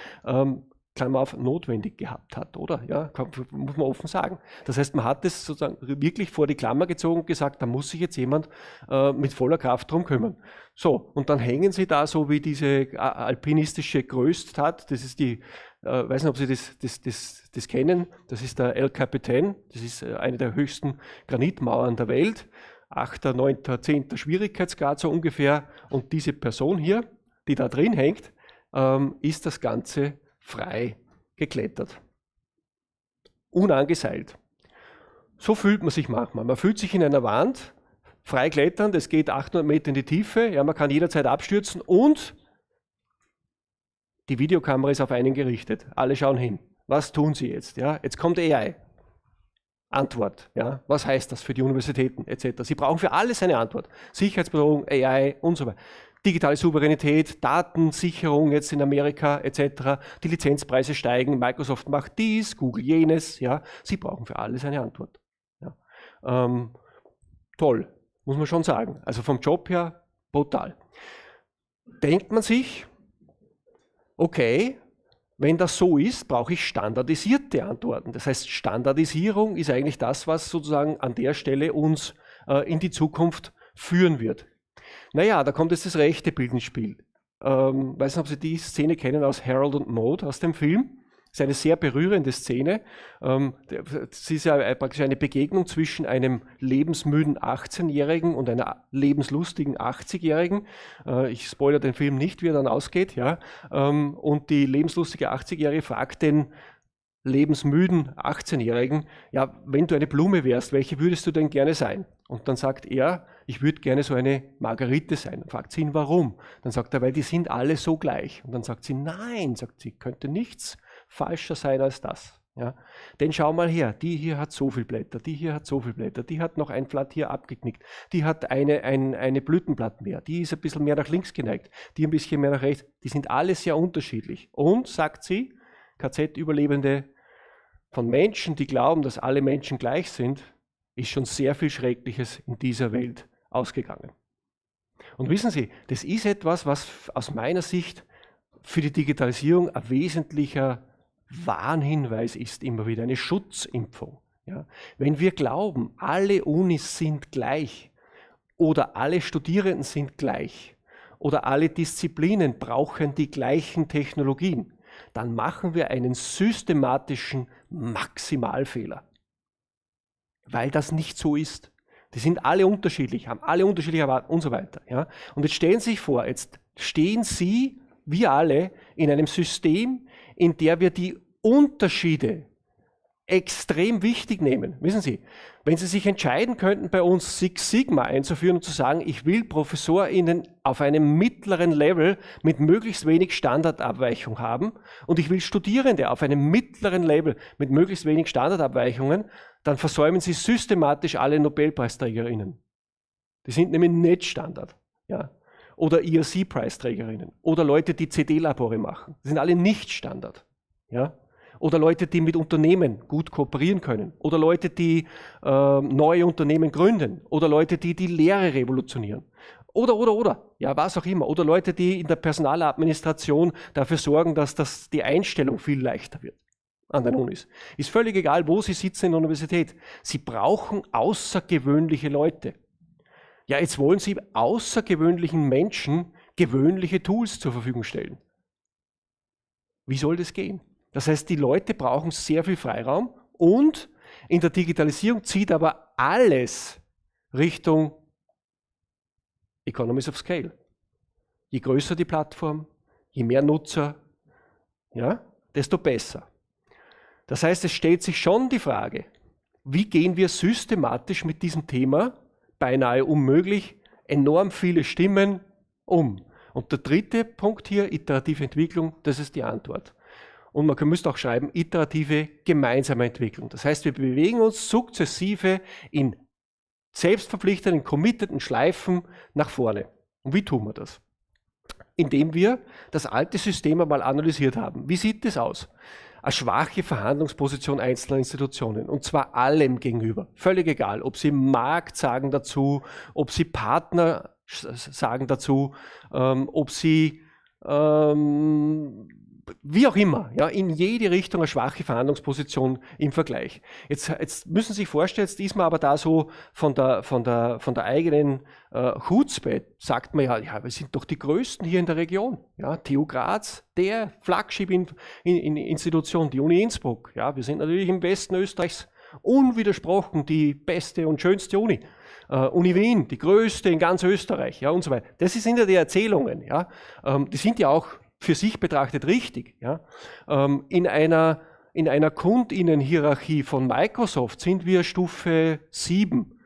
Speaker 3: Klammer auf, notwendig gehabt hat, oder? Ja, muss man offen sagen. Das heißt, man hat es sozusagen wirklich vor die Klammer gezogen und gesagt, da muss sich jetzt jemand mit voller Kraft drum kümmern. So, und dann hängen Sie da so wie diese alpinistische Größtat, das ist die, weiß nicht, ob Sie das kennen, das ist der El Capitan, das ist eine der höchsten Granitmauern der Welt, 8., 9., 10. Schwierigkeitsgrad so ungefähr, und diese Person hier, die da drin hängt, ist das Ganze frei geklettert. Unangeseilt. So fühlt man sich manchmal. Man fühlt sich in einer Wand, frei klettern, das geht 800 Meter in die Tiefe, ja, man kann jederzeit abstürzen und die Videokamera ist auf einen gerichtet. Alle schauen hin. Was tun sie jetzt? Ja, jetzt kommt AI. Antwort. Ja? Was heißt das für die Universitäten etc.? Sie brauchen für alles eine Antwort. Sicherheitsbedrohung, AI und so weiter. Digitale Souveränität, Datensicherung jetzt in Amerika etc. Die Lizenzpreise steigen, Microsoft macht dies, Google jenes. Ja? Sie brauchen für alles eine Antwort. Ja? Toll, muss man schon sagen. Also vom Job her brutal. Denkt man sich, okay, wenn das so ist, brauche ich standardisierte Antworten. Das heißt, Standardisierung ist eigentlich das, was sozusagen an der Stelle uns in die Zukunft führen wird. Naja, da kommt jetzt das rechte Bild ins Spiel. Weiß nicht, ob Sie die Szene kennen aus Harold und Maude aus dem Film. Das ist eine sehr berührende Szene. Es ist ja praktisch eine Begegnung zwischen einem lebensmüden 18-Jährigen und einer lebenslustigen 80-Jährigen. Ich spoilere den Film nicht, wie er dann ausgeht. Ja? Und die lebenslustige 80-Jährige fragt den lebensmüden 18-Jährigen, ja, wenn du eine Blume wärst, welche würdest du denn gerne sein? Und dann sagt er, ich würde gerne so eine Margarite sein. Dann fragt sie ihn, warum? Dann sagt er, weil die sind alle so gleich. Und dann sagt sie, nein, sagt sie, könnte nichts falscher sein als das. Ja? Denn schau mal her, die hier hat so viele Blätter, die hier hat so viele Blätter, die hat noch ein Blatt hier abgeknickt, die hat eine Blütenblatt mehr, die ist ein bisschen mehr nach links geneigt, die ein bisschen mehr nach rechts. Die sind alle sehr unterschiedlich. Und, sagt sie, KZ-Überlebende, von Menschen, die glauben, dass alle Menschen gleich sind, ist schon sehr viel Schreckliches in dieser Welt ausgegangen. Und wissen Sie, das ist etwas, was aus meiner Sicht für die Digitalisierung ein wesentlicher Warnhinweis ist, immer wieder eine Schutzimpfung. Ja? Wenn wir glauben, alle Unis sind gleich oder alle Studierenden sind gleich oder alle Disziplinen brauchen die gleichen Technologien, dann machen wir einen systematischen Maximalfehler. Weil das nicht so ist. Die sind alle unterschiedlich, haben alle unterschiedliche Erwartungen und so weiter. Ja? Und jetzt stellen Sie sich vor, jetzt stehen Sie, wir alle, in einem System, in der wir die Unterschiede extrem wichtig nehmen. Wissen Sie, wenn Sie sich entscheiden könnten, bei uns Six Sigma einzuführen und zu sagen, ich will ProfessorInnen auf einem mittleren Level mit möglichst wenig Standardabweichung haben und ich will Studierende auf einem mittleren Level mit möglichst wenig Standardabweichungen, dann versäumen Sie systematisch alle NobelpreisträgerInnen. Die sind nämlich nicht Standard. Ja? Oder IRC-Preisträgerinnen. Oder Leute, die CD-Labore machen. Die sind alle nicht Standard. Ja? Oder Leute, die mit Unternehmen gut kooperieren können. Oder Leute, die neue Unternehmen gründen. Oder Leute, die die Lehre revolutionieren. Oder. Ja, was auch immer. Oder Leute, die in der Personaladministration dafür sorgen, dass die Einstellung viel leichter wird an den Unis. Ist völlig egal, wo Sie sitzen in der Universität. Sie brauchen außergewöhnliche Leute. Ja, jetzt wollen Sie außergewöhnlichen Menschen gewöhnliche Tools zur Verfügung stellen. Wie soll das gehen? Das heißt, die Leute brauchen sehr viel Freiraum und in der Digitalisierung zieht aber alles Richtung Economies of Scale. Je größer die Plattform, je mehr Nutzer, ja, desto besser. Das heißt, es stellt sich schon die Frage, wie gehen wir systematisch mit diesem Thema, beinahe unmöglich, enorm viele Stimmen um. Und der dritte Punkt hier, iterative Entwicklung, das ist die Antwort. Und man müsste auch schreiben, iterative gemeinsame Entwicklung. Das heißt, wir bewegen uns sukzessive in selbstverpflichteten, committeden Schleifen nach vorne. Und wie tun wir das? Indem wir das alte System einmal analysiert haben. Wie sieht das aus? Eine schwache Verhandlungsposition einzelner Institutionen, und zwar allem gegenüber. Völlig egal, ob sie Markt sagen dazu, ob sie Partner sagen dazu, ob sie wie auch immer, ja, in jede Richtung eine schwache Verhandlungsposition im Vergleich. Jetzt müssen Sie sich vorstellen, jetzt ist man aber da so von der eigenen Chutzpe, sagt man ja, wir sind doch die Größten hier in der Region. Ja, TU Graz, der Flagship-Institution, die Uni Innsbruck. Ja, wir sind natürlich im Westen Österreichs unwidersprochen die beste und schönste Uni. Uni Wien, die größte in ganz Österreich, ja, und so weiter. Das sind ja die Erzählungen, ja. Die sind ja auch für sich betrachtet richtig. Ja. In einer Kundinnenhierarchie von Microsoft sind wir Stufe 7.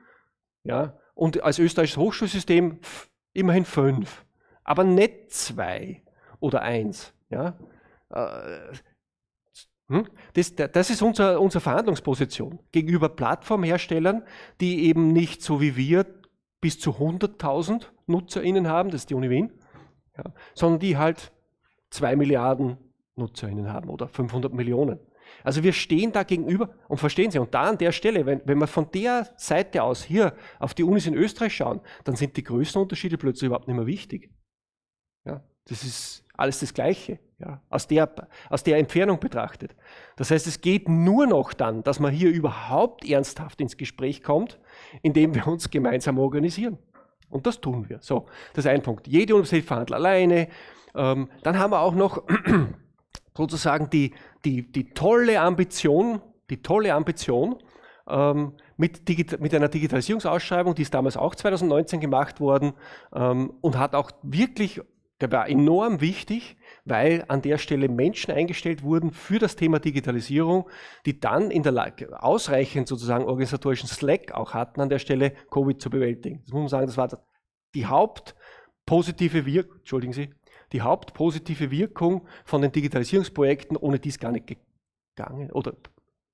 Speaker 3: Ja. Und als österreichisches Hochschulsystem immerhin 5. Aber nicht 2 oder 1. Ja. Das ist unsere Verhandlungsposition gegenüber Plattformherstellern, die eben nicht so wie wir bis zu 100.000 NutzerInnen haben, das ist die Uni Wien, ja, sondern die halt 2 Milliarden NutzerInnen haben oder 500 Millionen. Also wir stehen da gegenüber und verstehen Sie, und da an der Stelle, wenn wir von der Seite aus hier auf die Unis in Österreich schauen, dann sind die Größenunterschiede plötzlich überhaupt nicht mehr wichtig. Ja, das ist alles das Gleiche, ja, aus der Entfernung betrachtet. Das heißt, es geht nur noch dann, dass man hier überhaupt ernsthaft ins Gespräch kommt, indem wir uns gemeinsam organisieren. Und das tun wir. So, das ist ein Punkt. Jede Universität verhandelt alleine. Dann haben wir auch noch sozusagen die tolle Ambition, mit einer Digitalisierungsausschreibung, die ist damals auch 2019 gemacht worden und hat auch wirklich, der war enorm wichtig, weil an der Stelle Menschen eingestellt wurden für das Thema Digitalisierung, die dann in der Lage, ausreichend sozusagen organisatorischen Slack auch hatten, an der Stelle Covid zu bewältigen. Das muss man sagen, das war die hauptpositive Wirkung von den Digitalisierungsprojekten, ohne die es gar nicht gegangen oder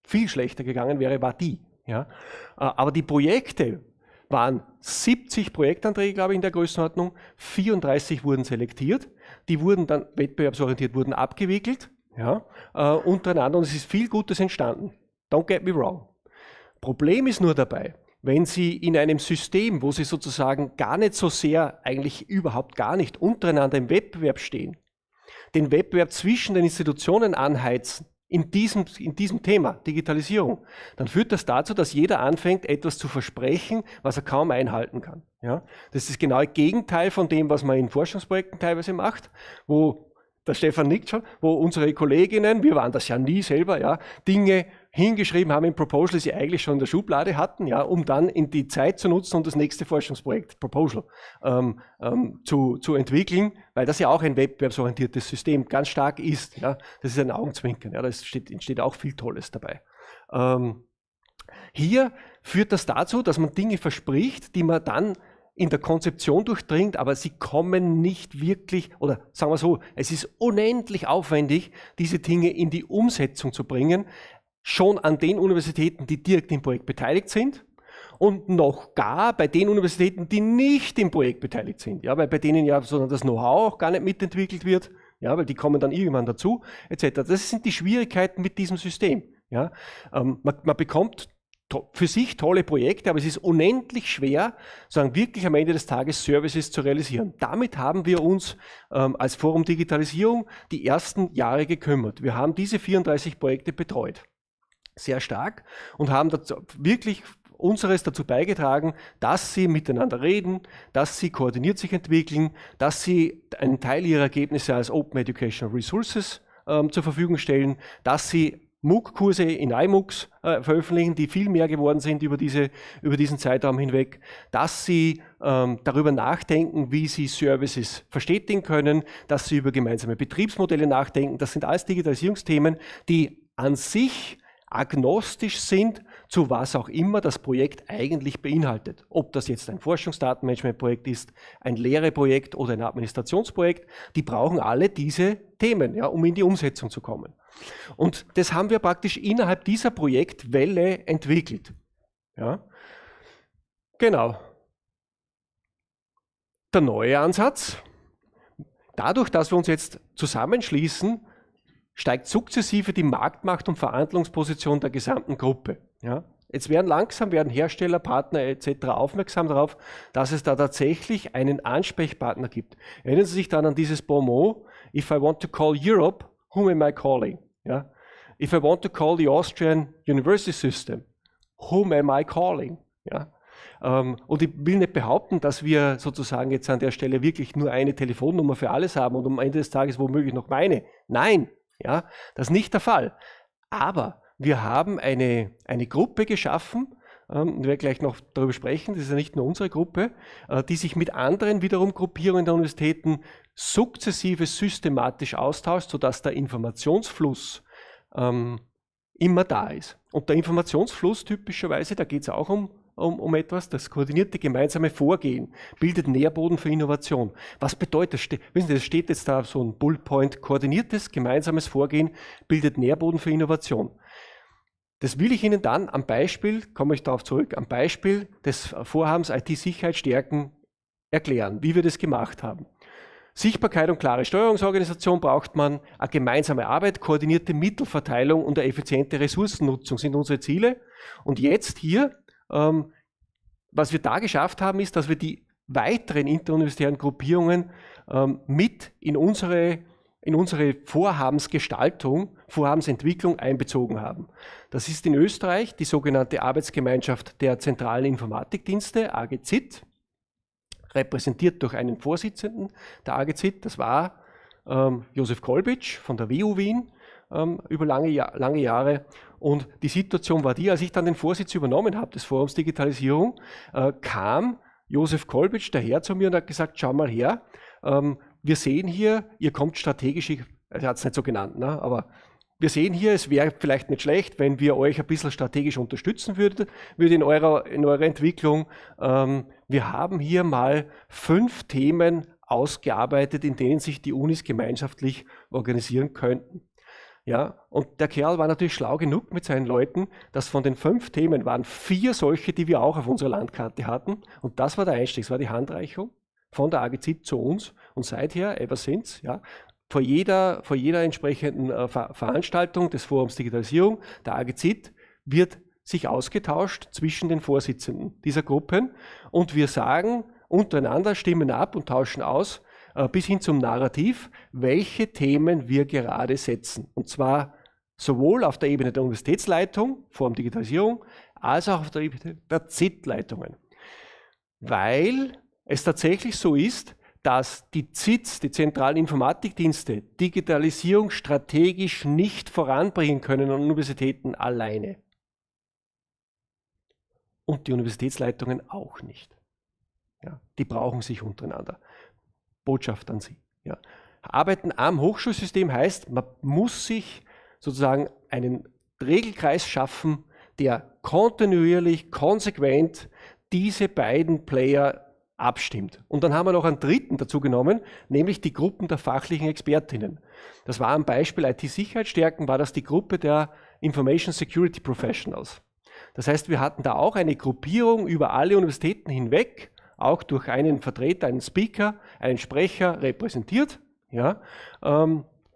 Speaker 3: viel schlechter gegangen wäre, war die. Ja? Aber die Projekte waren 70 Projektanträge, glaube ich, in der Größenordnung, 34 wurden selektiert, die wurden dann wettbewerbsorientiert, wurden abgewickelt, ja, untereinander, und es ist viel Gutes entstanden. Don't get me wrong. Problem ist nur dabei, wenn Sie in einem System, wo Sie sozusagen gar nicht so sehr, eigentlich überhaupt gar nicht untereinander im Wettbewerb stehen, den Wettbewerb zwischen den Institutionen anheizen, in diesem Thema Digitalisierung, dann führt das dazu, dass jeder anfängt, etwas zu versprechen, was er kaum einhalten kann. Ja? Das ist das genaue Gegenteil von dem, was man in Forschungsprojekten teilweise macht, wo, der Stefan nickt schon, wo unsere Kolleginnen, wir waren das ja nie selber, ja, Dinge hingeschrieben haben im Proposal, die sie eigentlich schon in der Schublade hatten, ja, um dann in die Zeit zu nutzen und das nächste Forschungsprojekt, Proposal, zu entwickeln, weil das ja auch ein wettbewerbsorientiertes System ganz stark ist. Ja. Das ist ein Augenzwinkern, ja, da entsteht auch viel Tolles dabei. Hier führt das dazu, dass man Dinge verspricht, die man dann in der Konzeption durchdringt, aber sie kommen nicht wirklich, oder sagen wir so, es ist unendlich aufwendig, diese Dinge in die Umsetzung zu bringen, schon an den Universitäten, die direkt im Projekt beteiligt sind und noch gar bei den Universitäten, die nicht im Projekt beteiligt sind, ja, weil bei denen ja so das Know-how auch gar nicht mitentwickelt wird, ja, weil die kommen dann irgendwann dazu, etc. Das sind die Schwierigkeiten mit diesem System. Ja. Man bekommt für sich tolle Projekte, aber es ist unendlich schwer, sagen, wirklich am Ende des Tages Services zu realisieren. Damit haben wir uns als Forum Digitalisierung die ersten Jahre gekümmert. Wir haben diese 34 Projekte betreut. Sehr stark, und haben wirklich unseres dazu beigetragen, dass sie miteinander reden, dass sie koordiniert sich entwickeln, dass sie einen Teil ihrer Ergebnisse als Open Educational Resources zur Verfügung stellen, dass sie MOOC-Kurse in iMOOCs veröffentlichen, die viel mehr geworden sind über diesen Zeitraum hinweg, dass sie darüber nachdenken, wie sie Services verstetigen können, dass sie über gemeinsame Betriebsmodelle nachdenken. Das sind alles Digitalisierungsthemen, die an sich agnostisch sind, zu was auch immer das Projekt eigentlich beinhaltet. Ob das jetzt ein Forschungsdatenmanagementprojekt ist, ein Lehreprojekt oder ein Administrationsprojekt, die brauchen alle diese Themen, ja, um in die Umsetzung zu kommen. Und das haben wir praktisch innerhalb dieser Projektwelle entwickelt. Ja. Genau. Der neue Ansatz, dadurch, dass wir uns jetzt zusammenschließen, steigt sukzessive die Marktmacht und Verhandlungsposition der gesamten Gruppe. Ja. Jetzt werden Hersteller, Partner etc. aufmerksam darauf, dass es da tatsächlich einen Ansprechpartner gibt. Erinnern Sie sich dann an dieses Bonmot, if I want to call Europe, whom am I calling? Ja. If I want to call the Austrian University System, whom am I calling? Ja. Und ich will nicht behaupten, dass wir sozusagen jetzt an der Stelle wirklich nur eine Telefonnummer für alles haben und am Ende des Tages womöglich noch meine. Nein. Ja, das ist nicht der Fall. Aber wir haben eine Gruppe geschaffen, und wir werden gleich noch darüber sprechen, das ist ja nicht nur unsere Gruppe, die sich mit anderen wiederum Gruppierungen der Universitäten sukzessive systematisch austauscht, sodass der Informationsfluss immer da ist. Und der Informationsfluss typischerweise, da geht es auch um um etwas. Das koordinierte gemeinsame Vorgehen bildet Nährboden für Innovation. Was bedeutet das? Wissen Sie, das steht jetzt da so ein Bullet Point. Koordiniertes gemeinsames Vorgehen bildet Nährboden für Innovation. Das will ich Ihnen dann am Beispiel, komme ich darauf zurück, am Beispiel des Vorhabens IT-Sicherheit stärken erklären, wie wir das gemacht haben. Sichtbarkeit und klare Steuerungsorganisation braucht man, eine gemeinsame Arbeit, koordinierte Mittelverteilung und eine effiziente Ressourcennutzung sind unsere Ziele. Und jetzt hier, was wir da geschafft haben, ist, dass wir die weiteren interuniversitären Gruppierungen mit in unsere Vorhabensgestaltung, Vorhabensentwicklung einbezogen haben. Das ist in Österreich die sogenannte Arbeitsgemeinschaft der zentralen Informatikdienste, AGZIT, repräsentiert durch einen Vorsitzenden der AGZIT, das war Josef Kolbitsch von der WU Wien über lange Jahre. Und die Situation war die, als ich dann den Vorsitz übernommen habe des Forums Digitalisierung, kam Josef Kolbitsch daher zu mir und hat gesagt, schau mal her, wir sehen hier, ihr kommt strategisch, er hat es nicht so genannt, ne, aber wir sehen hier, es wäre vielleicht nicht schlecht, wenn wir euch ein bisschen strategisch unterstützen würden in eurer Entwicklung. Wir haben hier mal 5 Themen ausgearbeitet, in denen sich die Unis gemeinschaftlich organisieren könnten. Ja, und der Kerl war natürlich schlau genug mit seinen Leuten, dass von den 5 Themen waren 4 solche, die wir auch auf unserer Landkarte hatten. Und das war der Einstieg, das war die Handreichung von der AGZIT zu uns. Und seither, ever since, ja, vor jeder entsprechenden Veranstaltung des Forums Digitalisierung, der AGZIT, wird sich ausgetauscht zwischen den Vorsitzenden dieser Gruppen. Und wir sagen untereinander, stimmen ab und tauschen aus, bis hin zum Narrativ, welche Themen wir gerade setzen. Und zwar sowohl auf der Ebene der Universitätsleitung, Forum Digitalisierung, als auch auf der Ebene der ZIT-Leitungen. Weil es tatsächlich so ist, dass die ZITs, die zentralen Informatikdienste, Digitalisierung strategisch nicht voranbringen können an Universitäten alleine. Und die Universitätsleitungen auch nicht. Ja, die brauchen sich untereinander. Botschaft an Sie. Ja. Arbeiten am Hochschulsystem heißt, man muss sich sozusagen einen Regelkreis schaffen, der kontinuierlich, konsequent diese beiden Player abstimmt. Und dann haben wir noch einen dritten dazu genommen, nämlich die Gruppen der fachlichen Expertinnen. Das war am Beispiel IT-Sicherheit stärken, war das die Gruppe der Information Security Professionals. Das heißt, wir hatten da auch eine Gruppierung über alle Universitäten hinweg, auch durch einen Vertreter, einen Speaker, einen Sprecher repräsentiert, ja,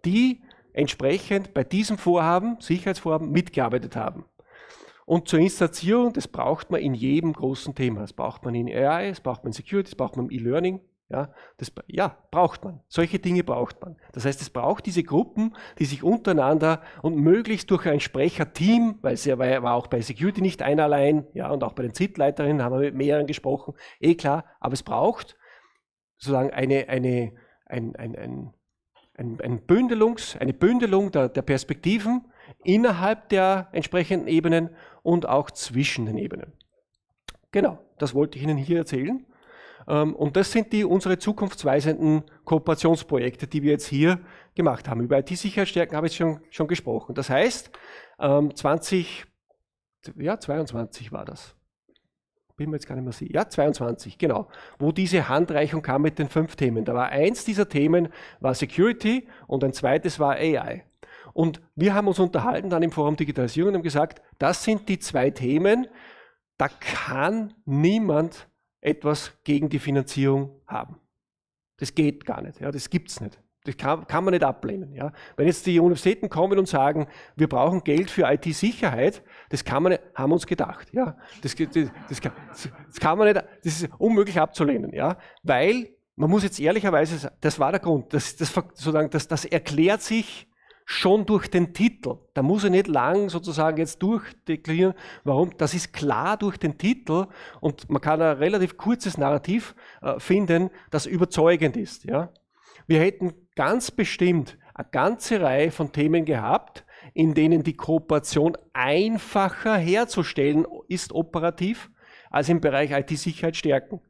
Speaker 3: die entsprechend bei diesem Vorhaben, Sicherheitsvorhaben, mitgearbeitet haben. Und zur Installierung, das braucht man in jedem großen Thema. Das braucht man in AI, das braucht man in Security, das braucht man im E-Learning. Ja, braucht man. Solche Dinge braucht man. Das heißt, es braucht diese Gruppen, die sich untereinander und möglichst durch ein Sprecherteam, weil es ja war auch bei Security nicht einer allein, ja, und auch bei den ZIT-Leiterinnen haben wir mit mehreren gesprochen, klar, aber es braucht sozusagen eine Bündelung der Perspektiven innerhalb der entsprechenden Ebenen und auch zwischen den Ebenen. Genau, das wollte ich Ihnen hier erzählen. Und das sind unsere zukunftsweisenden Kooperationsprojekte, die wir jetzt hier gemacht haben. Über IT-Sicherheit stärken habe ich schon gesprochen. Das heißt, 22 war das. Bin mir jetzt gar nicht mehr sicher. Ja, 22, genau. Wo diese Handreichung kam mit den 5 Themen. Da war eins dieser Themen war Security und ein zweites war AI. Und wir haben uns unterhalten dann im Forum Digitalisierung und haben gesagt, das sind die 2 Themen, da kann niemand etwas gegen die Finanzierung haben. Das geht gar nicht, ja, das gibt es nicht. Das kann man nicht ablehnen. Ja. Wenn jetzt die Universitäten kommen und sagen, wir brauchen Geld für IT-Sicherheit, das kann man nicht, haben wir uns gedacht. Ja. Das kann man nicht, das ist unmöglich abzulehnen, ja, weil man muss jetzt ehrlicherweise sagen, das war der Grund, das erklärt sich schon durch den Titel. Da muss ich nicht lang sozusagen jetzt durchdeklarieren, warum. Das ist klar durch den Titel und man kann ein relativ kurzes Narrativ finden, das überzeugend ist. Ja. Wir hätten ganz bestimmt eine ganze Reihe von Themen gehabt, in denen die Kooperation einfacher herzustellen ist operativ, als im Bereich IT-Sicherheit stärken.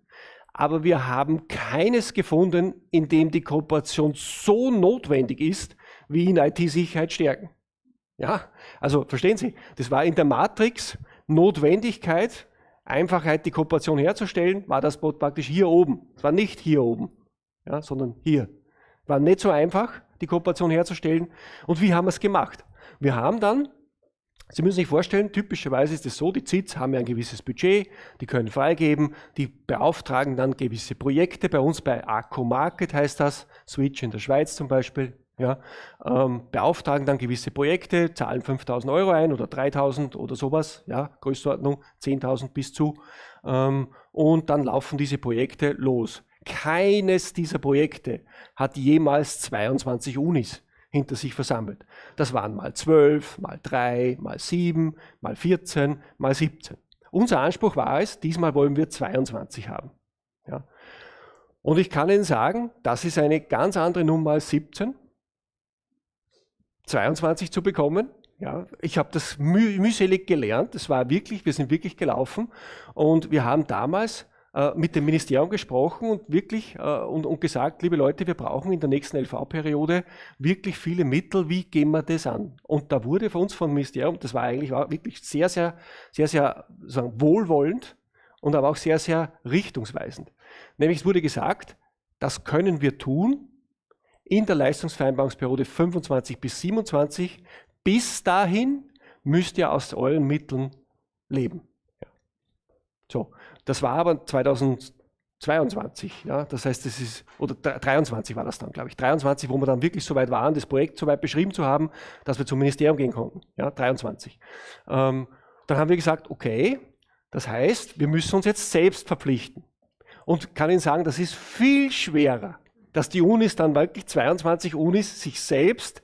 Speaker 3: Aber wir haben keines gefunden, in dem die Kooperation so notwendig ist, wie in IT-Sicherheit stärken. Ja, also verstehen Sie, das war in der Matrix Notwendigkeit, Einfachheit, die Kooperation herzustellen, war das praktisch hier oben. Es war nicht hier oben, ja, sondern hier. War nicht so einfach, die Kooperation herzustellen. Und wie haben wir es gemacht? Wir haben dann, Sie müssen sich vorstellen, typischerweise ist es so, die ZITs haben ja ein gewisses Budget, die können freigeben, die beauftragen dann gewisse Projekte. Bei uns bei ACO Market heißt das, Switch in der Schweiz zum Beispiel, ja, beauftragen dann gewisse Projekte, zahlen 5.000 Euro ein oder 3.000 oder sowas, ja, Größenordnung 10.000 bis zu, und dann laufen diese Projekte los. Keines dieser Projekte hat jemals 22 Unis hinter sich versammelt. Das waren mal 12, mal 3, mal 7, mal 14, mal 17. Unser Anspruch war es, diesmal wollen wir 22 haben. Ja. Und ich kann Ihnen sagen, das ist eine ganz andere Nummer als 17. 22 zu bekommen. Ja, ich habe das mühselig gelernt. Das war wirklich, wir sind wirklich gelaufen. Und wir haben damals mit dem Ministerium gesprochen und wirklich und gesagt, liebe Leute, wir brauchen in der nächsten LV-Periode wirklich viele Mittel, wie gehen wir das an? Und da wurde für uns vom Ministerium, das war eigentlich auch wirklich sehr sagen, wohlwollend und aber auch sehr, sehr richtungsweisend. Nämlich es wurde gesagt, das können wir tun in der Leistungsvereinbarungsperiode 25 bis 27. Bis dahin müsst ihr aus euren Mitteln leben. Ja. So. Das war aber 2022, ja, das heißt, das ist, oder 23 war das dann, glaube ich, 23, wo wir dann wirklich so weit waren, das Projekt so weit beschrieben zu haben, dass wir zum Ministerium gehen konnten, ja, 23. Dann haben wir gesagt, okay, das heißt, wir müssen uns jetzt selbst verpflichten. Und kann Ihnen sagen, das ist viel schwerer, dass die Unis dann wirklich 22 Unis sich selbst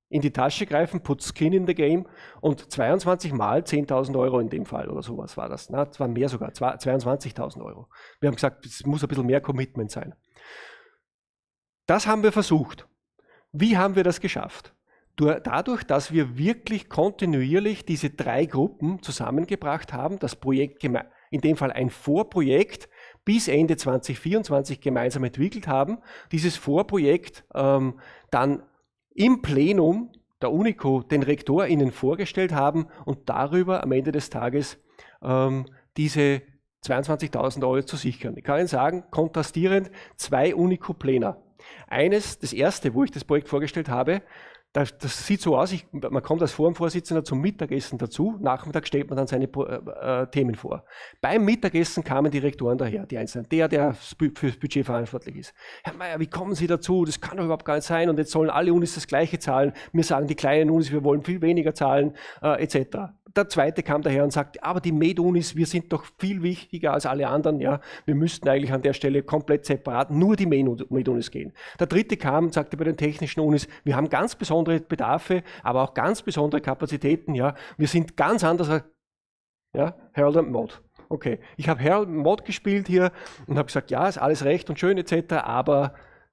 Speaker 3: in die Tasche greifen, put skin in the game und 22 mal 10.000 Euro in dem Fall oder sowas war das. Das war mehr sogar, 22.000 Euro. Wir haben gesagt, es muss ein bisschen mehr Commitment sein. Das haben wir versucht. Wie haben wir das geschafft? Dadurch, dass wir wirklich kontinuierlich diese 3 Gruppen zusammengebracht haben, das Projekt, in dem Fall ein Vorprojekt, bis Ende 2024 gemeinsam entwickelt haben, dieses Vorprojekt dann im Plenum der UNICO den RektorInnen vorgestellt haben und darüber am Ende des Tages diese 22.000 Euro zu sichern. Ich kann Ihnen sagen, kontrastierend 2 UNICO-Pläne. Das erste, wo ich das Projekt vorgestellt habe, das sieht so aus, man kommt als Forumvorsitzender zum Mittagessen dazu, Nachmittag stellt man dann seine Themen vor. Beim Mittagessen kamen die Rektoren daher, die Einzelnen, der fürs Budget verantwortlich ist. Herr Meier, wie kommen Sie dazu? Das kann doch überhaupt gar nicht sein und jetzt sollen alle Unis das Gleiche zahlen. Mir sagen die kleinen Unis, wir wollen viel weniger zahlen, etc. Der zweite kam daher und sagte, aber die Med-Unis, wir sind doch viel wichtiger als alle anderen, ja, wir müssten eigentlich an der Stelle komplett separat nur die Med-Unis gehen. Der dritte kam und sagte bei den technischen Unis, wir haben ganz besondere Bedarfe, aber auch ganz besondere Kapazitäten, ja, wir sind ganz anders, ja, Harold und Maud. Okay, ich habe Harold und Maud gespielt hier und habe gesagt, ja, ist alles recht und schön etc., aber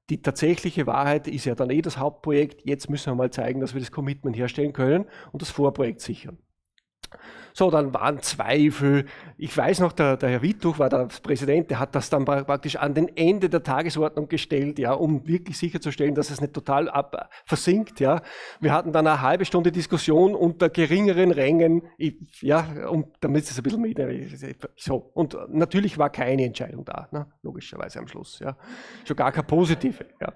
Speaker 3: die tatsächliche Wahrheit ist ja dann das Hauptprojekt, jetzt müssen wir mal zeigen, dass wir das Commitment herstellen können und das Vorprojekt sichern. So, dann waren Zweifel. Ich weiß noch, der Herr Wittuch war der Präsident, der hat das dann praktisch an den Ende der Tagesordnung gestellt, ja, um wirklich sicherzustellen, dass es nicht total versinkt. Ja. Wir hatten dann eine halbe Stunde Diskussion unter geringeren Rängen, ja, damit es ein bisschen mit. So. Und natürlich war keine Entscheidung da, ne, logischerweise am Schluss. Ja. Schon gar keine positive. Ja.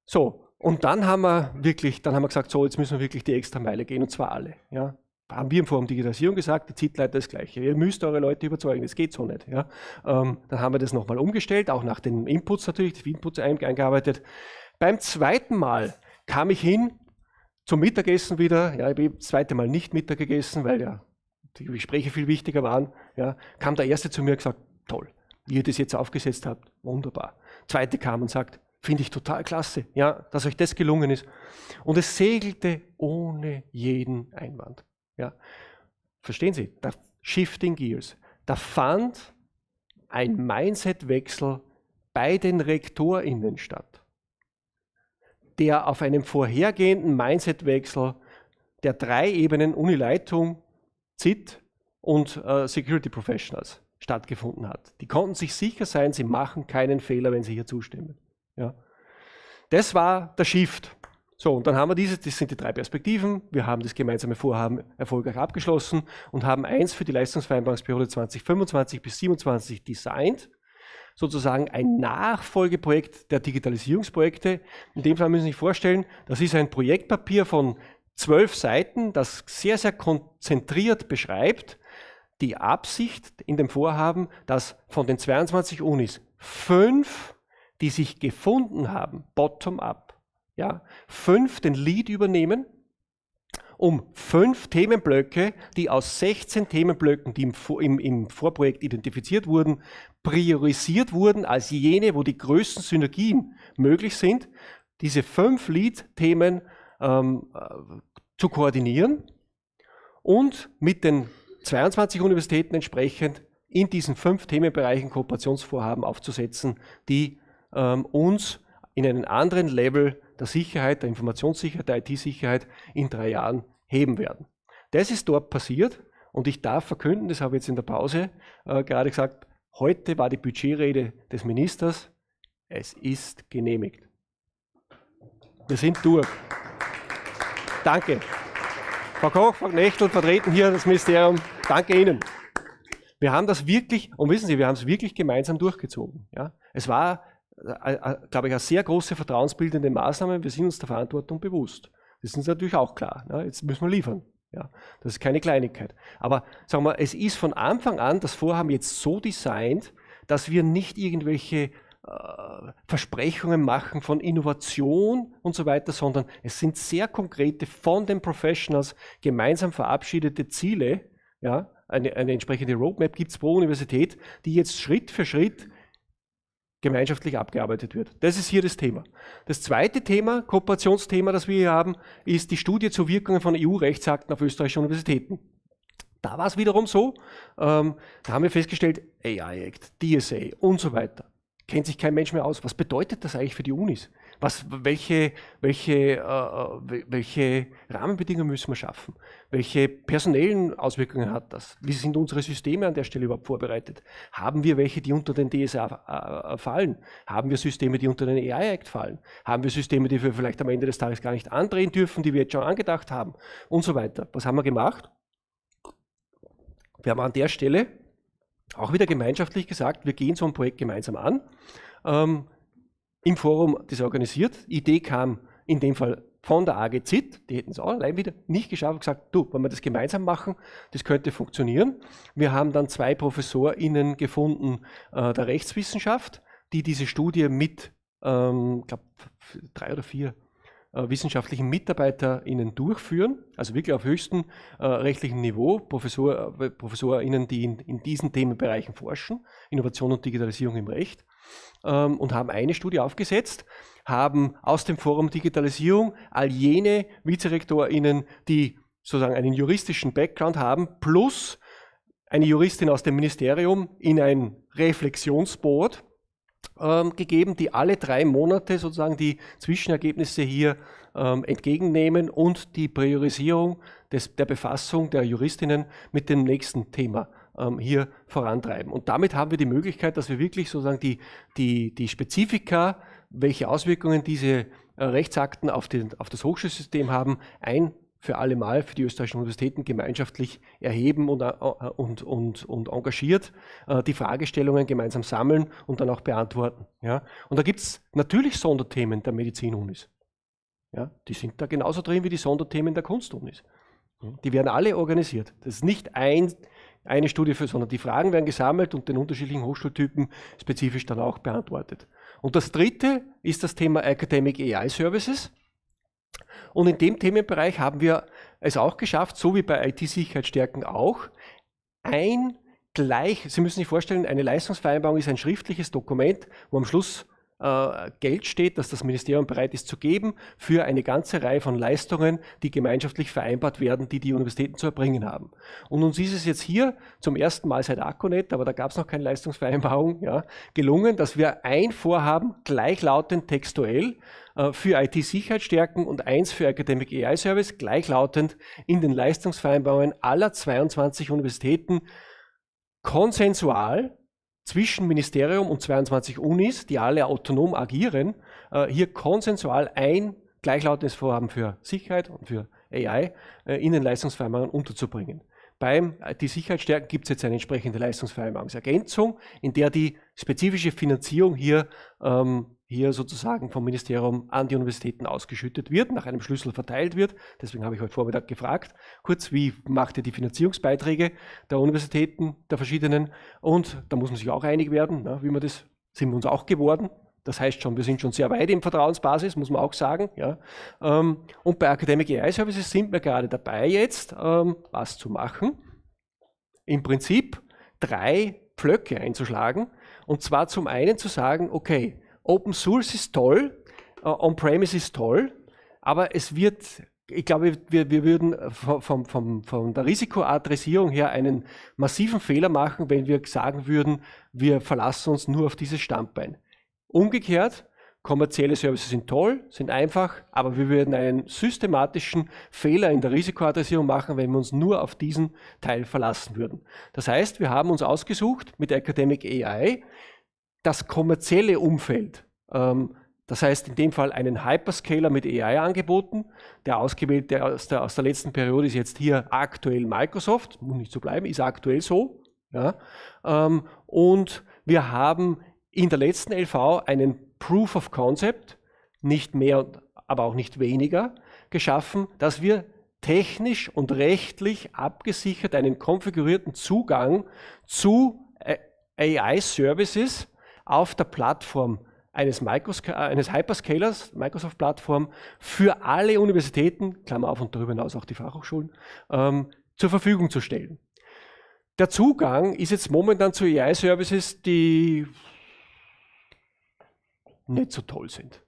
Speaker 3: So, und dann haben wir gesagt, so, jetzt müssen wir wirklich die extra Meile gehen, und zwar alle. Ja. Haben wir im Forum Digitalisierung gesagt, der ZIT-Leiter das Gleiche. Ihr müsst eure Leute überzeugen, das geht so nicht. Ja. Dann haben wir das nochmal umgestellt, auch nach den Inputs natürlich, die Inputs eingearbeitet. Beim zweiten Mal kam ich hin zum Mittagessen wieder, ja, ich habe das zweite Mal nicht Mittag gegessen, weil ja die Gespräche viel wichtiger waren. Ja. Kam der Erste zu mir und gesagt, toll, wie ihr das jetzt aufgesetzt habt, wunderbar. Zweite kam und sagt, finde ich total klasse, ja, dass euch das gelungen ist. Und es segelte ohne jeden Einwand. Ja. Verstehen Sie, da Shifting Gears, da fand ein Mindset-Wechsel bei den RektorInnen statt, der auf einem vorhergehenden Mindset-Wechsel der 3 Ebenen Unileitung, ZIT und Security Professionals stattgefunden hat. Die konnten sich sicher sein, sie machen keinen Fehler, wenn sie hier zustimmen. Ja. Das war der Shift. So, und dann haben wir das sind die 3 Perspektiven. Wir haben das gemeinsame Vorhaben erfolgreich abgeschlossen und haben eins für die Leistungsvereinbarungsperiode 2025 bis 2027 designt. Sozusagen ein Nachfolgeprojekt der Digitalisierungsprojekte. In dem Fall müssen Sie sich vorstellen, das ist ein Projektpapier von 12 Seiten, das sehr, sehr konzentriert beschreibt die Absicht in dem Vorhaben, dass von den 22 Unis 5, die sich gefunden haben, bottom-up, ja, 5 den Lead übernehmen, um 5 Themenblöcke, die aus 16 Themenblöcken, die im Vorprojekt identifiziert wurden, priorisiert wurden als jene, wo die größten Synergien möglich sind, diese 5 Lead-Themen zu koordinieren und mit den 22 Universitäten entsprechend in diesen 5 Themenbereichen Kooperationsvorhaben aufzusetzen, die uns in einen anderen Level der Sicherheit, der Informationssicherheit, der IT-Sicherheit in 3 Jahren heben werden. Das ist dort passiert und ich darf verkünden, das habe ich jetzt in der Pause gerade gesagt, heute war die Budgetrede des Ministers, es ist genehmigt. Wir sind durch. Danke. Frau Koch, Frau Knechtel vertreten hier das Ministerium. Danke Ihnen. Wir haben das wirklich, und wissen Sie, wir haben es wirklich gemeinsam durchgezogen. Ja? Es war, glaube ich, eine sehr große vertrauensbildende Maßnahme. Wir sind uns der Verantwortung bewusst. Das ist uns natürlich auch klar. Ja? Jetzt müssen wir liefern. Ja? Das ist keine Kleinigkeit. Aber sagen wir, es ist von Anfang an das Vorhaben jetzt so designt, dass wir nicht irgendwelche Versprechungen machen von Innovation und so weiter, sondern es sind sehr konkrete, von den Professionals gemeinsam verabschiedete Ziele. Ja, eine entsprechende Roadmap gibt es pro Universität, die jetzt Schritt für Schritt gemeinschaftlich abgearbeitet wird. Das ist hier das Thema. Das zweite Thema, Kooperationsthema, das wir hier haben, ist die Studie zu Wirkungen von EU-Rechtsakten auf österreichische Universitäten. Da war es wiederum so, da haben wir festgestellt, AI Act, DSA und so weiter. Kennt sich kein Mensch mehr aus. Was bedeutet das eigentlich für die Unis? Welche Rahmenbedingungen müssen wir schaffen? Welche personellen Auswirkungen hat das? Wie sind unsere Systeme an der Stelle überhaupt vorbereitet? Haben wir welche, die unter den DSA fallen? Haben wir Systeme, die unter den AI Act fallen? Haben wir Systeme, die wir vielleicht am Ende des Tages gar nicht andrehen dürfen, die wir jetzt schon angedacht haben? Und so weiter. Was haben wir gemacht? Wir haben an der Stelle auch wieder gemeinschaftlich gesagt, wir gehen so ein Projekt gemeinsam an. Im Forum das organisiert. Idee kam in dem Fall von der AG ZIT, die hätten es auch allein wieder nicht geschafft, gesagt, du, wenn wir das gemeinsam machen, das könnte funktionieren. Wir haben dann 2 ProfessorInnen gefunden der Rechtswissenschaft, die diese Studie mit, ich glaube, 3 oder 4 wissenschaftlichen MitarbeiterInnen durchführen, also wirklich auf höchstem rechtlichen Niveau, ProfessorInnen, die in diesen Themenbereichen forschen, Innovation und Digitalisierung im Recht, und haben eine Studie aufgesetzt, haben aus dem Forum Digitalisierung all jene VizerektorInnen, die sozusagen einen juristischen Background haben, plus eine Juristin aus dem Ministerium in ein Reflexionsboard gegeben, die alle 3 Monate sozusagen die Zwischenergebnisse hier entgegennehmen und die Priorisierung der Befassung der Juristinnen mit dem nächsten Thema hier vorantreiben. Und damit haben wir die Möglichkeit, dass wir wirklich sozusagen die Spezifika, welche Auswirkungen diese Rechtsakten auf das Hochschulsystem haben, ein für alle Mal für die österreichischen Universitäten gemeinschaftlich erheben und engagiert die Fragestellungen gemeinsam sammeln und dann auch beantworten. Ja? Und da gibt es natürlich Sonderthemen der Medizinunis. Ja? Die sind da genauso drin wie die Sonderthemen der Kunstunis. Die werden alle organisiert. Das ist nicht eine Studie, sondern die Fragen werden gesammelt und den unterschiedlichen Hochschultypen spezifisch dann auch beantwortet. Und das dritte ist das Thema Academic AI Services. Und in dem Themenbereich haben wir es auch geschafft, so wie bei IT-Sicherheit stärken auch, Sie müssen sich vorstellen, eine Leistungsvereinbarung ist ein schriftliches Dokument, wo am Schluss Geld steht, das das Ministerium bereit ist zu geben für eine ganze Reihe von Leistungen, die gemeinschaftlich vereinbart werden, die die Universitäten zu erbringen haben. Und uns ist es jetzt hier zum ersten Mal seit Akkonet, aber da gab es noch keine Leistungsvereinbarung, ja, gelungen, dass wir ein Vorhaben gleichlautend textuell für IT-Sicherheit stärken und eins für Academic AI Service gleichlautend in den Leistungsvereinbarungen aller 22 Universitäten konsensual zwischen Ministerium und 22 Unis, die alle autonom agieren, hier konsensual ein gleichlautendes Vorhaben für Sicherheit und für AI in den Leistungsvereinbarungen unterzubringen. Beim die Sicherheit stärken gibt es jetzt eine entsprechende Leistungsvereinbarungsergänzung, in der die spezifische Finanzierung hier sozusagen vom Ministerium an die Universitäten ausgeschüttet wird, nach einem Schlüssel verteilt wird. Deswegen habe ich heute Vormittag gefragt, kurz, wie macht ihr die Finanzierungsbeiträge der Universitäten, der verschiedenen? Und da muss man sich auch einig werden, wie man das, sind wir uns auch geworden. Das heißt schon, wir sind schon sehr weit im Vertrauensbasis, muss man auch sagen. Ja. Und bei Academic AI Services sind wir gerade dabei jetzt, was zu machen. Im Prinzip 3 Pflöcke einzuschlagen. Und zwar zum einen zu sagen, okay, Open Source ist toll, On-Premise ist toll, aber es wird, ich glaube, wir würden von der Risikoadressierung her einen massiven Fehler machen, wenn wir sagen würden, wir verlassen uns nur auf dieses Standbein. Umgekehrt, kommerzielle Services sind toll, sind einfach, aber wir würden einen systematischen Fehler in der Risikoadressierung machen, wenn wir uns nur auf diesen Teil verlassen würden. Das heißt, wir haben uns ausgesucht mit Academic AI das kommerzielle Umfeld. Das heißt in dem Fall einen Hyperscaler mit AI angeboten. Der ausgewählte aus der letzten Periode ist jetzt hier aktuell Microsoft, muss nicht so bleiben, ist aktuell so. Ja. Und wir haben in der letzten LV einen Proof of Concept, nicht mehr, aber auch nicht weniger, geschaffen, dass wir technisch und rechtlich abgesichert einen konfigurierten Zugang zu AI-Services auf der Plattform eines Hyperscalers, Microsoft-Plattform, für alle Universitäten, Klammer auf und darüber hinaus auch die Fachhochschulen, zur Verfügung zu stellen. Der Zugang ist jetzt momentan zu AI-Services, die nicht so toll sind.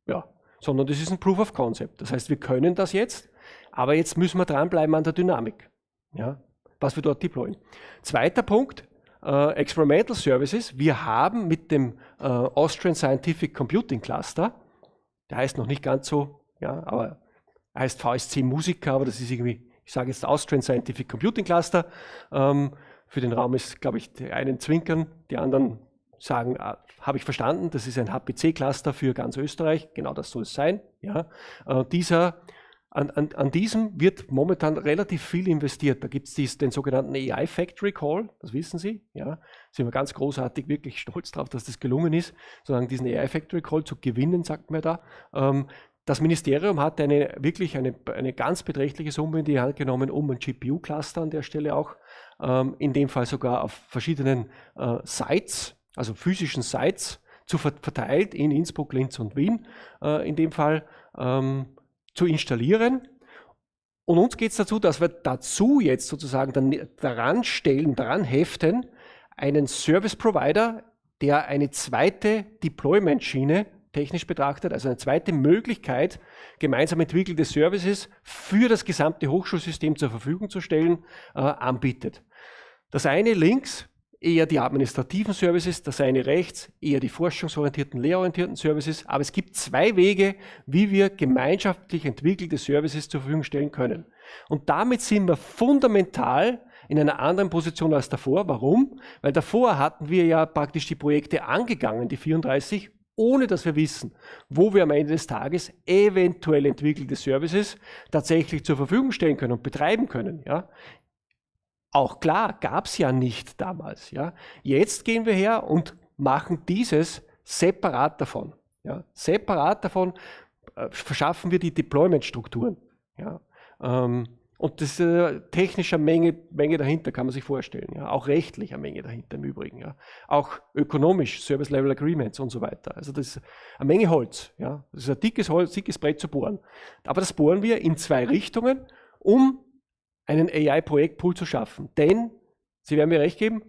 Speaker 3: Ja, sondern das ist ein Proof of Concept. Das heißt, wir können das jetzt, aber jetzt müssen wir dranbleiben an der Dynamik, ja, was wir dort deployen. Zweiter Punkt, Experimental Services. Wir haben mit dem Austrian Scientific Computing Cluster, der heißt noch nicht ganz so, ja, aber heißt VSC Musica, aber das ist irgendwie, ich sage jetzt Austrian Scientific Computing Cluster. Für den Raum ist, glaube ich, die einen zwinkern, die anderen sagen, habe ich verstanden, das ist ein HPC-Cluster für ganz Österreich, genau das soll es sein. Ja. An diesem wird momentan relativ viel investiert. Da gibt es den sogenannten AI Factory Call, das wissen Sie. Ja. Sind wir ganz großartig, wirklich stolz darauf, dass das gelungen ist, sozusagen diesen AI Factory Call zu gewinnen, sagt man da. Das Ministerium hat wirklich eine ganz beträchtliche Summe in die Hand genommen, um ein GPU-Cluster an der Stelle auch, in dem Fall sogar auf verschiedenen Sites, also physischen Sites, verteilt in Innsbruck, Linz und Wien, in dem Fall zu installieren. Und uns geht es dazu, dass wir dazu jetzt sozusagen daran heften, einen Service Provider, der eine zweite Deployment-Schiene technisch betrachtet, also eine zweite Möglichkeit, gemeinsam entwickelte Services für das gesamte Hochschulsystem zur Verfügung zu stellen, anbietet. Das eine links eher die administrativen Services, das eine rechts eher die forschungsorientierten, lehrorientierten Services, aber es gibt 2 Wege, wie wir gemeinschaftlich entwickelte Services zur Verfügung stellen können. Und damit sind wir fundamental in einer anderen Position als davor. Warum? Weil davor hatten wir ja praktisch die Projekte angegangen, die 34, ohne dass wir wissen, wo wir am Ende des Tages eventuell entwickelte Services tatsächlich zur Verfügung stellen können und betreiben können. Ja. Auch klar, gab es ja nicht damals. Ja. Jetzt gehen wir her und machen dieses separat davon. Ja. Separat davon verschaffen wir die Deployment-Strukturen. Ja. Und das ist technischer Menge dahinter, kann man sich vorstellen. Ja. Auch rechtlicher Menge dahinter im Übrigen. Ja. Auch ökonomisch, Service Level Agreements und so weiter. Also das ist eine Menge Holz. Ja. Das ist ein dickes Holz, dickes Brett zu bohren. Aber das bohren wir in 2 Richtungen, um einen AI-Projektpool zu schaffen. Denn, Sie werden mir recht geben,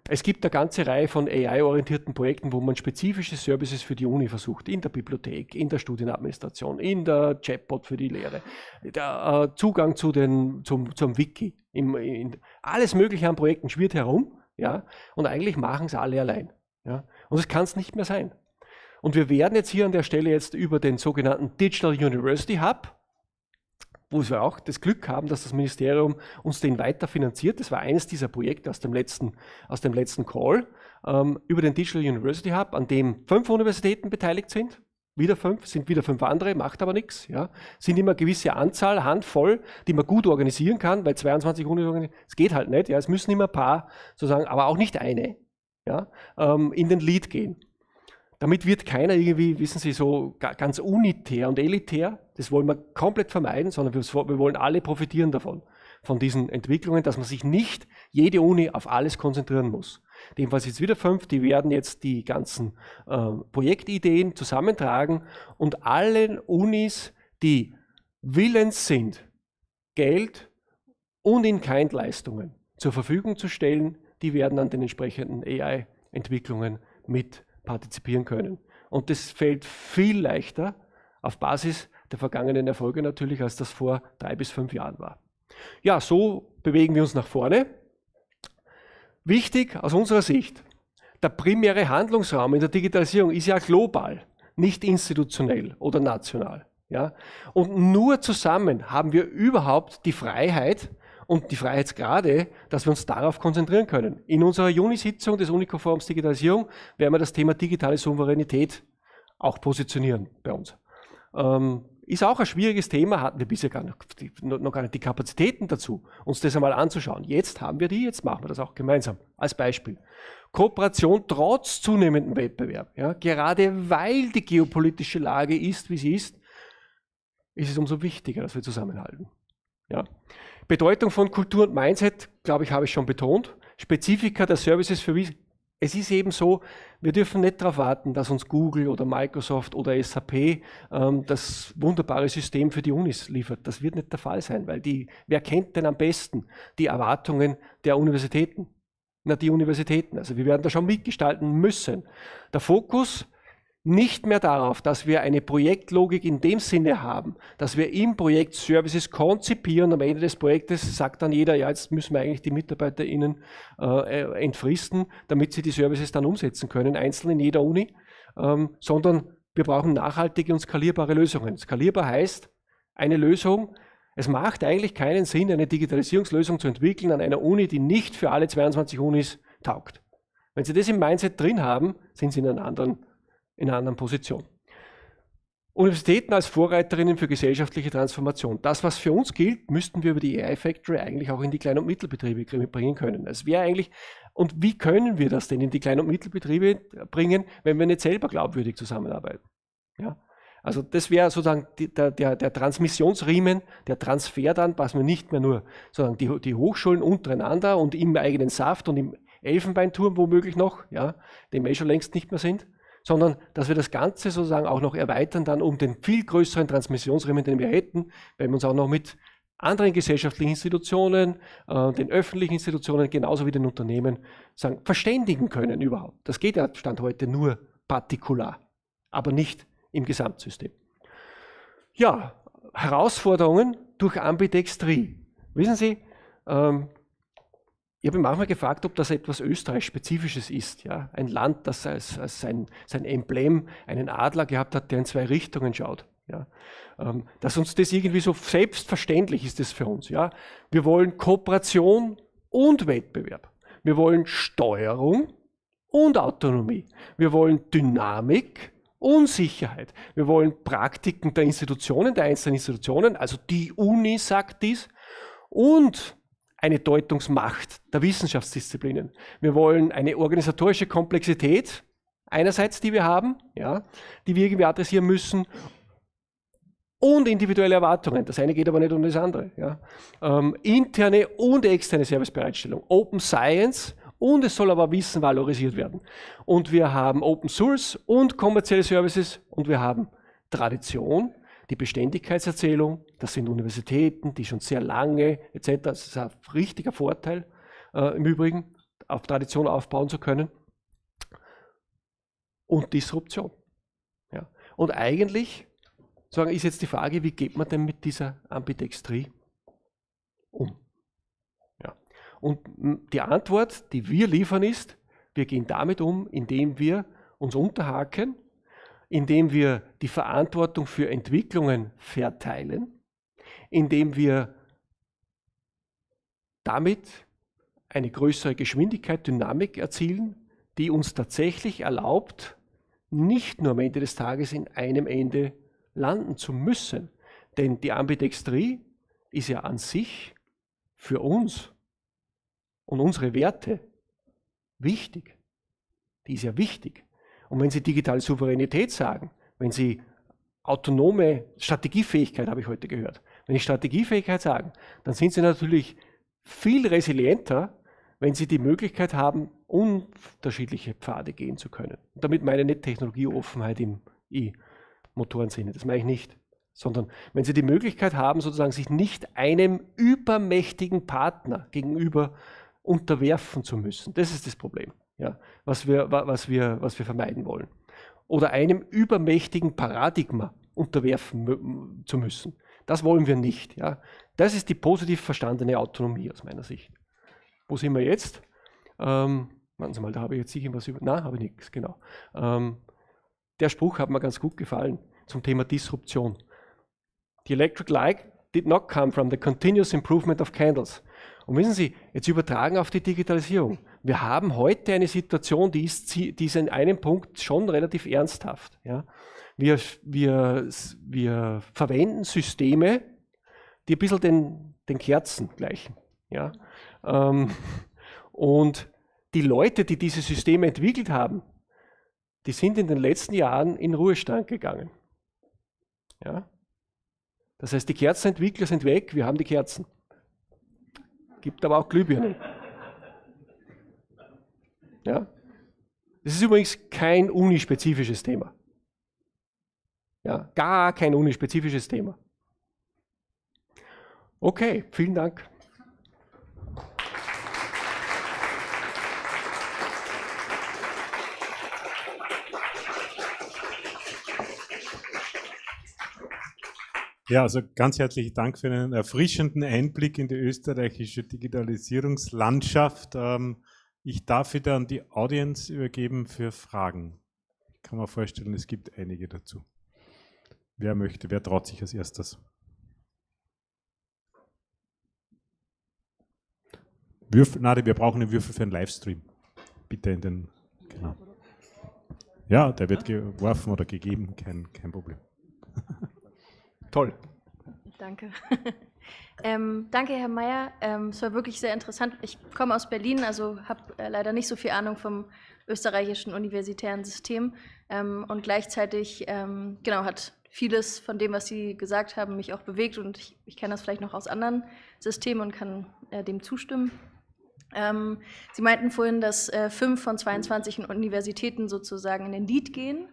Speaker 3: es gibt eine ganze Reihe von AI-orientierten Projekten, wo man spezifische Services für die Uni versucht, in der Bibliothek, in der Studienadministration, in der Chatbot für die Lehre, der Zugang zum Wiki, alles Mögliche an Projekten schwirrt herum, ja, und eigentlich machen es alle allein. Ja, und das kann es nicht mehr sein. Und wir werden jetzt hier an der Stelle jetzt über den sogenannten Digital University Hub, wo wir auch das Glück haben, dass das Ministerium uns den weiter finanziert. Das war eines dieser Projekte aus dem letzten Call, über den Digital University Hub, an dem 5 Universitäten beteiligt sind. sind wieder 5 andere, macht aber nichts. Ja. Sind immer eine gewisse Anzahl, Handvoll, die man gut organisieren kann, weil 22 Unis, es geht halt nicht. Ja. Es müssen immer ein paar, sozusagen, aber auch nicht eine, ja, in den Lead gehen. Damit wird keiner irgendwie, wissen Sie, so ganz unitär und elitär. Das wollen wir komplett vermeiden, sondern wir wollen alle profitieren davon, von diesen Entwicklungen, dass man sich nicht jede Uni auf alles konzentrieren muss. Jedenfalls jetzt wieder 5, die werden jetzt die ganzen Projektideen zusammentragen und allen Unis, die willens sind, Geld und In-Kind-Leistungen zur Verfügung zu stellen, die werden an den entsprechenden AI-Entwicklungen mit partizipieren können. Und das fällt viel leichter auf Basis der vergangenen Erfolge natürlich, als das vor 3 bis 5 Jahren war. Ja, so bewegen wir uns nach vorne. Wichtig aus unserer Sicht, der primäre Handlungsraum in der Digitalisierung ist ja global, nicht institutionell oder national. Ja? Und nur zusammen haben wir überhaupt die Freiheit und die Freiheitsgrade, dass wir uns darauf konzentrieren können. In unserer Juni-Sitzung des Unico-Forums Digitalisierung werden wir das Thema digitale Souveränität auch positionieren bei uns. Ist auch ein schwieriges Thema, hatten wir bisher noch gar nicht die Kapazitäten dazu, uns das einmal anzuschauen. Jetzt haben wir die, jetzt machen wir das auch gemeinsam. Als Beispiel. Kooperation trotz zunehmendem Wettbewerb. Ja, gerade weil die geopolitische Lage ist, wie sie ist es umso wichtiger, dass wir zusammenhalten. Ja. Bedeutung von Kultur und Mindset, glaube ich, habe ich schon betont. Spezifika der Services für es ist eben so, wir dürfen nicht darauf warten, dass uns Google oder Microsoft oder SAP das wunderbare System für die Unis liefert. Das wird nicht der Fall sein, weil wer kennt denn am besten die Erwartungen der Universitäten? Na, die Universitäten. Also wir werden da schon mitgestalten müssen. Der Fokus nicht mehr darauf, dass wir eine Projektlogik in dem Sinne haben, dass wir im Projekt Services konzipieren. Am Ende des Projektes sagt dann jeder, ja, jetzt müssen wir eigentlich die MitarbeiterInnen entfristen, damit sie die Services dann umsetzen können, einzeln in jeder Uni, sondern wir brauchen nachhaltige und skalierbare Lösungen. Skalierbar heißt eine Lösung, es macht eigentlich keinen Sinn, eine Digitalisierungslösung zu entwickeln an einer Uni, die nicht für alle 22 Unis taugt. Wenn Sie das im Mindset drin haben, sind Sie in einer anderen Position. Universitäten als Vorreiterinnen für gesellschaftliche Transformation. Das, was für uns gilt, müssten wir über die AI Factory eigentlich auch in die Klein- und Mittelbetriebe bringen können. Es wäre eigentlich, und wie können wir das denn in die Klein- und Mittelbetriebe bringen, wenn wir nicht selber glaubwürdig zusammenarbeiten? Ja? Also das wäre sozusagen der Transmissionsriemen, der Transfer dann, was wir nicht mehr nur sozusagen die Hochschulen untereinander und im eigenen Saft und im Elfenbeinturm womöglich noch, ja, dem wir schon längst nicht mehr sind, sondern dass wir das Ganze sozusagen auch noch erweitern dann um den viel größeren Transmissionsriemen, den wir hätten, wenn wir uns auch noch mit anderen gesellschaftlichen Institutionen, den öffentlichen Institutionen, genauso wie den Unternehmen sagen, verständigen können überhaupt. Das geht ja Stand heute nur partikular, aber nicht im Gesamtsystem. Ja, Herausforderungen durch Ambidextrie. Wissen Sie, ich habe mich manchmal gefragt, ob das etwas Österreich-Spezifisches ist. Ja? Ein Land, das als sein Emblem einen Adler gehabt hat, der in 2 Richtungen schaut. Ja? Dass uns das irgendwie so selbstverständlich ist, das für uns. Ja? Wir wollen Kooperation und Wettbewerb. Wir wollen Steuerung und Autonomie. Wir wollen Dynamik und Sicherheit. Wir wollen Praktiken der Institutionen, der einzelnen Institutionen, also die Uni sagt dies, und eine Deutungsmacht der Wissenschaftsdisziplinen. Wir wollen eine organisatorische Komplexität einerseits, die wir haben, ja, die wir irgendwie adressieren müssen, und individuelle Erwartungen. Das eine geht aber nicht ohne das andere. Ja. Interne und externe Servicebereitstellung, Open Science, und es soll aber Wissen valorisiert werden. Und wir haben Open Source und kommerzielle Services und wir haben Tradition, die Beständigkeitserzählung, das sind Universitäten, die schon sehr lange etc., das ist ein richtiger Vorteil im Übrigen, auf Tradition aufbauen zu können. Und Disruption. Ja. Und eigentlich ist jetzt die Frage, wie geht man denn mit dieser Ambidextrie um? Ja. Und die Antwort, die wir liefern, ist, wir gehen damit um, indem wir uns unterhaken, indem wir die Verantwortung für Entwicklungen verteilen, indem wir damit eine größere Geschwindigkeit, Dynamik erzielen, die uns tatsächlich erlaubt, nicht nur am Ende des Tages in einem Ende landen zu müssen. Denn die Ambidextrie ist ja an sich für uns und unsere Werte wichtig. Die ist ja wichtig. Und wenn Sie digitale Souveränität sagen, wenn Sie autonome Strategiefähigkeit, habe ich heute gehört, wenn Sie Strategiefähigkeit sagen, dann sind Sie natürlich viel resilienter, wenn Sie die Möglichkeit haben, unterschiedliche Pfade gehen zu können. Und damit meine ich nicht Technologieoffenheit im I-Motorensinne, das meine ich nicht. Sondern wenn Sie die Möglichkeit haben, sozusagen sich nicht einem übermächtigen Partner gegenüber unterwerfen zu müssen. Das ist das Problem, ja, was wir vermeiden wollen. Oder einem übermächtigen Paradigma unterwerfen zu müssen. Das wollen wir nicht. Ja. Das ist die positiv verstandene Autonomie aus meiner Sicht. Wo sind wir jetzt? Warten Sie mal, da habe ich jetzt sicher was über... Nein, habe ich nichts, genau. Der Spruch hat mir ganz gut gefallen zum Thema Disruption. The electric light did not come from the continuous improvement of candles. Und wissen Sie, jetzt übertragen auf die Digitalisierung. Wir haben heute eine Situation, die ist in einem Punkt schon relativ ernsthaft. Ja. Wir verwenden Systeme, die ein bisschen den Kerzen gleichen. Ja. Und die Leute, die diese Systeme entwickelt haben, die sind in den letzten Jahren in Ruhestand gegangen. Ja. Das heißt, die Kerzenentwickler sind weg, wir haben die Kerzen. Gibt aber auch Glühbirnen. Ja. Das ist übrigens kein unispezifisches Thema. Ja, gar kein unispezifisches Thema. Okay, vielen Dank.
Speaker 1: Ja, also ganz herzlichen Dank für einen erfrischenden Einblick in die österreichische Digitalisierungslandschaft. Ich darf wieder an die Audience übergeben für Fragen. Ich kann mir vorstellen, es gibt einige dazu. Wer möchte, wer traut sich als erstes? Wir brauchen einen Würfel für einen Livestream. Bitte in den, genau. Ja, der wird geworfen oder gegeben, kein Problem.
Speaker 3: Toll.
Speaker 7: Danke. Danke, Herr Mayer. Es war wirklich sehr interessant. Ich komme aus Berlin, also habe leider nicht so viel Ahnung vom österreichischen universitären System. Und gleichzeitig hat vieles von dem, was Sie gesagt haben, mich auch bewegt. Und ich kenne das vielleicht noch aus anderen Systemen und kann dem zustimmen. Sie meinten vorhin, dass 5 von 22 Universitäten sozusagen in den Lead gehen.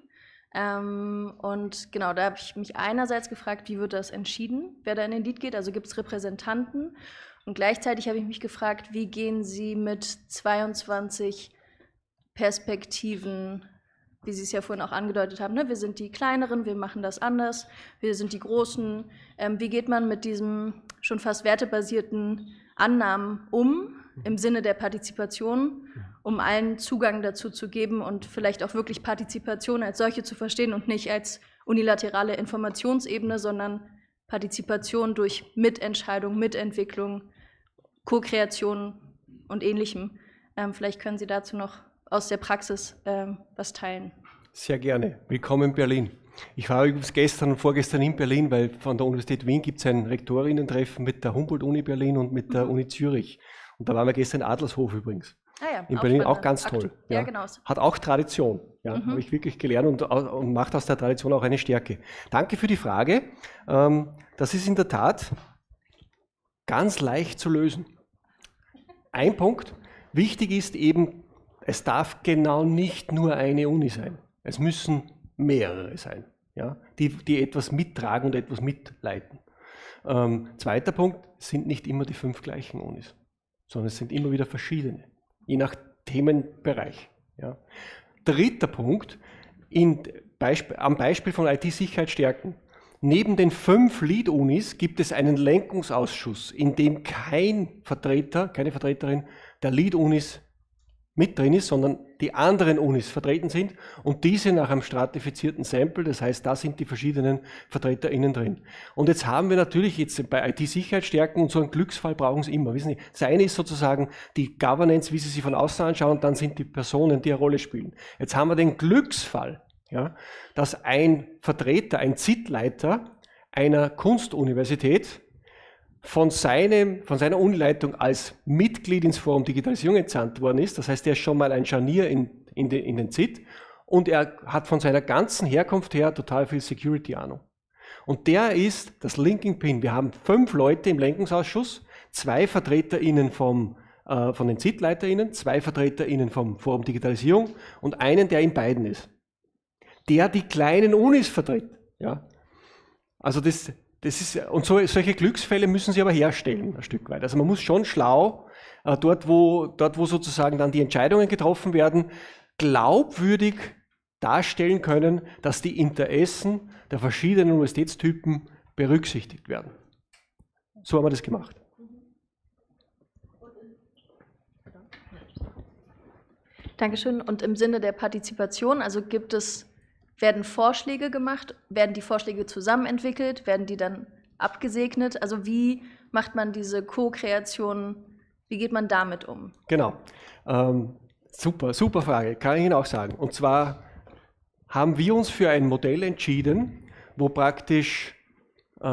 Speaker 7: Und genau, da habe ich mich einerseits gefragt, wie wird das entschieden, wer da in den Lead geht, also gibt es Repräsentanten, und gleichzeitig habe ich mich gefragt, wie gehen Sie mit 22 Perspektiven, wie Sie es ja vorhin auch angedeutet haben, ne? Wir sind die Kleineren, wir machen das anders, wir sind die Großen, wie geht man mit diesem schon fast wertebasierten Annahmen im Sinne der Partizipation, um allen Zugang dazu zu geben und vielleicht auch wirklich Partizipation als solche zu verstehen und nicht als unilaterale Informationsebene, sondern Partizipation durch Mitentscheidung, Mitentwicklung, Co-Kreation und Ähnlichem. Vielleicht können Sie dazu noch aus der Praxis was teilen.
Speaker 3: Sehr gerne. Willkommen in Berlin. Ich war übrigens gestern und vorgestern in Berlin, weil von der Universität Wien gibt es ein Rektorinnen-Treffen mit der Humboldt-Uni Berlin und mit der Uni Zürich. Und da waren wir gestern in Adlershof übrigens.
Speaker 7: Ja,
Speaker 3: in Berlin auch ganz toll.
Speaker 7: Ja, genau.
Speaker 3: Hat auch Tradition. Ja, habe ich wirklich gelernt und macht aus der Tradition auch eine Stärke. Danke für die Frage. Das ist in der Tat ganz leicht zu lösen. Ein Punkt. Wichtig ist eben, es darf genau nicht nur eine Uni sein. Es müssen mehrere sein, ja, die etwas mittragen und etwas mitleiten. Zweiter Punkt, es sind nicht immer die 5 gleichen Unis, sondern es sind immer wieder verschiedene, je nach Themenbereich. Ja. Dritter Punkt, am Beispiel von IT-Sicherheit stärken. Neben den 5 Lead-Unis gibt es einen Lenkungsausschuss, in dem kein Vertreter, keine Vertreterin der Lead-Unis mit drin ist, sondern die anderen Unis vertreten sind und diese nach einem stratifizierten Sample, das heißt, da sind die verschiedenen VertreterInnen drin. Und jetzt haben wir natürlich jetzt bei IT-Sicherheit stärken und so einen Glücksfall brauchen Sie immer. Wissen Sie, das eine ist sozusagen die Governance, wie Sie sie von außen anschauen, und dann sind die Personen, die eine Rolle spielen. Jetzt haben wir den Glücksfall, ja, dass ein Vertreter, ein ZIT-Leiter einer Kunstuniversität von seiner Unileitung als Mitglied ins Forum Digitalisierung entsandt worden ist. Das heißt, er ist schon mal ein Scharnier in den ZIT und er hat von seiner ganzen Herkunft her total viel Security-Ahnung. Und der ist das Linking Pin. Wir haben 5 Leute im Lenkungsausschuss, 2 VertreterInnen von den ZIT-LeiterInnen, 2 VertreterInnen vom Forum Digitalisierung und einen, der in beiden ist. Der die kleinen Unis vertritt. Ja? Also das ist, und solche Glücksfälle müssen Sie aber herstellen, ein Stück weit. Also man muss schon schlau, dort wo sozusagen dann die Entscheidungen getroffen werden, glaubwürdig darstellen können, dass die Interessen der verschiedenen Universitätstypen berücksichtigt werden. So haben wir das gemacht.
Speaker 7: Dankeschön. Und im Sinne der Partizipation, also werden Vorschläge gemacht, werden die Vorschläge zusammen entwickelt, werden die dann abgesegnet? Also wie macht man diese Co-Kreation, wie geht man damit um?
Speaker 3: Genau. Super Frage, kann ich Ihnen auch sagen. Und zwar haben wir uns für ein Modell entschieden, wo praktisch die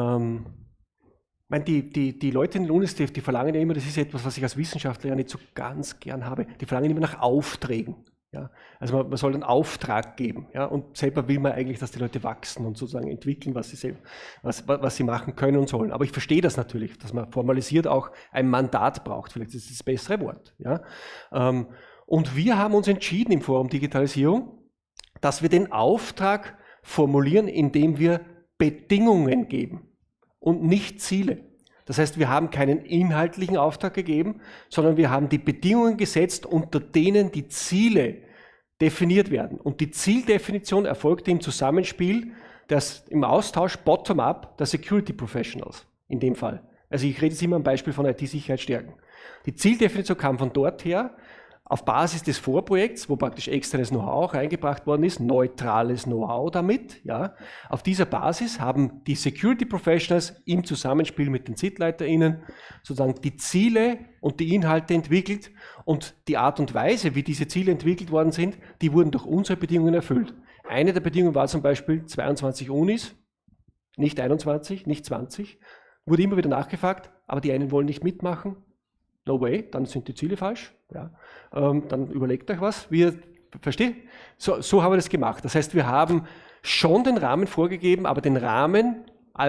Speaker 3: Leute in den Unis, die verlangen ja immer, das ist etwas, was ich als Wissenschaftler ja nicht so ganz gern habe, die verlangen immer nach Aufträgen. Ja? Also man soll einen Auftrag geben. Ja? Und selber will man eigentlich, dass die Leute wachsen und sozusagen entwickeln, was sie machen können und sollen. Aber ich verstehe das natürlich, dass man formalisiert auch ein Mandat braucht. Vielleicht ist das bessere Wort. Ja? Und wir haben uns entschieden im Forum Digitalisierung, dass wir den Auftrag formulieren, indem wir Bedingungen geben und nicht Ziele. Das heißt, wir haben keinen inhaltlichen Auftrag gegeben, sondern wir haben die Bedingungen gesetzt, unter denen die Ziele definiert werden. Und die Zieldefinition erfolgte im Zusammenspiel, im Austausch bottom-up der Security Professionals in dem Fall. Also ich rede jetzt immer am Beispiel von IT-Sicherheit stärken. Die Zieldefinition kam von dort her, auf Basis des Vorprojekts, wo praktisch externes Know-how auch eingebracht worden ist, neutrales Know-how damit. Ja. Auf dieser Basis haben die Security Professionals im Zusammenspiel mit den ZIT-LeiterInnen sozusagen die Ziele und die Inhalte entwickelt und die Art und Weise, wie diese Ziele entwickelt worden sind, die wurden durch unsere Bedingungen erfüllt. Eine der Bedingungen war zum Beispiel 22 Unis, nicht 21, nicht 20, wurde immer wieder nachgefragt, aber die einen wollen nicht mitmachen. No way, dann sind die Ziele falsch. Ja. Dann überlegt euch was. Versteht? So haben wir das gemacht. Das heißt, wir haben schon den Rahmen vorgegeben, aber den Rahmen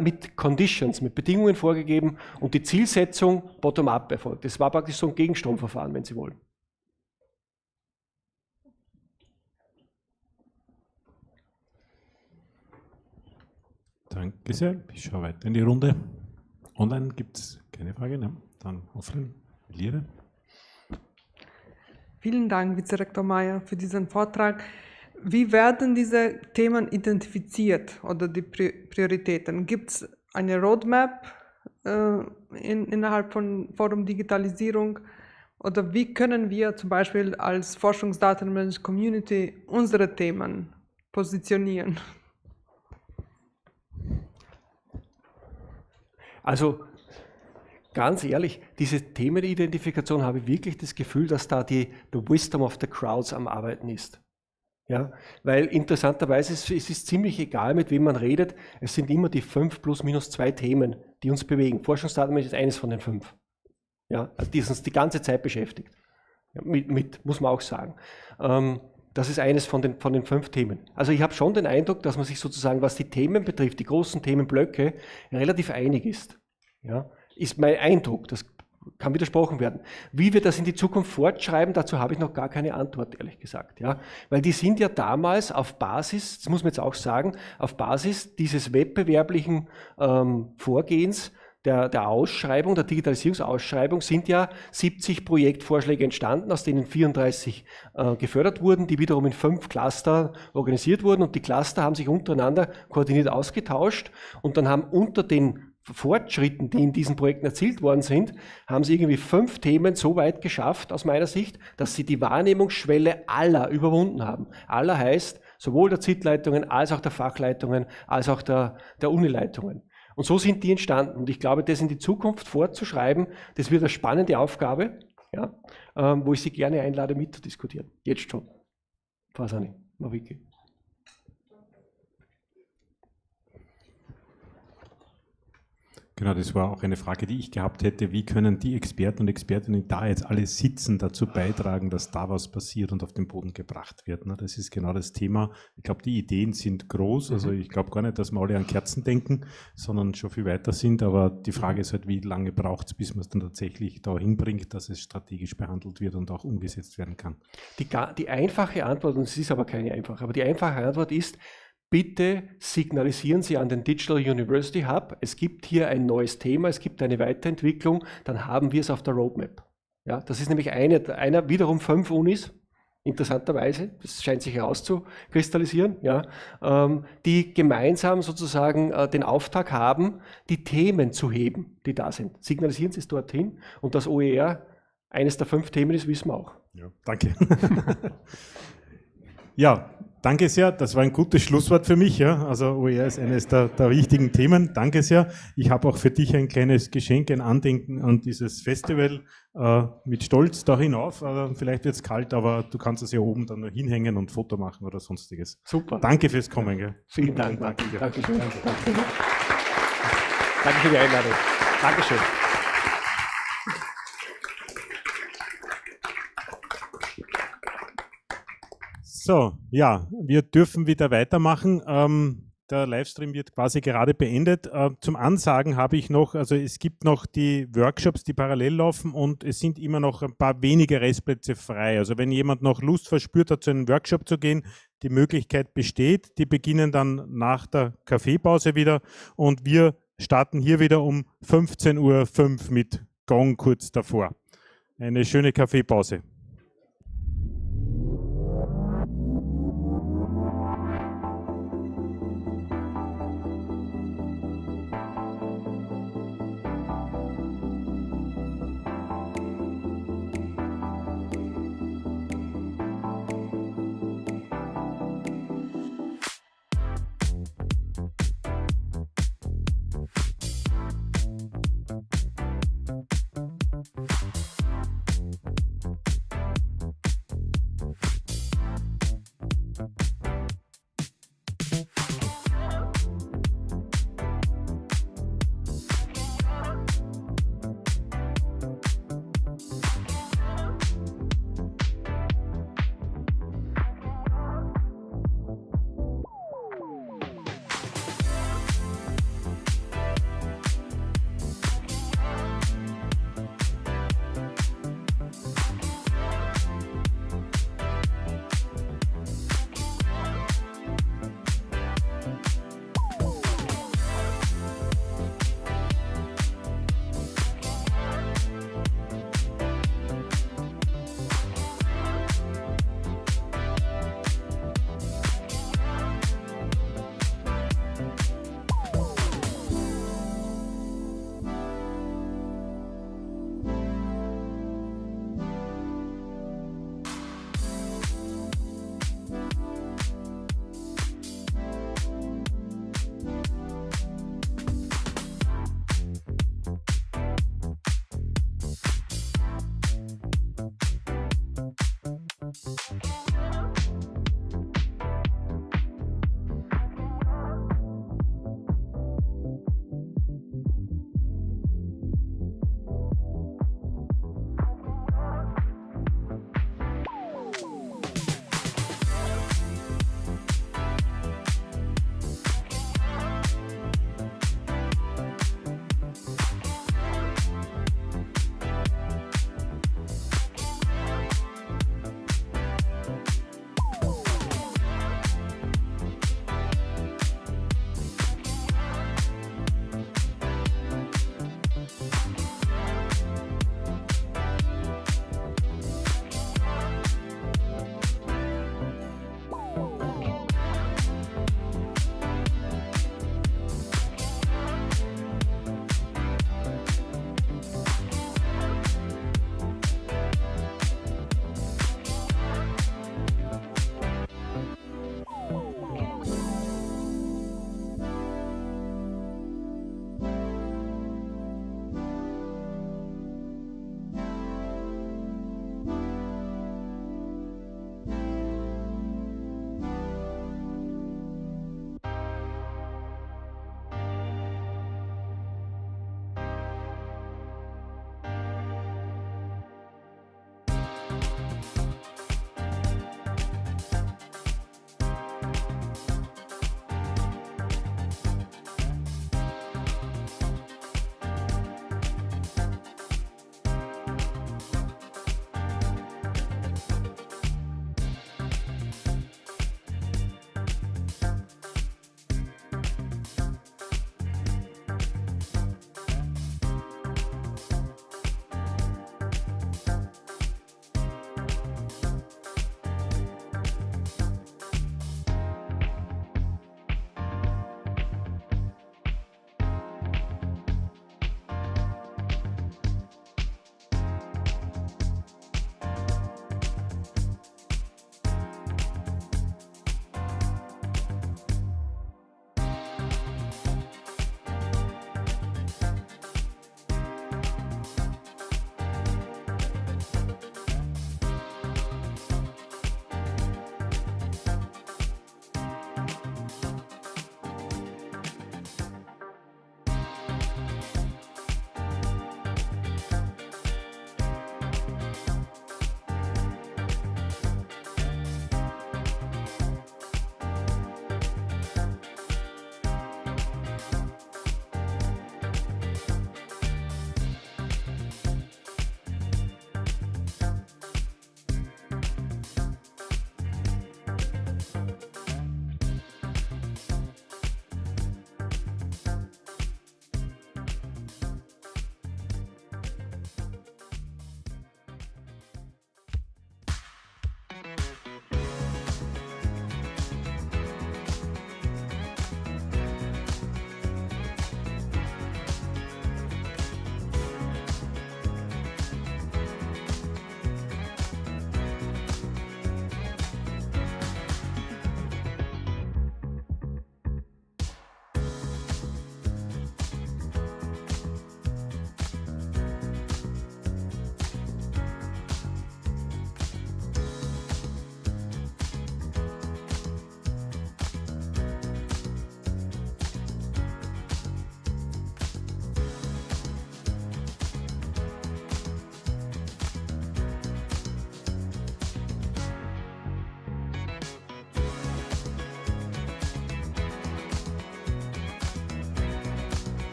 Speaker 3: mit Conditions, mit Bedingungen vorgegeben und die Zielsetzung bottom-up erfolgt. Das war praktisch so ein Gegenstromverfahren, wenn Sie wollen.
Speaker 1: Danke sehr. Ich schaue weiter in die Runde. Online gibt es keine Frage, ne? Dann offline. Lehre.
Speaker 6: Vielen Dank, Vizerektor Meyer, für diesen Vortrag. Wie werden diese Themen identifiziert oder die Prioritäten? Gibt es eine Roadmap innerhalb von Forum Digitalisierung? Oder wie können wir zum Beispiel als Forschungsdatenmanagement Community unsere Themen positionieren?
Speaker 3: Also ganz ehrlich, diese Themenidentifikation habe ich wirklich das Gefühl, dass da the wisdom of the crowds am Arbeiten ist. Ja, weil interessanterweise es ist ziemlich egal, mit wem man redet, es sind immer die 5 plus minus 2 Themen, die uns bewegen. Forschungsdatenmanagement ist eines von den 5. Ja, also die uns die ganze Zeit beschäftigt. Ja, muss man auch sagen. Das ist eines von den 5 Themen. Also ich habe schon den Eindruck, dass man sich sozusagen, was die Themen betrifft, die großen Themenblöcke, relativ einig ist. Ja. Ist mein Eindruck, das kann widersprochen werden. Wie wir das in die Zukunft fortschreiben, dazu habe ich noch gar keine Antwort, ehrlich gesagt. Ja? Weil die sind ja damals auf Basis, das muss man jetzt auch sagen, auf Basis dieses wettbewerblichen Vorgehens der Ausschreibung, der Digitalisierungsausschreibung, sind ja 70 Projektvorschläge entstanden, aus denen 34 gefördert wurden, die wiederum in 5 Cluster organisiert wurden und die Cluster haben sich untereinander koordiniert ausgetauscht und dann haben unter den Fortschritten, die in diesen Projekten erzielt worden sind, haben sie irgendwie 5 Themen so weit geschafft, aus meiner Sicht, dass sie die Wahrnehmungsschwelle aller überwunden haben. Aller heißt sowohl der ZIT-Leitungen als auch der Fachleitungen, als auch der Unileitungen. Und so sind die entstanden. Und ich glaube, das in die Zukunft fortzuschreiben, das wird eine spannende Aufgabe, ja, wo ich Sie gerne einlade, mitzudiskutieren. Jetzt schon. Fasani, Mawiki.
Speaker 1: Genau, das war auch eine Frage, die ich gehabt hätte. Wie können die Experten und Expertinnen, die da jetzt alle sitzen, dazu beitragen, dass da was passiert und auf den Boden gebracht wird? Ne? Das ist genau das Thema. Ich glaube, die Ideen sind groß. Also ich glaube gar nicht, dass wir alle an Kerzen denken, sondern schon viel weiter sind. Aber die Frage ist halt, wie lange braucht es, bis man es dann tatsächlich da hinbringt, dass es strategisch behandelt wird und auch umgesetzt werden kann.
Speaker 3: Die einfache Antwort, und es ist aber keine einfache, aber die einfache Antwort ist, bitte signalisieren Sie an den Digital University Hub, es gibt hier ein neues Thema, es gibt eine Weiterentwicklung, dann haben wir es auf der Roadmap. Ja, das ist nämlich einer wiederum 5 Unis, interessanterweise, das scheint sich herauszukristallisieren, ja, die gemeinsam sozusagen den Auftrag haben, die Themen zu heben, die da sind. Signalisieren Sie es dorthin und das OER eines der 5 Themen ist, wissen wir auch.
Speaker 1: Ja, danke. Ja, danke sehr. Das war ein gutes Schlusswort für mich. Ja. Also OER ist eines der wichtigen Themen. Danke sehr. Ich habe auch für dich ein kleines Geschenk, ein Andenken an dieses Festival mit Stolz da hinauf. Vielleicht wird es kalt, aber du kannst es ja oben dann nur hinhängen und Foto machen oder sonstiges.
Speaker 3: Super.
Speaker 1: Danke fürs Kommen. Gell.
Speaker 3: Vielen Dank. Danke für die Einladung. Dankeschön.
Speaker 1: So, ja, wir dürfen wieder weitermachen. Der Livestream wird quasi gerade beendet. Zum Ansagen habe ich noch, also es gibt noch die Workshops, die parallel laufen und es sind immer noch ein paar wenige Restplätze frei. Also wenn jemand noch Lust verspürt hat, zu einem Workshop zu gehen, die Möglichkeit besteht. Die beginnen dann nach der Kaffeepause wieder und wir starten hier wieder um 15:05 Uhr mit Gong kurz davor. Eine schöne Kaffeepause.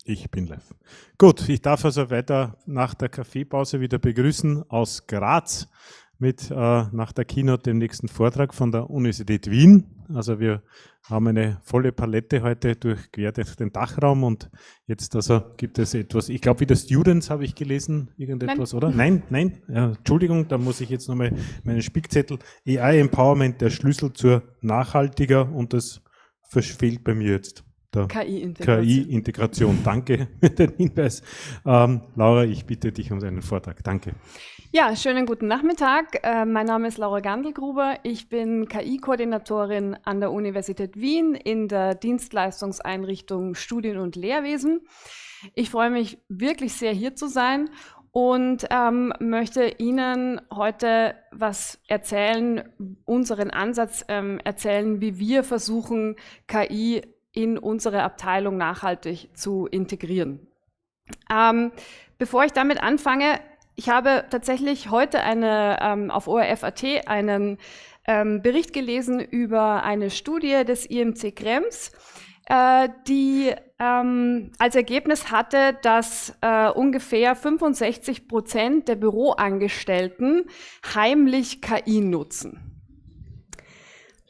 Speaker 1: Ich bin live. Gut, ich darf also weiter nach der Kaffeepause wieder begrüßen aus Graz mit nach der Keynote dem nächsten Vortrag von der Universität Wien. Also wir haben eine volle Palette heute durchquert durch den Dachraum und jetzt also gibt es etwas, ich glaube wieder Students habe ich gelesen, irgendetwas, oder? Nein, ja, Entschuldigung, da muss ich jetzt nochmal meinen Spickzettel. AI Empowerment, der Schlüssel zur nachhaltiger, und das fehlt bei mir jetzt. KI-Integration. Danke für den Hinweis. Laura, ich bitte dich um einen Vortrag. Danke.
Speaker 20: Ja, schönen guten Nachmittag. Mein Name ist Laura Gandelgruber. Ich bin KI-Koordinatorin an der Universität Wien in der Dienstleistungseinrichtung Studien- und Lehrwesen. Ich freue mich wirklich sehr, hier zu sein und möchte Ihnen heute was erzählen, unseren Ansatz erzählen, wie wir versuchen, KI in unsere Abteilung nachhaltig zu integrieren. Bevor ich damit anfange, ich habe tatsächlich heute auf ORF.at einen Bericht gelesen über eine Studie des IMC Krems, die als Ergebnis hatte, dass ungefähr 65% der Büroangestellten heimlich KI nutzen.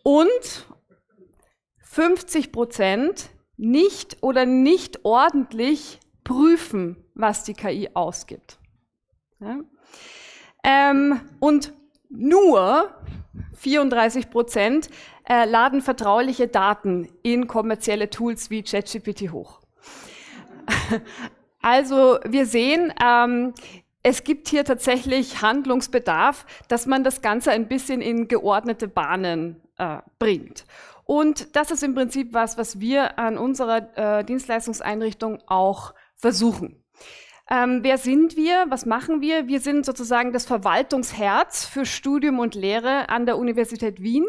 Speaker 20: Und 50% nicht oder nicht ordentlich prüfen, was die KI ausgibt. Ja? Und nur 34% laden vertrauliche Daten in kommerzielle Tools wie ChatGPT hoch. Also wir sehen, es gibt hier tatsächlich Handlungsbedarf, dass man das Ganze ein bisschen in geordnete Bahnen bringt. Und das ist im Prinzip was wir an unserer Dienstleistungseinrichtung auch versuchen. Wer sind wir? Was machen wir? Wir sind sozusagen das Verwaltungsherz für Studium und Lehre an der Universität Wien.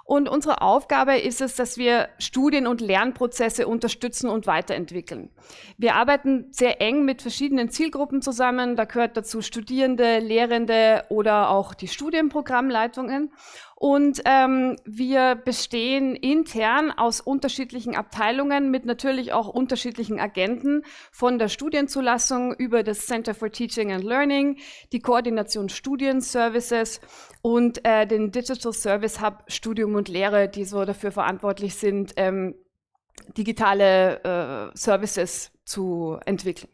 Speaker 20: Und unsere Aufgabe ist es, dass wir Studien- und Lernprozesse unterstützen und weiterentwickeln. Wir arbeiten sehr eng mit verschiedenen Zielgruppen zusammen. Da gehört dazu Studierende, Lehrende oder auch die Studienprogrammleitungen. Und wir bestehen intern aus unterschiedlichen Abteilungen mit natürlich auch unterschiedlichen Agenten, von der Studienzulassung über das Center for Teaching and Learning, die Koordination Studienservices und den Digital Service Hub Studium und Lehre, die so dafür verantwortlich sind, digitale Services zu entwickeln.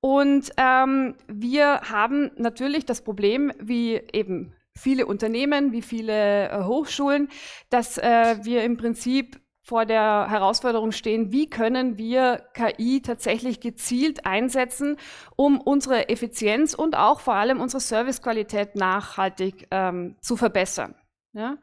Speaker 20: Und wir haben natürlich das Problem, wie eben viele Unternehmen, wie viele Hochschulen, dass wir im Prinzip vor der Herausforderung stehen, wie können wir KI tatsächlich gezielt einsetzen, um unsere Effizienz und auch vor allem unsere Servicequalität nachhaltig zu verbessern. Ja?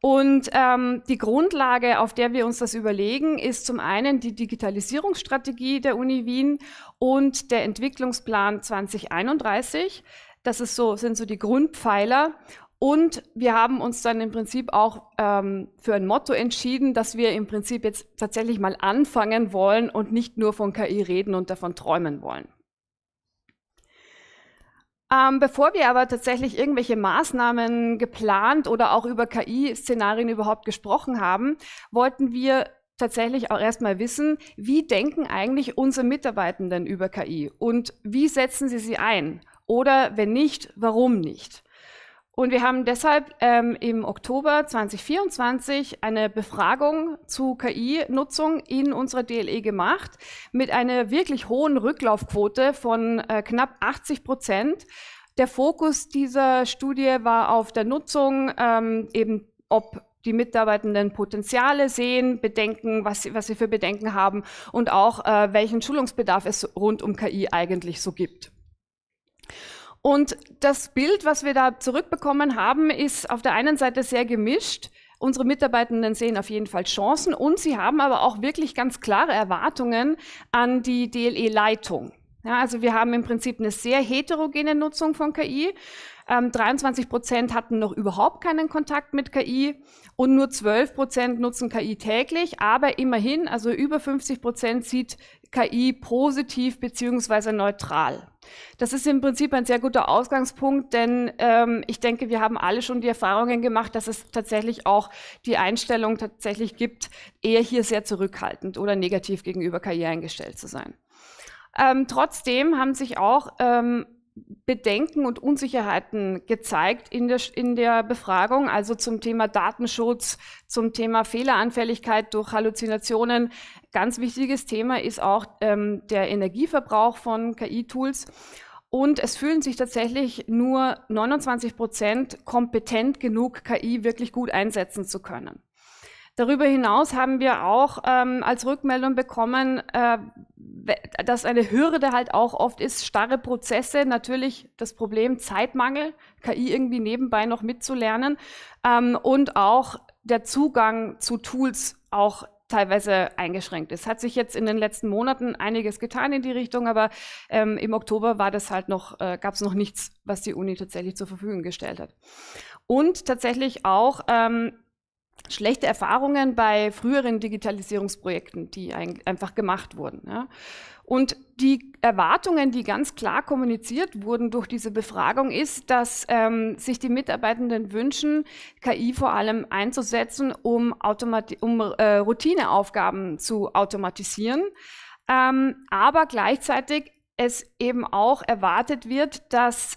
Speaker 20: Und die Grundlage, auf der wir uns das überlegen, ist zum einen die Digitalisierungsstrategie der Uni Wien und der Entwicklungsplan 2031. Das sind so die Grundpfeiler. Und wir haben uns dann im Prinzip auch für ein Motto entschieden, dass wir im Prinzip jetzt tatsächlich mal anfangen wollen und nicht nur von KI reden und davon träumen wollen. Bevor wir aber tatsächlich irgendwelche Maßnahmen geplant oder auch über KI-Szenarien überhaupt gesprochen haben, wollten wir tatsächlich auch erstmal wissen, wie denken eigentlich unsere Mitarbeitenden über KI und wie setzen sie ein? Oder wenn nicht, warum nicht? Und wir haben deshalb im Oktober 2024 eine Befragung zu KI-Nutzung in unserer DLE gemacht mit einer wirklich hohen Rücklaufquote von knapp 80%. Der Fokus dieser Studie war auf der Nutzung, eben ob die Mitarbeitenden Potenziale sehen, Bedenken, was sie für Bedenken haben und auch welchen Schulungsbedarf es rund um KI eigentlich so gibt. Und das Bild, was wir da zurückbekommen haben, ist auf der einen Seite sehr gemischt. Unsere Mitarbeitenden sehen auf jeden Fall Chancen und sie haben aber auch wirklich ganz klare Erwartungen an die DLE-Leitung. Ja, also wir haben im Prinzip eine sehr heterogene Nutzung von KI. 23% hatten noch überhaupt keinen Kontakt mit KI und nur 12% nutzen KI täglich, aber immerhin, also über 50% sieht KI positiv bzw. neutral. Das ist im Prinzip ein sehr guter Ausgangspunkt, denn ich denke, wir haben alle schon die Erfahrungen gemacht, dass es tatsächlich auch die Einstellung tatsächlich gibt, eher hier sehr zurückhaltend oder negativ gegenüber KI eingestellt zu sein. Trotzdem haben sich auch Bedenken und Unsicherheiten gezeigt in der Befragung, also zum Thema Datenschutz, zum Thema Fehleranfälligkeit durch Halluzinationen. Ganz wichtiges Thema ist auch der Energieverbrauch von KI-Tools. Und es fühlen sich tatsächlich nur 29% kompetent genug, KI wirklich gut einsetzen zu können. Darüber hinaus haben wir auch als Rückmeldung bekommen, dass eine Hürde halt auch oft ist, starre Prozesse, natürlich das Problem Zeitmangel, KI irgendwie nebenbei noch mitzulernen und auch der Zugang zu Tools auch teilweise eingeschränkt ist. Hat sich jetzt in den letzten Monaten einiges getan in die Richtung, aber im Oktober war das halt noch, gab es noch nichts, was die Uni tatsächlich zur Verfügung gestellt hat. Und tatsächlich auch schlechte Erfahrungen bei früheren Digitalisierungsprojekten, die einfach gemacht wurden. Ja. Und die Erwartungen, die ganz klar kommuniziert wurden durch diese Befragung, ist, dass sich die Mitarbeitenden wünschen, KI vor allem einzusetzen, um Routineaufgaben zu automatisieren, aber gleichzeitig es eben auch erwartet wird, dass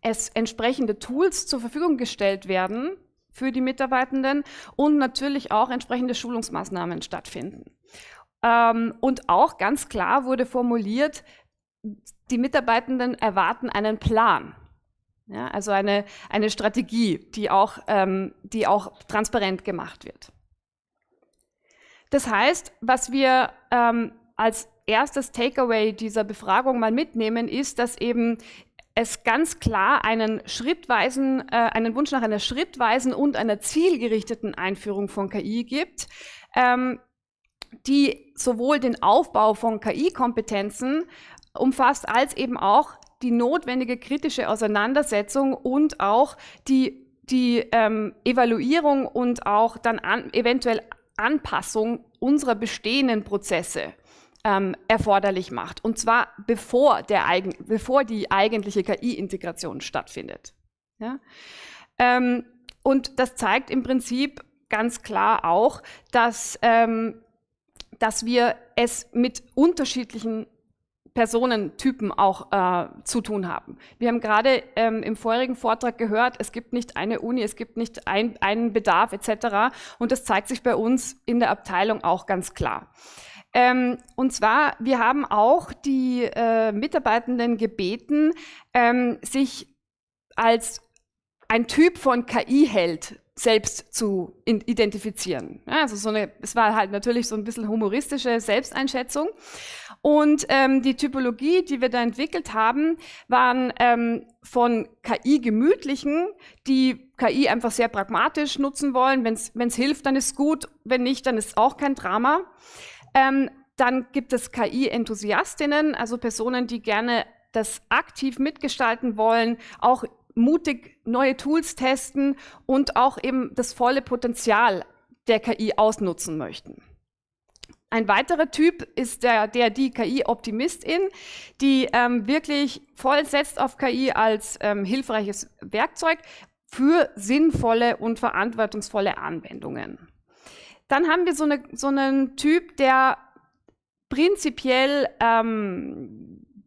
Speaker 20: es entsprechende Tools zur Verfügung gestellt werden für die Mitarbeitenden und natürlich auch entsprechende Schulungsmaßnahmen stattfinden. Und auch ganz klar wurde formuliert, die Mitarbeitenden erwarten einen Plan, ja, also eine Strategie, die auch transparent gemacht wird. Das heißt, was wir als erstes Takeaway dieser Befragung mal mitnehmen, ist, dass eben es ganz klar einen Wunsch nach einer schrittweisen und einer zielgerichteten Einführung von KI gibt, die sowohl den Aufbau von KI-Kompetenzen umfasst, als eben auch die notwendige kritische Auseinandersetzung und auch die Evaluierung und auch dann eventuell Anpassung unserer bestehenden Prozesse erforderlich macht. Und zwar bevor die eigentliche KI-Integration stattfindet. Ja? Und das zeigt im Prinzip ganz klar auch, dass wir es mit unterschiedlichen Personentypen auch zu tun haben. Wir haben gerade im vorherigen Vortrag gehört, es gibt nicht eine Uni, es gibt nicht einen Bedarf etc. Und das zeigt sich bei uns in der Abteilung auch ganz klar. Und zwar, wir haben auch die Mitarbeitenden gebeten, sich als ein Typ von KI-Held selbst zu identifizieren. Ja, also es war halt natürlich so ein bisschen humoristische Selbsteinschätzung. Und die Typologie, die wir da entwickelt haben, waren von KI-Gemütlichen, die KI einfach sehr pragmatisch nutzen wollen. Wenn es hilft, dann ist es gut. Wenn nicht, dann ist es auch kein Drama. Dann gibt es KI-Enthusiastinnen, also Personen, die gerne das aktiv mitgestalten wollen, auch mutig neue Tools testen und auch eben das volle Potenzial der KI ausnutzen möchten. Ein weiterer Typ ist die KI-Optimistin, die wirklich voll setzt auf KI als hilfreiches Werkzeug für sinnvolle und verantwortungsvolle Anwendungen. Dann haben wir so einen Typ, der prinzipiell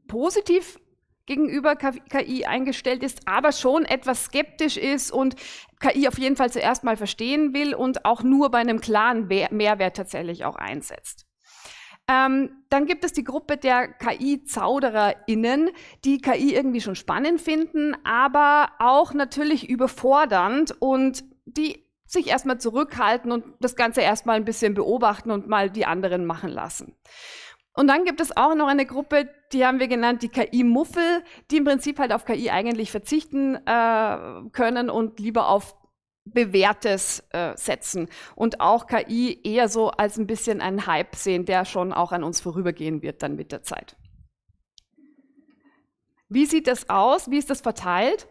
Speaker 20: positiv gegenüber KI eingestellt ist, aber schon etwas skeptisch ist und KI auf jeden Fall zuerst mal verstehen will und auch nur bei einem klaren Mehrwert tatsächlich auch einsetzt. Dann gibt es die Gruppe der KI-ZaudererInnen, die KI irgendwie schon spannend finden, aber auch natürlich überfordernd und die sich erstmal zurückhalten und das Ganze erstmal ein bisschen beobachten und mal die anderen machen lassen. Und dann gibt es auch noch eine Gruppe, die haben wir genannt, die KI-Muffel, die im Prinzip halt auf KI eigentlich verzichten können und lieber auf Bewährtes setzen und auch KI eher so als ein bisschen einen Hype sehen, der schon auch an uns vorübergehen wird dann mit der Zeit. Wie sieht das aus? Wie ist das verteilt?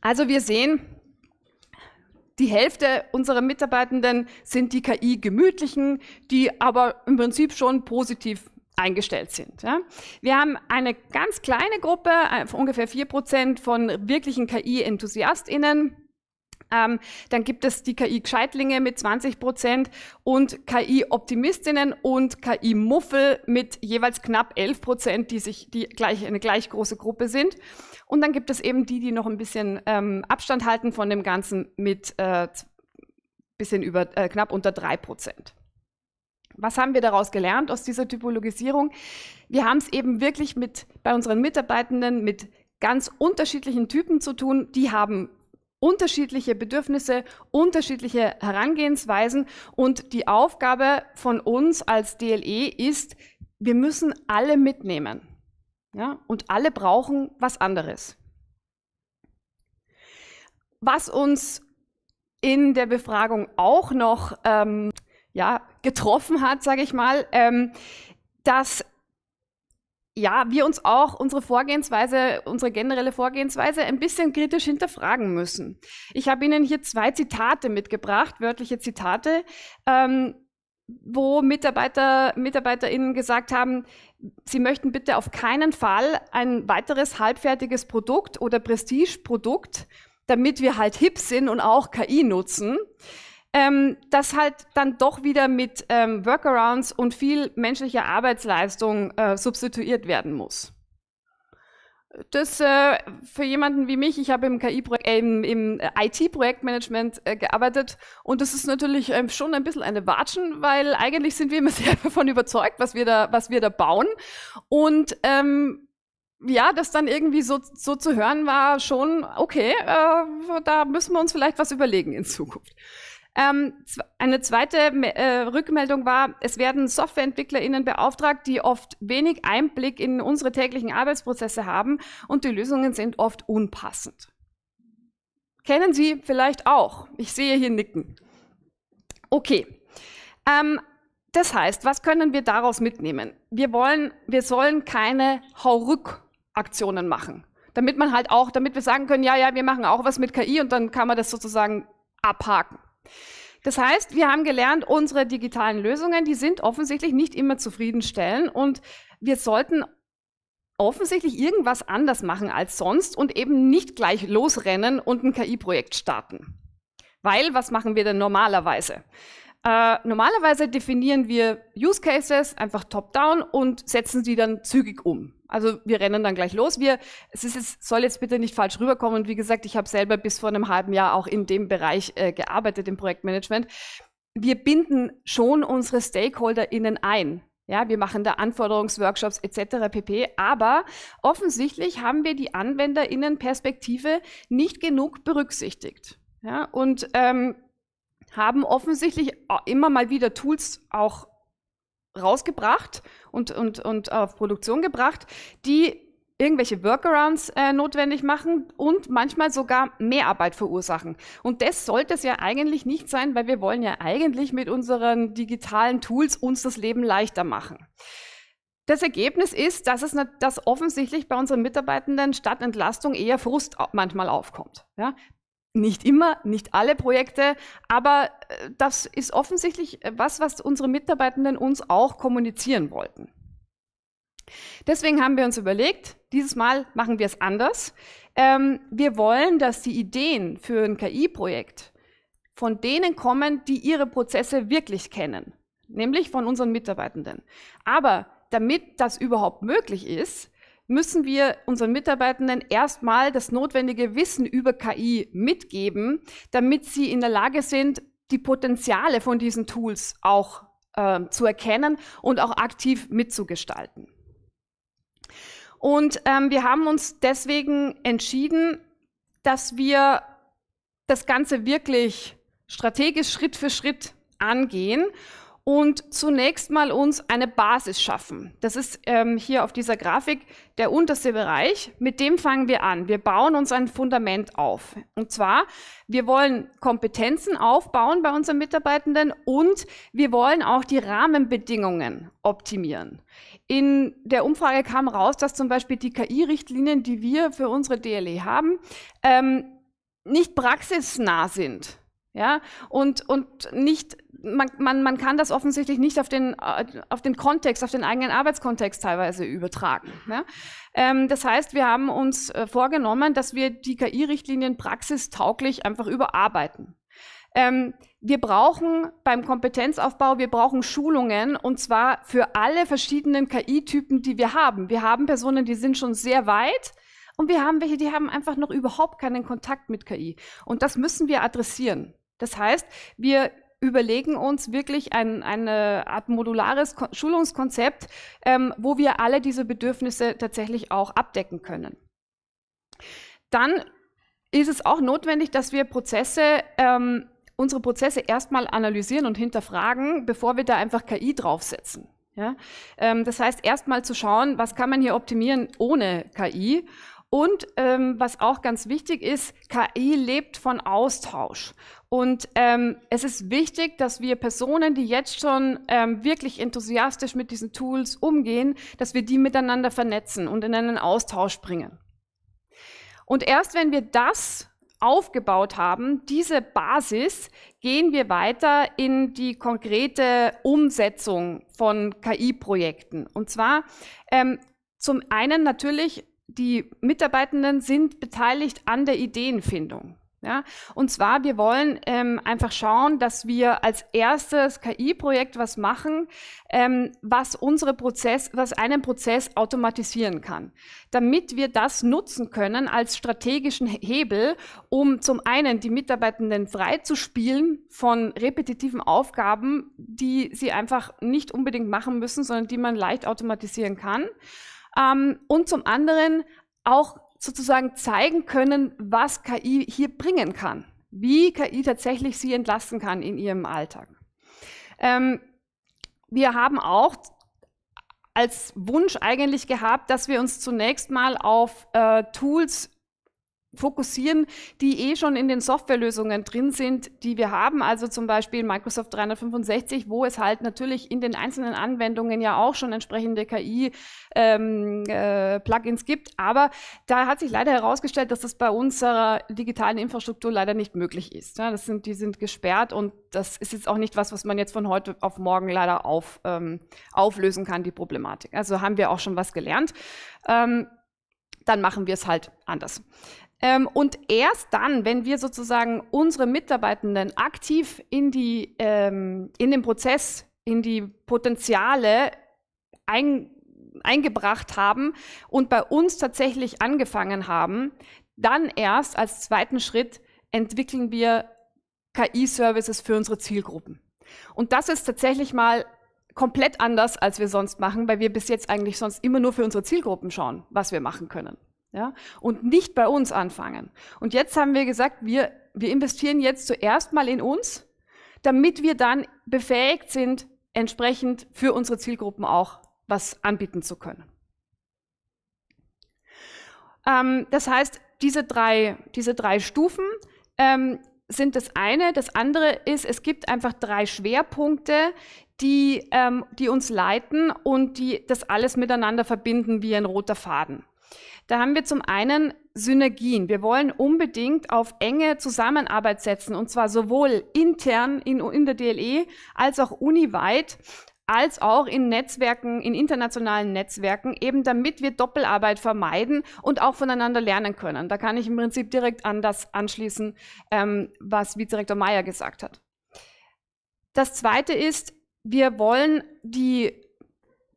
Speaker 20: Also wir sehen, die Hälfte unserer Mitarbeitenden sind die KI-Gemütlichen, die aber im Prinzip schon positiv eingestellt sind. Ja. Wir haben eine ganz kleine Gruppe, ungefähr 4% von wirklichen KI-EnthusiastInnen. Dann gibt es die KI-Gescheitlinge mit 20% und KI-Optimistinnen und KI-Muffel mit jeweils knapp 11%, die eine gleich große Gruppe sind. Und dann gibt es eben die noch ein bisschen Abstand halten von dem Ganzen mit knapp unter 3%. Was haben wir daraus gelernt aus dieser Typologisierung? Wir haben es eben wirklich bei unseren Mitarbeitenden mit ganz unterschiedlichen Typen zu tun. Die haben unterschiedliche Bedürfnisse, unterschiedliche Herangehensweisen und die Aufgabe von uns als DLE ist, wir müssen alle mitnehmen. Ja? Und alle brauchen was anderes. Was uns in der Befragung auch noch getroffen hat, sage ich mal, dass wir uns auch unsere generelle Vorgehensweise ein bisschen kritisch hinterfragen müssen. Ich habe Ihnen hier 2 Zitate mitgebracht, wörtliche Zitate, wo MitarbeiterInnen gesagt haben, sie möchten bitte auf keinen Fall ein weiteres halbfertiges Produkt oder Prestigeprodukt, damit wir halt hip sind und auch KI nutzen, das halt dann doch wieder mit Workarounds und viel menschlicher Arbeitsleistung substituiert werden muss. Das für jemanden wie mich, ich habe im IT-Projektmanagement gearbeitet und das ist natürlich schon ein bisschen eine Watschen, weil eigentlich sind wir immer sehr davon überzeugt, was wir da bauen und das dann irgendwie so zu hören war schon, okay, da müssen wir uns vielleicht was überlegen in Zukunft. Eine zweite Rückmeldung war, es werden SoftwareentwicklerInnen beauftragt, die oft wenig Einblick in unsere täglichen Arbeitsprozesse haben und die Lösungen sind oft unpassend. Kennen Sie vielleicht auch? Ich sehe hier Nicken. Okay. Das heißt, was können wir daraus mitnehmen? Wir sollen keine Hauruck-Aktionen machen. Damit wir sagen können, ja, wir machen auch was mit KI und dann kann man das sozusagen abhaken. Das heißt, wir haben gelernt, unsere digitalen Lösungen, die sind offensichtlich nicht immer zufriedenstellend und wir sollten offensichtlich irgendwas anders machen als sonst und eben nicht gleich losrennen und ein KI-Projekt starten. Weil, was machen wir denn normalerweise? Normalerweise definieren wir Use Cases einfach top-down und setzen sie dann zügig um. Also wir rennen dann gleich los. Es soll jetzt bitte nicht falsch rüberkommen. Und wie gesagt, ich habe selber bis vor einem halben Jahr auch in dem Bereich gearbeitet, im Projektmanagement. Wir binden schon unsere StakeholderInnen ein. Ja, wir machen da Anforderungsworkshops etc. pp. Aber offensichtlich haben wir die AnwenderInnen-Perspektive nicht genug berücksichtigt. Ja, und haben offensichtlich immer mal wieder Tools auch rausgebracht und auf Produktion gebracht, die irgendwelche Workarounds notwendig machen und manchmal sogar Mehrarbeit verursachen. Und das sollte es ja eigentlich nicht sein, weil wir wollen ja eigentlich mit unseren digitalen Tools uns das Leben leichter machen. Das Ergebnis ist, dass offensichtlich bei unseren Mitarbeitenden statt Entlastung eher Frust manchmal aufkommt. Ja? Nicht immer, nicht alle Projekte, aber das ist offensichtlich was unsere Mitarbeitenden uns auch kommunizieren wollten. Deswegen haben wir uns überlegt, dieses Mal machen wir es anders. Wir wollen, dass die Ideen für ein KI-Projekt von denen kommen, die ihre Prozesse wirklich kennen, nämlich von unseren Mitarbeitenden. Aber damit das überhaupt möglich ist, müssen wir unseren Mitarbeitenden erstmal das notwendige Wissen über KI mitgeben, damit sie in der Lage sind, die Potenziale von diesen Tools auch zu erkennen und auch aktiv mitzugestalten. Und wir haben uns deswegen entschieden, dass wir das Ganze wirklich strategisch Schritt für Schritt angehen und zunächst mal uns eine Basis schaffen. Das ist hier auf dieser Grafik der unterste Bereich. Mit dem fangen wir an. Wir bauen uns ein Fundament auf. Und zwar, wir wollen Kompetenzen aufbauen bei unseren Mitarbeitenden und wir wollen auch die Rahmenbedingungen optimieren. In der Umfrage kam raus, dass zum Beispiel die KI-Richtlinien, die wir für unsere DLE haben, nicht praxisnah sind. Ja, und nicht, man kann das offensichtlich nicht auf den Kontext, auf den eigenen Arbeitskontext teilweise übertragen. Ja? Das heißt, wir haben uns vorgenommen, dass wir die KI-Richtlinien praxistauglich einfach überarbeiten. Wir brauchen beim Kompetenzaufbau, wir brauchen Schulungen, und zwar für alle verschiedenen KI-Typen, die wir haben. Wir haben Personen, die sind schon sehr weit, und wir haben welche, die haben einfach noch überhaupt keinen Kontakt mit KI. Und das müssen wir adressieren. Das heißt, wir überlegen uns wirklich eine Art modulares Schulungskonzept, wo wir alle diese Bedürfnisse tatsächlich auch abdecken können. Dann ist es auch notwendig, dass wir unsere Prozesse erstmal analysieren und hinterfragen, bevor wir da einfach KI draufsetzen. Ja? Das heißt, erstmal zu schauen, was kann man hier optimieren ohne KI. Und was auch ganz wichtig ist, KI lebt von Austausch. Und es ist wichtig, dass wir Personen, die jetzt schon wirklich enthusiastisch mit diesen Tools umgehen, dass wir die miteinander vernetzen und in einen Austausch bringen. Und erst wenn wir das aufgebaut haben, diese Basis, gehen wir weiter in die konkrete Umsetzung von KI-Projekten. Und zwar zum einen natürlich, die Mitarbeitenden sind beteiligt an der Ideenfindung. Ja? Und zwar, wir wollen einfach schauen, dass wir als erstes KI-Projekt was machen, was einen Prozess automatisieren kann. Damit wir das nutzen können als strategischen Hebel, um zum einen die Mitarbeitenden freizuspielen von repetitiven Aufgaben, die sie einfach nicht unbedingt machen müssen, sondern die man leicht automatisieren kann. Und zum anderen auch sozusagen zeigen können, was KI hier bringen kann, wie KI tatsächlich sie entlasten kann in ihrem Alltag. Wir haben auch als Wunsch eigentlich gehabt, dass wir uns zunächst mal auf Tools fokussieren, die schon in den Softwarelösungen drin sind, die wir haben, also zum Beispiel Microsoft 365, wo es halt natürlich in den einzelnen Anwendungen ja auch schon entsprechende KI-Plugins gibt, aber da hat sich leider herausgestellt, dass das bei unserer digitalen Infrastruktur leider nicht möglich ist. Ja, die sind gesperrt, und das ist jetzt auch nicht was man jetzt von heute auf morgen leider auflösen kann, die Problematik. Also haben wir auch schon was gelernt. Dann machen wir es halt anders. Und erst dann, wenn wir sozusagen unsere Mitarbeitenden aktiv in den Prozess, in die Potenziale eingebracht haben und bei uns tatsächlich angefangen haben, dann erst als zweiten Schritt entwickeln wir KI-Services für unsere Zielgruppen. Und das ist tatsächlich mal komplett anders, als wir sonst machen, weil wir bis jetzt eigentlich sonst immer nur für unsere Zielgruppen schauen, was wir machen können. Ja, und nicht bei uns anfangen. Und jetzt haben wir gesagt, wir investieren jetzt zuerst mal in uns, damit wir dann befähigt sind, entsprechend für unsere Zielgruppen auch was anbieten zu können. Das heißt, diese drei Stufen sind das eine. Das andere ist, es gibt einfach 3 Schwerpunkte, die uns leiten und die das alles miteinander verbinden wie ein roter Faden. Da haben wir zum einen Synergien. Wir wollen unbedingt auf enge Zusammenarbeit setzen, und zwar sowohl intern in der DLE als auch uniweit, als auch in Netzwerken, in internationalen Netzwerken, eben damit wir Doppelarbeit vermeiden und auch voneinander lernen können. Da kann ich im Prinzip direkt an das anschließen, was Vizedirektor Meyer gesagt hat. Das Zweite ist, wir wollen die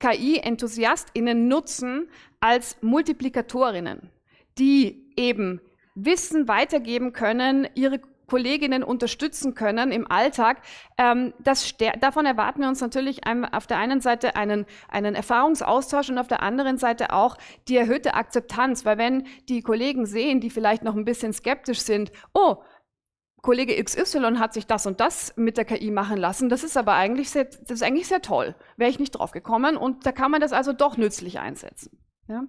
Speaker 20: KI-EnthusiastInnen nutzen als Multiplikatorinnen, die eben Wissen weitergeben können, ihre Kolleginnen unterstützen können im Alltag. Davon erwarten wir uns natürlich auf der einen Seite einen Erfahrungsaustausch und auf der anderen Seite auch die erhöhte Akzeptanz, weil wenn die Kollegen sehen, die vielleicht noch ein bisschen skeptisch sind, oh, Kollege XY hat sich das und das mit der KI machen lassen, das ist aber eigentlich sehr toll, wäre ich nicht drauf gekommen, und da kann man das also doch nützlich einsetzen. Ja?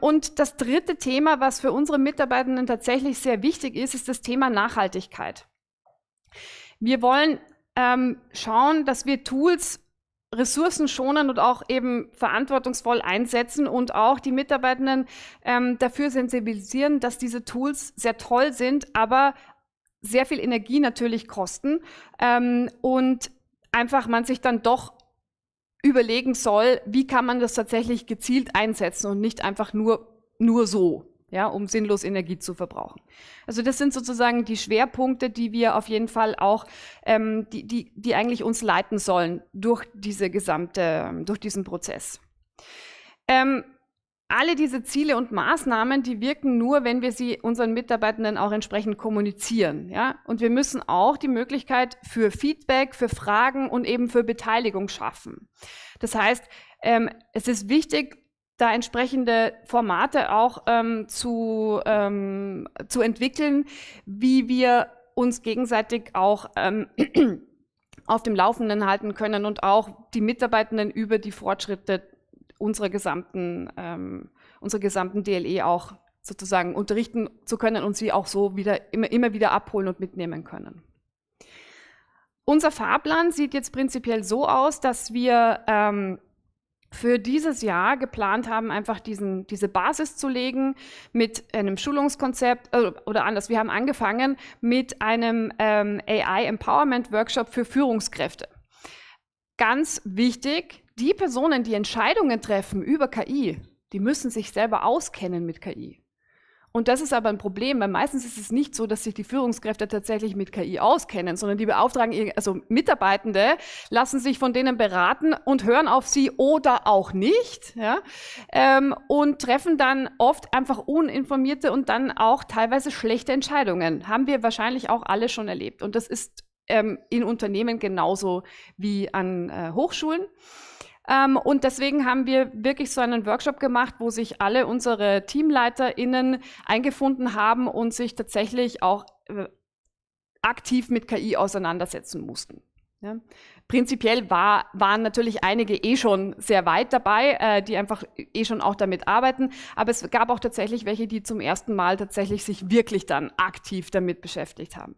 Speaker 20: Und das dritte Thema, was für unsere Mitarbeitenden tatsächlich sehr wichtig ist, ist das Thema Nachhaltigkeit. Wir wollen schauen, dass wir Tools ressourcenschonend und auch eben verantwortungsvoll einsetzen und auch die Mitarbeitenden dafür sensibilisieren, dass diese Tools sehr toll sind, aber sehr viel Energie natürlich kosten und einfach man sich dann doch überlegen soll, wie kann man das tatsächlich gezielt einsetzen und nicht einfach nur so, ja, um sinnlos Energie zu verbrauchen. Also das sind sozusagen die Schwerpunkte, die wir auf jeden Fall auch, die eigentlich uns leiten sollen durch diesen Prozess. Alle diese Ziele und Maßnahmen, die wirken nur, wenn wir sie unseren Mitarbeitenden auch entsprechend kommunizieren. Ja? Und wir müssen auch die Möglichkeit für Feedback, für Fragen und eben für Beteiligung schaffen. Das heißt, es ist wichtig, da entsprechende Formate auch zu entwickeln, wie wir uns gegenseitig auch auf dem Laufenden halten können und auch die Mitarbeitenden über die Fortschritte unsere gesamten DLE auch sozusagen unterrichten zu können und sie auch so wieder immer wieder abholen und mitnehmen können. Unser Fahrplan sieht jetzt prinzipiell so aus, dass wir für dieses Jahr geplant haben, einfach diese Basis zu legen mit einem Schulungskonzept, oder anders, wir haben angefangen mit einem AI-Empowerment-Workshop für Führungskräfte. Ganz wichtig, die Personen, die Entscheidungen treffen über KI, die müssen sich selber auskennen mit KI. Und das ist aber ein Problem, weil meistens ist es nicht so, dass sich die Führungskräfte tatsächlich mit KI auskennen, sondern die beauftragen, also Mitarbeitende lassen sich von denen beraten und hören auf sie oder auch nicht, ja, und treffen dann oft einfach uninformierte und dann auch teilweise schlechte Entscheidungen. Haben wir wahrscheinlich auch alle schon erlebt. Und das ist in Unternehmen genauso wie an Hochschulen. Und deswegen haben wir wirklich so einen Workshop gemacht, wo sich alle unsere TeamleiterInnen eingefunden haben und sich tatsächlich auch aktiv mit KI auseinandersetzen mussten. Ja. Prinzipiell waren natürlich einige schon sehr weit dabei, die einfach schon auch damit arbeiten, aber es gab auch tatsächlich welche, die zum ersten Mal tatsächlich sich wirklich dann aktiv damit beschäftigt haben.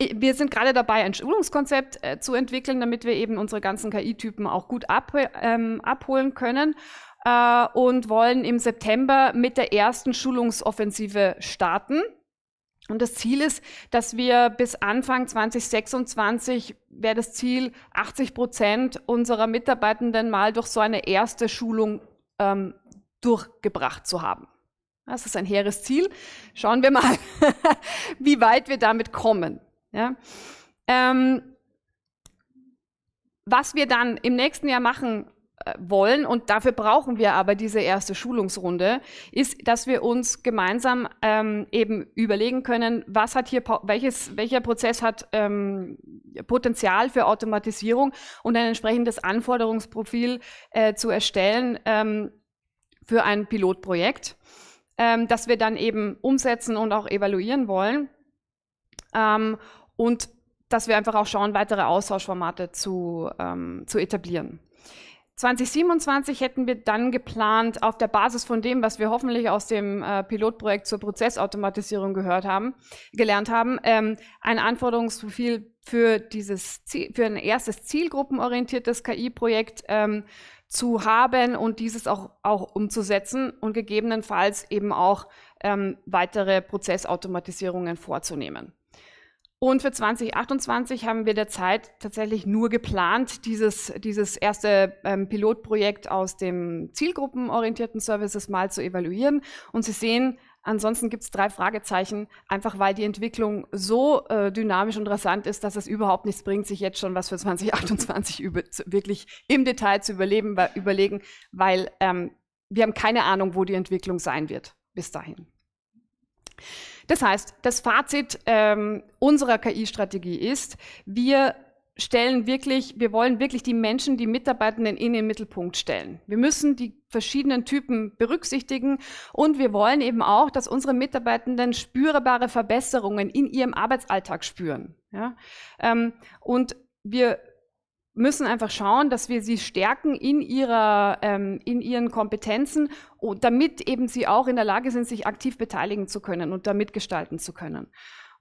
Speaker 20: Wir sind gerade dabei, ein Schulungskonzept zu entwickeln, damit wir eben unsere ganzen KI-Typen auch gut abholen können und wollen im September mit der ersten Schulungsoffensive starten. Und das Ziel ist, dass wir bis Anfang 2026, wäre das Ziel, 80% unserer Mitarbeitenden mal durch so eine erste Schulung durchgebracht zu haben. Das ist ein hehres Ziel. Schauen wir mal, wie weit wir damit kommen. Ja. Was wir dann im nächsten Jahr machen wollen, und dafür brauchen wir aber diese erste Schulungsrunde, ist, dass wir uns gemeinsam eben überlegen können, welcher Prozess hat Potenzial für Automatisierung und ein entsprechendes Anforderungsprofil zu erstellen für ein Pilotprojekt, das wir dann eben umsetzen und auch evaluieren wollen. Und dass wir einfach auch schauen, weitere Austauschformate zu etablieren. 2027 hätten wir dann geplant, auf der Basis von dem, was wir hoffentlich aus dem Pilotprojekt zur Prozessautomatisierung gelernt haben, ein Anforderungsprofil für ein erstes zielgruppenorientiertes KI-Projekt zu haben und dieses auch umzusetzen und gegebenenfalls eben auch weitere Prozessautomatisierungen vorzunehmen. Und für 2028 haben wir derzeit tatsächlich nur geplant, dieses erste Pilotprojekt aus dem zielgruppenorientierten Services mal zu evaluieren. Und Sie sehen, ansonsten gibt es 3 Fragezeichen, einfach weil die Entwicklung so dynamisch und rasant ist, dass es überhaupt nichts bringt, sich jetzt schon was für 2028 wirklich im Detail zu überlegen, weil wir haben keine Ahnung, wo die Entwicklung sein wird bis dahin. Das heißt, das Fazit unserer KI-Strategie ist, wir wollen wirklich die Menschen, die Mitarbeitenden in den Mittelpunkt stellen. Wir müssen die verschiedenen Typen berücksichtigen und wir wollen eben auch, dass unsere Mitarbeitenden spürbare Verbesserungen in ihrem Arbeitsalltag spüren. Ja? Und wir müssen einfach schauen, dass wir sie stärken in ihren Kompetenzen, damit eben sie auch in der Lage sind, sich aktiv beteiligen zu können und da mitgestalten zu können.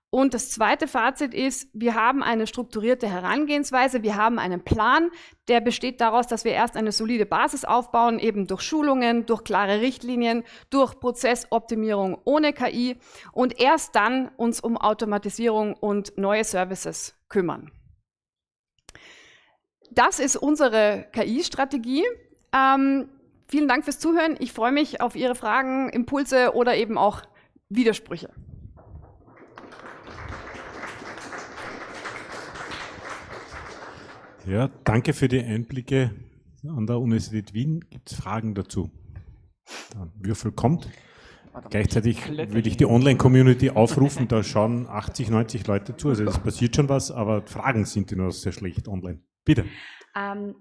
Speaker 20: Und das zweite Fazit ist, wir haben eine strukturierte Herangehensweise, wir haben einen Plan, der besteht daraus, dass wir erst eine solide Basis aufbauen, eben durch Schulungen, durch klare Richtlinien, durch Prozessoptimierung ohne KI und erst dann uns um Automatisierung und neue Services kümmern. Das ist unsere KI-Strategie. Vielen Dank fürs Zuhören. Ich freue mich auf Ihre Fragen, Impulse oder eben auch Widersprüche.
Speaker 1: Ja, danke für die Einblicke an der Universität Wien. Gibt es Fragen dazu? Der Würfel kommt. Gleichzeitig würde ich die Online-Community aufrufen, da schauen 80, 90 Leute zu, also es passiert schon was, aber Fragen sind nur sehr schlecht online. Bitte.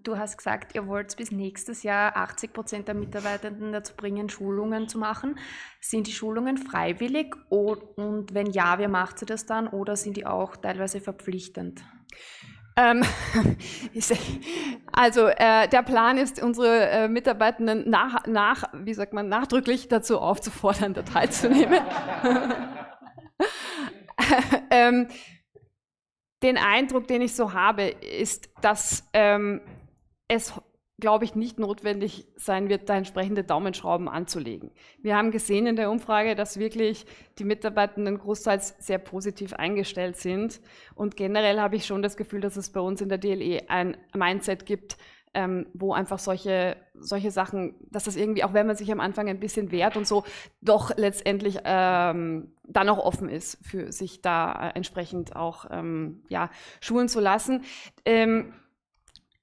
Speaker 12: Du hast gesagt, ihr wollt bis nächstes Jahr 80% der Mitarbeitenden dazu bringen, Schulungen zu machen. Sind die Schulungen freiwillig und wenn ja, wie macht ihr das dann oder sind die auch teilweise verpflichtend?
Speaker 20: Also der Plan ist, unsere Mitarbeitenden nachdrücklich dazu aufzufordern, da teilzunehmen. Den Eindruck, den ich so habe, ist, dass es, glaube ich, nicht notwendig sein wird, da entsprechende Daumenschrauben anzulegen. Wir haben gesehen in der Umfrage, dass wirklich die Mitarbeitenden großteils sehr positiv eingestellt sind. Und generell habe ich schon das Gefühl, dass es bei uns in der DLE ein Mindset gibt, wo einfach solche Sachen, dass das irgendwie, auch wenn man sich am Anfang ein bisschen wehrt und so, doch letztendlich dann auch offen ist, für sich da entsprechend auch schulen zu lassen.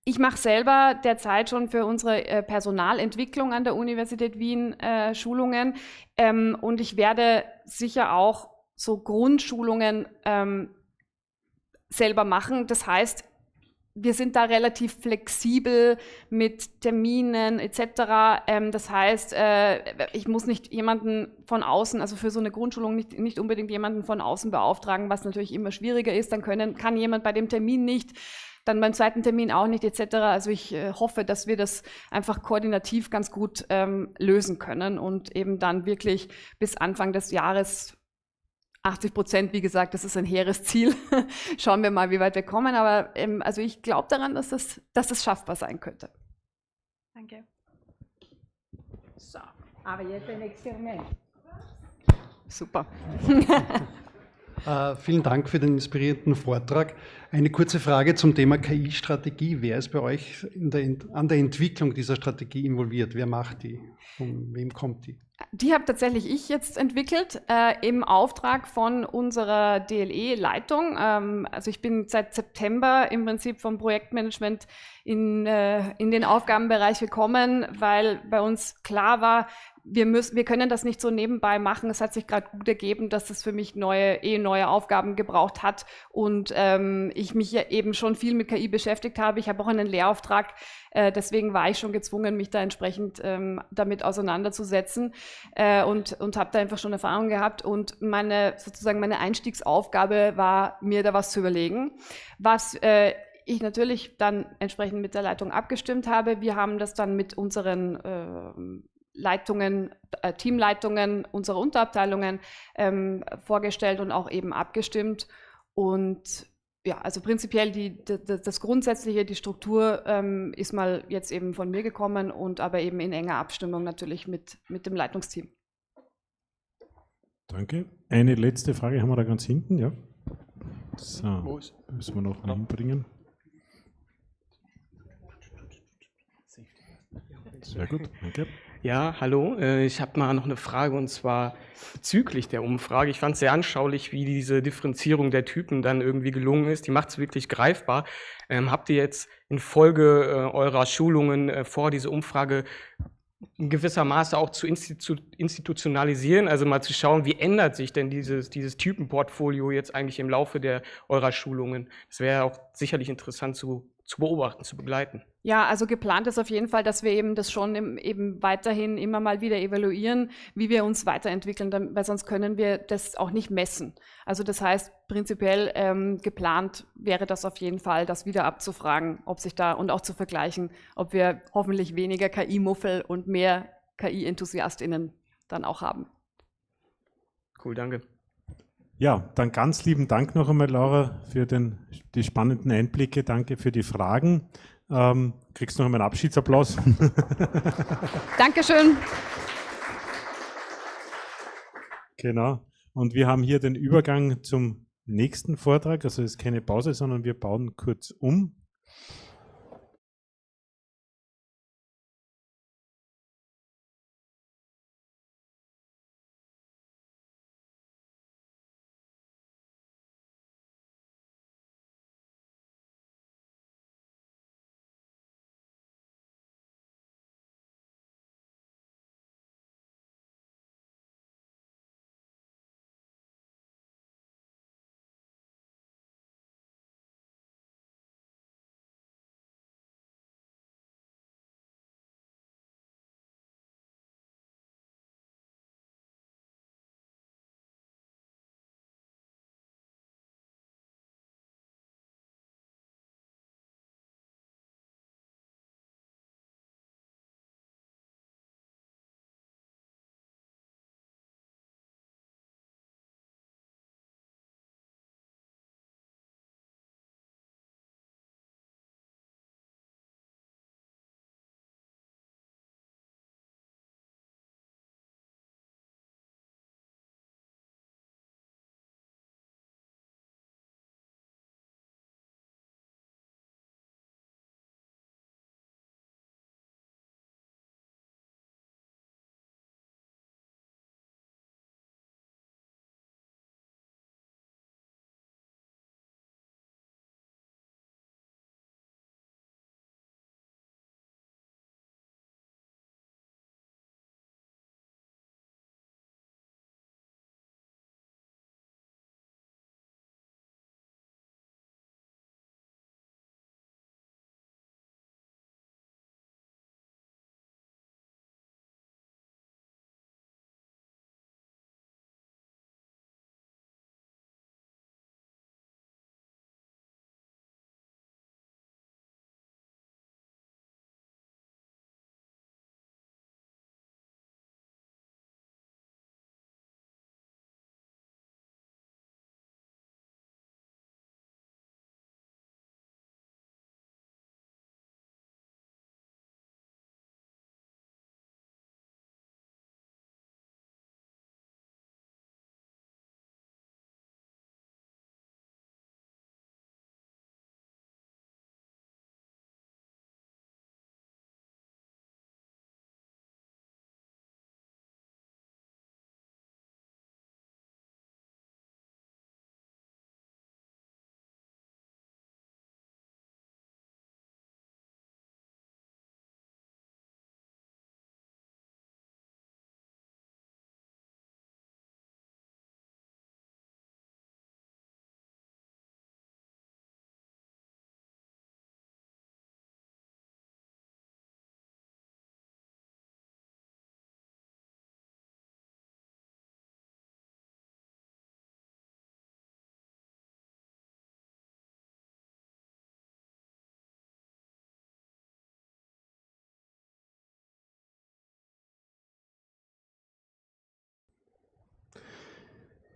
Speaker 20: Ich mache selber derzeit schon für unsere Personalentwicklung an der Universität Wien Schulungen und ich werde sicher auch so Grundschulungen selber machen. Das heißt, wir sind da relativ flexibel mit Terminen etc. Das heißt, ich muss nicht jemanden von außen, also für so eine Grundschulung nicht unbedingt jemanden von außen beauftragen, was natürlich immer schwieriger ist. Dann kann jemand bei dem Termin nicht, dann beim zweiten Termin auch nicht etc. Also ich hoffe, dass wir das einfach koordinativ ganz gut lösen können und eben dann wirklich bis Anfang des Jahres 80%, wie gesagt, das ist ein hehres Ziel. Schauen wir mal, wie weit wir kommen. Aber also ich glaube daran, dass das schaffbar sein könnte.
Speaker 12: Danke.
Speaker 11: So, aber jetzt ein Experiment.
Speaker 20: Super.
Speaker 4: Vielen Dank für den inspirierenden Vortrag. Eine kurze Frage zum Thema KI-Strategie. Wer ist bei euch an der Entwicklung dieser Strategie involviert? Wer macht die? Von wem kommt die?
Speaker 20: Die habe tatsächlich ich jetzt entwickelt, im Auftrag von unserer DLE-Leitung. Also ich bin seit September im Prinzip vom Projektmanagement in den Aufgabenbereich gekommen, weil bei uns klar war, wir können das nicht so nebenbei machen. Es hat sich gerade gut ergeben, dass es für mich neue Aufgaben gebraucht hat und ich mich ja eben schon viel mit KI beschäftigt habe. Ich habe auch einen Lehrauftrag, deswegen war ich schon gezwungen, mich da entsprechend damit auseinanderzusetzen und habe da einfach schon Erfahrung gehabt und meine Einstiegsaufgabe war, mir da was zu überlegen, was ich natürlich dann entsprechend mit der Leitung abgestimmt habe. Wir haben das dann mit unseren Teamleitungen unserer Unterabteilungen vorgestellt und auch eben abgestimmt. Und ja, also prinzipiell das Grundsätzliche, die Struktur ist mal jetzt eben von mir gekommen und aber eben in enger Abstimmung natürlich mit dem Leitungsteam.
Speaker 1: Danke. Eine letzte Frage haben wir da ganz hinten, ja. So, müssen wir noch hinbringen. Sehr gut, danke.
Speaker 22: Ja, hallo. Ich habe mal noch eine Frage und zwar bezüglich der Umfrage. Ich fand es sehr anschaulich, wie diese Differenzierung der Typen dann irgendwie gelungen ist. Die macht es wirklich greifbar. Habt ihr jetzt in Folge eurer Schulungen vor, diese Umfrage in gewisser Maße auch zu institutionalisieren, also mal zu schauen, wie ändert sich denn dieses Typenportfolio jetzt eigentlich im Laufe eurer Schulungen? Das wäre auch sicherlich interessant zu beobachten, zu begleiten.
Speaker 20: Ja, also geplant ist auf jeden Fall, dass wir eben das schon eben weiterhin immer mal wieder evaluieren, wie wir uns weiterentwickeln, weil sonst können wir das auch nicht messen. Also das heißt, prinzipiell geplant wäre das auf jeden Fall, das wieder abzufragen, ob sich da und auch zu vergleichen, ob wir hoffentlich weniger KI-Muffel und mehr KI-EnthusiastInnen dann auch haben.
Speaker 22: Cool, danke.
Speaker 1: Ja, dann ganz lieben Dank noch einmal, Laura, für die spannenden Einblicke. Danke für die Fragen. Kriegst du noch einmal einen Abschiedsapplaus?
Speaker 20: Dankeschön.
Speaker 1: Genau. Und wir haben hier den Übergang zum nächsten Vortrag. Also es ist keine Pause, sondern wir bauen kurz um.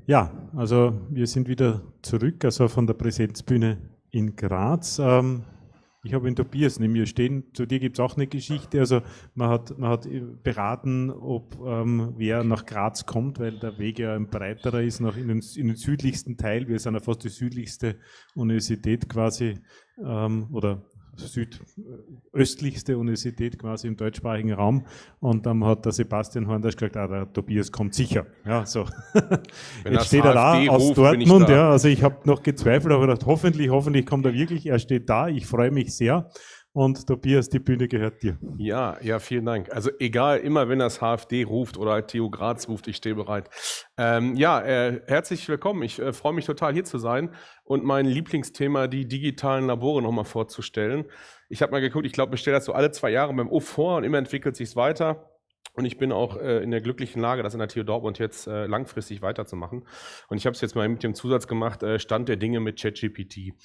Speaker 1: Ja, also wir sind wieder zurück, also von der Präsenzbühne in Graz. Ich habe den Tobias neben mir stehen, zu dir gibt es auch eine Geschichte, also man hat beraten, ob wer nach Graz kommt, weil der Weg ja ein breiterer ist, noch in den südlichsten Teil, wir sind ja fast die südlichste Universität quasi, oder südöstlichste Universität quasi im deutschsprachigen Raum, und dann hat der Sebastian Horndasch gesagt, der Tobias kommt sicher. Ja, so. Jetzt steht er da aus Dortmund, ja, also ich habe noch gezweifelt, aber gedacht, hoffentlich kommt er wirklich, er steht da, ich freue mich sehr. Und Tobias, die Bühne gehört dir.
Speaker 8: Ja, vielen Dank. Also egal, immer wenn das HFD ruft oder halt TU Graz ruft, ich stehe bereit. Herzlich willkommen. Ich freue mich total, hier zu sein und mein Lieblingsthema, die digitalen Labore, nochmal vorzustellen. Ich habe mal geguckt, ich glaube, ich stelle das so alle 2 Jahre beim UF vor und immer entwickelt sich es weiter. Und ich bin auch in der glücklichen Lage, das in der TU Dortmund jetzt langfristig weiterzumachen. Und ich habe es jetzt mal mit dem Zusatz gemacht, Stand der Dinge mit ChatGPT.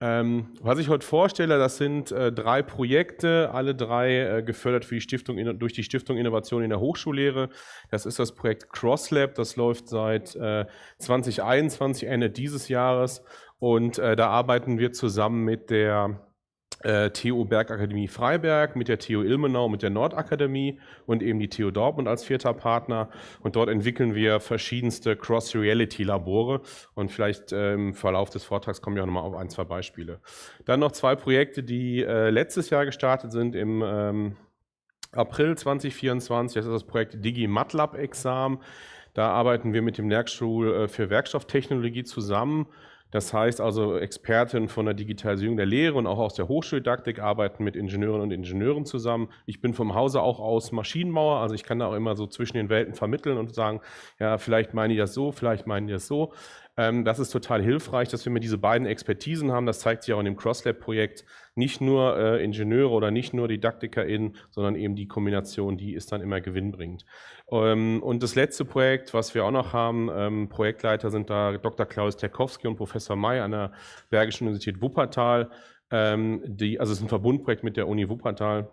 Speaker 8: Was ich heute vorstelle, das sind 3 Projekte, alle 3 gefördert durch die Stiftung Innovation in der Hochschullehre. Das ist das Projekt CrossLab, das läuft seit 2021, Ende dieses Jahres. Und da arbeiten wir zusammen mit der TU Bergakademie Freiberg, mit der TU Ilmenau, mit der Nordakademie und eben die TU Dortmund als 4. Partner. Und dort entwickeln wir verschiedenste Cross-Reality-Labore. Und vielleicht im Verlauf des Vortrags kommen wir auch nochmal auf 1, 2 Beispiele. Dann noch 2 Projekte, die letztes Jahr gestartet sind im April 2024. Das ist das Projekt Digi-MATLAB-Examen. Da arbeiten wir mit dem Lehrstuhl für Werkstofftechnologie zusammen. Das heißt also, Experten von der Digitalisierung der Lehre und auch aus der Hochschuldidaktik arbeiten mit Ingenieurinnen und Ingenieuren zusammen. Ich bin vom Hause auch aus Maschinenbauer, also ich kann da auch immer so zwischen den Welten vermitteln und sagen, ja, vielleicht meinen die das so, vielleicht meinen die das so. Das ist total hilfreich, dass wir mit diese beiden Expertisen haben. Das zeigt sich auch in dem CrossLab-Projekt. Nicht nur Ingenieure oder nicht nur DidaktikerInnen, sondern eben die Kombination, die ist dann immer gewinnbringend. Und das letzte Projekt, was wir auch noch haben, Projektleiter sind da Dr. Klaus Terkowski und Professor May an der Bergischen Universität Wuppertal. Also es ist ein Verbundprojekt mit der Uni Wuppertal.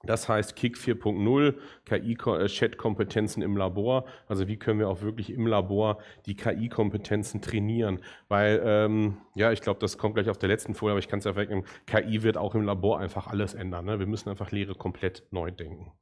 Speaker 8: Das heißt KIK 4.0, KI-Chat-Kompetenzen im Labor. Also wie können wir auch wirklich im Labor die KI-Kompetenzen trainieren? Weil, ja, ich glaube, das kommt gleich auf der letzten Folie, aber ich kann es ja wegnehmen. KI wird auch im Labor einfach alles ändern. Ne? Wir müssen einfach Lehre komplett neu denken.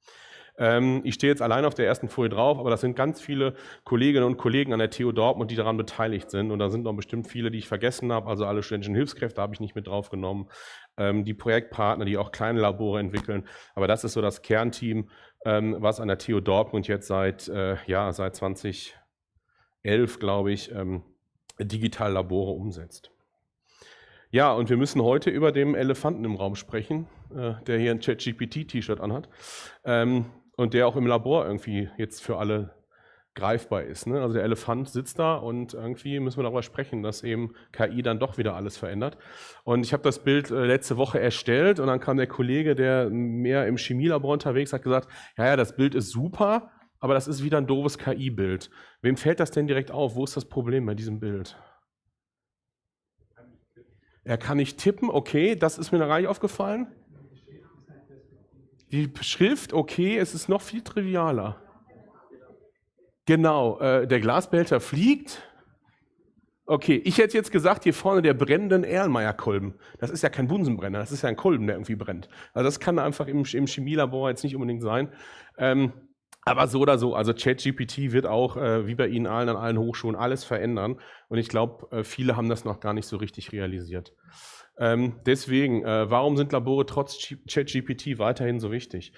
Speaker 8: Ich stehe jetzt allein auf der ersten Folie drauf, aber das sind ganz viele Kolleginnen und Kollegen an der TU Dortmund, die daran beteiligt sind. Und da sind noch bestimmt viele, die ich vergessen habe. Also alle studentischen Hilfskräfte habe ich nicht mit draufgenommen. Die Projektpartner, die auch kleine Labore entwickeln. Aber das ist so das Kernteam, was an der TU Dortmund jetzt seit 2011, glaube ich, digital Labore umsetzt. Ja, und wir müssen heute über den Elefanten im Raum sprechen, der hier ein ChatGPT-T-Shirt anhat. Und der auch im Labor irgendwie jetzt für alle greifbar ist. Ne? Also der Elefant sitzt da und irgendwie müssen wir darüber sprechen, dass eben KI dann doch wieder alles verändert. Und ich habe das Bild letzte Woche erstellt und dann kam der Kollege, der mehr im Chemielabor unterwegs hat, gesagt, ja, das Bild ist super, aber das ist wieder ein doofes KI-Bild. Wem fällt das denn direkt auf? Wo ist das Problem bei diesem Bild? Er kann nicht tippen, okay, das ist mir noch gar nicht aufgefallen. Die Schrift, okay, es ist noch viel trivialer. Genau, der Glasbehälter fliegt. Okay, ich hätte jetzt gesagt, hier vorne der brennenden Erlenmeyer-Kolben. Das ist ja kein Bunsenbrenner, das ist ja ein Kolben, der irgendwie brennt. Also das kann einfach im Chemielabor jetzt nicht unbedingt sein. Aber so oder so, also ChatGPT wird auch, wie bei Ihnen allen an allen Hochschulen, alles verändern. Und ich glaube, viele haben das noch gar nicht so richtig realisiert. Deswegen, warum sind Labore trotz ChatGPT weiterhin so wichtig?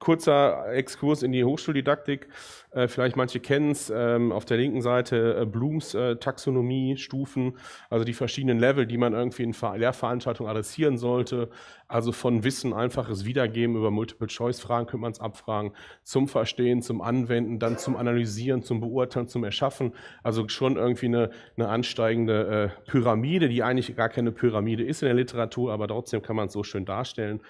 Speaker 8: Kurzer Exkurs in die Hochschuldidaktik, vielleicht manche kennen es, auf der linken Seite Blooms Taxonomie, Stufen, also die verschiedenen Level, die man irgendwie in Lehrveranstaltungen adressieren sollte, also von Wissen, einfaches Wiedergeben über Multiple-Choice-Fragen könnte man es abfragen, zum Verstehen, zum Anwenden, dann zum Analysieren, zum Beurteilen, zum Erschaffen, also schon irgendwie eine ansteigende Pyramide, die eigentlich gar keine Pyramide ist in der Literatur, aber trotzdem kann man es so schön darstellen.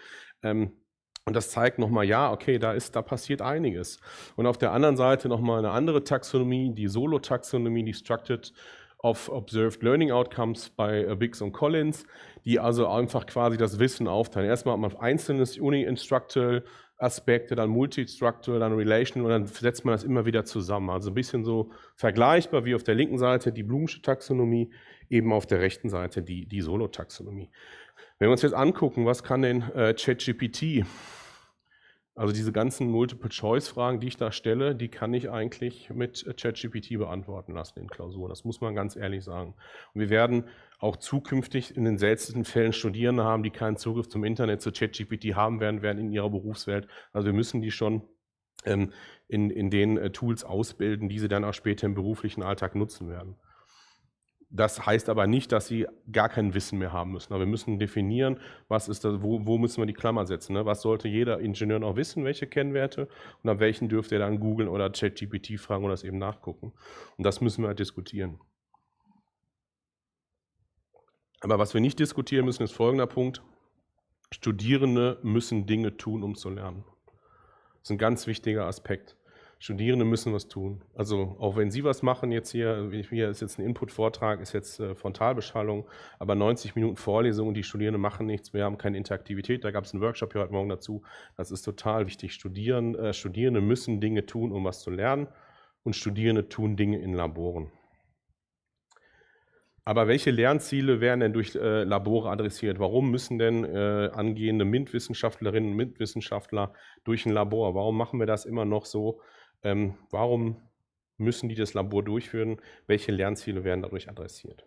Speaker 8: Und das zeigt nochmal, ja, okay, da passiert einiges. Und auf der anderen Seite nochmal eine andere Taxonomie, die Solo-Taxonomie, die Structured of Observed Learning Outcomes bei Biggs und Collins, die also einfach quasi das Wissen aufteilen. Erstmal hat man einzelne Uni-Instructal Aspekte, dann Multi-Structural, dann Relational und dann setzt man das immer wieder zusammen. Also ein bisschen so vergleichbar wie auf der linken Seite die Bloomsche Taxonomie, eben auf der rechten Seite die Solo-Taxonomie. Wenn wir uns jetzt angucken, was kann denn ChatGPT, also diese ganzen Multiple-Choice-Fragen, die ich da stelle, die kann ich eigentlich mit ChatGPT beantworten lassen in Klausuren. Das muss man ganz ehrlich sagen. Und wir werden auch zukünftig in den seltensten Fällen Studierende haben, die keinen Zugriff zum Internet, zu ChatGPT haben werden in ihrer Berufswelt. Also wir müssen die schon in den Tools ausbilden, die sie dann auch später im beruflichen Alltag nutzen werden. Das heißt aber nicht, dass sie gar kein Wissen mehr haben müssen. Aber wir müssen definieren, was ist das, wo müssen wir die Klammer setzen. Ne? Was sollte jeder Ingenieur noch wissen, welche Kennwerte und ab welchen dürfte er dann googeln oder ChatGPT fragen oder das eben nachgucken. Und das müssen wir halt diskutieren. Aber was wir nicht diskutieren müssen, ist folgender Punkt. Studierende müssen Dinge tun, um zu lernen. Das ist ein ganz wichtiger Aspekt. Studierende müssen was tun. Also auch wenn Sie was machen jetzt hier ist jetzt ein Input-Vortrag, ist jetzt Frontalbeschallung, aber 90 Minuten Vorlesung und die Studierenden machen nichts, wir haben keine Interaktivität, da gab es einen Workshop hier heute Morgen dazu, das ist total wichtig. Studierende müssen Dinge tun, um was zu lernen und Studierende tun Dinge in Laboren. Aber welche Lernziele werden denn durch Labore adressiert? Warum müssen denn angehende MINT-Wissenschaftlerinnen und MINT-Wissenschaftler durch ein Labor? Warum machen wir das immer noch so? Warum müssen die das Labor durchführen? Welche Lernziele werden dadurch adressiert?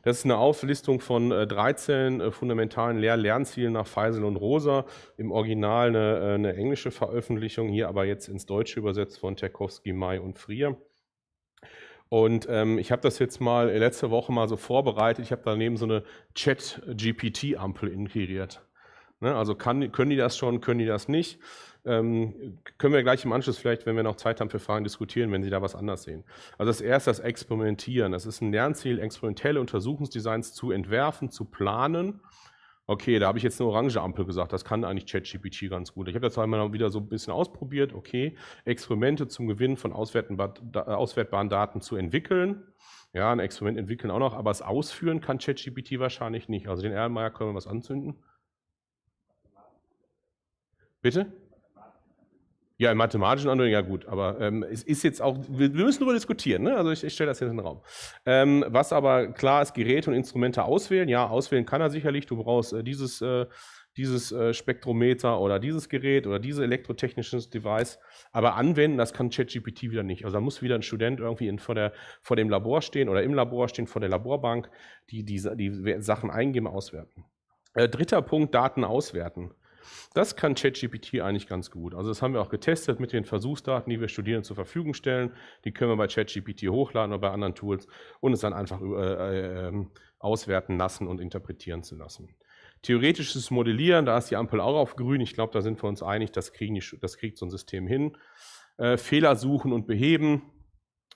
Speaker 8: Das ist eine Auflistung von 13 fundamentalen Lernzielen nach Feisel und Rosa. Im Original eine englische Veröffentlichung, hier aber jetzt ins Deutsche übersetzt von Terkowski, May und Frier. Und ich habe das jetzt mal letzte Woche mal so vorbereitet. Ich habe daneben so eine Chat-GPT-Ampel integriert. Ne, also können die das schon, können die das nicht? Können wir gleich im Anschluss vielleicht, wenn wir noch Zeit haben für Fragen, diskutieren, wenn Sie da was anders sehen. Also das erste, das Experimentieren. Das ist ein Lernziel, experimentelle Untersuchungsdesigns zu entwerfen, zu planen. Okay, da habe ich jetzt eine orange Ampel gesagt, das kann eigentlich ChatGPT ganz gut. Ich habe das einmal wieder so ein bisschen ausprobiert. Okay, Experimente zum Gewinn von auswertbaren Daten zu entwickeln. Ja, ein Experiment entwickeln auch noch, aber das Ausführen kann ChatGPT wahrscheinlich nicht. Also den Erlenmeyer können wir was anzünden. Bitte? Ja, in mathematischen Anwendungen, ja gut, aber es ist jetzt auch, wir müssen darüber diskutieren, ne? Also ich stelle das jetzt in den Raum. Was aber klar ist, Geräte und Instrumente auswählen, ja, auswählen kann er sicherlich, du brauchst dieses Spektrometer oder dieses Gerät oder dieses elektrotechnisches Device, aber anwenden, das kann ChatGPT wieder nicht. Also da muss wieder ein Student irgendwie vor dem Labor stehen oder im Labor stehen, vor der Laborbank, die Sachen eingeben, auswerten. Dritter Punkt, Daten auswerten. Das kann ChatGPT eigentlich ganz gut. Also das haben wir auch getestet mit den Versuchsdaten, die wir Studierenden zur Verfügung stellen. Die können wir bei ChatGPT hochladen oder bei anderen Tools und es dann einfach auswerten lassen und interpretieren zu lassen. Theoretisches Modellieren, da ist die Ampel auch auf grün. Ich glaube, da sind wir uns einig, das kriegt so ein System hin. Fehler suchen und beheben.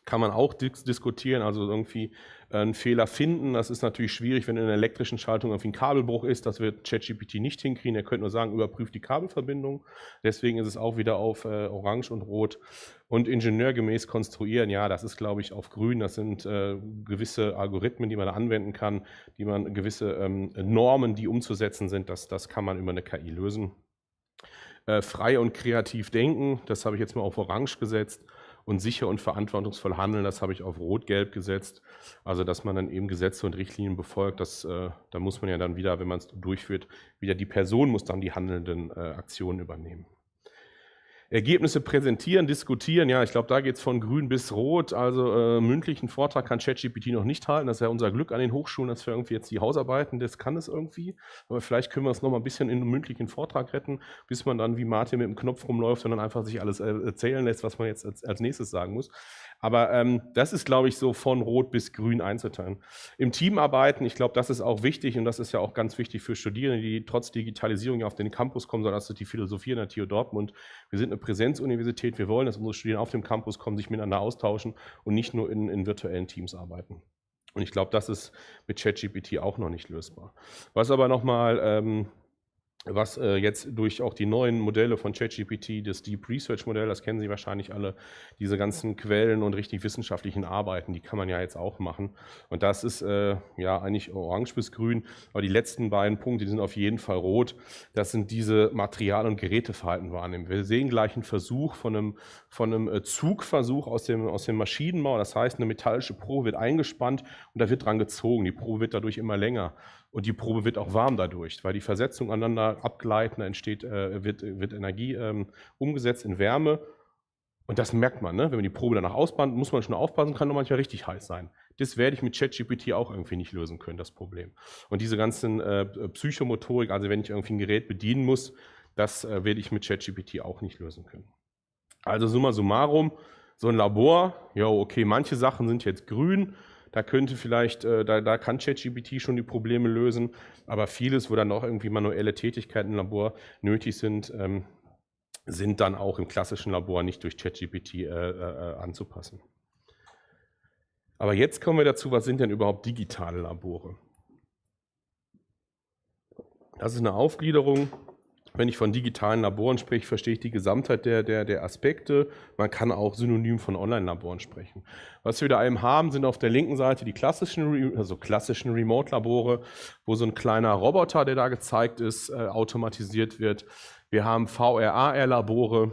Speaker 8: Kann man auch diskutieren, also irgendwie einen Fehler finden. Das ist natürlich schwierig, wenn in einer elektrischen Schaltung irgendwie ein Kabelbruch ist. Das wird ChatGPT nicht hinkriegen. Er könnte nur sagen, überprüft die Kabelverbindung. Deswegen ist es auch wieder auf Orange und Rot. Und ingenieurgemäß konstruieren, ja, das ist, glaube ich, auf Grün. Das sind gewisse Algorithmen, die man da anwenden kann, gewisse Normen, die umzusetzen sind. Das kann man über eine KI lösen. Frei und kreativ denken, das habe ich jetzt mal auf Orange gesetzt. Und sicher und verantwortungsvoll handeln, das habe ich auf Rot-Gelb gesetzt. Also dass man dann eben Gesetze und Richtlinien befolgt, da muss man ja dann wieder, wenn man es durchführt, wieder die Person muss dann die handelnden Aktionen übernehmen. Ergebnisse präsentieren, diskutieren, ja, ich glaube, da geht es von grün bis rot, also mündlichen Vortrag kann ChatGPT noch nicht halten, das ist ja unser Glück an den Hochschulen, dass wir irgendwie jetzt die Hausarbeiten, das kann es irgendwie, aber vielleicht können wir es noch mal ein bisschen in einem mündlichen Vortrag retten, bis man dann wie Martin mit dem Knopf rumläuft und dann einfach sich alles erzählen lässt, was man jetzt als nächstes sagen muss. Aber das ist, glaube ich, so von Rot bis Grün einzuteilen. Im Team arbeiten, ich glaube, das ist auch wichtig und das ist ja auch ganz wichtig für Studierende, die trotz Digitalisierung ja auf den Campus kommen, sondern das ist die Philosophie in der TU Dortmund. Wir sind eine Präsenzuniversität, wir wollen, dass unsere Studierenden auf dem Campus kommen, sich miteinander austauschen und nicht nur in virtuellen Teams arbeiten. Und ich glaube, das ist mit ChatGPT auch noch nicht lösbar. Was aber nochmal was jetzt durch auch die neuen Modelle von ChatGPT, das Deep Research Modell, das kennen Sie wahrscheinlich alle, diese ganzen Quellen und richtig wissenschaftlichen Arbeiten, die kann man ja jetzt auch machen. Und das ist ja eigentlich orange bis grün, aber die letzten beiden Punkte, die sind auf jeden Fall rot. Das sind diese Material- und Geräteverhalten wahrnehmen. Wir sehen gleich einen Versuch von einem Zugversuch aus dem Maschinenbau. Das heißt, eine metallische Probe wird eingespannt und da wird dran gezogen. Die Probe wird dadurch immer länger. Und die Probe wird auch warm dadurch, weil die Versetzung aneinander abgleiten, da entsteht, wird Energie umgesetzt in Wärme. Und das merkt man, ne? Wenn man die Probe danach ausbrannt, muss man schon aufpassen, kann doch manchmal richtig heiß sein. Das werde ich mit ChatGPT auch irgendwie nicht lösen können, das Problem. Und diese ganzen Psychomotorik, also wenn ich irgendwie ein Gerät bedienen muss, das werde ich mit ChatGPT auch nicht lösen können. Also summa summarum, so ein Labor, ja okay, manche Sachen sind jetzt grün, da könnte vielleicht, da kann ChatGPT schon die Probleme lösen, aber vieles, wo dann noch irgendwie manuelle Tätigkeiten im Labor nötig sind, sind dann auch im klassischen Labor nicht durch ChatGPT anzupassen. Aber jetzt kommen wir dazu, was sind denn überhaupt digitale Labore? Das ist eine Aufgliederung Wenn ich von digitalen Laboren spreche, verstehe ich die Gesamtheit der Aspekte. Man kann auch synonym von Online-Laboren sprechen. Was wir da eben haben, sind auf der linken Seite die klassischen Remote-Labore, wo so ein kleiner Roboter, der da gezeigt ist, automatisiert wird. Wir haben VR-AR-Labore,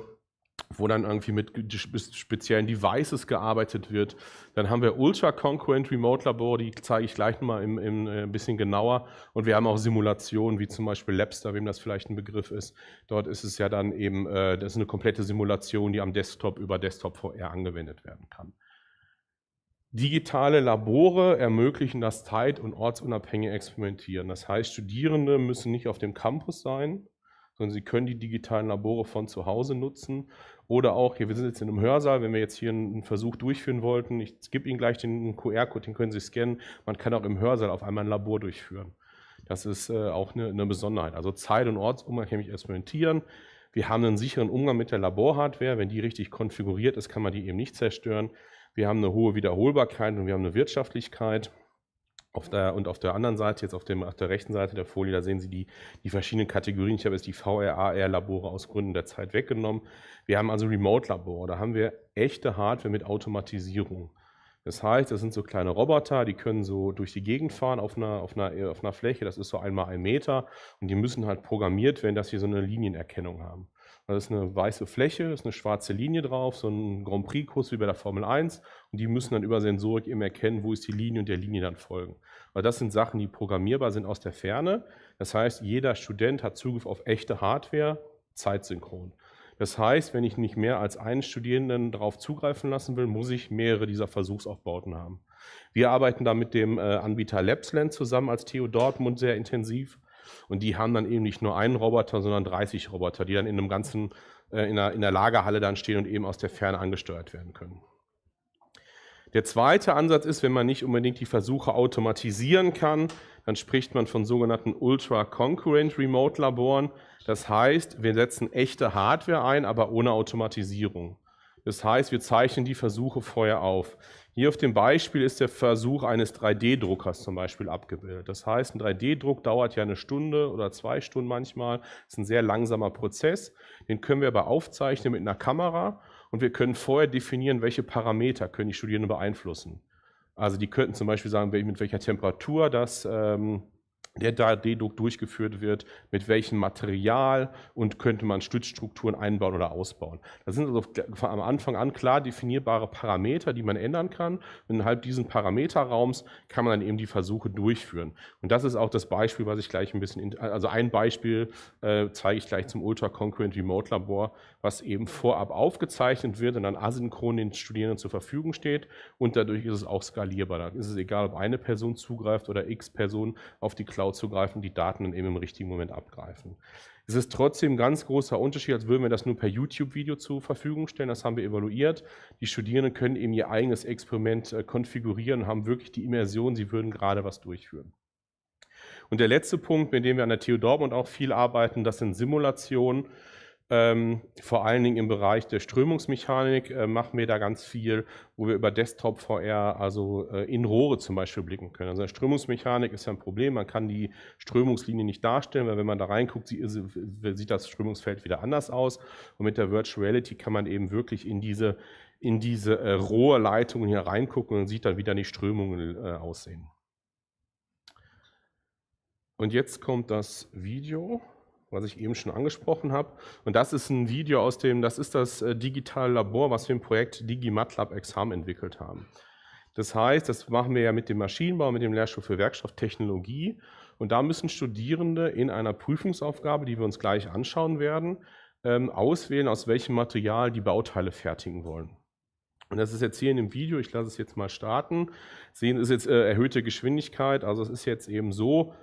Speaker 8: wo dann irgendwie mit speziellen Devices gearbeitet wird. Dann haben wir Ultra-Concurrent Remote-Labore, die zeige ich gleich nochmal ein bisschen genauer. Und wir haben auch Simulationen, wie zum Beispiel Labster, wem das vielleicht ein Begriff ist. Dort ist es ja dann eben, das ist eine komplette Simulation, die am Desktop über Desktop VR angewendet werden kann. Digitale Labore ermöglichen das zeit- und ortsunabhängige Experimentieren. Das heißt, Studierende müssen nicht auf dem Campus sein, sondern sie können die digitalen Labore von zu Hause nutzen. Oder auch, hier, wir sind jetzt in einem Hörsaal, wenn wir jetzt hier einen Versuch durchführen wollten, ich gebe Ihnen gleich den QR-Code, den können Sie scannen, man kann auch im Hörsaal auf einmal ein Labor durchführen. Das ist auch eine Besonderheit. Also zeit- und ortsunabhängig experimentieren. Wir haben einen sicheren Umgang mit der Laborhardware. Wenn die richtig konfiguriert ist, kann man die eben nicht zerstören. Wir haben eine hohe Wiederholbarkeit und wir haben eine Wirtschaftlichkeit. Auf der anderen Seite, jetzt auf der rechten Seite der Folie, da sehen Sie die verschiedenen Kategorien. Ich habe jetzt die VR-AR-Labore aus Gründen der Zeit weggenommen. Wir haben also Remote-Labore. Da haben wir echte Hardware mit Automatisierung. Das heißt, das sind so kleine Roboter, die können so durch die Gegend fahren auf einer Fläche. Das ist so 1x1 Meter. Und die müssen halt programmiert werden, dass sie so eine Linienerkennung haben. Das ist eine weiße Fläche, ist eine schwarze Linie drauf, so ein Grand Prix-Kurs wie bei der Formel 1. Und die müssen dann über Sensorik eben erkennen, wo ist die Linie und der Linie dann folgen. Weil das sind Sachen, die programmierbar sind aus der Ferne. Das heißt, jeder Student hat Zugriff auf echte Hardware, zeitsynchron. Das heißt, wenn ich nicht mehr als einen Studierenden darauf zugreifen lassen will, muss ich mehrere dieser Versuchsaufbauten haben. Wir arbeiten da mit dem Anbieter Labsland zusammen als TU Dortmund sehr intensiv. Und die haben dann eben nicht nur einen Roboter, sondern 30 Roboter, die dann in einem ganzen, in der Lagerhalle dann stehen und eben aus der Ferne angesteuert werden können. Der zweite Ansatz ist, wenn man nicht unbedingt die Versuche automatisieren kann, dann spricht man von sogenannten Ultra-Concurrent Remote-Laboren. Das heißt, wir setzen echte Hardware ein, aber ohne Automatisierung. Das heißt, wir zeichnen die Versuche vorher auf. Hier auf dem Beispiel ist der Versuch eines 3D-Druckers zum Beispiel abgebildet. Das heißt, ein 3D-Druck dauert ja 1 Stunde oder 2 Stunden manchmal. Das ist ein sehr langsamer Prozess. Den können wir aber aufzeichnen mit einer Kamera und wir können vorher definieren, welche Parameter können die Studierenden beeinflussen. Also die könnten zum Beispiel sagen, mit welcher Temperatur der 3D-Druck durchgeführt wird, mit welchem Material und könnte man Stützstrukturen einbauen oder ausbauen. Das sind also am Anfang an klar definierbare Parameter, die man ändern kann. Und innerhalb diesen Parameterraums kann man dann eben die Versuche durchführen. Und das ist auch das Beispiel, was ich gleich also ein Beispiel zeige ich gleich zum Ultra-Concurrent Remote Labor, was eben vorab aufgezeichnet wird und dann asynchron den Studierenden zur Verfügung steht. Und dadurch ist es auch skalierbar. Dann ist es egal, ob eine Person zugreift oder x Personen auf die Cloud zugreifen, die Daten dann eben im richtigen Moment abgreifen. Es ist trotzdem ein ganz großer Unterschied, als würden wir das nur per YouTube-Video zur Verfügung stellen. Das haben wir evaluiert. Die Studierenden können eben ihr eigenes Experiment konfigurieren und haben wirklich die Immersion, sie würden gerade was durchführen. Und der letzte Punkt, mit dem wir an der TU Dortmund auch viel arbeiten, das sind Simulationen. Vor allen Dingen im Bereich der Strömungsmechanik machen wir da ganz viel, wo wir über Desktop VR, also in Rohre zum Beispiel blicken können. Also Strömungsmechanik ist ja ein Problem, man kann die Strömungslinie nicht darstellen, weil wenn man da reinguckt, sieht das Strömungsfeld wieder anders aus. Und mit der Virtual Reality kann man eben wirklich in diese Rohrleitungen hier reingucken und sieht dann, wie dann die Strömungen aussehen. Und jetzt kommt das Video, was ich eben schon angesprochen habe. Und das ist ein Video das ist das digitale Labor, was wir im Projekt DigiMATLAB Exam entwickelt haben. Das heißt, das machen wir ja mit dem Maschinenbau, mit dem Lehrstuhl für Werkstofftechnologie. Und da müssen Studierende in einer Prüfungsaufgabe, die wir uns gleich anschauen werden, auswählen, aus welchem Material die Bauteile fertigen wollen. Und das ist jetzt hier in dem Video, ich lasse es jetzt mal starten. Sehen, ist jetzt erhöhte Geschwindigkeit, also es ist jetzt eben so,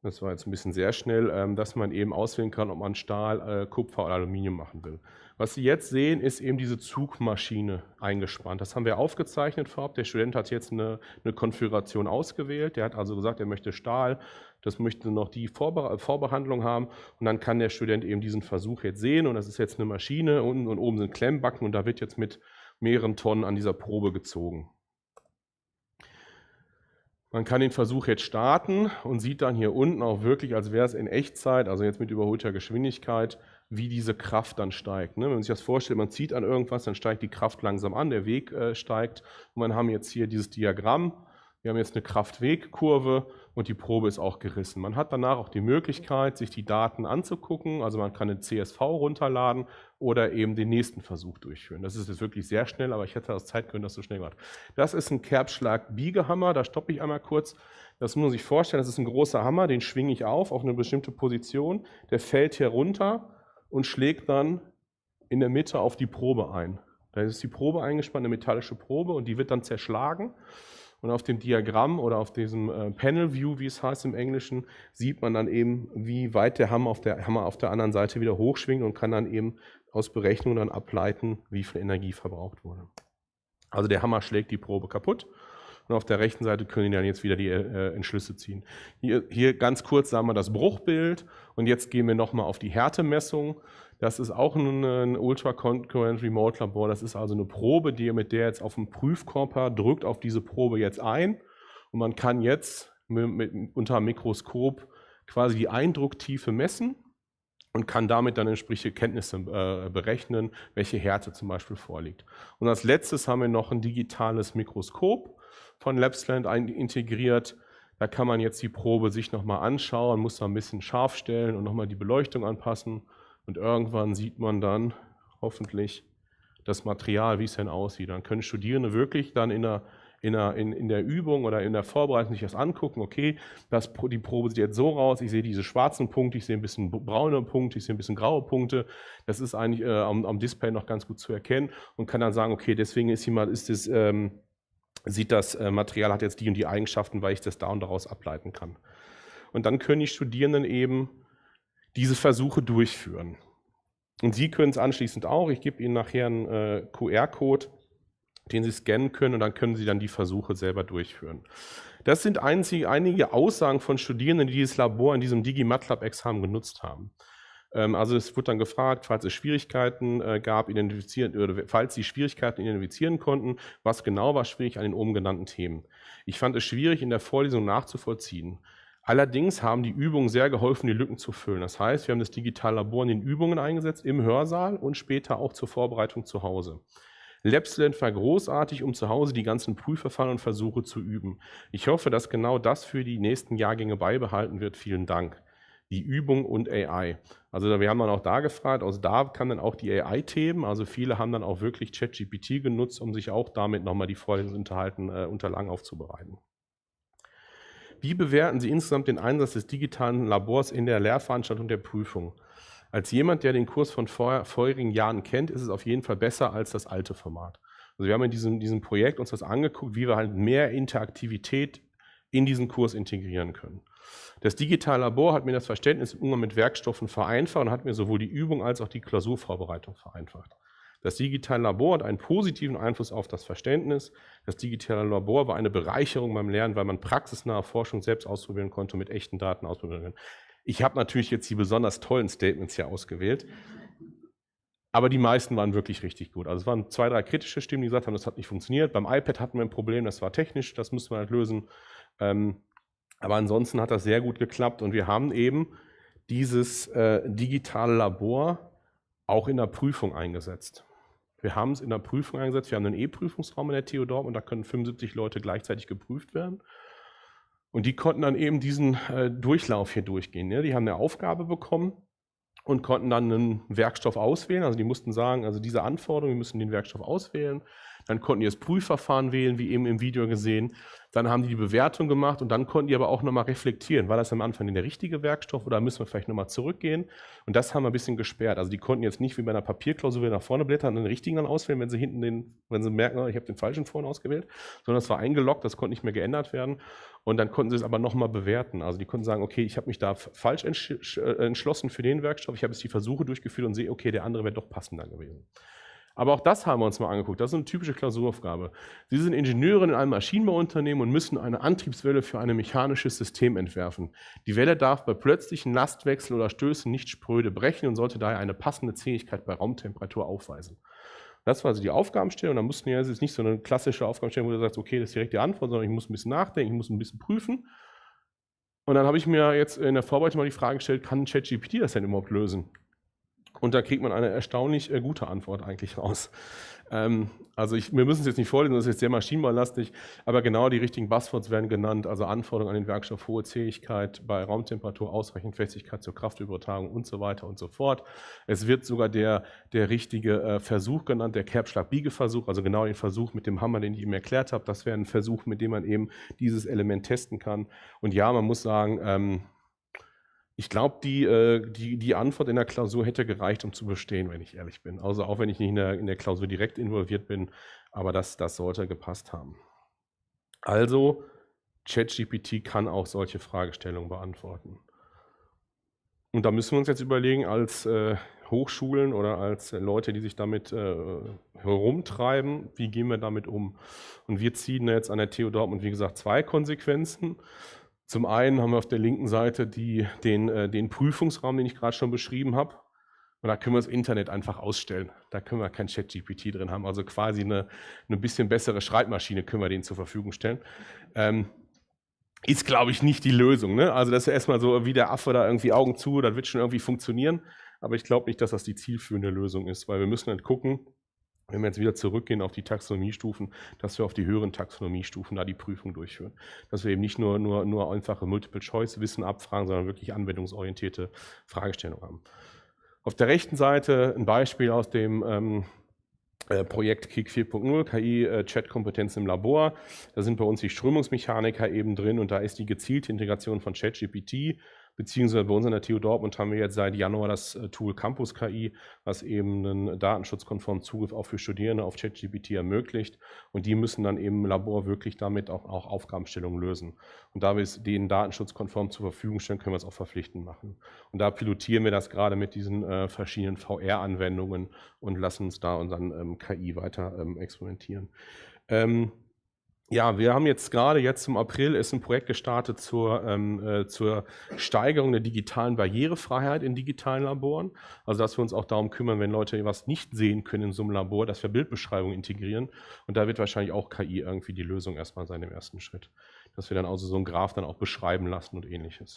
Speaker 8: das war jetzt ein bisschen sehr schnell, dass man eben auswählen kann, ob man Stahl, Kupfer oder Aluminium machen will. Was Sie jetzt sehen, ist eben diese Zugmaschine eingespannt. Das haben wir aufgezeichnet vorab. Der Student hat jetzt eine Konfiguration ausgewählt. Der hat also gesagt, er möchte Stahl, das möchte noch die Vorbehandlung haben. Und dann kann der Student eben diesen Versuch jetzt sehen. Und das ist jetzt eine Maschine, unten und oben sind Klemmbacken und da wird jetzt mit mehreren Tonnen an dieser Probe gezogen. Man kann den Versuch jetzt starten und sieht dann hier unten auch wirklich, als wäre es in Echtzeit, also jetzt mit überholter Geschwindigkeit, wie diese Kraft dann steigt. Wenn man sich das vorstellt, man zieht an irgendwas, dann steigt die Kraft langsam an, der Weg steigt. Und wir haben jetzt hier dieses Diagramm, wir haben jetzt eine Kraft-Weg-Kurve und die Probe ist auch gerissen. Man hat danach auch die Möglichkeit, sich die Daten anzugucken, also man kann eine CSV runterladen oder eben den nächsten Versuch durchführen. Das ist jetzt wirklich sehr schnell, aber ich hätte aus Zeitgründen das so schnell gemacht. Das ist ein Kerbschlag-Biegehammer, da stoppe ich einmal kurz. Das muss man sich vorstellen, das ist ein großer Hammer, den schwinge ich auf eine bestimmte Position, der fällt hier runter und schlägt dann in der Mitte auf die Probe ein. Da ist die Probe eingespannt, eine metallische Probe, und die wird dann zerschlagen. Und auf dem Diagramm oder auf diesem Panel View, wie es heißt im Englischen, sieht man dann eben, wie weit der Hammer auf der anderen Seite wieder hochschwingt und kann dann eben aus Berechnungen dann ableiten, wie viel Energie verbraucht wurde. Also der Hammer schlägt die Probe kaputt. Und auf der rechten Seite können die dann jetzt wieder die Entschlüsse ziehen. Hier ganz kurz sagen wir das Bruchbild, und jetzt gehen wir nochmal auf die Härtemessung. Das ist auch ein Ultra-Concurrent Remote Labor. Das ist also eine Probe, mit der jetzt auf dem Prüfkörper drückt auf diese Probe jetzt ein. Und man kann jetzt unter dem Mikroskop quasi die Eindrucktiefe messen und kann damit dann entsprechende Kenntnisse berechnen, welche Härte zum Beispiel vorliegt. Und als letztes haben wir noch ein digitales Mikroskop von Lapsland integriert. Da kann man jetzt die Probe sich nochmal anschauen, muss da ein bisschen scharf stellen und nochmal die Beleuchtung anpassen. Und irgendwann sieht man dann hoffentlich das Material, wie es denn aussieht. Dann können Studierende wirklich dann in der Übung oder in der Vorbereitung sich das angucken. Okay, die Probe sieht jetzt so raus, ich sehe diese schwarzen Punkte, ich sehe ein bisschen braune Punkte, ich sehe ein bisschen graue Punkte. Das ist eigentlich am Display noch ganz gut zu erkennen und kann dann sagen, okay, deswegen sieht das Material hat jetzt die und die Eigenschaften, weil ich das da und daraus ableiten kann. Und dann können die Studierenden eben diese Versuche durchführen. Und Sie können es anschließend auch. Ich gebe Ihnen nachher einen QR-Code, den Sie scannen können, und dann können Sie dann die Versuche selber durchführen. Das sind einige Aussagen von Studierenden, die dieses Labor in diesem Digi-MATLAB-Examen genutzt haben. Also es wurde dann gefragt, falls es Schwierigkeiten gab, falls Sie Schwierigkeiten identifizieren konnten, was genau war schwierig an den oben genannten Themen. Ich fand es schwierig, in der Vorlesung nachzuvollziehen. Allerdings haben die Übungen sehr geholfen, die Lücken zu füllen. Das heißt, wir haben das digitale Labor in den Übungen eingesetzt, im Hörsaal und später auch zur Vorbereitung zu Hause. Lapsland war großartig, um zu Hause die ganzen Prüfverfahren und Versuche zu üben. Ich hoffe, dass genau das für die nächsten Jahrgänge beibehalten wird. Vielen Dank. Die Übung und AI. Also wir haben dann auch da gefragt, also da kann dann auch die AI-Themen, also viele haben dann auch wirklich ChatGPT genutzt, um sich auch damit nochmal die Vorlesungsunterlagen aufzubereiten. Wie bewerten Sie insgesamt den Einsatz des digitalen Labors in der Lehrveranstaltung der Prüfung? Als jemand, der den Kurs von vorherigen Jahren kennt, ist es auf jeden Fall besser als das alte Format. Also wir haben in diesem Projekt uns das angeguckt, wie wir halt mehr Interaktivität in diesen Kurs integrieren können. Das digitale Labor hat mir das Verständnis im Umgang mit Werkstoffen vereinfacht und hat mir sowohl die Übung als auch die Klausurvorbereitung vereinfacht. Das digitale Labor hat einen positiven Einfluss auf das Verständnis. Das digitale Labor war eine Bereicherung beim Lernen, weil man praxisnahe Forschung selbst ausprobieren konnte, mit echten Daten ausprobieren konnte. Ich habe natürlich jetzt die besonders tollen Statements hier ausgewählt, aber die meisten waren wirklich richtig gut. Also es waren 2, 3 kritische Stimmen, die gesagt haben, das hat nicht funktioniert. Beim iPad hatten wir ein Problem, das war technisch, das müssen wir halt lösen. Aber ansonsten hat das sehr gut geklappt und wir haben eben dieses digitale Labor auch in der Prüfung eingesetzt. Wir haben es in der Prüfung eingesetzt, wir haben einen E-Prüfungsraum in der TU Dortmund, da können 75 Leute gleichzeitig geprüft werden. Und die konnten dann eben diesen Durchlauf hier durchgehen. Ne? Die haben eine Aufgabe bekommen und konnten dann einen Werkstoff auswählen. Also die mussten sagen, also diese Anforderungen, wir müssen den Werkstoff auswählen. Dann konnten die das Prüfverfahren wählen, wie eben im Video gesehen. Dann haben die Bewertung gemacht und dann konnten die aber auch nochmal reflektieren. War das am Anfang der richtige Werkstoff oder müssen wir vielleicht nochmal zurückgehen? Und das haben wir ein bisschen gesperrt. Also die konnten jetzt nicht wie bei einer Papierklausur nach vorne blättern und den richtigen dann auswählen, wenn sie merken, ich habe den falschen vorhin ausgewählt, sondern es war eingeloggt, das konnte nicht mehr geändert werden. Und dann konnten sie es aber nochmal bewerten. Also die konnten sagen, okay, ich habe mich da falsch entschlossen für den Werkstoff, ich habe jetzt die Versuche durchgeführt und sehe, okay, der andere wäre doch passender gewesen. Aber auch das haben wir uns mal angeguckt. Das ist eine typische Klausuraufgabe. Sie sind Ingenieurin in einem Maschinenbauunternehmen und müssen eine Antriebswelle für ein mechanisches System entwerfen. Die Welle darf bei plötzlichen Lastwechsel oder Stößen nicht spröde brechen und sollte daher eine passende Zähigkeit bei Raumtemperatur aufweisen. Das war also die Aufgabenstellung. Da mussten es ist nicht so eine klassische Aufgabenstellung, wo du sagst, okay, das ist direkt die Antwort, sondern ich muss ein bisschen nachdenken, ich muss ein bisschen prüfen. Und dann habe ich mir jetzt in der Vorbereitung mal die Frage gestellt, kann ChatGPT das denn überhaupt lösen? Und da kriegt man eine erstaunlich gute Antwort eigentlich raus. Also wir müssen es jetzt nicht vorlesen, das ist jetzt sehr maschinenbaulastig, aber genau die richtigen Buzzwords werden genannt, also Anforderungen an den Werkstoff, hohe Zähigkeit bei Raumtemperatur, ausreichend Festigkeit zur Kraftübertragung und so weiter und so fort. Es wird sogar der richtige Versuch genannt, der Kerbschlag-Biegeversuch, also genau den Versuch mit dem Hammer, den ich eben erklärt habe. Das wäre ein Versuch, mit dem man eben dieses Element testen kann. Und ja, man muss sagen, ich glaube, die Antwort in der Klausur hätte gereicht, um zu bestehen, wenn ich ehrlich bin. Also auch wenn ich nicht in der Klausur direkt involviert bin, aber das sollte gepasst haben. Also ChatGPT kann auch solche Fragestellungen beantworten. Und da müssen wir uns jetzt überlegen, als Hochschulen oder als Leute, die sich damit herumtreiben, wie gehen wir damit um? Und wir ziehen jetzt an der TU Dortmund, wie gesagt, 2 Konsequenzen. Zum einen haben wir auf der linken Seite den Prüfungsraum, den ich gerade schon beschrieben habe. Und da können wir das Internet einfach ausstellen. Da können wir kein ChatGPT drin haben. Also quasi eine bisschen bessere Schreibmaschine können wir denen zur Verfügung stellen. Ist, glaube ich, nicht die Lösung. Ne? Also das ist erstmal so wie der Affe da irgendwie Augen zu, das wird schon irgendwie funktionieren. Aber ich glaube nicht, dass das die zielführende Lösung ist, weil wir müssen dann gucken, wenn wir jetzt wieder zurückgehen auf die Taxonomiestufen, dass wir auf die höheren Taxonomiestufen da die Prüfung durchführen. Dass wir eben nicht nur einfache Multiple-Choice-Wissen abfragen, sondern wirklich anwendungsorientierte Fragestellungen haben. Auf der rechten Seite ein Beispiel aus dem Projekt KIK 4.0, KI-Chat-Kompetenz im Labor. Da sind bei uns die Strömungsmechaniker eben drin und da ist die gezielte Integration von ChatGPT, beziehungsweise bei uns in der TU Dortmund haben wir jetzt seit Januar das Tool Campus KI, was eben einen datenschutzkonformen Zugriff auch für Studierende auf ChatGPT ermöglicht. Und die müssen dann im Labor wirklich damit auch Aufgabenstellungen lösen. Und da wir es denen datenschutzkonform zur Verfügung stellen, können wir es auch verpflichtend machen. Und da pilotieren wir das gerade mit diesen verschiedenen VR-Anwendungen und lassen uns da unseren KI weiter experimentieren. Ja, wir haben jetzt im April ist ein Projekt gestartet zur Steigerung der digitalen Barrierefreiheit in digitalen Laboren. Also dass wir uns auch darum kümmern, wenn Leute was nicht sehen können in so einem Labor, dass wir Bildbeschreibungen integrieren. Und da wird wahrscheinlich auch KI irgendwie die Lösung erstmal sein im ersten Schritt. Dass wir dann also so einen Graph dann auch beschreiben lassen und ähnliches.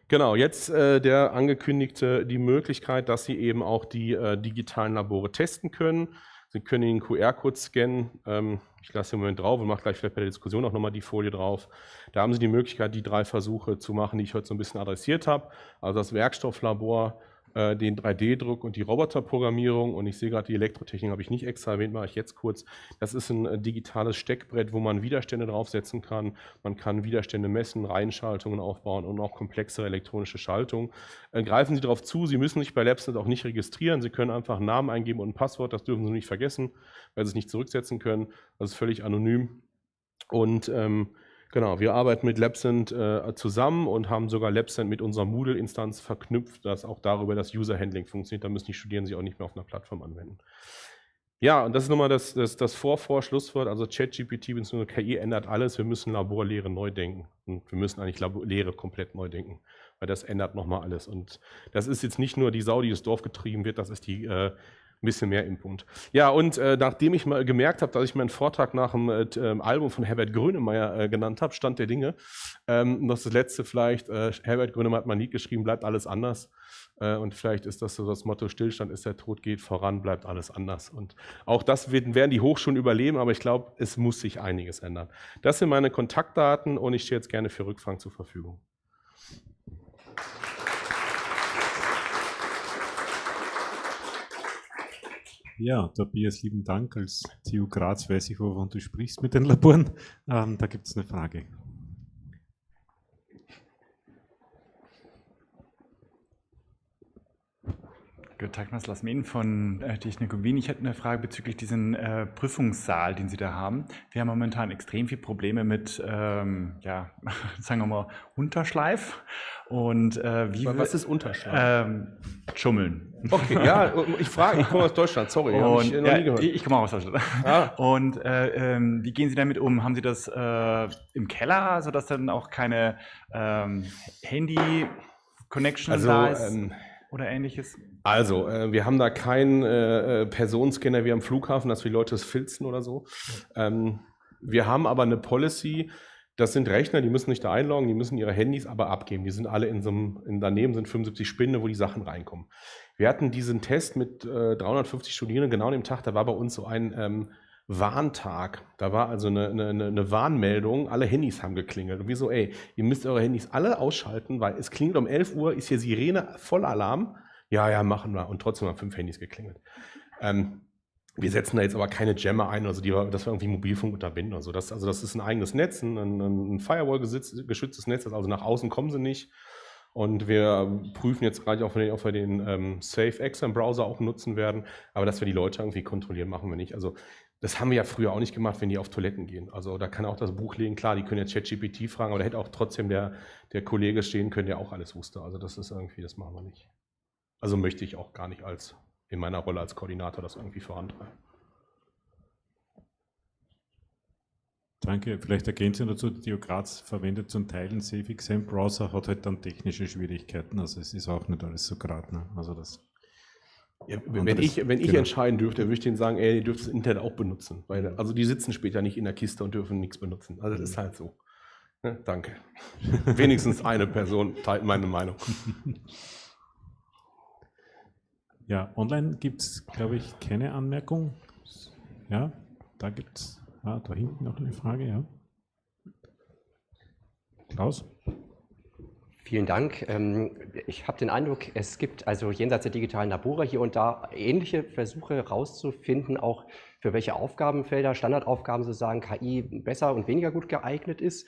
Speaker 8: Genau, jetzt die Möglichkeit, dass Sie eben auch die digitalen Labore testen können. Sie können den QR-Code scannen. Ich lasse den Moment drauf und mache gleich vielleicht bei der Diskussion auch nochmal die Folie drauf. Da haben Sie die Möglichkeit, die 3 Versuche zu machen, die ich heute so ein bisschen adressiert habe. Also das Werkstofflabor, den 3D-Druck und die Roboterprogrammierung. Und ich sehe gerade, die Elektrotechnik habe ich nicht extra erwähnt, mache ich jetzt kurz. Das ist ein digitales Steckbrett, wo man Widerstände draufsetzen kann. Man kann Widerstände messen, Reihenschaltungen aufbauen und auch komplexere elektronische Schaltungen. Greifen Sie darauf zu, Sie müssen sich bei LabSnet auch nicht registrieren. Sie können einfach einen Namen eingeben und ein Passwort, das dürfen Sie nicht vergessen, weil Sie es nicht zurücksetzen können. Das ist völlig anonym. Und genau, wir arbeiten mit LabSend zusammen und haben sogar LabSend mit unserer Moodle-Instanz verknüpft, dass auch darüber das User-Handling funktioniert. Da müssen die Studierenden sich auch nicht mehr auf einer Plattform anwenden. Ja, und das ist nochmal das Schlusswort. Also ChatGPT bzw. KI ändert alles. Wir müssen Laborlehre neu denken. Und wir müssen eigentlich Lehre komplett neu denken, weil das ändert nochmal alles. Und das ist jetzt nicht nur die Sau, die das Dorf getrieben wird, das ist die ein bisschen mehr Input. Ja, und nachdem ich mal gemerkt habe, dass ich meinen Vortrag nach dem Album von Herbert Grönemeyer genannt habe, Stand der Dinge, das letzte vielleicht, Herbert Grönemeyer hat mal ein Lied geschrieben, bleibt alles anders. Und vielleicht ist das so das Motto, Stillstand ist der Tod, geht voran, bleibt alles anders. Und auch das werden die Hochschulen überleben, aber ich glaube, es muss sich einiges ändern. Das sind meine Kontaktdaten und ich stehe jetzt gerne für Rückfragen zur Verfügung.
Speaker 1: Ja, Tobias, lieben Dank. Als TU Graz weiß ich, wovon du sprichst mit den Laboren. Da gibt es eine Frage.
Speaker 9: Guten Tag, Lasmin von Technischen. Ich hätte eine Frage bezüglich diesen Prüfungssaal, den Sie da haben. Wir haben momentan extrem viele Probleme mit, ja, sagen wir mal, Unterschleif. Und
Speaker 8: was ist Unterschleif?
Speaker 9: Schummeln.
Speaker 8: Okay, ja, ich komme aus Deutschland, sorry, habe ich noch nie gehört.
Speaker 9: Ich komme auch aus Deutschland. Ah. Und wie gehen Sie damit um? Haben Sie das im Keller, sodass dann auch keine Handy-Connection da ist? oder Ähnliches?
Speaker 8: Also, wir haben da keinen Personenscanner wie am Flughafen, dass wir die Leute das filzen oder so. Wir haben aber eine Policy, das sind Rechner, die müssen nicht da einloggen, die müssen ihre Handys aber abgeben. Die sind alle daneben sind 75 Spinde, wo die Sachen reinkommen. Wir hatten diesen Test mit 350 Studierenden genau an dem Tag, da war bei uns so ein Warntag. Da war also eine Warnmeldung, alle Handys haben geklingelt. Und wir so, ey, ihr müsst eure Handys alle ausschalten, weil es klingelt um 11 Uhr, ist hier Sirene, voller Alarm. Ja, machen wir. Und trotzdem haben 5 Handys geklingelt. Wir setzen da jetzt aber keine Jammer ein, also dass wir irgendwie Mobilfunk unterbinden oder so. Das ist ein eigenes Netz, ein Firewall-geschütztes Netz, also nach außen kommen sie nicht. Und wir prüfen jetzt gerade auch, ob wir den Safe-Exam-Browser auch nutzen werden, aber dass wir die Leute irgendwie kontrollieren, machen wir nicht. Also das haben wir ja früher auch nicht gemacht, wenn die auf Toiletten gehen. Also da kann auch das Buch liegen, klar, die können jetzt ChatGPT fragen, aber da hätte auch trotzdem der Kollege stehen können, der auch alles wusste. Also das machen wir nicht. Also möchte ich auch gar nicht in meiner Rolle als Koordinator das irgendwie vorantreiben.
Speaker 1: Danke. Vielleicht ergänzen dazu, die TU Graz verwendet zum Teil einen Safe-Exam-Browser, hat halt dann technische Schwierigkeiten. Also es ist auch nicht alles so gerade. Ne? Also wenn ich entscheiden dürfte, würde ich denen sagen, ey, ihr dürft das Internet auch benutzen. Weil, also die sitzen später nicht in der Kiste und dürfen nichts benutzen. Also das ist halt so. Ne? Danke. Wenigstens eine Person teilt meine Meinung. Ja, online gibt es, glaube ich, keine Anmerkung. Ja, da gibt es da hinten noch eine Frage, ja. Klaus?
Speaker 13: Vielen Dank. Ich habe den Eindruck, es gibt also jenseits der digitalen Labore hier und da ähnliche Versuche herauszufinden, auch für welche Aufgabenfelder, Standardaufgaben sozusagen KI besser und weniger gut geeignet ist.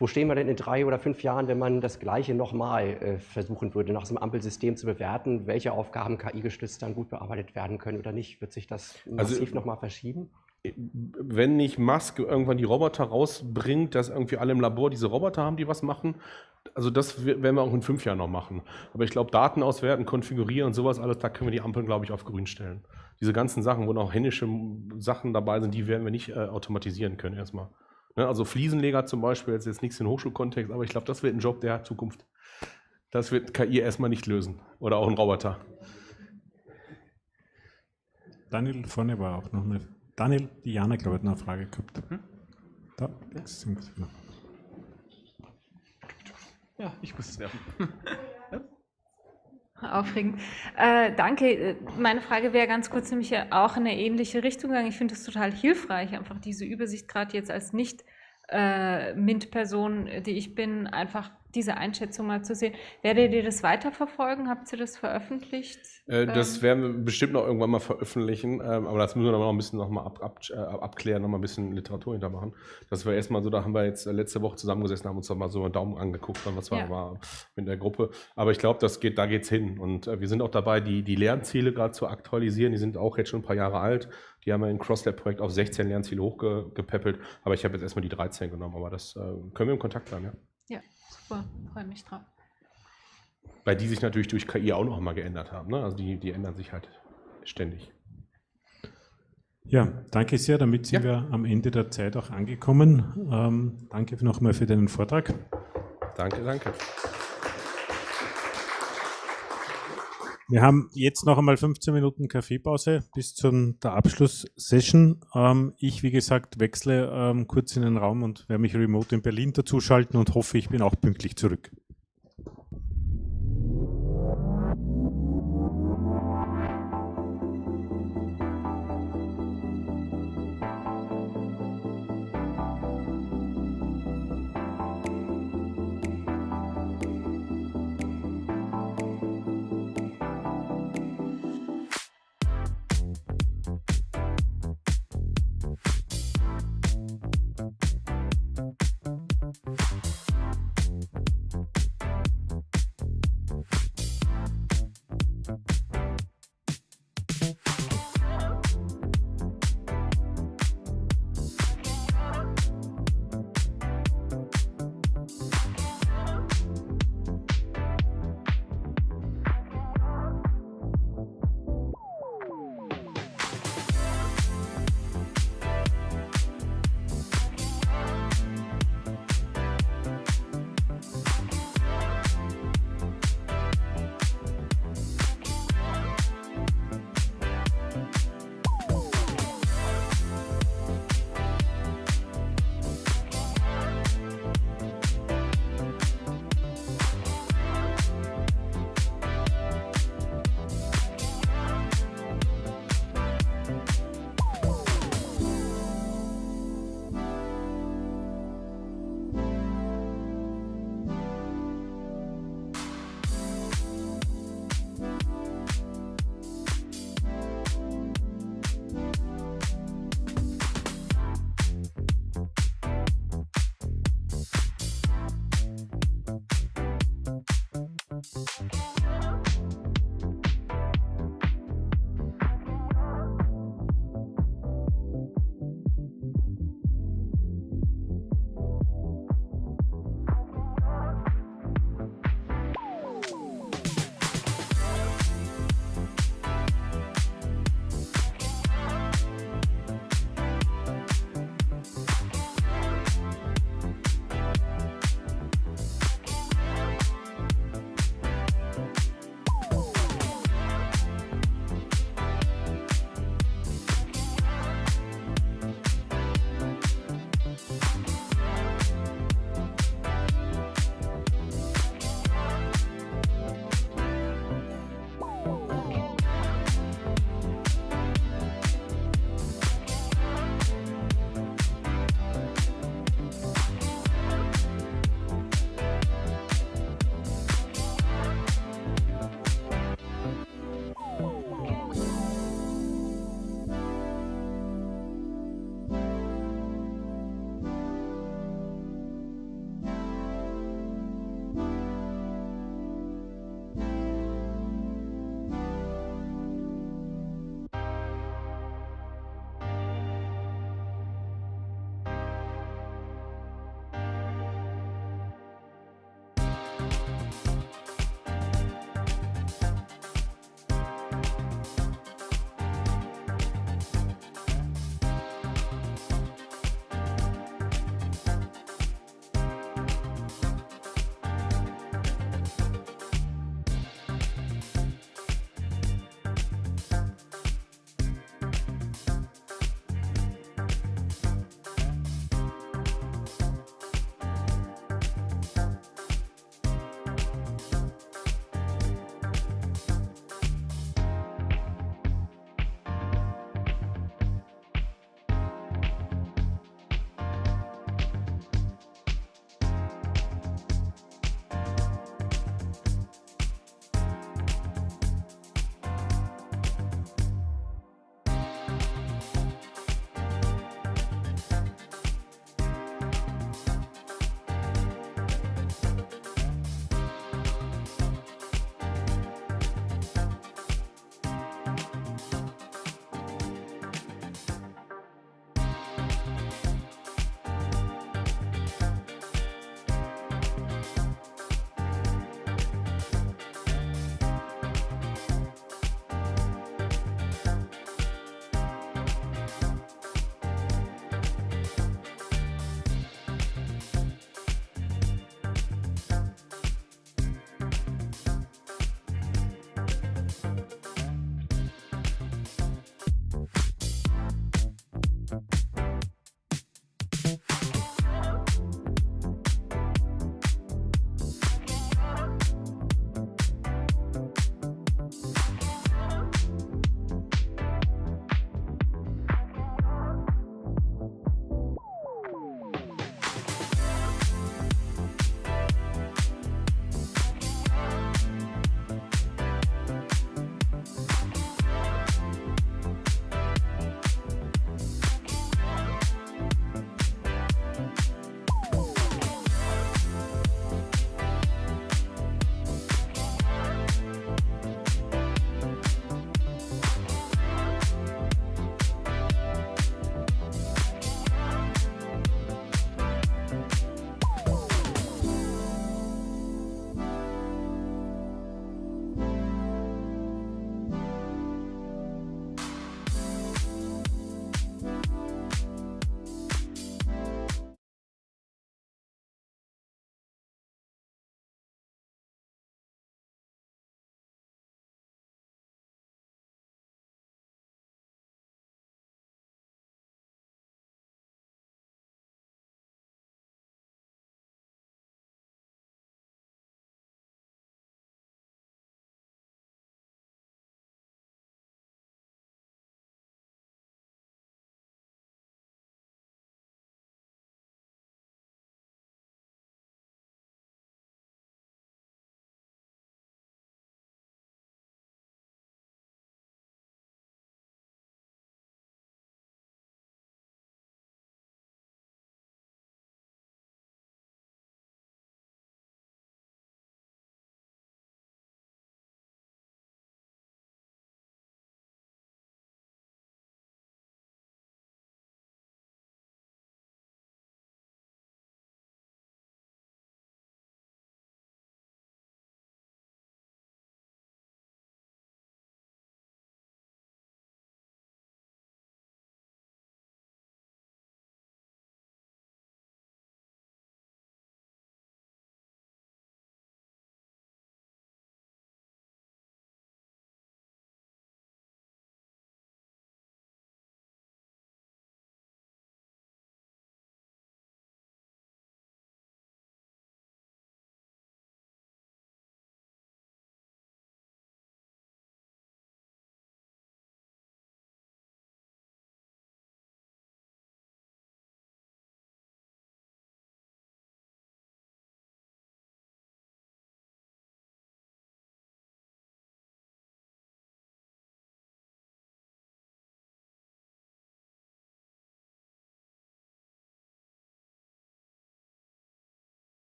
Speaker 13: Wo stehen wir denn in 3 oder 5 Jahren, wenn man das Gleiche nochmal versuchen würde, nach so einem Ampelsystem zu bewerten, welche Aufgaben KI-gestützt dann gut bearbeitet werden können oder nicht? Wird sich das massiv nochmal verschieben?
Speaker 8: Wenn nicht Musk irgendwann die Roboter rausbringt, dass irgendwie alle im Labor diese Roboter haben, die was machen, also das werden wir auch in 5 Jahren noch machen. Aber ich glaube, Daten auswerten, konfigurieren und sowas alles, da können wir die Ampeln, glaube ich, auf grün stellen. Diese ganzen Sachen, wo noch händische Sachen dabei sind, die werden wir nicht automatisieren können erstmal. Ne, also Fliesenleger zum Beispiel, jetzt nichts in Hochschulkontext, aber ich glaube, das wird ein Job der Zukunft. Das wird KI erstmal nicht lösen. Oder auch ein Roboter.
Speaker 1: Daniel vorne war auch noch eine. Daniel, Diana, glaube ich, hat noch eine Frage gehabt. Da,
Speaker 5: ja, ich muss es werfen.
Speaker 15: Aufregend. Danke. Meine Frage wäre ganz kurz nämlich auch in eine ähnliche Richtung gegangen. Ich finde es total hilfreich, einfach diese Übersicht gerade jetzt als Nicht-MINT-Person, die ich bin, einfach diese Einschätzung mal zu sehen. Werdet ihr das weiterverfolgen? Habt ihr das veröffentlicht?
Speaker 8: Das werden wir bestimmt noch irgendwann mal veröffentlichen, aber das müssen wir noch ein bisschen abklären, noch mal ein bisschen Literatur hintermachen. Das war erstmal so, da haben wir jetzt letzte Woche zusammengesessen, haben uns noch mal so einen Daumen angeguckt, was war mit der Gruppe. Aber ich glaube, da geht's hin. Und wir sind auch dabei, die Lernziele gerade zu aktualisieren. Die sind auch jetzt schon ein paar Jahre alt. Die haben wir im Cross-Lab-Projekt auf 16 Lernziele hochgepäppelt. Aber ich habe jetzt erstmal die 13 genommen. Aber das können wir im Kontakt bleiben, ja.
Speaker 15: Ja, super. Freue mich drauf.
Speaker 8: Weil die sich natürlich durch KI auch noch mal geändert haben. Ne? Also die ändern sich halt ständig.
Speaker 1: Ja, danke sehr. Damit sind wir am Ende der Zeit auch angekommen. Danke nochmal für deinen Vortrag.
Speaker 8: Danke.
Speaker 1: Wir haben jetzt noch einmal 15 Minuten Kaffeepause bis zur Abschlusssession. Ich, wie gesagt, wechsle kurz in den Raum und werde mich remote in Berlin dazuschalten und hoffe, ich bin auch pünktlich zurück.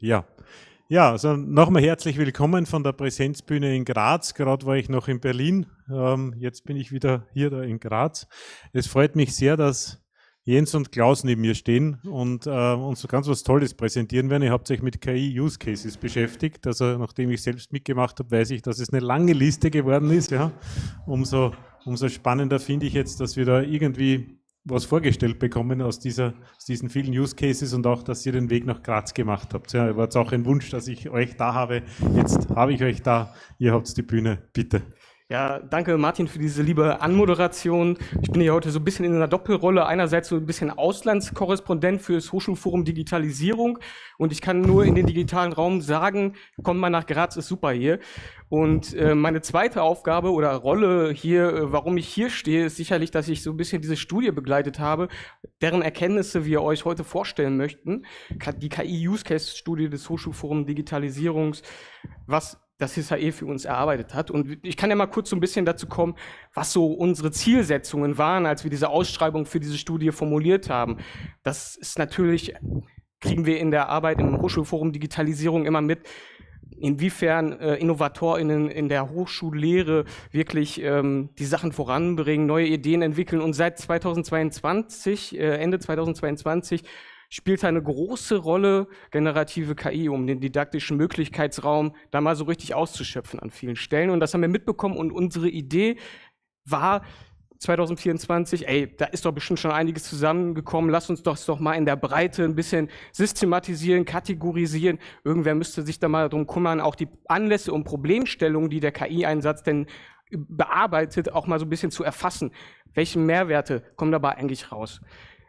Speaker 1: Ja. Ja, also nochmal herzlich willkommen von der Präsenzbühne in Graz. Gerade war ich noch in Berlin, jetzt bin ich wieder hier da in Graz. Es freut mich sehr, dass Jens und Klaus neben mir stehen und uns so ganz was Tolles präsentieren werden. Ihr habt euch mit KI-Use-Cases beschäftigt. Also nachdem ich selbst mitgemacht habe, weiß ich, dass es eine lange Liste geworden ist. Ja. Umso spannender finde ich jetzt, dass wir da irgendwie was vorgestellt bekommen aus diesen vielen Use Cases und auch, dass ihr den Weg nach Graz gemacht habt. Ja, war jetzt auch ein Wunsch, dass ich euch da habe. Jetzt habe ich euch da. Ihr habt die Bühne. Bitte.
Speaker 22: Ja, danke Martin für diese liebe Anmoderation. Ich bin hier heute so ein bisschen in einer Doppelrolle. Einerseits so ein bisschen Auslandskorrespondent für das Hochschulforum Digitalisierung und ich kann nur in den digitalen Raum sagen, kommt mal nach Graz, ist super hier. Und meine zweite Aufgabe oder Rolle hier, warum ich hier stehe, ist sicherlich, dass ich so ein bisschen diese Studie begleitet habe, deren Erkenntnisse wir euch heute vorstellen möchten. Die KI-Use-Case-Studie des Hochschulforums Digitalisierungs, was das HISAE für uns erarbeitet hat. Und ich kann ja mal kurz so ein bisschen dazu kommen, was so unsere Zielsetzungen waren, als wir diese Ausschreibung für diese Studie formuliert haben. Das ist natürlich, kriegen wir in der Arbeit im Hochschulforum Digitalisierung immer mit, inwiefern InnovatorInnen in der Hochschullehre wirklich die Sachen voranbringen, neue Ideen entwickeln. Und seit 2022, Ende 2022, spielt eine große Rolle generative KI, um den didaktischen Möglichkeitsraum da mal so richtig auszuschöpfen an vielen Stellen. Und das haben wir mitbekommen und unsere Idee war 2024, da ist doch bestimmt schon einiges zusammengekommen, lass uns das doch mal in der Breite ein bisschen systematisieren, kategorisieren. Irgendwer müsste sich da mal darum kümmern, auch die Anlässe und Problemstellungen, die der KI-Einsatz denn bearbeitet, auch mal so ein bisschen zu erfassen. Welche Mehrwerte kommen dabei eigentlich raus?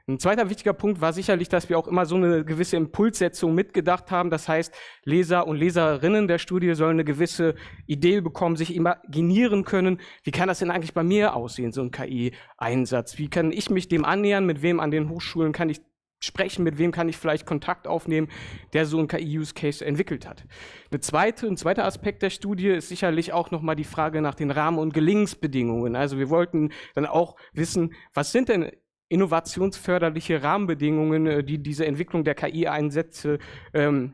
Speaker 22: Ein zweiter wichtiger Punkt war sicherlich, dass wir auch immer so eine gewisse Impulssetzung mitgedacht haben. Das heißt, Leser und Leserinnen der Studie sollen eine gewisse Idee bekommen, sich imaginieren können, wie kann das denn eigentlich bei mir aussehen, so ein KI-Einsatz? Wie kann ich mich dem annähern? Mit wem an den Hochschulen kann ich sprechen? Mit wem kann ich vielleicht Kontakt aufnehmen, der so ein KI-Use-Case entwickelt hat? Ein zweiter Aspekt der Studie ist sicherlich auch nochmal die Frage nach den Rahmen- und Gelingensbedingungen. Also wir wollten dann auch wissen, was sind denn innovationsförderliche Rahmenbedingungen, die diese Entwicklung der KI-Einsätze,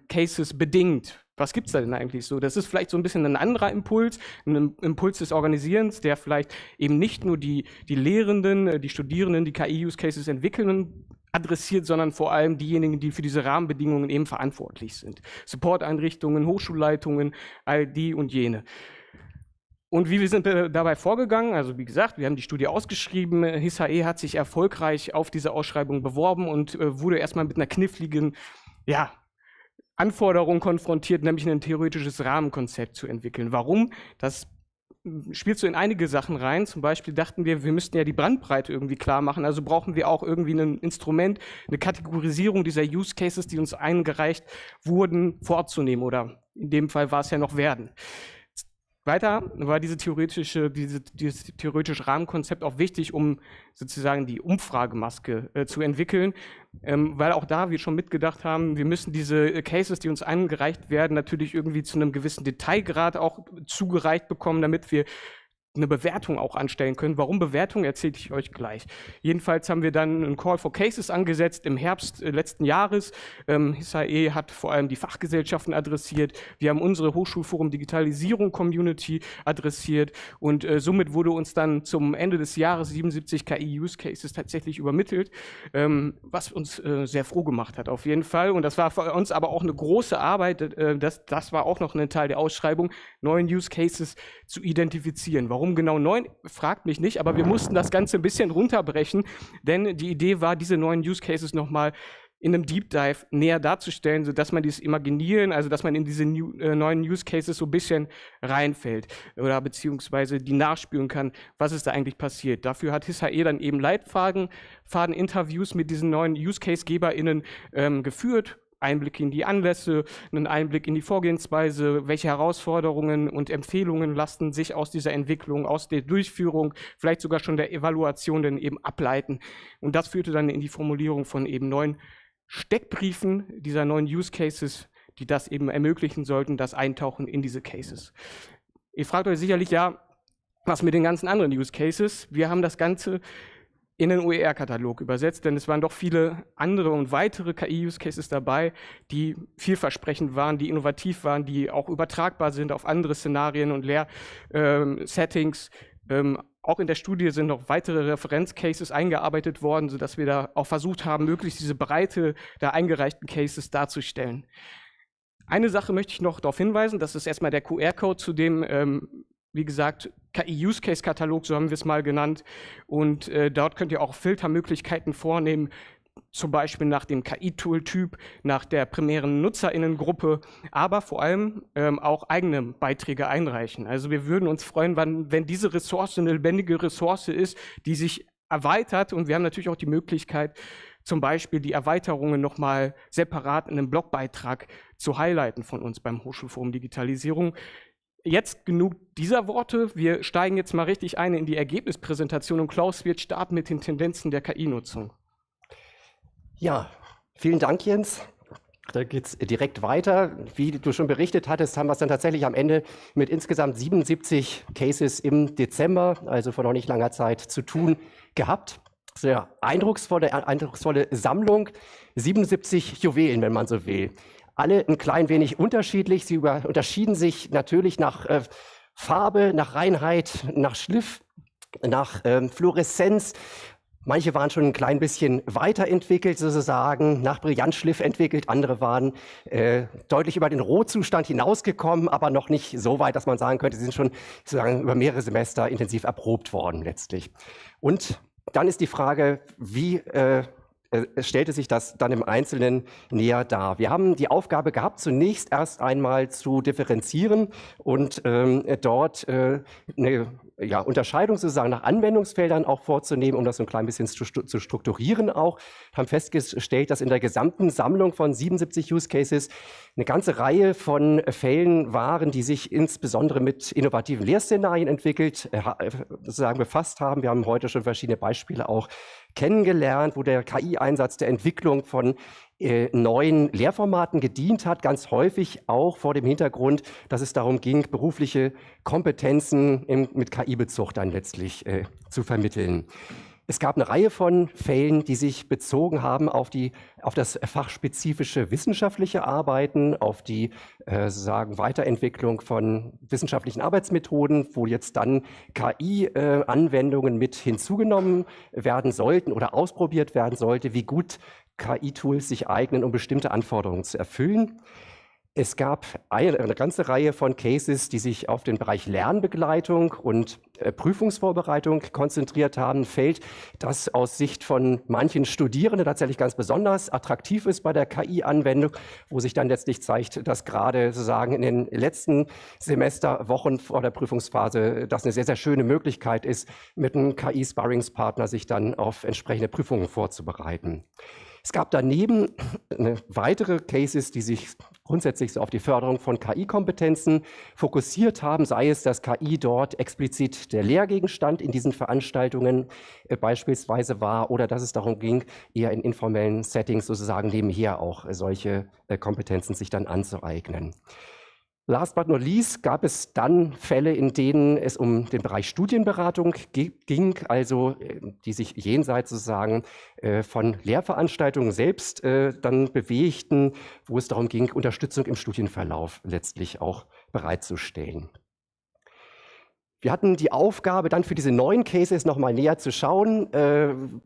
Speaker 22: Cases bedingt. Was gibt es da denn eigentlich so? Das ist vielleicht so ein bisschen ein anderer Impuls, ein Impuls des Organisierens, der vielleicht eben nicht nur die Lehrenden, die Studierenden, die KI-Use-Cases entwickeln, adressiert, sondern vor allem diejenigen, die für diese Rahmenbedingungen eben verantwortlich sind. Supporteinrichtungen, Hochschulleitungen, all die und jene. Und wie wir sind dabei vorgegangen, also wie gesagt, wir haben die Studie ausgeschrieben, HISAE hat sich erfolgreich auf diese Ausschreibung beworben und wurde erstmal mit einer kniffligen Anforderung konfrontiert, nämlich ein theoretisches Rahmenkonzept zu entwickeln. Warum? Das spielt so in einige Sachen rein. Zum Beispiel dachten wir, wir müssten ja die Bandbreite irgendwie klar machen, also brauchen wir auch irgendwie ein Instrument, eine Kategorisierung dieser Use Cases, die uns eingereicht wurden, vorzunehmen oder in dem Fall war es ja noch werden. Weiter war dieses theoretische Rahmenkonzept auch wichtig, um sozusagen die Umfragemaske zu entwickeln, weil auch da wir schon mitgedacht haben, wir müssen diese Cases, die uns eingereicht werden, natürlich irgendwie zu einem gewissen Detailgrad auch zugereicht bekommen, damit wir eine Bewertung auch anstellen können. Warum Bewertung, erzähle ich euch gleich. Jedenfalls haben wir dann einen Call for Cases angesetzt im Herbst letzten Jahres. HISAE hat vor allem die Fachgesellschaften adressiert. Wir haben unsere Hochschulforum Digitalisierung Community adressiert und somit wurde uns dann zum Ende des Jahres 77 KI-Use-Cases tatsächlich übermittelt, was uns sehr froh gemacht hat auf jeden Fall. Und das war für uns aber auch eine große Arbeit, das war auch noch ein Teil der Ausschreibung, 9 Use-Cases zu identifizieren. Warum genau 9? Fragt mich nicht, aber wir mussten das Ganze ein bisschen runterbrechen, denn die Idee war, diese 9 Use Cases nochmal in einem Deep Dive näher darzustellen, sodass man dieses Imaginieren, also dass man in diese neuen Use Cases so ein bisschen reinfällt oder beziehungsweise die nachspüren kann, was ist da eigentlich passiert. Dafür hat HISAE dann eben Leitfaden-Interviews mit diesen neuen Use Case-GeberInnen geführt, Einblick in die Anlässe, einen Einblick in die Vorgehensweise, welche Herausforderungen und Empfehlungen lassen sich aus dieser Entwicklung, aus der Durchführung, vielleicht sogar schon der Evaluation denn eben ableiten. Und das führte dann in die Formulierung von eben 9 Steckbriefen dieser 9 Use Cases, die das eben ermöglichen sollten, das Eintauchen in diese Cases. Ihr fragt euch sicherlich, ja, was mit den ganzen anderen Use Cases? Wir haben das Ganze in den OER-Katalog übersetzt, denn es waren doch viele andere und weitere KI-Use-Cases dabei, die vielversprechend waren, die innovativ waren, die auch übertragbar sind auf andere Szenarien und Lehr-Settings. Auch in der Studie sind noch weitere Referenzcases eingearbeitet worden, sodass wir da auch versucht haben, möglichst diese Breite der eingereichten Cases darzustellen. Eine Sache möchte ich noch darauf hinweisen, das ist erstmal der QR-Code zu dem, wie gesagt, KI-Use-Case-Katalog, so haben wir es mal genannt. Und dort könnt ihr auch Filtermöglichkeiten vornehmen, zum Beispiel nach dem KI-Tool-Typ, nach der primären NutzerInnengruppe, aber vor allem auch eigene Beiträge einreichen. Also wir würden uns freuen, wenn diese Ressource eine lebendige Ressource ist, die sich erweitert. Und wir haben natürlich auch die Möglichkeit, zum Beispiel die Erweiterungen nochmal separat in einem Blogbeitrag zu highlighten von uns beim Hochschulforum Digitalisierung. Jetzt genug dieser Worte. Wir steigen jetzt mal richtig ein in die Ergebnispräsentation und Klaus wird starten mit den Tendenzen der KI-Nutzung.
Speaker 13: Ja, vielen Dank, Jens. Da geht es direkt weiter. Wie du schon berichtet hattest, haben wir es dann tatsächlich am Ende mit insgesamt 77 Cases im Dezember, also vor noch nicht langer Zeit, zu tun gehabt. Sehr eindrucksvolle Sammlung, 77 Juwelen, wenn man so will. Alle ein klein wenig unterschiedlich. Sie unterschieden sich natürlich nach Farbe, nach Reinheit, nach Schliff, nach Fluoreszenz. Manche waren schon ein klein bisschen weiterentwickelt, sozusagen, nach Brillantschliff entwickelt. Andere waren deutlich über den Rohzustand hinausgekommen, aber noch nicht so weit, dass man sagen könnte, sie sind schon sozusagen über mehrere Semester intensiv erprobt worden letztlich. Und dann ist die Frage, wie stellte sich das dann im Einzelnen näher dar. Wir haben die Aufgabe gehabt, zunächst erst einmal zu differenzieren und dort eine Unterscheidung sozusagen nach Anwendungsfeldern auch vorzunehmen, um das so ein klein bisschen zu strukturieren auch. Wir haben festgestellt, dass in der gesamten Sammlung von 77 Use Cases eine ganze Reihe von Fällen waren, die sich insbesondere mit innovativen Lehrszenarien sozusagen befasst haben. Wir haben heute schon verschiedene Beispiele auch kennengelernt, wo der KI-Einsatz der Entwicklung von neuen Lehrformaten gedient hat, ganz häufig auch vor dem Hintergrund, dass es darum ging, berufliche Kompetenzen mit KI-Bezug dann letztlich zu vermitteln. Es gab eine Reihe von Fällen, die sich bezogen haben auf das fachspezifische wissenschaftliche Arbeiten, auf die sozusagen Weiterentwicklung von wissenschaftlichen Arbeitsmethoden, wo jetzt dann KI-Anwendungen mit hinzugenommen werden sollten oder ausprobiert werden sollte, wie gut KI-Tools sich eignen, um bestimmte Anforderungen zu erfüllen. Es gab eine ganze Reihe von Cases, die sich auf den Bereich Lernbegleitung und Prüfungsvorbereitung konzentriert haben. Ein Feld, das aus Sicht von manchen Studierenden tatsächlich ganz besonders attraktiv ist bei der KI-Anwendung, wo sich dann letztlich zeigt, dass gerade sozusagen in den letzten Semesterwochen vor der Prüfungsphase das eine sehr, sehr schöne Möglichkeit ist, mit einem KI-Sparringspartner sich dann auf entsprechende Prüfungen vorzubereiten. Es gab daneben weitere Cases, die sich grundsätzlich so auf die Förderung von KI-Kompetenzen fokussiert haben, sei es, dass KI dort explizit der Lehrgegenstand in diesen Veranstaltungen beispielsweise war oder dass es darum ging, eher in informellen Settings sozusagen nebenher auch solche Kompetenzen sich dann anzueignen. Last but not least gab es dann Fälle, in denen es um den Bereich Studienberatung ging, also die sich jenseits sozusagen von Lehrveranstaltungen selbst dann bewegten, wo es darum ging, Unterstützung im Studienverlauf letztlich auch bereitzustellen. Wir hatten die Aufgabe, dann für diese neuen Cases nochmal näher zu schauen,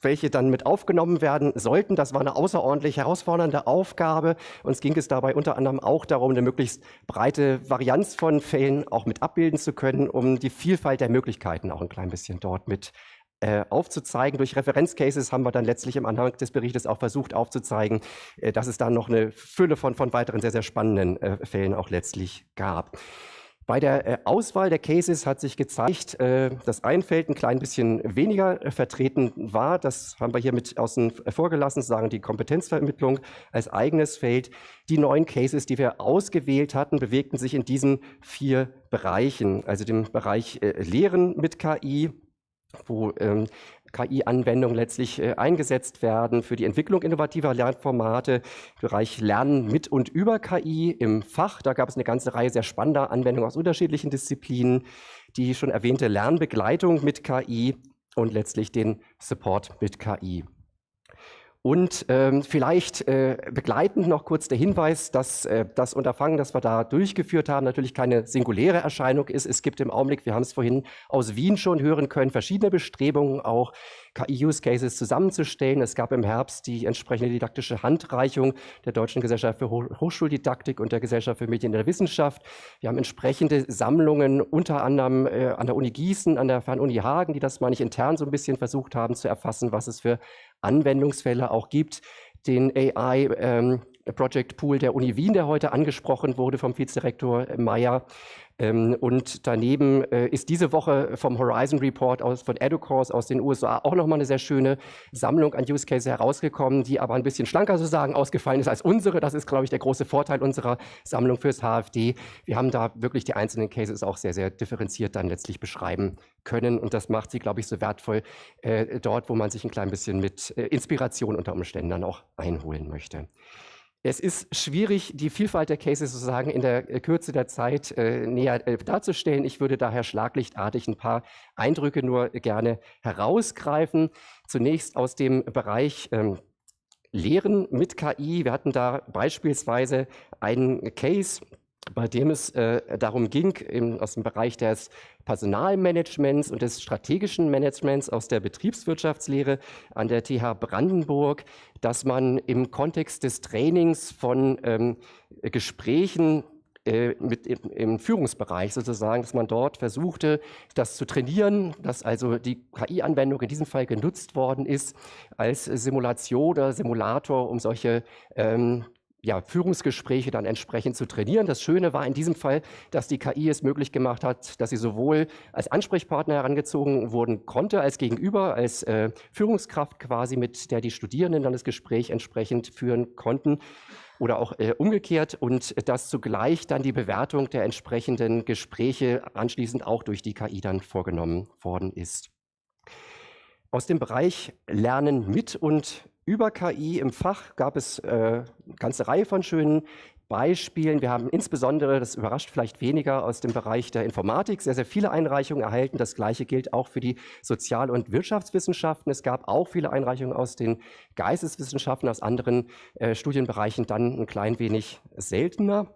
Speaker 13: welche dann mit aufgenommen werden sollten. Das war eine außerordentlich herausfordernde Aufgabe. Uns ging es dabei unter anderem auch darum, eine möglichst breite Varianz von Fällen auch mit abbilden zu können, um die Vielfalt der Möglichkeiten auch ein klein bisschen dort mit aufzuzeigen. Durch Referenzcases haben wir dann letztlich im Anhang des Berichtes auch versucht aufzuzeigen, dass es da noch eine Fülle von weiteren sehr, sehr spannenden Fällen auch letztlich gab. Bei der Auswahl der Cases hat sich gezeigt, dass ein Feld ein klein bisschen weniger vertreten war. Das haben wir hier mit außen vor gelassen, sagen die Kompetenzvermittlung als eigenes Feld. Die 9 Cases, die wir ausgewählt hatten, bewegten sich in diesen 4 Bereichen, also dem Bereich Lehren mit KI, wo KI-Anwendungen letztlich eingesetzt werden für die Entwicklung innovativer Lernformate, Bereich Lernen mit und über KI im Fach. Da gab es eine ganze Reihe sehr spannender Anwendungen aus unterschiedlichen Disziplinen, die schon erwähnte Lernbegleitung mit KI und letztlich den Support mit KI. Und vielleicht begleitend noch kurz der Hinweis, dass das Unterfangen, das wir da durchgeführt haben, natürlich keine singuläre Erscheinung ist. Es gibt im Augenblick, wir haben es vorhin aus Wien schon hören können, verschiedene Bestrebungen, auch KI-Use-Cases zusammenzustellen. Es gab im Herbst die entsprechende didaktische Handreichung der Deutschen Gesellschaft für Hochschuldidaktik und der Gesellschaft für Medien der Wissenschaft. Wir haben entsprechende Sammlungen, unter anderem an der Uni Gießen, an der Fernuni Hagen, die das, meine ich, intern so ein bisschen versucht haben zu erfassen, was es für Anwendungsfälle auch gibt. Den AI Project Pool der Uni Wien, der heute angesprochen wurde vom Vizedirektor Meyer. Und daneben ist diese Woche vom Horizon Report von EduCourse aus den USA auch nochmal eine sehr schöne Sammlung an Use Cases herausgekommen, die aber ein bisschen schlanker sozusagen ausgefallen ist als unsere. Das ist, glaube ich, der große Vorteil unserer Sammlung fürs HFD. Wir haben da wirklich die einzelnen Cases auch sehr, sehr differenziert dann letztlich beschreiben können. Und das macht sie, glaube ich, so wertvoll dort, wo man sich ein klein bisschen mit Inspiration unter Umständen dann auch einholen möchte. Es ist schwierig, die Vielfalt der Cases sozusagen in der Kürze der Zeit näher darzustellen. Ich würde daher schlaglichtartig ein paar Eindrücke nur gerne herausgreifen. Zunächst aus dem Bereich Lehren mit KI. Wir hatten da beispielsweise einen Case, bei dem es darum ging, aus dem Bereich des Personalmanagements und des strategischen Managements aus der Betriebswirtschaftslehre an der TH Brandenburg, dass man im Kontext des Trainings von Gesprächen im Führungsbereich sozusagen, dass man dort versuchte, das zu trainieren, dass also die KI-Anwendung in diesem Fall genutzt worden ist als Simulation oder Simulator, um solche Führungsgespräche dann entsprechend zu trainieren. Das Schöne war in diesem Fall, dass die KI es möglich gemacht hat, dass sie sowohl als Ansprechpartner herangezogen wurden konnte, als Gegenüber, als Führungskraft quasi, mit der die Studierenden dann das Gespräch entsprechend führen konnten oder auch umgekehrt, und dass zugleich dann die Bewertung der entsprechenden Gespräche anschließend auch durch die KI dann vorgenommen worden ist. Aus dem Bereich Lernen mit und über KI im Fach gab es eine ganze Reihe von schönen Beispielen. Wir haben insbesondere, das überrascht vielleicht weniger, aus dem Bereich der Informatik sehr, sehr viele Einreichungen erhalten. Das Gleiche gilt auch für die Sozial- und Wirtschaftswissenschaften. Es gab auch viele Einreichungen aus den Geisteswissenschaften, aus anderen Studienbereichen, dann ein klein wenig seltener.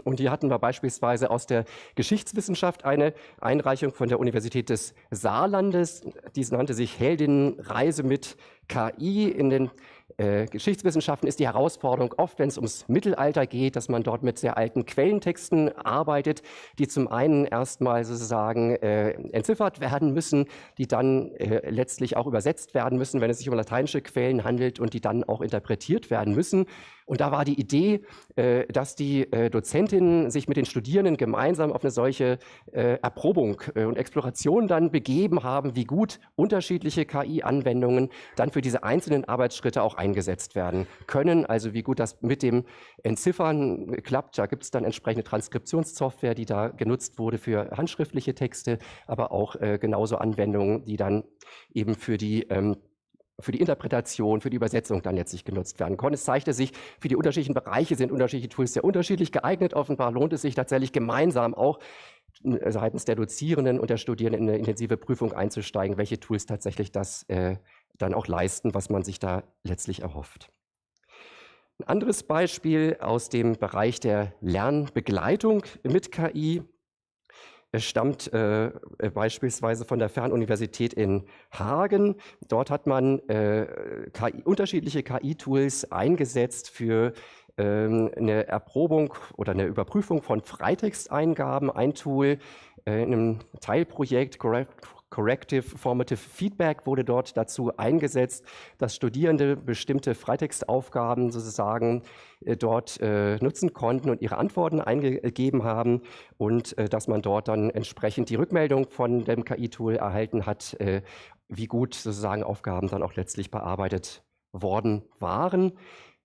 Speaker 13: Und hier hatten wir beispielsweise aus der Geschichtswissenschaft eine Einreichung von der Universität des Saarlandes. Dies nannte sich Heldinnenreise mit KI. In den Geschichtswissenschaften ist die Herausforderung oft, wenn es ums Mittelalter geht, dass man dort mit sehr alten Quellentexten arbeitet, die zum einen erstmal sozusagen entziffert werden müssen, die dann letztlich auch übersetzt werden müssen, wenn es sich um lateinische Quellen handelt, und die dann auch interpretiert werden müssen. Und da war die Idee, dass die Dozentinnen sich mit den Studierenden gemeinsam auf eine solche Erprobung und Exploration dann begeben haben, wie gut unterschiedliche KI-Anwendungen dann für diese einzelnen Arbeitsschritte auch eingesetzt werden können. Also wie gut das mit dem Entziffern klappt. Da gibt es dann entsprechende Transkriptionssoftware, die da genutzt wurde für handschriftliche Texte, aber auch genauso Anwendungen, die dann eben für die Interpretation, für die Übersetzung dann letztlich genutzt werden konnten. Es zeigte sich, für die unterschiedlichen Bereiche sind unterschiedliche Tools sehr unterschiedlich geeignet. Offenbar lohnt es sich tatsächlich gemeinsam auch seitens der Dozierenden und der Studierenden in eine intensive Prüfung einzusteigen, welche Tools tatsächlich das dann auch leisten, was man sich da letztlich erhofft. Ein anderes Beispiel aus dem Bereich der Lernbegleitung mit KI. Es stammt beispielsweise von der Fernuniversität in Hagen. Dort hat man unterschiedliche KI-Tools eingesetzt für eine Erprobung oder eine Überprüfung von Freitexteingaben. Ein Tool in einem Teilprojekt, Corrective Formative Feedback, wurde dort dazu eingesetzt, dass Studierende bestimmte Freitextaufgaben sozusagen dort nutzen konnten und ihre Antworten eingegeben haben, und dass man dort dann entsprechend die Rückmeldung von dem KI-Tool erhalten hat, wie gut sozusagen Aufgaben dann auch letztlich bearbeitet worden waren.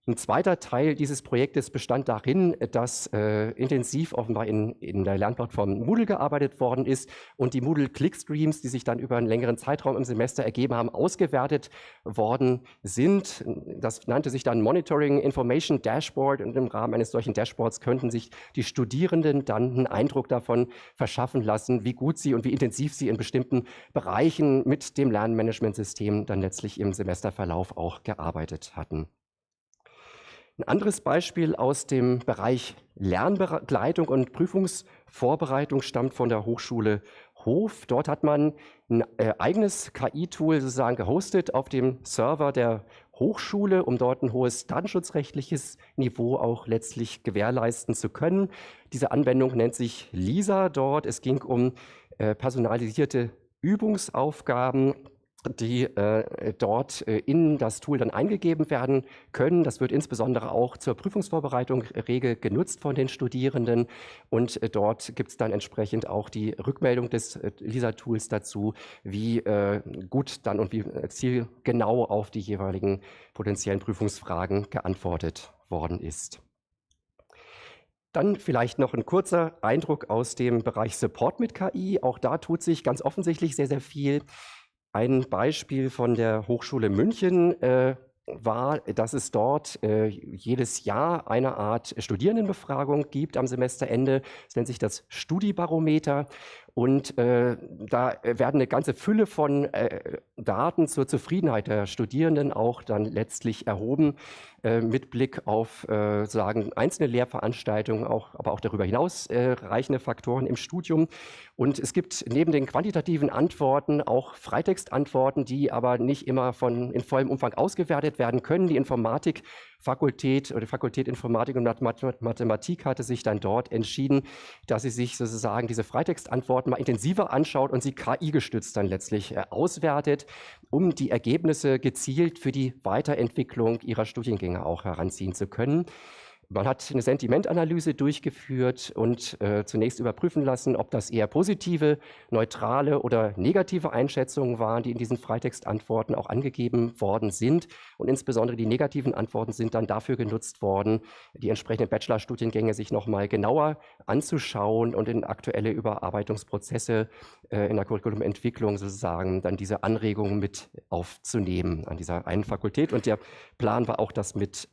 Speaker 13: Ein zweiter Teil dieses Projektes bestand darin, dass intensiv offenbar in der Lernplattform Moodle gearbeitet worden ist und die Moodle-Clickstreams, die sich dann über einen längeren Zeitraum im Semester ergeben haben, ausgewertet worden sind. Das nannte sich dann Monitoring Information Dashboard und im Rahmen eines solchen Dashboards könnten sich die Studierenden dann einen Eindruck davon verschaffen lassen, wie gut sie und wie intensiv sie in bestimmten Bereichen mit dem Lernmanagementsystem dann letztlich im Semesterverlauf auch gearbeitet hatten. Ein anderes Beispiel aus dem Bereich Lernbegleitung und Prüfungsvorbereitung stammt von der Hochschule Hof. Dort hat man ein eigenes KI-Tool sozusagen gehostet auf dem Server der Hochschule, um dort ein hohes datenschutzrechtliches Niveau auch letztlich gewährleisten zu können. Diese Anwendung nennt sich LISA dort. Es ging um personalisierte Übungsaufgaben, die dort in das Tool dann eingegeben werden können. Das wird insbesondere auch zur Prüfungsvorbereitung rege genutzt von den Studierenden und dort gibt es dann entsprechend auch die Rückmeldung des LISA-Tools dazu, wie gut dann und wie zielgenau auf die jeweiligen potenziellen Prüfungsfragen geantwortet worden ist. Dann vielleicht noch ein kurzer Eindruck aus dem Bereich Support mit KI. Auch da tut sich ganz offensichtlich sehr, sehr viel. Ein Beispiel von der Hochschule München war, dass es dort jedes Jahr eine Art Studierendenbefragung gibt am Semesterende. Es nennt sich das Studibarometer. Und da werden eine ganze Fülle von Daten zur Zufriedenheit der Studierenden auch dann letztlich erhoben, mit Blick auf sagen einzelne Lehrveranstaltungen, aber auch darüber hinaus reichende Faktoren im Studium. Und es gibt neben den quantitativen Antworten auch Freitextantworten, die aber nicht immer in vollem Umfang ausgewertet werden können. Die Informatikfakultät oder die Fakultät Informatik und Mathematik hatte sich dann dort entschieden, dass sie sich sozusagen diese Freitextantworten mal intensiver anschaut und sie KI-gestützt dann letztlich auswertet, um die Ergebnisse gezielt für die Weiterentwicklung ihrer Studiengänge auch heranziehen zu können. Man hat eine Sentimentanalyse durchgeführt und zunächst überprüfen lassen, ob das eher positive, neutrale oder negative Einschätzungen waren, die in diesen Freitextantworten auch angegeben worden sind. Und insbesondere die negativen Antworten sind dann dafür genutzt worden, die entsprechenden Bachelorstudiengänge sich nochmal genauer anzuschauen und in aktuelle Überarbeitungsprozesse in der Curriculumentwicklung sozusagen dann diese Anregungen mit aufzunehmen an dieser einen Fakultät. Und der Plan war auch, das mit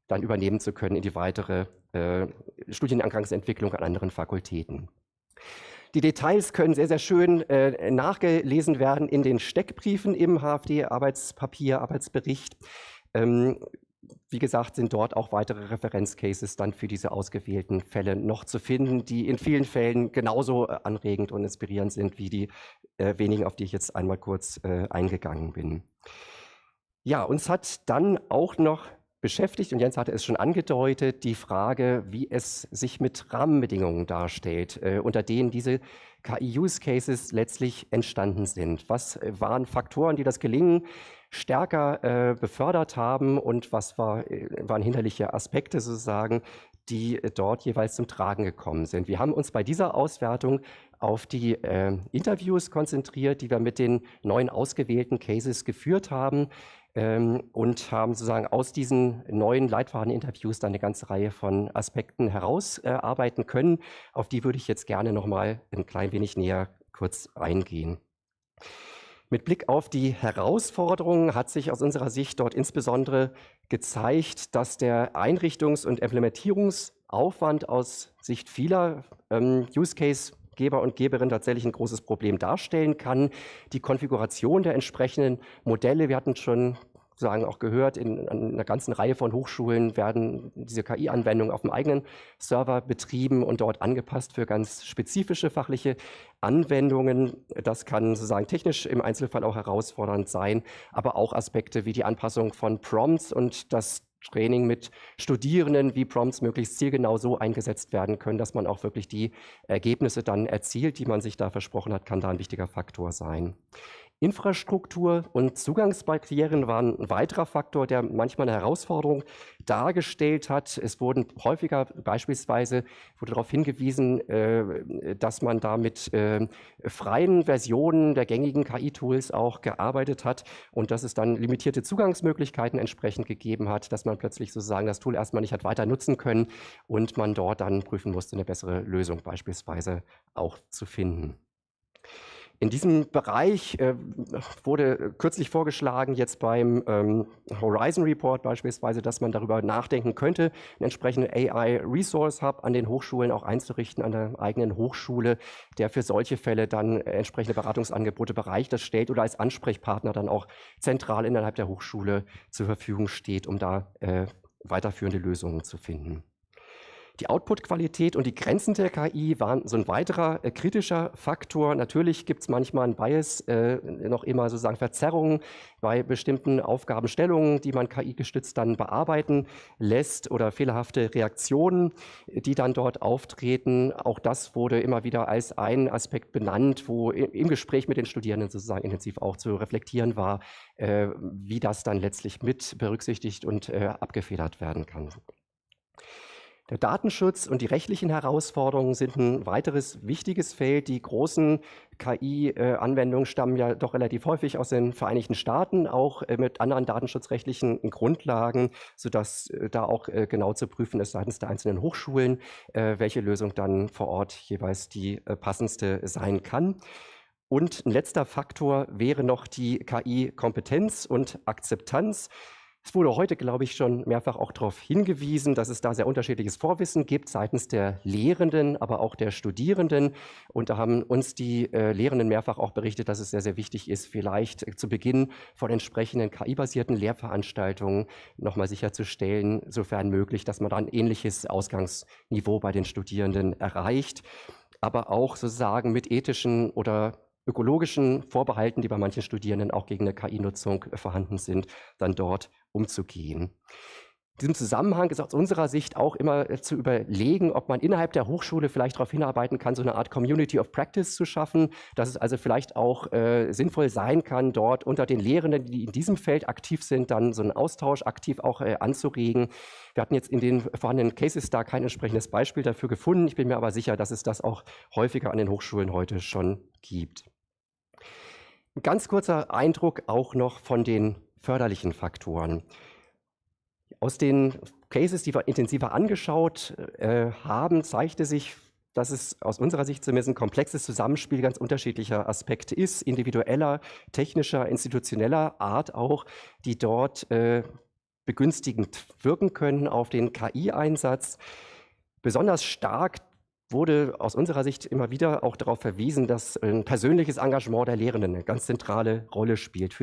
Speaker 13: dann übernehmen zu können in die weitere Studienangangsentwicklung an anderen Fakultäten. Die Details können sehr, sehr schön nachgelesen werden in den Steckbriefen im HFD-Arbeitspapier, Arbeitsbericht. Wie gesagt, sind dort auch weitere Referenzcases dann für diese ausgewählten Fälle noch zu finden, die in vielen Fällen genauso anregend und inspirierend sind wie die wenigen, auf die ich jetzt einmal kurz eingegangen bin. Ja, uns hat dann auch noch beschäftigt, und Jens hatte es schon angedeutet, die Frage, wie es sich mit Rahmenbedingungen darstellt, unter denen diese KI-Use-Cases letztlich entstanden sind. Was waren Faktoren, die das Gelingen stärker befördert haben und was waren hinderliche Aspekte sozusagen, die dort jeweils zum Tragen gekommen sind. Wir haben uns bei dieser Auswertung auf die Interviews konzentriert, die wir mit den 9 ausgewählten Cases geführt haben, und haben sozusagen aus diesen 9 Leitfaden-Interviews dann eine ganze Reihe von Aspekten herausarbeiten können. Auf die würde ich jetzt gerne noch mal ein klein wenig näher kurz eingehen. Mit Blick auf die Herausforderungen hat sich aus unserer Sicht dort insbesondere gezeigt, dass der Einrichtungs- und Implementierungsaufwand aus Sicht vieler Use-Case-Geber und Geberinnen tatsächlich ein großes Problem darstellen kann. Die Konfiguration der entsprechenden Modelle, wir hatten schon sagen auch gehört, an einer ganzen Reihe von Hochschulen werden diese KI-Anwendungen auf dem eigenen Server betrieben und dort angepasst für ganz spezifische fachliche Anwendungen. Das kann sozusagen technisch im Einzelfall auch herausfordernd sein, aber auch Aspekte wie die Anpassung von Prompts und das Training mit Studierenden, wie Prompts möglichst zielgenau so eingesetzt werden können, dass man auch wirklich die Ergebnisse dann erzielt, die man sich da versprochen hat, kann da ein wichtiger Faktor sein. Infrastruktur und Zugangsbarrieren waren ein weiterer Faktor, der manchmal eine Herausforderung dargestellt hat. Es wurden häufiger beispielsweise wurde darauf hingewiesen, dass man da mit freien Versionen der gängigen KI-Tools auch gearbeitet hat und dass es dann limitierte Zugangsmöglichkeiten entsprechend gegeben hat, dass man plötzlich sozusagen das Tool erstmal nicht hat weiter nutzen können und man dort dann prüfen musste, eine bessere Lösung beispielsweise auch zu finden. In diesem Bereich wurde kürzlich vorgeschlagen, jetzt beim Horizon Report beispielsweise, dass man darüber nachdenken könnte, einen entsprechenden AI Resource Hub an den Hochschulen auch einzurichten, an der eigenen Hochschule, der für solche Fälle dann entsprechende Beratungsangebote bereitstellt oder als Ansprechpartner dann auch zentral innerhalb der Hochschule zur Verfügung steht, um da weiterführende Lösungen zu finden. Die Output-Qualität und die Grenzen der KI waren so ein weiterer kritischer Faktor. Natürlich gibt es manchmal einen Bias, noch immer sozusagen Verzerrungen bei bestimmten Aufgabenstellungen, die man KI-gestützt dann bearbeiten lässt oder fehlerhafte Reaktionen, die dann dort auftreten. Auch das wurde immer wieder als ein Aspekt benannt, wo im Gespräch mit den Studierenden sozusagen intensiv auch zu reflektieren war, wie das dann letztlich mit berücksichtigt und abgefedert werden kann. Der Datenschutz und die rechtlichen Herausforderungen sind ein weiteres wichtiges Feld. Die großen KI-Anwendungen stammen ja doch relativ häufig aus den Vereinigten Staaten, auch mit anderen datenschutzrechtlichen Grundlagen, sodass da auch genau zu prüfen ist seitens der einzelnen Hochschulen, welche Lösung dann vor Ort jeweils die passendste sein kann. Und ein letzter Faktor wäre noch die KI-Kompetenz und Akzeptanz. Es wurde heute, glaube ich, schon mehrfach auch darauf hingewiesen, dass es da sehr unterschiedliches Vorwissen gibt seitens der Lehrenden, aber auch der Studierenden. Und da haben uns die Lehrenden mehrfach auch berichtet, dass es sehr, sehr wichtig ist, vielleicht zu Beginn von entsprechenden KI-basierten Lehrveranstaltungen nochmal sicherzustellen, sofern möglich, dass man da ein ähnliches Ausgangsniveau bei den Studierenden erreicht, aber auch sozusagen mit ethischen oder ökologischen Vorbehalten, die bei manchen Studierenden auch gegen eine KI-Nutzung vorhanden sind, dann dort umzugehen. In diesem Zusammenhang ist aus unserer Sicht auch immer zu überlegen, ob man innerhalb der Hochschule vielleicht darauf hinarbeiten kann, so eine Art Community of Practice zu schaffen, dass es also vielleicht auch sinnvoll sein kann, dort unter den Lehrenden, die in diesem Feld aktiv sind, dann so einen Austausch aktiv auch anzuregen. Wir hatten jetzt in den vorhandenen Cases da kein entsprechendes Beispiel dafür gefunden. Ich bin mir aber sicher, dass es das auch häufiger an den Hochschulen heute schon gibt. Ein ganz kurzer Eindruck auch noch von den förderlichen Faktoren. Aus den Cases, die wir intensiver angeschaut haben, zeigte sich, dass es aus unserer Sicht zumindest ein komplexes Zusammenspiel ganz unterschiedlicher Aspekte ist, individueller, technischer, institutioneller Art auch, die dort begünstigend wirken können auf den KI-Einsatz. Besonders stark wurde aus unserer Sicht immer wieder auch darauf verwiesen, dass ein persönliches Engagement der Lehrenden eine ganz zentrale Rolle spielt,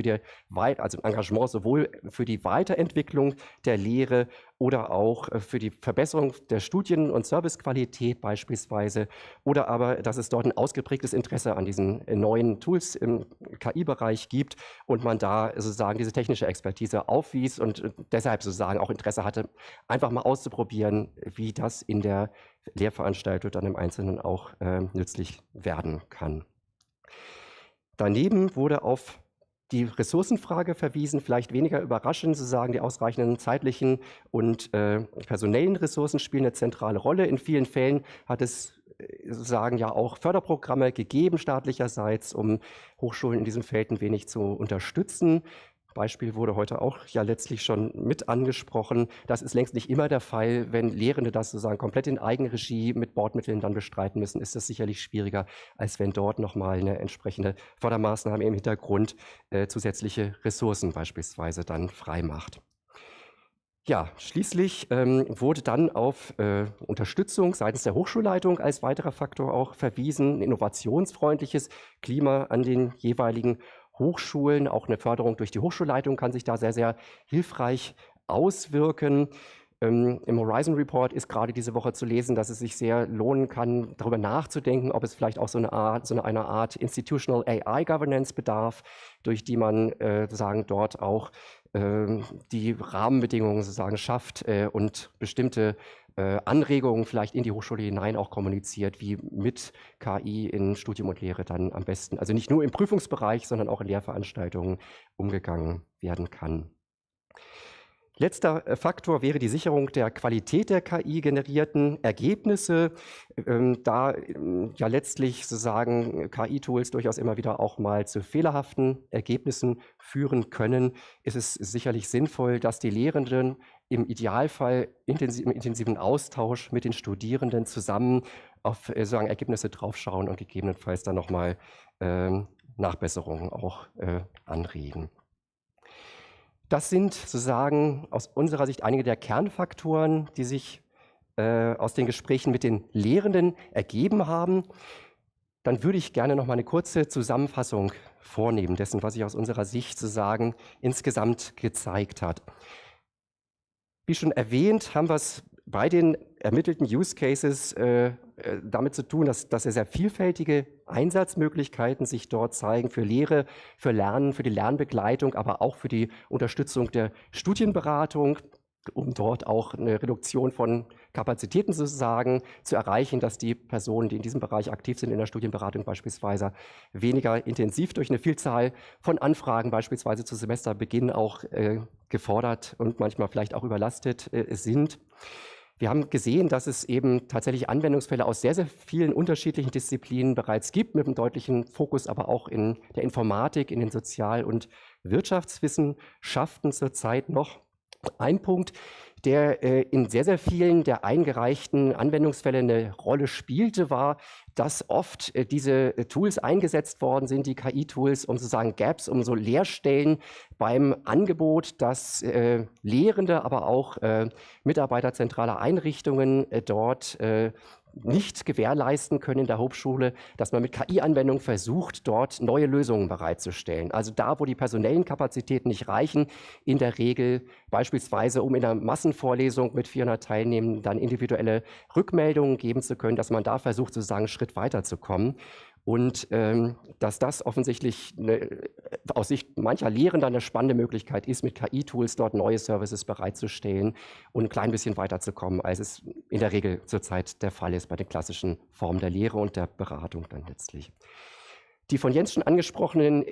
Speaker 13: also Engagement sowohl für die Weiterentwicklung der Lehre oder auch für die Verbesserung der Studien- und Servicequalität beispielsweise, oder aber, dass es dort ein ausgeprägtes Interesse an diesen neuen Tools im KI-Bereich gibt und man da sozusagen diese technische Expertise aufwies und deshalb sozusagen auch Interesse hatte, einfach mal auszuprobieren, wie das in der Lehrveranstaltung dann im Einzelnen auch nützlich werden kann. Daneben wurde auf die Ressourcenfrage verwiesen, vielleicht weniger überraschend, sozusagen die ausreichenden zeitlichen und personellen Ressourcen spielen eine zentrale Rolle. In vielen Fällen hat es sozusagen ja auch Förderprogramme gegeben staatlicherseits, um Hochschulen in diesem Feld ein wenig zu unterstützen. Beispiel wurde heute auch ja letztlich schon mit angesprochen. Das ist längst nicht immer der Fall. Wenn Lehrende das sozusagen komplett in Eigenregie mit Bordmitteln dann bestreiten müssen, ist das sicherlich schwieriger, als wenn dort nochmal eine entsprechende Fördermaßnahme im Hintergrund zusätzliche Ressourcen beispielsweise dann frei macht. Ja, schließlich wurde dann auf Unterstützung seitens der Hochschulleitung als weiterer Faktor auch verwiesen, ein innovationsfreundliches Klima an den jeweiligen Hochschulen. Auch eine Förderung durch die Hochschulleitung kann sich da sehr, sehr hilfreich auswirken. Im Horizon Report ist gerade diese Woche zu lesen, dass es sich sehr lohnen kann, darüber nachzudenken, ob es vielleicht auch so eine Art Institutional AI Governance bedarf, durch die man sozusagen dort auch die Rahmenbedingungen sozusagen schafft und bestimmte Anregungen vielleicht in die Hochschule hinein auch kommuniziert, wie mit KI in Studium und Lehre dann am besten, also nicht nur im Prüfungsbereich, sondern auch in Lehrveranstaltungen umgegangen werden kann. Letzter Faktor wäre die Sicherung der Qualität der KI-generierten Ergebnisse. Da ja letztlich sozusagen KI-Tools durchaus immer wieder auch mal zu fehlerhaften Ergebnissen führen können, ist es sicherlich sinnvoll, dass die Lehrenden im Idealfall im intensiven Austausch mit den Studierenden zusammen auf sozusagen Ergebnisse draufschauen und gegebenenfalls dann nochmal Nachbesserungen auch anregen. Das sind sozusagen aus unserer Sicht einige der Kernfaktoren, die sich aus den Gesprächen mit den Lehrenden ergeben haben. Dann würde ich gerne noch mal eine kurze Zusammenfassung vornehmen dessen, was sich aus unserer Sicht sozusagen insgesamt gezeigt hat. Wie schon erwähnt, haben wir es bei den ermittelten Use Cases damit zu tun, dass sehr vielfältige Einsatzmöglichkeiten sich dort zeigen für Lehre, für Lernen, für die Lernbegleitung, aber auch für die Unterstützung der Studienberatung, um dort auch eine Reduktion von Kapazitäten sozusagen zu erreichen, dass die Personen, die in diesem Bereich aktiv sind, in der Studienberatung beispielsweise, weniger intensiv durch eine Vielzahl von Anfragen beispielsweise zu Semesterbeginn auch gefordert und manchmal vielleicht auch überlastet sind. Wir haben gesehen, dass es eben tatsächlich Anwendungsfälle aus sehr, sehr vielen unterschiedlichen Disziplinen bereits gibt, mit einem deutlichen Fokus aber auch in der Informatik, in den Sozial- und Wirtschaftswissenschaften zurzeit noch. Ein Punkt, der in sehr, sehr vielen der eingereichten Anwendungsfälle eine Rolle spielte, war, dass oft diese Tools eingesetzt worden sind, die KI-Tools, um sozusagen Gaps, um so Leerstellen beim Angebot, dass Lehrende, aber auch Mitarbeiter zentraler Einrichtungen dort nicht gewährleisten können in der Hochschule, dass man mit KI-Anwendungen versucht, dort neue Lösungen bereitzustellen. Also da, wo die personellen Kapazitäten nicht reichen, in der Regel beispielsweise, um in einer Massenvorlesung mit 400 Teilnehmenden dann individuelle Rückmeldungen geben zu können, dass man da versucht, sozusagen einen Schritt weiterzukommen. Und dass das offensichtlich aus Sicht mancher Lehrender eine spannende Möglichkeit ist, mit KI-Tools dort neue Services bereitzustellen und ein klein bisschen weiterzukommen, als es in der Regel zurzeit der Fall ist bei den klassischen Formen der Lehre und der Beratung dann letztlich. Die von Jens schon angesprochenen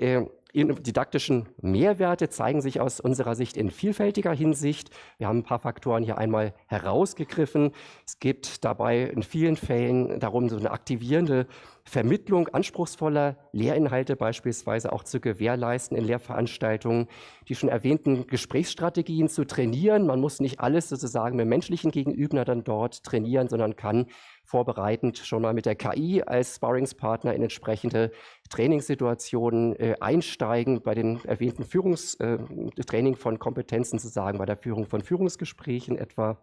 Speaker 13: didaktischen Mehrwerte zeigen sich aus unserer Sicht in vielfältiger Hinsicht. Wir haben ein paar Faktoren hier einmal herausgegriffen. Es geht dabei in vielen Fällen darum, so eine aktivierende Vermittlung anspruchsvoller Lehrinhalte beispielsweise auch zu gewährleisten in Lehrveranstaltungen, die schon erwähnten Gesprächsstrategien zu trainieren. Man muss nicht alles sozusagen mit menschlichen Gegenüber dann dort trainieren, sondern kann vorbereitend schon mal mit der KI als Sparringspartner in entsprechende Trainingssituationen einsteigen, bei den erwähnten Training von Kompetenzen sozusagen, bei der Führung von Führungsgesprächen etwa.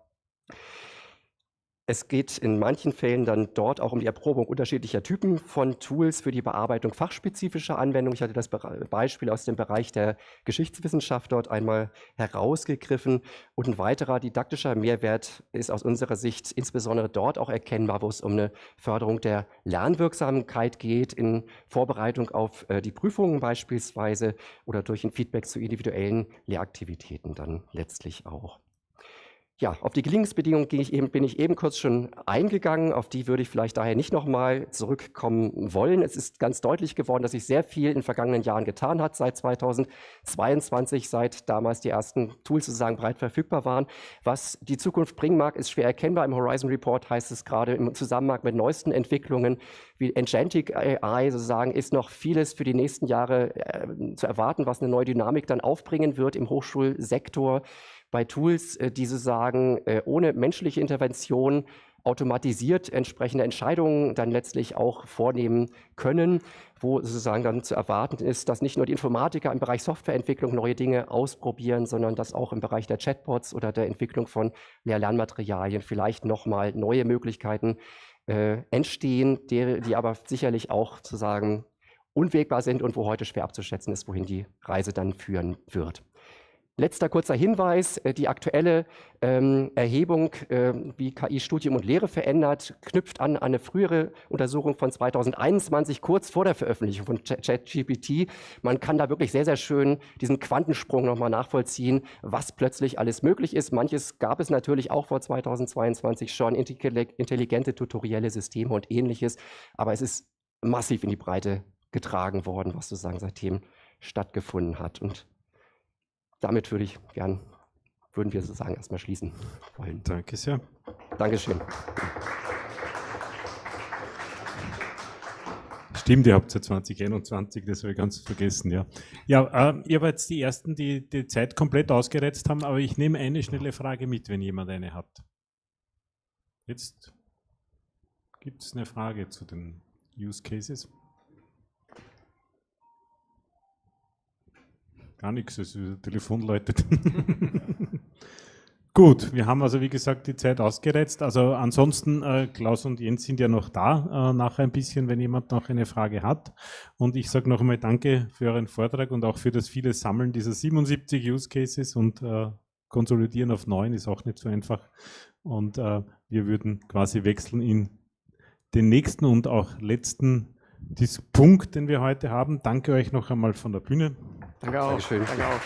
Speaker 13: Es geht in manchen Fällen dann dort auch um die Erprobung unterschiedlicher Typen von Tools für die Bearbeitung fachspezifischer Anwendungen. Ich hatte das Beispiel aus dem Bereich der Geschichtswissenschaft dort einmal herausgegriffen. Und ein weiterer didaktischer Mehrwert ist aus unserer Sicht insbesondere dort auch erkennbar, wo es um eine Förderung der Lernwirksamkeit geht, in Vorbereitung auf die Prüfungen beispielsweise oder durch ein Feedback zu individuellen Lehraktivitäten dann letztlich auch. Ja, auf die Gelingensbedingungen bin ich eben kurz schon eingegangen, auf die würde ich vielleicht daher nicht nochmal zurückkommen wollen. Es ist ganz deutlich geworden, dass sich sehr viel in den vergangenen Jahren getan hat, seit 2022, seit damals die ersten Tools sozusagen breit verfügbar waren. Was die Zukunft bringen mag, ist schwer erkennbar. Im Horizon Report heißt es gerade im Zusammenhang mit neuesten Entwicklungen wie Agentic AI sozusagen, ist noch vieles für die nächsten Jahre zu erwarten, was eine neue Dynamik dann aufbringen wird im Hochschulsektor. Bei Tools, die sozusagen ohne menschliche Intervention automatisiert entsprechende Entscheidungen dann letztlich auch vornehmen können, wo sozusagen dann zu erwarten ist, dass nicht nur die Informatiker im Bereich Softwareentwicklung neue Dinge ausprobieren, sondern dass auch im Bereich der Chatbots oder der Entwicklung von Lehr-Lernmaterialien vielleicht nochmal neue Möglichkeiten entstehen, die aber sicherlich auch sozusagen unwägbar sind und wo heute schwer abzuschätzen ist, wohin die Reise dann führen wird. Letzter kurzer Hinweis, die aktuelle Erhebung, wie KI Studium und Lehre verändert, knüpft an eine frühere Untersuchung von 2021, kurz vor der Veröffentlichung von ChatGPT. Man kann da wirklich sehr, sehr schön diesen Quantensprung nochmal nachvollziehen, was plötzlich alles möglich ist. Manches gab es natürlich auch vor 2022 schon, intelligente tutorielle Systeme und Ähnliches, aber es ist massiv in die Breite getragen worden, was sozusagen seitdem stattgefunden hat. Und damit würden wir sozusagen erstmal schließen wollen.
Speaker 1: Danke sehr.
Speaker 13: Dankeschön.
Speaker 1: Stimmt, ihr habt ja 2021, das habe ich ganz vergessen, ja. Ja, ihr wart jetzt die Ersten, die die Zeit komplett ausgereizt haben, aber ich nehme eine schnelle Frage mit, wenn jemand eine hat. Jetzt gibt es eine Frage zu den Use Cases. Gar nichts, also das Telefon läutet. Gut, wir haben also wie gesagt die Zeit ausgereizt. Also ansonsten, Klaus und Jens sind ja noch da, nachher ein bisschen, wenn jemand noch eine Frage hat. Und ich sage noch einmal danke für euren Vortrag und auch für das viele Sammeln dieser 77 Use Cases und konsolidieren auf 9 ist auch nicht so einfach. Und wir würden quasi wechseln in den nächsten und auch letzten Punkt, den wir heute haben. Danke euch noch einmal von der Bühne.
Speaker 22: Danke auch.
Speaker 13: Dankeschön.
Speaker 22: Danke auch.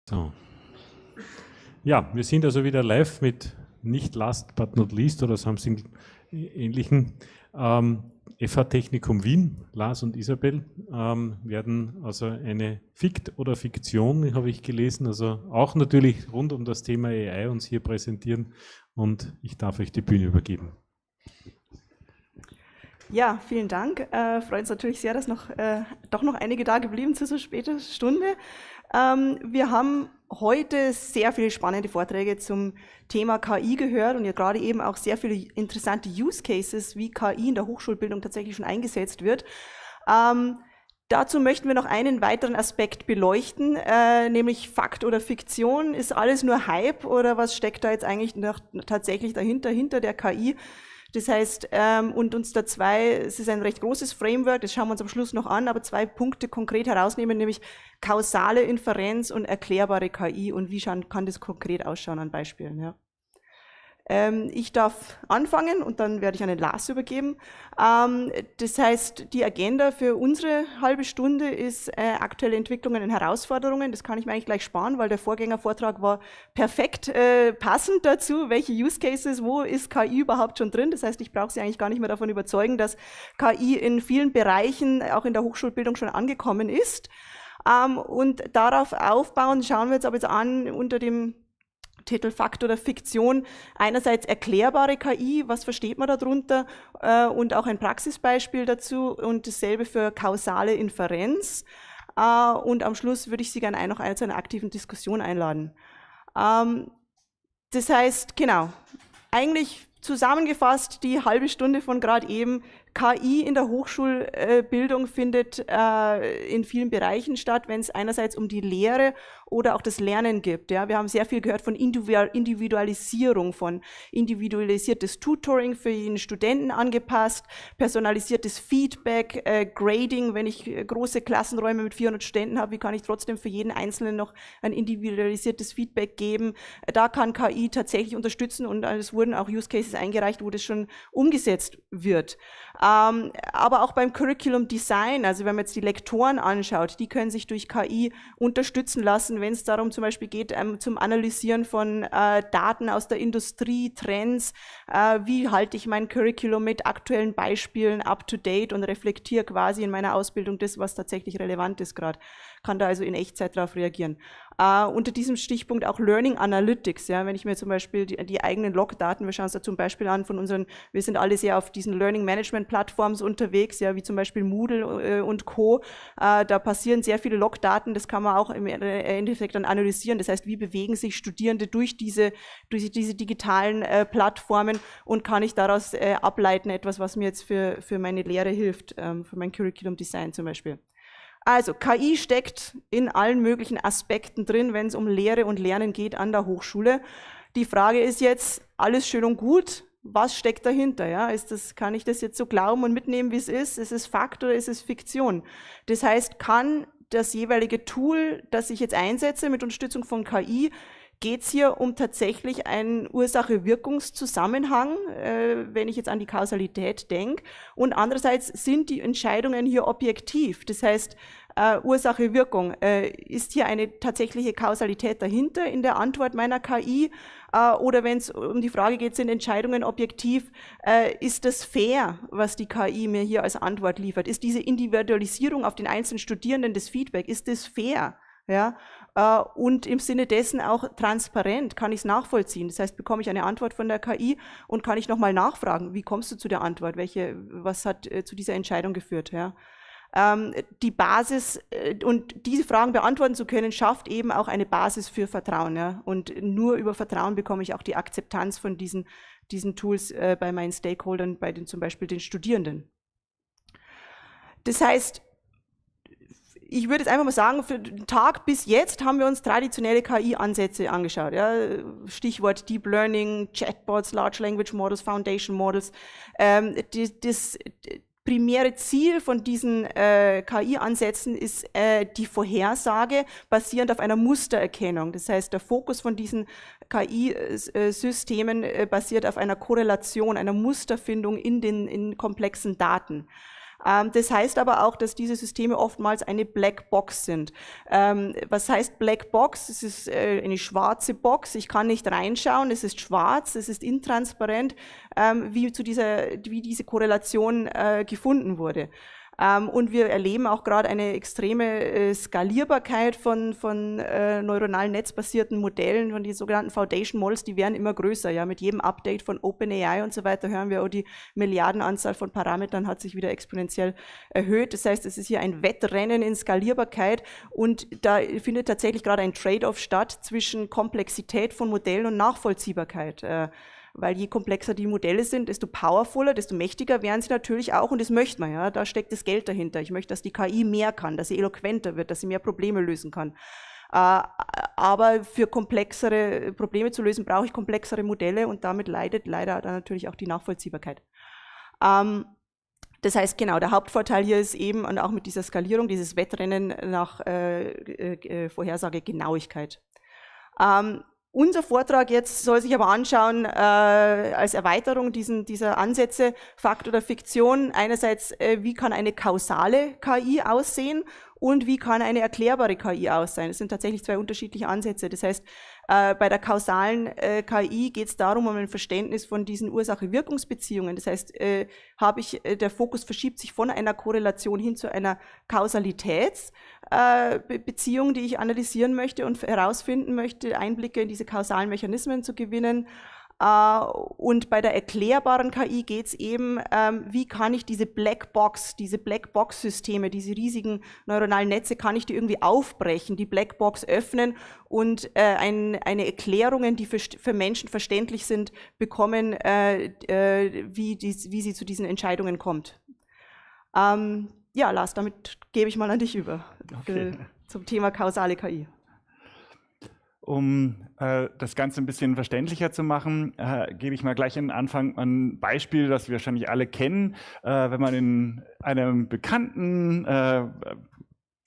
Speaker 1: So. Ja, wir sind also wieder live mit nicht last but not least oder something ähnlichen. FH Technikum Wien, Lars und Isabel, werden also eine Fikt oder Fiktion, habe ich gelesen, also auch natürlich rund um das Thema AI uns hier präsentieren, und ich darf euch die Bühne übergeben.
Speaker 2: Ja, vielen Dank. Freut uns natürlich sehr, dass doch noch einige da geblieben zu so später Stunde. Wir haben heute sehr viele spannende Vorträge zum Thema KI gehört und ja gerade eben auch sehr viele interessante Use Cases, wie KI in der Hochschulbildung tatsächlich schon eingesetzt wird. Dazu möchten wir noch einen weiteren Aspekt beleuchten, nämlich Fakt oder Fiktion. Ist alles nur Hype oder was steckt da jetzt eigentlich tatsächlich dahinter, hinter der KI? Das heißt, und uns da es ist ein recht großes Framework, das schauen wir uns am Schluss noch an, aber 2 Punkte konkret herausnehmen, nämlich kausale Inferenz und erklärbare KI und wie kann das konkret ausschauen an Beispielen. Ja. Ich darf anfangen und dann werde ich an den Lars übergeben. Das heißt, die Agenda für unsere halbe Stunde ist aktuelle Entwicklungen und Herausforderungen. Das kann ich mir eigentlich gleich sparen, weil der Vorgängervortrag war perfekt passend dazu, welche Use Cases, wo ist KI überhaupt schon drin. Das heißt, ich brauche Sie eigentlich gar nicht mehr davon überzeugen, dass KI in vielen Bereichen auch in der Hochschulbildung schon angekommen ist. Und darauf aufbauen, schauen wir uns aber jetzt an unter dem Titel Fakt oder Fiktion, einerseits erklärbare KI, was versteht man darunter, und auch ein Praxisbeispiel dazu und dasselbe für kausale Inferenz. Und am Schluss würde ich Sie gerne noch zu einer aktiven Diskussion einladen. Das heißt, genau, eigentlich zusammengefasst die halbe Stunde von gerade eben, KI in der Hochschulbildung findet in vielen Bereichen statt, wenn es einerseits um die Lehre oder auch das Lernen geht. Ja. Wir haben sehr viel gehört von Individualisierung, von individualisiertes Tutoring für jeden Studenten angepasst, personalisiertes Feedback, Grading, wenn ich große Klassenräume mit 400 Studenten habe, wie kann ich trotzdem für jeden Einzelnen noch ein individualisiertes Feedback geben? Da kann KI tatsächlich unterstützen und es wurden auch Use Cases eingereicht, wo das schon umgesetzt wird. Aber auch beim Curriculum Design, also wenn man jetzt die Lektoren anschaut, die können sich durch KI unterstützen lassen, wenn es darum zum Beispiel geht, zum Analysieren von Daten aus der Industrie, Trends, wie halte ich mein Curriculum mit aktuellen Beispielen up-to-date und reflektiere quasi in meiner Ausbildung das, was tatsächlich relevant ist gerade. Kann da also in Echtzeit darauf reagieren. Unter diesem Stichpunkt auch Learning Analytics, ja, wenn ich mir zum Beispiel die eigenen Logdaten, wir schauen uns da zum Beispiel an von wir sind alle sehr auf diesen Learning Management Plattformen unterwegs, ja, wie zum Beispiel Moodle und Co. Da passieren sehr viele Logdaten, das kann man auch im Endeffekt dann analysieren. Das heißt, wie bewegen sich Studierende durch diese digitalen Plattformen und kann ich daraus ableiten, etwas, was mir jetzt für meine Lehre hilft, für mein Curriculum Design zum Beispiel. Also KI steckt in allen möglichen Aspekten drin, wenn es um Lehre und Lernen geht an der Hochschule. Die Frage ist jetzt, alles schön und gut, was steckt dahinter? Ja? Kann ich das jetzt so glauben und mitnehmen, wie es ist? Ist es Fakt oder ist es Fiktion? Das heißt, kann das jeweilige Tool, das ich jetzt einsetze mit Unterstützung von KI, geht es hier um tatsächlich einen Ursache-Wirkungszusammenhang, wenn ich jetzt an die Kausalität denke. Und andererseits sind die Entscheidungen hier objektiv. Das heißt, Ursache-Wirkung, ist hier eine tatsächliche Kausalität dahinter in der Antwort meiner KI? Oder wenn es um die Frage geht, sind Entscheidungen objektiv, ist das fair, was die KI mir hier als Antwort liefert? Ist diese Individualisierung auf den einzelnen Studierenden des Feedback, ist das fair? Ja? Und im Sinne dessen auch transparent, kann ich es nachvollziehen. Das heißt, bekomme ich eine Antwort von der KI und kann ich nochmal nachfragen, wie kommst du zu der Antwort, was hat zu dieser Entscheidung geführt. Ja? Die Basis und diese Fragen beantworten zu können, schafft eben auch eine Basis für Vertrauen. Ja? Und nur über Vertrauen bekomme ich auch die Akzeptanz von diesen Tools bei meinen Stakeholdern, zum Beispiel den Studierenden. Das heißt, ich würde jetzt einfach mal sagen, für den Tag bis jetzt haben wir uns traditionelle KI-Ansätze angeschaut. Ja? Stichwort Deep Learning, Chatbots, Large Language Models, Foundation Models. Das primäre Ziel von diesen KI-Ansätzen ist die Vorhersage basierend auf einer Mustererkennung. Das heißt, der Fokus von diesen KI-Systemen basiert auf einer Korrelation, einer Musterfindung in komplexen Daten. Das heißt aber auch, dass diese Systeme oftmals eine Black Box sind. Was heißt Black Box? Es ist eine schwarze Box, ich kann nicht reinschauen, es ist schwarz, es ist intransparent, wie diese Korrelation gefunden wurde. Und wir erleben auch gerade eine extreme Skalierbarkeit von neuronalen netzbasierten Modellen, von den sogenannten Foundation Models, die werden immer größer. Ja, mit jedem Update von OpenAI und so weiter hören wir, oh, die Milliardenanzahl von Parametern hat sich wieder exponentiell erhöht. Das heißt, es ist hier ein Wettrennen in Skalierbarkeit und da findet tatsächlich gerade ein Trade-off statt zwischen Komplexität von Modellen und Nachvollziehbarkeit. Weil je komplexer die Modelle sind, desto powervoller, desto mächtiger werden sie natürlich auch und das möchte man, ja, da steckt das Geld dahinter. Ich möchte, dass die KI mehr kann, dass sie eloquenter wird, dass sie mehr Probleme lösen kann. Aber für komplexere Probleme zu lösen, brauche ich komplexere Modelle und damit leidet leider dann natürlich auch die Nachvollziehbarkeit. Das heißt, genau, der Hauptvorteil hier ist eben, und auch mit dieser Skalierung, dieses Wettrennen nach Vorhersagegenauigkeit. Unser Vortrag jetzt soll sich aber anschauen, als Erweiterung dieser Ansätze, Fakt oder Fiktion, einerseits, wie kann eine kausale KI aussehen und wie kann eine erklärbare KI aussehen. Das sind tatsächlich zwei unterschiedliche Ansätze. Das heißt, bei der kausalen KI geht es darum, um ein Verständnis von diesen Ursache-Wirkungsbeziehungen. Das heißt, der Fokus verschiebt sich von einer Korrelation hin zu einer Kausalitätsbeziehung, die ich analysieren möchte und herausfinden möchte, Einblicke in diese kausalen Mechanismen zu gewinnen. Und bei der erklärbaren KI geht es eben, wie kann ich diese Blackbox-Systeme, diese riesigen neuronalen Netze, kann ich die irgendwie aufbrechen, die Blackbox öffnen und eine Erklärungen, die für Menschen verständlich sind, bekommen, wie sie zu diesen Entscheidungen kommt. Ja, Lars, damit gebe ich mal an dich über, zum Thema kausale KI.
Speaker 9: Um das Ganze ein bisschen verständlicher zu machen, gebe ich mal gleich am Anfang ein Beispiel, das wir wahrscheinlich alle kennen. Wenn man in einem bekannten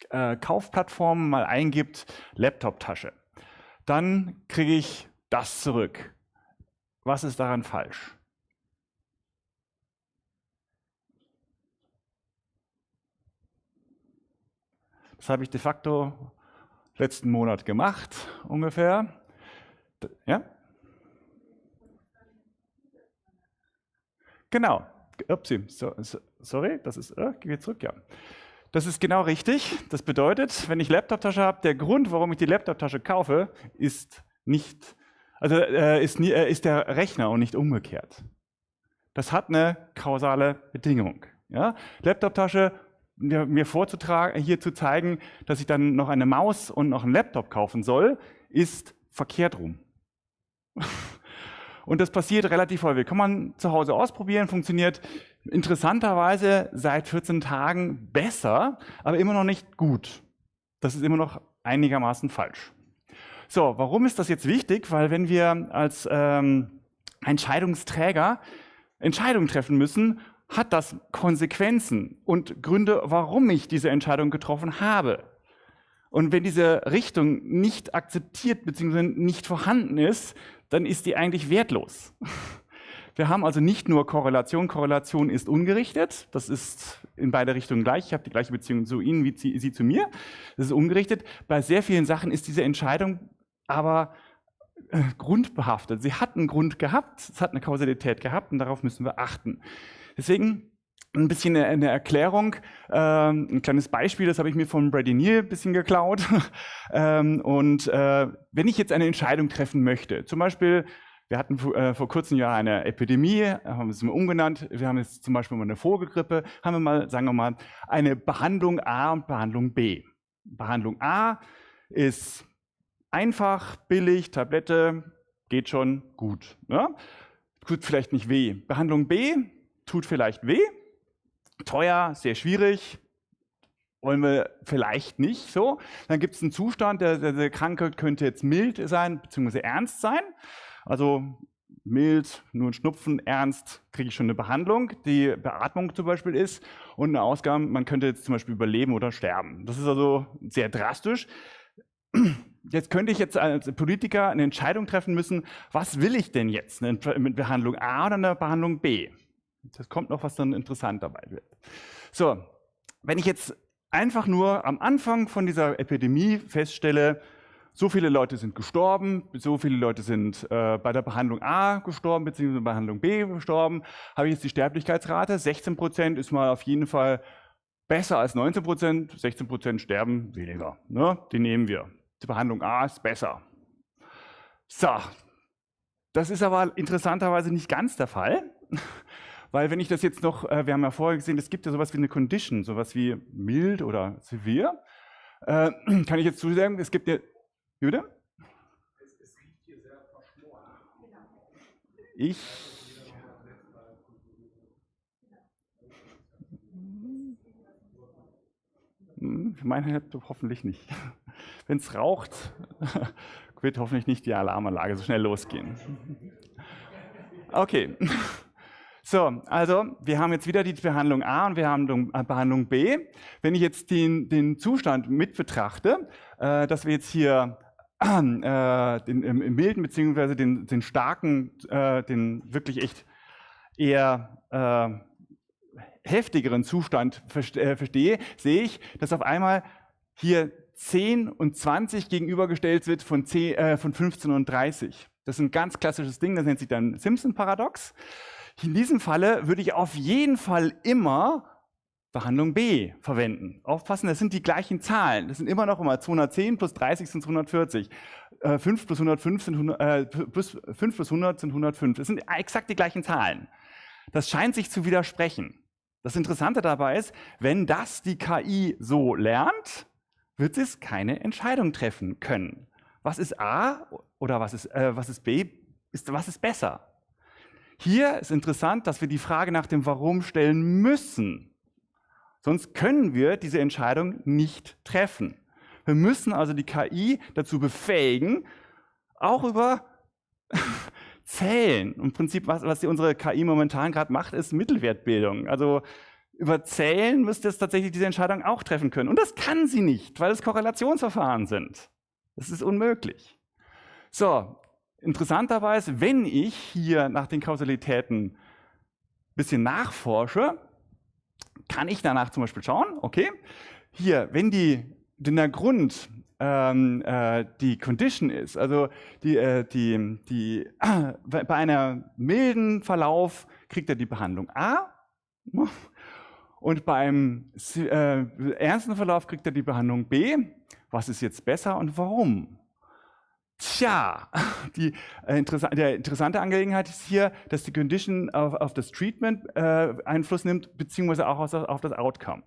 Speaker 9: Kaufplattform mal eingibt, Laptop-Tasche, dann kriege ich das zurück. Was ist daran falsch? Das habe ich de facto letzten Monat gemacht, ungefähr. Ja? Genau. Upsi, sorry, das ist, geht zurück, ja. Das ist genau richtig. Das bedeutet, wenn ich Laptoptasche habe, der Grund, warum ich die Laptoptasche kaufe, ist nicht, ist der Rechner und nicht umgekehrt. Das hat eine kausale Bedingung. Ja? Laptoptasche, mir vorzutragen, hier zu zeigen, dass ich dann noch eine Maus und noch einen Laptop kaufen soll, ist verkehrt rum. Und das passiert relativ häufig. Kann man zu Hause ausprobieren, funktioniert interessanterweise seit 14 Tagen besser, aber immer noch nicht gut. Das ist immer noch einigermaßen falsch. So, warum ist das jetzt wichtig? Weil wenn wir als Entscheidungsträger Entscheidungen treffen müssen, hat das Konsequenzen und Gründe, warum ich diese Entscheidung getroffen habe. Und wenn diese Richtung nicht akzeptiert bzw. nicht vorhanden ist, dann ist die eigentlich wertlos. Wir haben also nicht nur Korrelation. Korrelation ist ungerichtet. Das ist in beide Richtungen gleich. Ich habe die gleiche Beziehung zu Ihnen wie Sie zu mir. Das ist ungerichtet. Bei sehr vielen Sachen ist diese Entscheidung aber grundbehaftet. Sie hat einen Grund gehabt, es hat eine Kausalität gehabt und darauf müssen wir achten. Deswegen ein bisschen eine Erklärung, ein kleines Beispiel, das habe ich mir von Brady Neal ein bisschen geklaut. Wenn ich jetzt eine Entscheidung treffen möchte, zum Beispiel, wir hatten vor kurzem ja eine Epidemie, haben wir es mal umgenannt, wir haben jetzt zum Beispiel mal eine Vogelgrippe, haben wir mal, sagen wir mal, eine Behandlung A und Behandlung B. Behandlung A ist einfach, billig, Tablette, geht schon gut. Ne? Tut vielleicht nicht weh. Behandlung B tut vielleicht weh, teuer, sehr schwierig, wollen wir vielleicht nicht so. Dann gibt es einen Zustand, der Krankheit könnte jetzt mild sein, beziehungsweise ernst sein. Also mild, nur ein Schnupfen, ernst, kriege ich schon eine Behandlung, die Beatmung zum Beispiel ist und eine Ausgabe, man könnte jetzt zum Beispiel überleben oder sterben. Das ist also sehr drastisch. Jetzt könnte ich jetzt als Politiker eine Entscheidung treffen müssen, was will ich denn jetzt, mit Behandlung A oder eine Behandlung B? Das kommt noch, was dann interessant dabei wird.
Speaker 17: So, wenn ich jetzt einfach nur am Anfang von dieser Epidemie feststelle, so viele Leute sind gestorben, so viele Leute sind bei der Behandlung A gestorben, beziehungsweise Behandlung B gestorben, habe ich jetzt die Sterblichkeitsrate. 16% ist mal auf jeden Fall besser als 19%, 16% sterben weniger. Ne? Die nehmen wir. Die Behandlung A ist besser. So, das ist aber interessanterweise nicht ganz der Fall, weil wenn ich das jetzt noch, wir haben ja vorher gesehen, es gibt ja sowas wie eine Condition, sowas wie mild oder severe, kann ich jetzt zusagen, es gibt ja, Jude? Es riecht hier sehr verschworen. Ich meine Laptop hoffentlich nicht. Wenn es raucht, wird hoffentlich nicht die Alarmanlage so schnell losgehen. Okay. So, also wir haben jetzt wieder die Behandlung A und wir haben die Behandlung B. Wenn ich jetzt den Zustand mit betrachte, dass wir jetzt hier im milden bzw. den starken, den wirklich echt eher heftigeren Zustand verstehe, sehe ich, dass auf einmal hier 10 und 20 gegenübergestellt wird von 15 und 30. Das ist ein ganz klassisches Ding, das nennt sich dann Simpson-Paradox. In diesem Falle würde ich auf jeden Fall immer Behandlung B verwenden. Aufpassen, das sind die gleichen Zahlen. Das sind immer 210 plus 30 sind 140. 5 plus 105 sind 5 plus 100 sind 105. Das sind exakt die gleichen Zahlen. Das scheint sich zu widersprechen. Das Interessante dabei ist, wenn das die KI so lernt, wird es keine Entscheidung treffen können. Was ist A oder was ist B? Was ist besser? Hier ist interessant, dass wir die Frage nach dem Warum stellen müssen. Sonst können wir diese Entscheidung nicht treffen. Wir müssen also die KI dazu befähigen, auch über Zählen. Im Prinzip, was unsere KI momentan gerade macht, ist Mittelwertbildung. Also über Zählen müsste es tatsächlich diese Entscheidung auch treffen können. Und das kann sie nicht, weil es Korrelationsverfahren sind. Das ist unmöglich. So, interessant dabei ist, wenn ich hier nach den Kausalitäten ein bisschen nachforsche, kann ich danach zum Beispiel schauen, okay, hier, wenn der Grund die Condition ist, also bei einer milden Verlauf kriegt er die Behandlung A und beim ernsten Verlauf kriegt er die Behandlung B. Was ist jetzt besser und warum? Tja, der interessante Angelegenheit ist hier, dass die Condition auf das Treatment Einfluss nimmt, beziehungsweise auch auf das Outcome.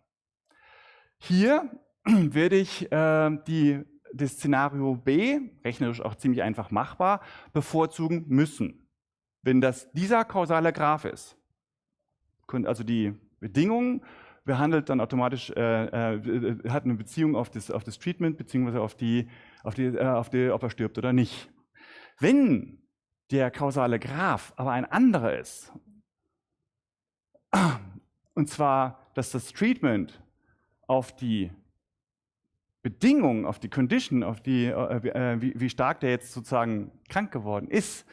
Speaker 17: Hier werde ich das Szenario B, rechnerisch auch ziemlich einfach machbar, bevorzugen müssen. Wenn das dieser kausale Graph ist, also die Bedingungen, behandelt dann automatisch, hat eine Beziehung auf das Treatment, beziehungsweise auf ob er stirbt oder nicht. Wenn der kausale Graph aber ein anderer ist, und zwar, dass das Treatment auf die Bedingungen, auf die Condition, auf wie stark der jetzt sozusagen krank geworden ist,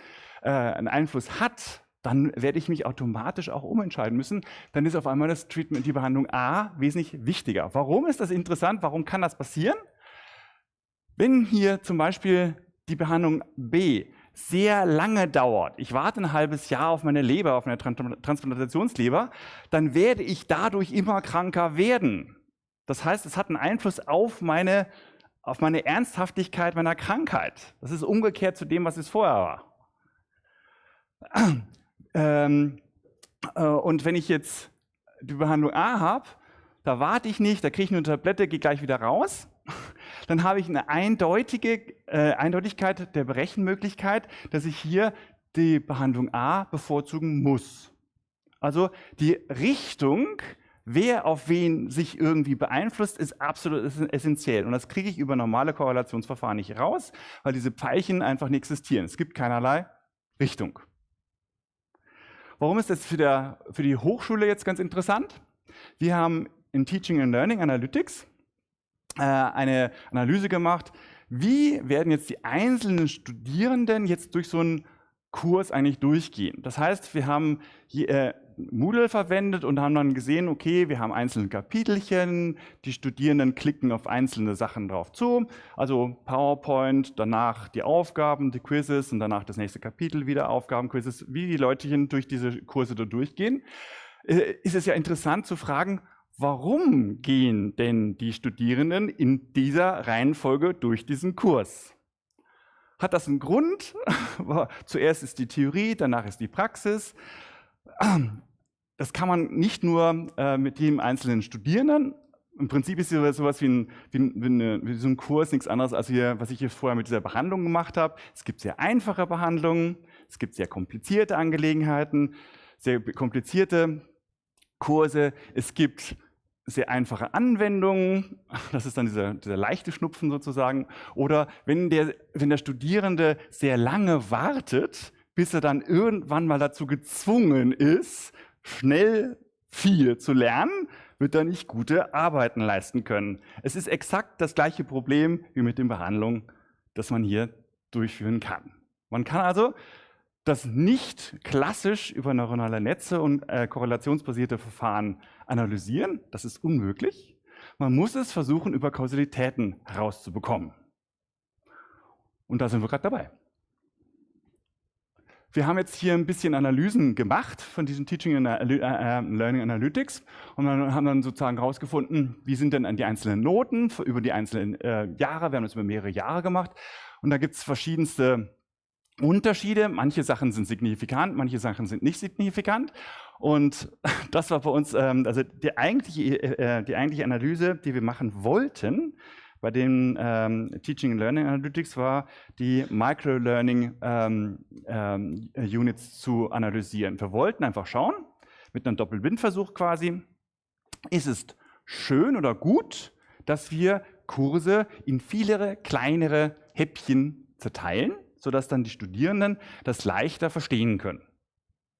Speaker 17: einen Einfluss hat, dann werde ich mich automatisch auch umentscheiden müssen. Dann ist auf einmal das Treatment, die Behandlung A, wesentlich wichtiger. Warum ist das interessant? Warum kann das passieren? Wenn hier zum Beispiel die Behandlung B sehr lange dauert, ich warte ein halbes Jahr auf meine Leber, auf meine Transplantationsleber, dann werde ich dadurch immer kranker werden. Das heißt, es hat einen Einfluss auf meine Ernsthaftigkeit meiner Krankheit. Das ist umgekehrt zu dem, was es vorher war. Und wenn ich jetzt die Behandlung A habe, da warte ich nicht, da kriege ich eine Tablette, gehe gleich wieder raus, dann habe ich eine Eindeutigkeit der Berechenmöglichkeit, dass ich hier die Behandlung A bevorzugen muss. Also die Richtung, wer auf wen sich irgendwie beeinflusst, ist absolut essentiell. Und das kriege ich über normale Korrelationsverfahren nicht raus, weil diese Pfeilchen einfach nicht existieren. Es gibt keinerlei Richtung. Warum ist das für die Hochschule jetzt ganz interessant? Wir haben in Teaching and Learning Analytics eine Analyse gemacht, wie werden jetzt die einzelnen Studierenden jetzt durch so einen Kurs eigentlich durchgehen. Das heißt, wir haben Moodle verwendet und haben dann gesehen, okay, wir haben einzelne Kapitelchen, die Studierenden klicken auf einzelne Sachen drauf zu, also PowerPoint, danach die Aufgaben, die Quizzes und danach das nächste Kapitel wieder Aufgaben, Quizzes, wie die Leute durch diese Kurse da durchgehen. Ist es ja interessant zu fragen, warum gehen denn die Studierenden in dieser Reihenfolge durch diesen Kurs? Hat das einen Grund? Zuerst ist die Theorie, danach ist die Praxis. Das kann man nicht nur mit jedem einzelnen Studierenden. Im Prinzip ist sowas wie so ein Kurs nichts anderes, als was ich hier vorher mit dieser Behandlung gemacht habe. Es gibt sehr einfache Behandlungen, es gibt sehr komplizierte Angelegenheiten, sehr komplizierte Kurse, es gibt sehr einfache Anwendungen, das ist dann dieser leichte Schnupfen sozusagen, oder wenn der Studierende sehr lange wartet, bis er dann irgendwann mal dazu gezwungen ist, schnell viel zu lernen, wird er nicht gute Arbeiten leisten können. Es ist exakt das gleiche Problem wie mit den Behandlungen, das man hier durchführen kann. Man kann also das nicht klassisch über neuronale Netze und korrelationsbasierte Verfahren analysieren. Das ist unmöglich. Man muss es versuchen, über Kausalitäten herauszubekommen. Und da sind wir gerade dabei. Wir haben jetzt hier ein bisschen Analysen gemacht von diesen Teaching and Learning Analytics und haben dann sozusagen herausgefunden, wie sind denn die einzelnen Noten über die einzelnen Jahre. Wir haben das über mehrere Jahre gemacht und da gibt es verschiedenste Unterschiede. Manche Sachen sind signifikant, manche Sachen sind nicht signifikant. Und das war bei uns, also die eigentliche Analyse, die wir machen wollten, bei den Teaching and Learning Analytics war, die Micro-Learning Units zu analysieren. Wir wollten einfach schauen, mit einem Doppelblindversuch quasi, ist es schön oder gut, dass wir Kurse in viele kleinere Häppchen zerteilen, sodass dann die Studierenden das leichter verstehen können.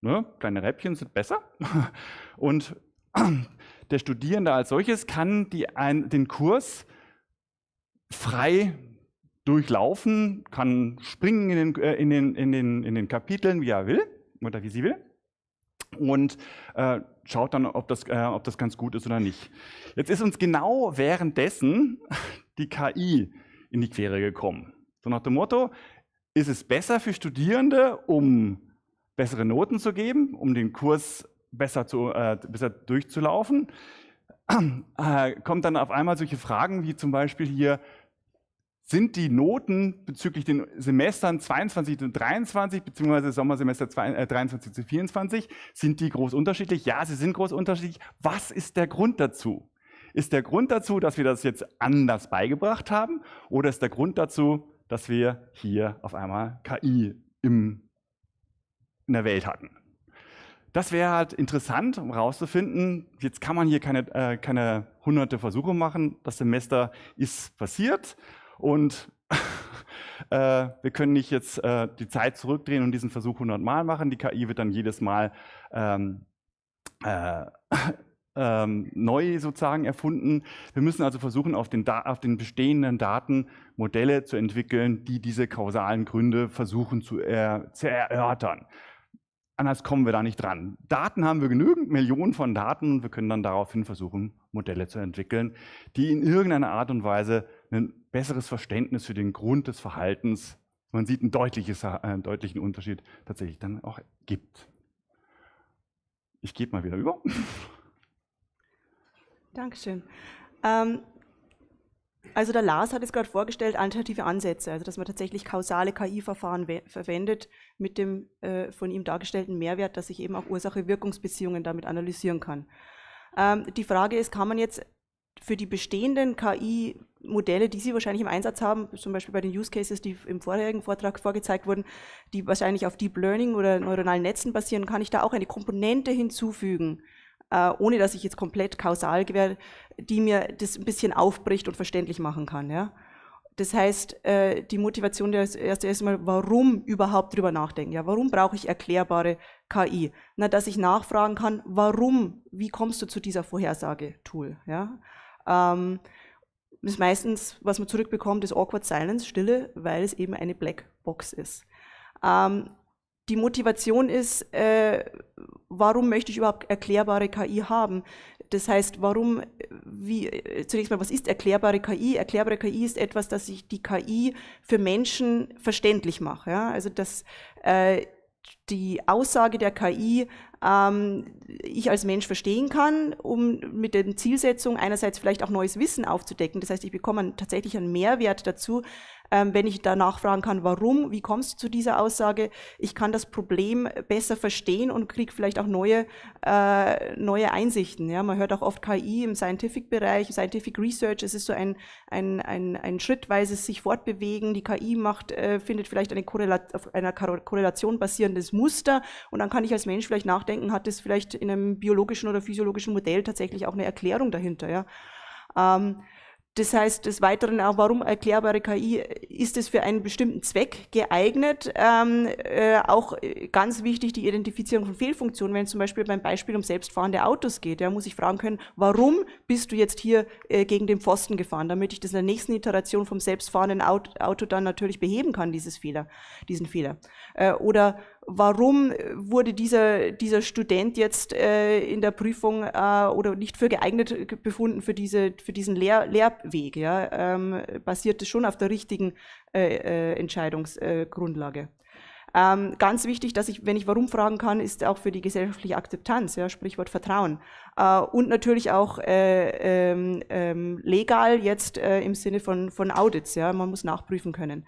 Speaker 17: Ne? Kleine Häppchen sind besser. Und der Studierende als solches kann den Kurs frei durchlaufen, kann springen in den Kapiteln, wie er will oder wie sie will, und schaut dann, ob das ganz gut ist oder nicht. Jetzt ist uns genau währenddessen die KI in die Quere gekommen. So nach dem Motto, ist es besser für Studierende, um bessere Noten zu geben, um den Kurs besser durchzulaufen? Kommt dann auf einmal solche Fragen wie zum Beispiel hier, sind die Noten bezüglich den Semestern 22 und 23 bzw. Sommersemester 23 zu 24, sind die groß unterschiedlich? Ja, sie sind groß unterschiedlich. Was ist der Grund dazu? Ist der Grund dazu, dass wir das jetzt anders beigebracht haben, oder ist der Grund dazu, dass wir hier auf einmal KI in der Welt hatten? Das wäre halt interessant, um herauszufinden. Jetzt kann man hier keine hunderte Versuche machen. Das Semester ist passiert und wir können nicht jetzt die Zeit zurückdrehen und diesen Versuch 100 Mal machen. Die KI wird dann jedes Mal neu sozusagen erfunden. Wir müssen also versuchen, auf den bestehenden Daten Modelle zu entwickeln, die diese kausalen Gründe versuchen zu erörtern. Anders kommen wir da nicht dran. Daten haben wir genügend, Millionen von Daten. Wir können dann daraufhin versuchen, Modelle zu entwickeln, die in irgendeiner Art und Weise ein besseres Verständnis für den Grund des Verhaltens, man sieht einen deutlichen Unterschied, tatsächlich dann auch gibt. Ich gebe mal wieder über.
Speaker 2: Dankeschön. Also der Lars hat es gerade vorgestellt, alternative Ansätze, also dass man tatsächlich kausale KI-Verfahren verwendet mit dem von ihm dargestellten Mehrwert, dass ich eben auch Ursache-Wirkungsbeziehungen damit analysieren kann. Die Frage ist, kann man jetzt für die bestehenden KI-Modelle, die Sie wahrscheinlich im Einsatz haben, zum Beispiel bei den Use Cases, die im vorherigen Vortrag vorgezeigt wurden, die wahrscheinlich auf Deep Learning oder neuronalen Netzen basieren, kann ich da auch eine Komponente hinzufügen, ohne dass ich jetzt komplett kausal gewähre, die mir das ein bisschen aufbricht und verständlich machen kann. Ja? Das heißt, die Motivation der erste Mal, warum überhaupt drüber nachdenken? Ja, warum brauche ich erklärbare KI? Na, dass ich nachfragen kann, warum, wie kommst du zu dieser Vorhersage-Tool? Ja? Das meistens, was man zurückbekommt, ist Awkward Silence, Stille, weil es eben eine Blackbox ist. Die Motivation ist, warum möchte ich überhaupt erklärbare KI haben? Das heißt, zunächst mal, was ist erklärbare KI? Erklärbare KI ist etwas, das ich die KI für Menschen verständlich mache. Ja? Also, dass die Aussage der KI ich als Mensch verstehen kann, um mit der Zielsetzung einerseits vielleicht auch neues Wissen aufzudecken. Das heißt, ich bekomme tatsächlich einen Mehrwert dazu, wenn ich danach fragen kann, warum, wie kommst du zu dieser Aussage? Ich kann das Problem besser verstehen und kriege vielleicht auch neue Einsichten. Ja, man hört auch oft KI im Scientific-Bereich, Scientific Research. Es ist so ein schrittweises sich fortbewegen. Die KI findet vielleicht auf einer Korrelation basierendes Muster und dann kann ich als Mensch vielleicht nachdenken, hat es vielleicht in einem biologischen oder physiologischen Modell tatsächlich auch eine Erklärung dahinter. Ja? Das heißt, des Weiteren auch, warum erklärbare KI, ist es für einen bestimmten Zweck geeignet? Auch ganz wichtig die Identifizierung von Fehlfunktionen, wenn es zum Beispiel beim Beispiel um selbstfahrende Autos geht. Ja, muss ich fragen können, warum bist du jetzt hier gegen den Pfosten gefahren, damit ich das in der nächsten Iteration vom selbstfahrenden Auto dann natürlich beheben kann, diesen Fehler. Oder warum wurde dieser Student jetzt in der Prüfung oder nicht für geeignet befunden für diesen Lehrweg? Ja? Basiert es schon auf der richtigen Entscheidungsgrundlage? Ganz wichtig, dass wenn ich warum fragen kann, ist auch für die gesellschaftliche Akzeptanz, ja, Sprichwort Vertrauen. Und natürlich auch legal jetzt im Sinne von Audits, ja, man muss nachprüfen können.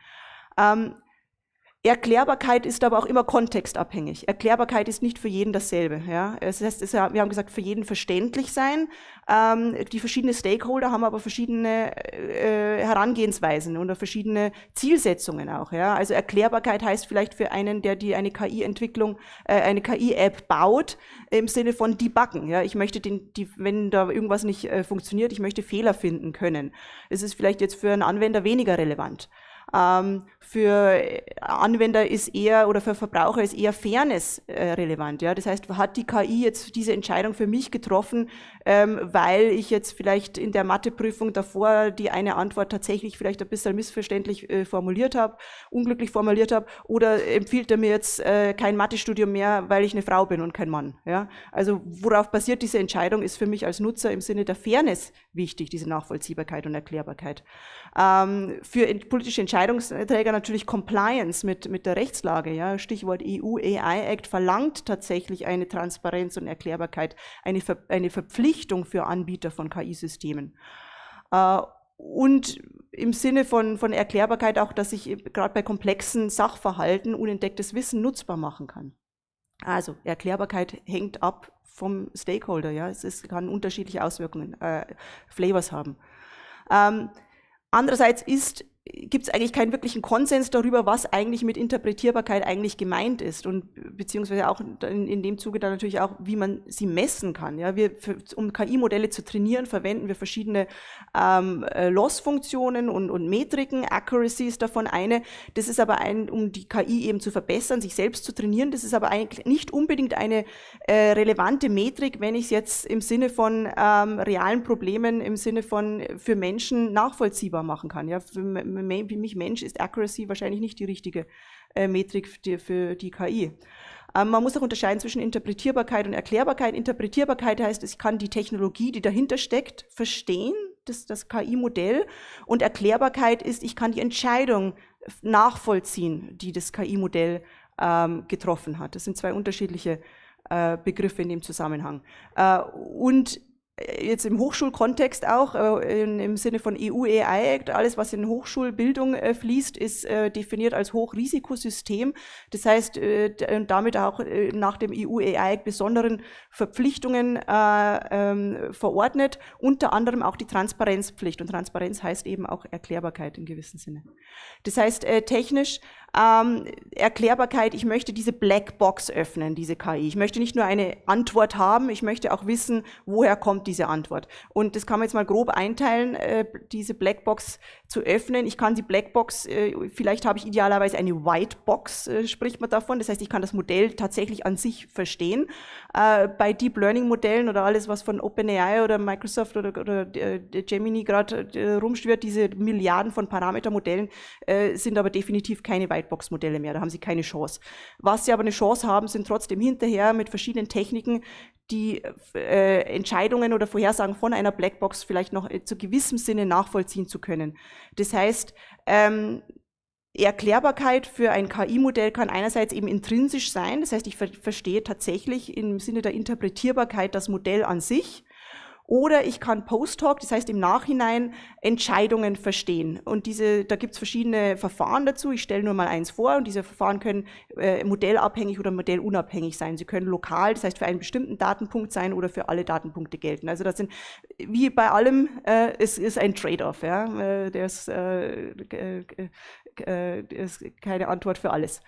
Speaker 2: Erklärbarkeit ist aber auch immer kontextabhängig. Erklärbarkeit ist nicht für jeden dasselbe. Ja? Das heißt, wir haben gesagt, für jeden verständlich sein. Die verschiedenen Stakeholder haben aber verschiedene Herangehensweisen oder verschiedene Zielsetzungen auch. Ja? Also Erklärbarkeit heißt vielleicht für einen, der eine KI-Entwicklung, eine KI-App baut, im Sinne von debuggen. Ja? Ich möchte wenn da irgendwas nicht funktioniert, ich möchte Fehler finden können. Es ist vielleicht jetzt für einen Anwender weniger relevant. Für Anwender ist eher oder für Verbraucher ist eher Fairness relevant. Ja? Das heißt, hat die KI jetzt diese Entscheidung für mich getroffen, weil ich jetzt vielleicht in der Matheprüfung davor die eine Antwort tatsächlich vielleicht ein bisschen missverständlich formuliert habe, unglücklich formuliert habe, oder empfiehlt er mir jetzt kein Mathestudium mehr, weil ich eine Frau bin und kein Mann. Ja? Also worauf basiert diese Entscheidung, ist für mich als Nutzer im Sinne der Fairness wichtig, diese Nachvollziehbarkeit und Erklärbarkeit. Für politische Entscheidungsträger natürlich Compliance mit der Rechtslage. Ja? Stichwort EU AI Act verlangt tatsächlich eine Transparenz und Erklärbarkeit, eine Verpflichtung für Anbieter von KI-Systemen. Und im Sinne von Erklärbarkeit auch, dass ich gerade bei komplexen Sachverhalten unentdecktes Wissen nutzbar machen kann. Also Erklärbarkeit hängt ab vom Stakeholder. Ja? Es kann unterschiedliche Auswirkungen, Flavors haben. Andererseits gibt es eigentlich keinen wirklichen Konsens darüber, was eigentlich mit Interpretierbarkeit eigentlich gemeint ist und beziehungsweise auch in dem Zuge dann natürlich auch, wie man sie messen kann. Ja, um KI-Modelle zu trainieren, verwenden wir verschiedene Loss-Funktionen und Metriken. Accuracy ist davon eine. Das ist aber um die KI eben zu verbessern, sich selbst zu trainieren. Das ist aber eigentlich nicht unbedingt eine relevante Metrik, wenn ich es jetzt im Sinne von realen Problemen, im Sinne von für Menschen nachvollziehbar machen kann. Ja, für mich Mensch ist Accuracy wahrscheinlich nicht die richtige Metrik für die KI. Man muss auch unterscheiden zwischen Interpretierbarkeit und Erklärbarkeit. Interpretierbarkeit heißt, ich kann die Technologie, die dahinter steckt, verstehen, das KI-Modell. Und Erklärbarkeit ist, ich kann die Entscheidung nachvollziehen, die das KI-Modell getroffen hat. Das sind zwei unterschiedliche Begriffe in dem Zusammenhang. Und jetzt im Hochschulkontext auch, im Sinne von EU AI Act, alles, was in Hochschulbildung fließt, ist definiert als Hochrisikosystem. Das heißt, damit auch nach dem EU AI Act besonderen Verpflichtungen verordnet, unter anderem auch die Transparenzpflicht. Und Transparenz heißt eben auch Erklärbarkeit im gewissen Sinne. Das heißt, technisch Erklärbarkeit, ich möchte diese Blackbox öffnen, diese KI. Ich möchte nicht nur eine Antwort haben, ich möchte auch wissen, woher kommt diese Antwort. Und das kann man jetzt mal grob einteilen, diese Blackbox zu öffnen. Ich kann die Blackbox, vielleicht habe ich idealerweise eine Whitebox, spricht man davon. Das heißt, ich kann das Modell tatsächlich an sich verstehen. Bei Deep Learning Modellen oder alles, was von OpenAI oder Microsoft oder Gemini gerade rumschwirrt, diese Milliarden von Parametermodellen, sind aber definitiv keine Whitebox. Whitebox-Modelle mehr, da haben sie keine Chance. Was sie aber eine Chance haben, sind trotzdem hinterher mit verschiedenen Techniken die Entscheidungen oder Vorhersagen von einer Blackbox vielleicht noch zu gewissem Sinne nachvollziehen zu können. Das heißt, Erklärbarkeit für ein KI-Modell kann einerseits eben intrinsisch sein, das heißt, ich verstehe tatsächlich im Sinne der Interpretierbarkeit das Modell an sich, oder ich kann post-hoc, das heißt im Nachhinein, Entscheidungen verstehen. Und da gibt es verschiedene Verfahren dazu. Ich stelle nur mal eins vor, und diese Verfahren können modellabhängig oder modellunabhängig sein. Sie können lokal, das heißt für einen bestimmten Datenpunkt sein oder für alle Datenpunkte gelten. Also das sind, wie bei allem, es ist ein Trade-off. Ja? Das ist keine Antwort für alles.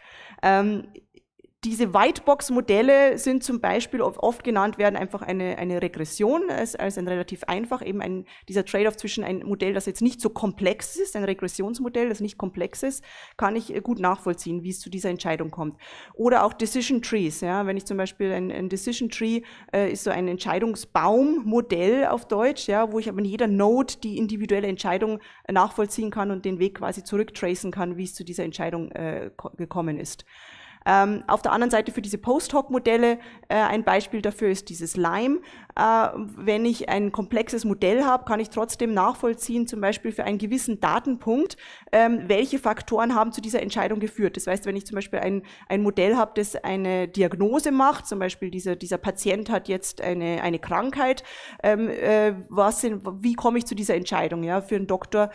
Speaker 2: Diese Whitebox-Modelle sind zum Beispiel oft genannt werden einfach eine Regression, als ein relativ einfach, eben dieser Trade-off zwischen ein Modell, das jetzt nicht so komplex ist, ein Regressionsmodell, das nicht komplex ist, kann ich gut nachvollziehen, wie es zu dieser Entscheidung kommt. Oder auch Decision Trees, ja, wenn ich zum Beispiel ein Decision Tree ist so ein Entscheidungsbaummodell auf Deutsch, ja, wo ich aber in jeder Node die individuelle Entscheidung nachvollziehen kann und den Weg quasi zurücktracen kann, wie es zu dieser Entscheidung gekommen ist. Auf der anderen Seite für diese Post-Hoc-Modelle, ein Beispiel dafür ist dieses Lime. Wenn ich ein komplexes Modell habe, kann ich trotzdem nachvollziehen, zum Beispiel für einen gewissen Datenpunkt, welche Faktoren haben zu dieser Entscheidung geführt. Das heißt, wenn ich zum Beispiel ein Modell habe, das eine Diagnose macht, zum Beispiel dieser Patient hat jetzt eine Krankheit, wie komme ich zu dieser Entscheidung? Ja? Für einen Doktor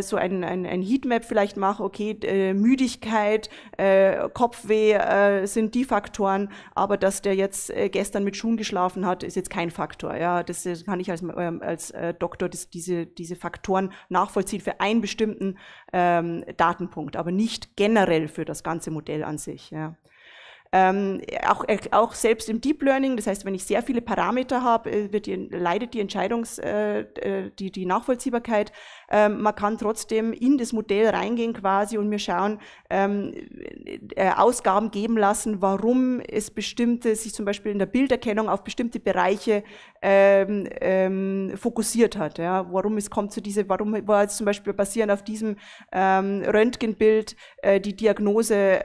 Speaker 2: so ein Heatmap vielleicht mache, okay, Müdigkeit, Kopfweh sind die Faktoren, aber dass der jetzt gestern mit Schuhen geschlafen hat, ist jetzt kein Faktor. Ja, das kann ich als Doktor diese Faktoren nachvollziehen für einen bestimmten Datenpunkt, aber nicht generell für das ganze Modell an sich. Ja. Auch selbst im Deep Learning, das heißt, wenn ich sehr viele Parameter habe, leidet die die Nachvollziehbarkeit. Man kann trotzdem in das Modell reingehen quasi und mir schauen, Ausgaben geben lassen, warum es sich zum Beispiel in der Bilderkennung auf bestimmte Bereiche fokussiert hat. Ja? Warum war jetzt zum Beispiel basierend auf diesem Röntgenbild die Diagnose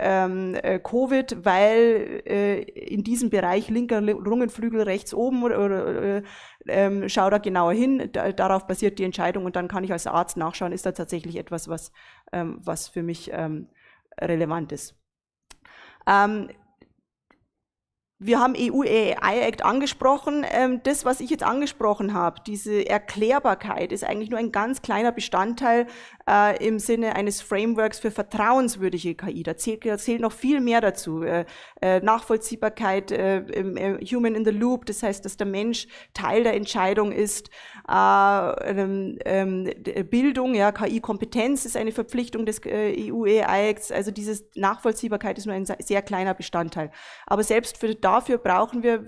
Speaker 2: Covid, weil in diesem Bereich linker Lungenflügel rechts oben oder schau da genauer hin, darauf basiert die Entscheidung und dann kann ich als Arzt nachschauen, ist da tatsächlich etwas, was für mich relevant ist. Wir haben EU AI Act angesprochen. Das, was ich jetzt angesprochen habe, diese Erklärbarkeit, ist eigentlich nur ein ganz kleiner Bestandteil im Sinne eines Frameworks für vertrauenswürdige KI. Da zählt noch viel mehr dazu. Nachvollziehbarkeit, Human in the Loop, das heißt, dass der Mensch Teil der Entscheidung ist. Bildung, ja, KI-Kompetenz ist eine Verpflichtung des EU AI Acts. Also diese Nachvollziehbarkeit ist nur ein sehr kleiner Bestandteil. Aber selbst dafür brauchen wir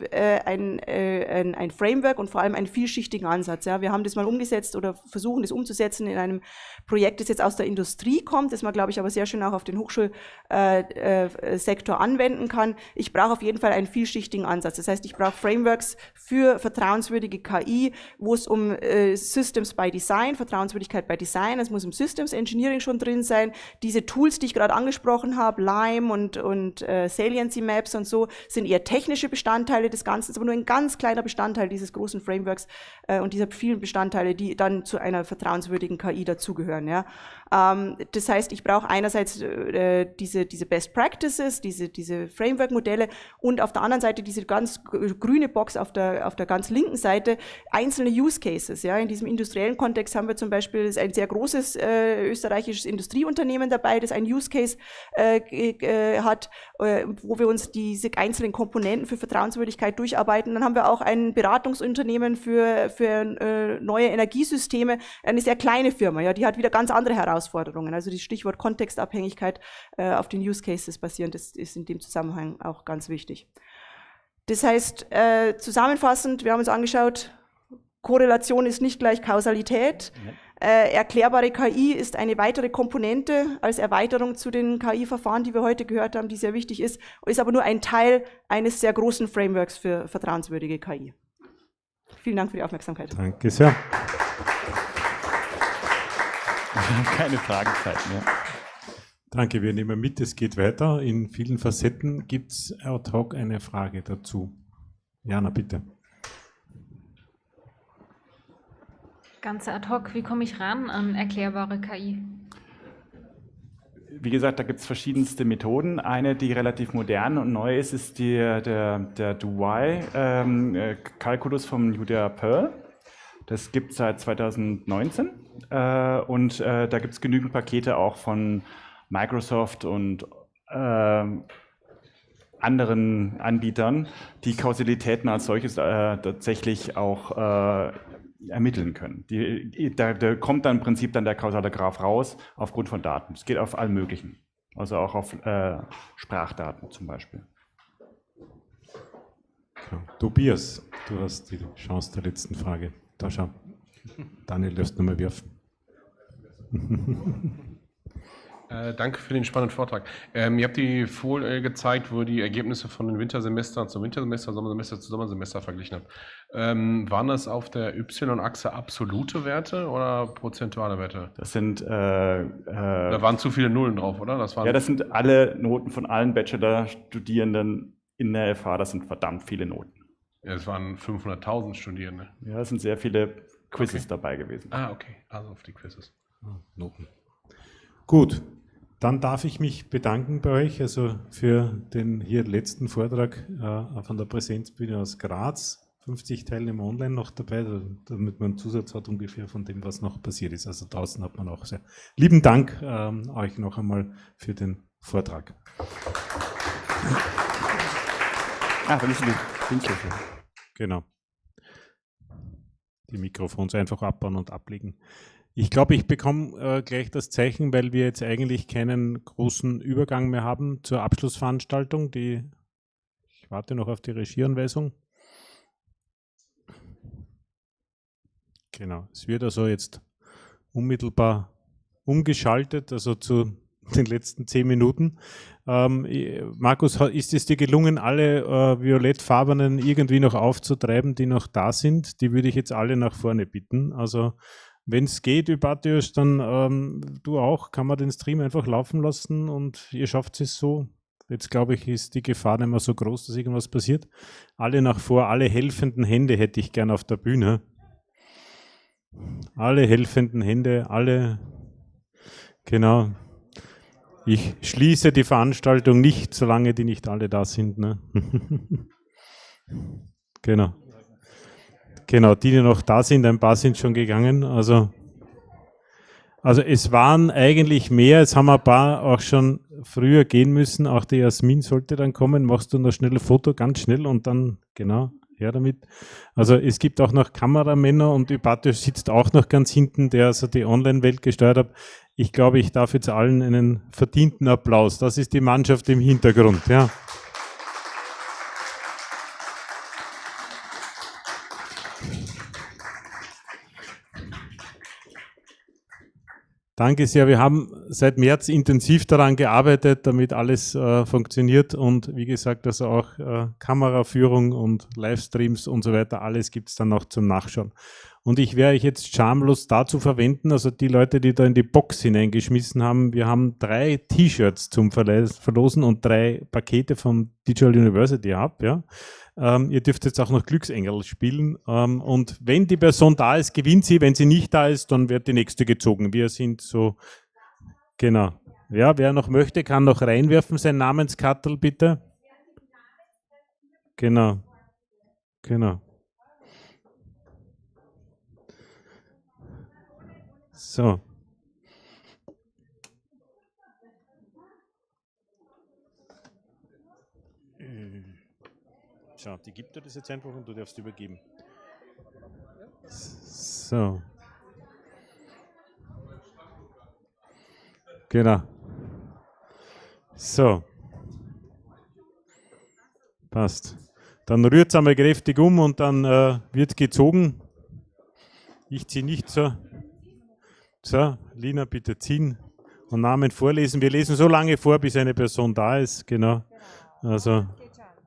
Speaker 2: ein Framework und vor allem einen vielschichtigen Ansatz. Ja. Wir haben das mal umgesetzt oder versuchen das umzusetzen in einem Projekt, das jetzt aus der Industrie kommt, das man, glaube ich, aber sehr schön auch auf den Hochschulsektor anwenden kann. Ich brauche auf jeden Fall einen vielschichtigen Ansatz. Das heißt, ich brauche Frameworks für vertrauenswürdige KI, wo es um Systems by Design, Vertrauenswürdigkeit by Design, es muss im Systems Engineering schon drin sein. Diese Tools, die ich gerade angesprochen habe, Lime und Saliency Maps und so, sind eher technische Bestandteile des Ganzen, aber nur ein ganz kleiner Bestandteil dieses großen Frameworks und dieser vielen Bestandteile, die dann zu einer vertrauenswürdigen KI dazugehören. Ja. Das heißt, ich brauche einerseits diese Best Practices, diese Framework-Modelle und auf der anderen Seite diese ganz grüne Box auf der ganz linken Seite einzelne Use Cases. Ja. In diesem industriellen Kontext haben wir zum Beispiel ein sehr großes österreichisches Industrieunternehmen dabei, das einen Use Case hat, wo wir uns diese einzelnen Komponenten für Vertrauenswürdigkeit durcharbeiten. Dann haben wir auch ein Beratungsunternehmen für neue Energiesysteme, eine sehr kleine Firma, ja, die hat wieder ganz andere Herausforderungen. Also das Stichwort Kontextabhängigkeit auf den Use Cases basierend, das ist in dem Zusammenhang auch ganz wichtig. Das heißt, zusammenfassend, wir haben uns angeschaut, Korrelation ist nicht gleich Kausalität. Erklärbare KI ist eine weitere Komponente als Erweiterung zu den KI-Verfahren, die wir heute gehört haben, die sehr wichtig ist aber nur ein Teil eines sehr großen Frameworks für vertrauenswürdige KI. Vielen Dank für die Aufmerksamkeit.
Speaker 1: Danke sehr.
Speaker 5: Wir haben keine Fragenzeit mehr.
Speaker 1: Danke, wir nehmen mit, es geht weiter. In vielen Facetten. Gibt es ad hoc eine Frage dazu? Jana, bitte.
Speaker 15: Ganz ad hoc, wie komme ich ran an erklärbare KI?
Speaker 17: Wie gesagt, da gibt es verschiedenste Methoden. Eine, die relativ modern und neu ist, ist der Do-Why-Kalkulus vom Julia Pearl. Das gibt es seit 2019 und da gibt es genügend Pakete auch von Microsoft und anderen Anbietern, die Kausalitäten als solches tatsächlich auch ermitteln können. Da kommt dann im Prinzip dann der kausale Graph raus aufgrund von Daten. Es geht auf allen möglichen, also auch auf Sprachdaten zum Beispiel.
Speaker 1: Ja. Tobias, du hast die Chance der letzten Frage. Da schau. Daniel, lässt nochmal werfen.
Speaker 8: Danke für den spannenden Vortrag. Ihr habt die Folie gezeigt, wo ihr die Ergebnisse von den Wintersemestern zum Wintersemester, Sommersemester zu Sommersemester verglichen habt. Waren das auf der Y-Achse absolute Werte oder prozentuale Werte?
Speaker 17: Das sind
Speaker 8: da waren zu viele Nullen drauf, oder? Das
Speaker 17: sind alle Noten von allen Bachelor-Studierenden in der FH. Das sind verdammt viele Noten.
Speaker 8: Ja, es waren 500.000 Studierende.
Speaker 17: Ja, es sind sehr viele Quizzes dabei gewesen.
Speaker 8: Ah, okay. Also auf die Quizzes.
Speaker 1: Noten. Gut, dann darf ich mich bedanken bei euch, also für den hier letzten Vortrag von der Präsenzbühne aus Graz. 50 Teilnehmer online noch dabei, damit man einen Zusatz hat ungefähr von dem, was noch passiert ist. Also draußen hat man auch sehr lieben Dank euch noch einmal für den Vortrag.
Speaker 17: Da müssen die Dienstag.
Speaker 1: Genau. Die Mikrofons einfach abbauen und ablegen. Ich glaube, ich bekomme gleich das Zeichen, weil wir jetzt eigentlich keinen großen Übergang mehr haben zur Abschlussveranstaltung. Ich warte noch auf die Regieanweisung. Genau, es wird also jetzt unmittelbar umgeschaltet, also zu den letzten 10 Minuten. Markus, ist es dir gelungen, alle violettfarbenen irgendwie noch aufzutreiben, die noch da sind? Die würde ich jetzt alle nach vorne bitten. Also wenn es geht, Übertius, dann du auch, kann man den Stream einfach laufen lassen und ihr schafft es so. Jetzt glaube ich, ist die Gefahr nicht mehr so groß, dass irgendwas passiert. Alle nach vor, alle helfenden Hände hätte ich gern auf der Bühne. Alle helfenden Hände, alle, genau. Ich schließe die Veranstaltung nicht, solange die nicht alle da sind. Ne? Genau. Genau, die noch da sind, ein paar sind schon gegangen. Also es waren eigentlich mehr, es haben ein paar auch schon früher gehen müssen. Auch die Jasmin sollte dann kommen. Machst du noch schnell ein Foto, ganz schnell und dann, genau, her damit. Also es gibt auch noch Kameramänner und Übertius sitzt auch noch ganz hinten, der also die Online-Welt gesteuert hat. Ich glaube, ich darf jetzt allen einen verdienten Applaus. Das ist die Mannschaft im Hintergrund. Ja. Danke sehr. Wir haben seit März intensiv daran gearbeitet, damit alles funktioniert und wie gesagt, also auch Kameraführung und Livestreams und so weiter, alles gibt es dann noch zum Nachschauen. Und ich werde euch jetzt schamlos dazu verwenden, also die Leute, die da in die Box hineingeschmissen haben, wir haben 3 T-Shirts zum Verlosen und 3 Pakete vom Digital University ab, ja. Ihr dürft jetzt auch noch Glücksengel spielen und wenn die Person da ist, gewinnt sie, wenn sie nicht da ist, dann wird die nächste gezogen. Wir sind so, genau. Ja, wer noch möchte, kann noch reinwerfen, sein Namenskattel bitte. Genau, genau. So. Schau, die gibt dir das jetzt einfach und du darfst übergeben. So. Genau. So. Passt. Dann rührt es einmal kräftig um und dann wird gezogen. Ich ziehe nicht so. So, Lina, bitte ziehen und Namen vorlesen. Wir lesen so lange vor, bis eine Person da ist. Genau. Also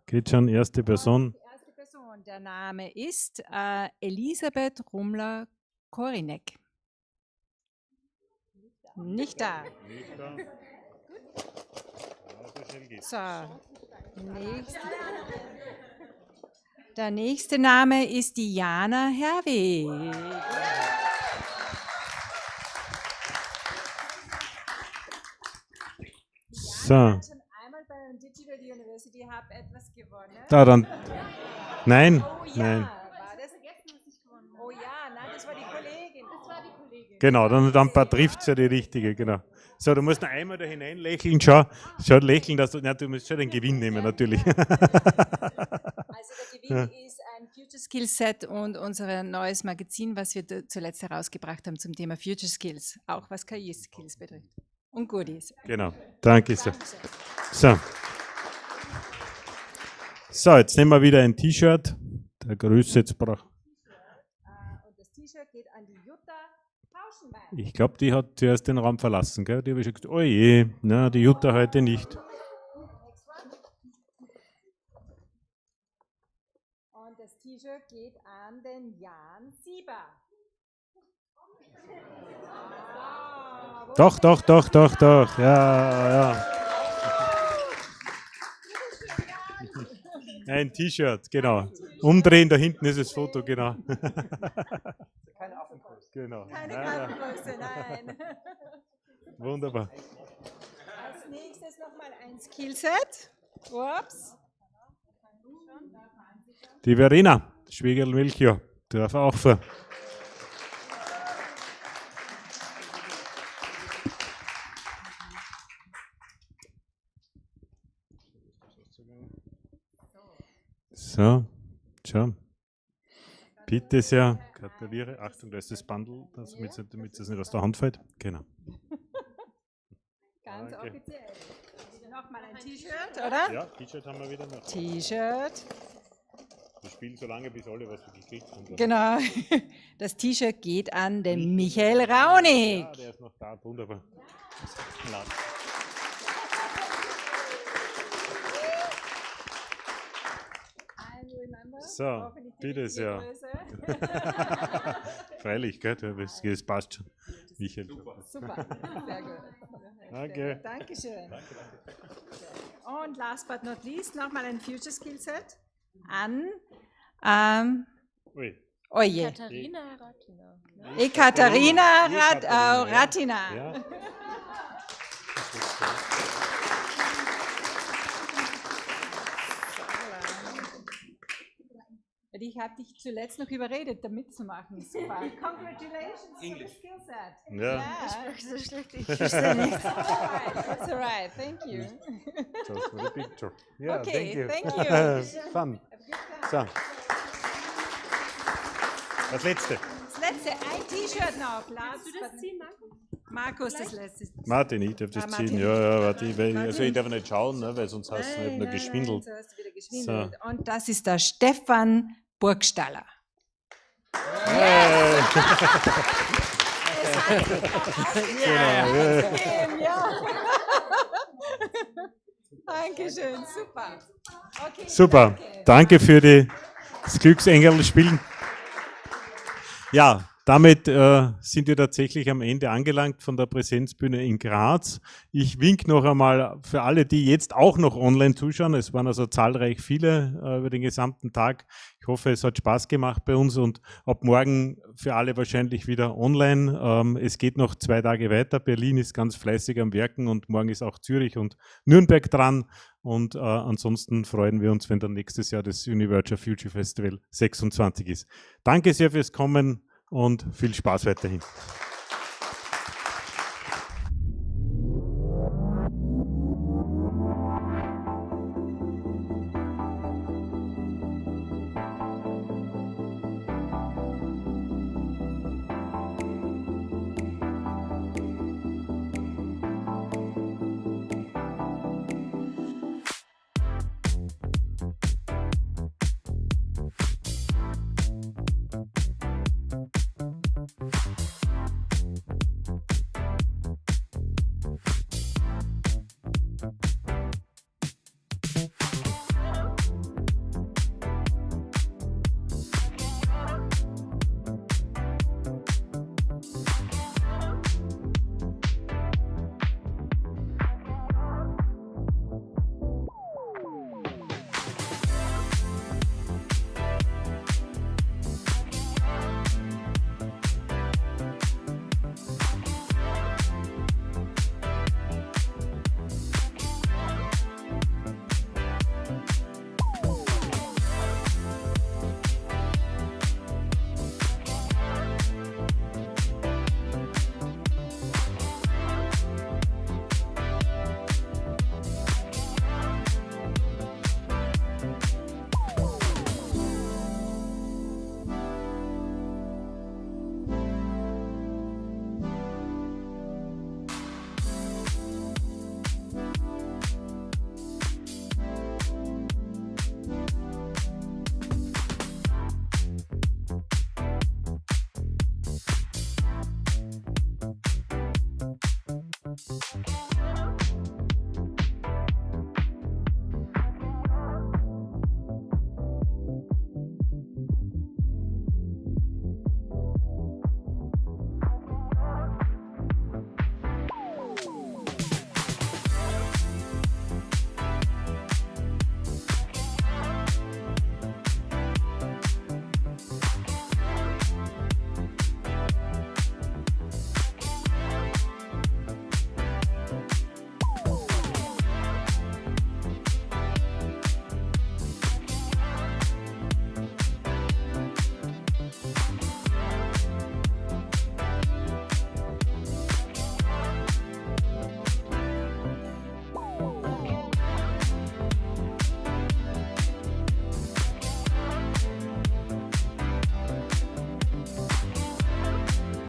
Speaker 1: geht schon, erste Person.
Speaker 14: Erste Person, der Name ist Elisabeth Rumler-Korinek. Nicht da.
Speaker 1: Nicht da.
Speaker 14: Gut. So, der nächste Name ist Diana Herweg.
Speaker 1: So.
Speaker 14: Einmal bei der Digital University Hub etwas gewonnen.
Speaker 1: Da dann. Nein,
Speaker 14: Oh ja,
Speaker 1: nein.
Speaker 14: war das gestern, was ich gewonnen habe? Oh ja, nein, das war die Kollegin. Das war die Kollegin.
Speaker 1: Genau, dann trifft es ja die richtige, genau. So, du musst noch einmal da hinein lächeln, schau lächeln, dass du musst schon den Gewinn nehmen, natürlich.
Speaker 14: Also der Gewinn ist ein Future Skills Set und unser neues Magazin, was wir zuletzt herausgebracht haben zum Thema Future Skills, auch was KI-Skills betrifft. Und Goodies.
Speaker 1: Genau, danke sehr. So, jetzt nehmen wir wieder ein T-Shirt. Der Größe jetzt braucht.
Speaker 14: Und das T-Shirt geht an die Jutta Pauschenbein.
Speaker 1: Ich glaube, die hat zuerst den Raum verlassen, gell? Die habe ich schon gesagt, oh je, na, die Jutta heute nicht.
Speaker 14: Und das T-Shirt geht an den Jan Sieber.
Speaker 1: Doch. Ja. Ein T-Shirt, genau. Umdrehen, da hinten ist das Foto, genau.
Speaker 10: Keine Affengröße.
Speaker 1: Genau.
Speaker 14: Keine Affengröße, nein.
Speaker 1: Wunderbar.
Speaker 14: Als nächstes nochmal ein Skillset. Ups.
Speaker 1: Die Verena, Schwiegerl Melchior, darf auch vor. So, schau. Bitte sehr, gratuliere. Achtung, da ist das Bundle, damit es nicht aus der Hand fällt. Genau.
Speaker 14: Ganz
Speaker 1: Danke.
Speaker 14: offiziell. Nochmal ein T-Shirt, oder?
Speaker 1: Ja, T-Shirt haben wir wieder noch.
Speaker 14: T-Shirt.
Speaker 1: Wir spielen so lange, bis alle was gekriegt haben.
Speaker 14: Genau. Das T-Shirt geht an den Michael Raunig.
Speaker 1: Ja, der ist noch da, wunderbar. So, bitte sehr. Freilich, gell? Das passt schon. Michael.
Speaker 14: Super, sehr gut.
Speaker 1: Danke.
Speaker 14: Dankeschön. Und last but not least nochmal ein Future Skill Set an Oje.
Speaker 7: Katharina Ratina.
Speaker 14: Ekaterina Ratina.
Speaker 1: Ja.
Speaker 14: Ich habe dich zuletzt noch überredet, da mitzumachen. Super. Congratulations for the skill set.
Speaker 1: Ja.
Speaker 7: Ich spreche so schlecht, ich
Speaker 14: That's
Speaker 7: verstehe nichts.
Speaker 14: all right. Thank you.
Speaker 1: Just for the picture. Yeah,
Speaker 14: Okay,
Speaker 1: thank
Speaker 14: thank
Speaker 1: you.
Speaker 14: you.
Speaker 1: Fun. So. Das letzte.
Speaker 14: Das letzte, ein T-Shirt noch. Kannst du das ziehen, Markus, das letzte.
Speaker 1: Martin, ich darf das
Speaker 14: Martin.
Speaker 1: ziehen. Ja, warte. Ich darf nicht schauen, ne, weil sonst hast du nicht nur
Speaker 14: Nein,
Speaker 1: geschwindelt.
Speaker 14: so hast du wieder geschwindelt.
Speaker 1: So.
Speaker 14: Und das ist der Stefan Burgstaller.
Speaker 1: Hey.
Speaker 14: Ja. Dankeschön, super. Okay,
Speaker 1: Super, danke für das Glücksengerl-Spielen. Ja, damit sind wir tatsächlich am Ende angelangt von der Präsenzbühne in Graz. Ich winke noch einmal für alle, die jetzt auch noch online zuschauen. Es waren also zahlreich viele über den gesamten Tag. Ich hoffe, es hat Spaß gemacht bei uns und ab morgen für alle wahrscheinlich wieder online. Es geht noch 2 Tage weiter. Berlin ist ganz fleißig am Werken und morgen ist auch Zürich und Nürnberg dran. Und ansonsten freuen wir uns, wenn dann nächstes Jahr das Universal Future Festival 26 ist. Danke sehr fürs Kommen und viel Spaß weiterhin.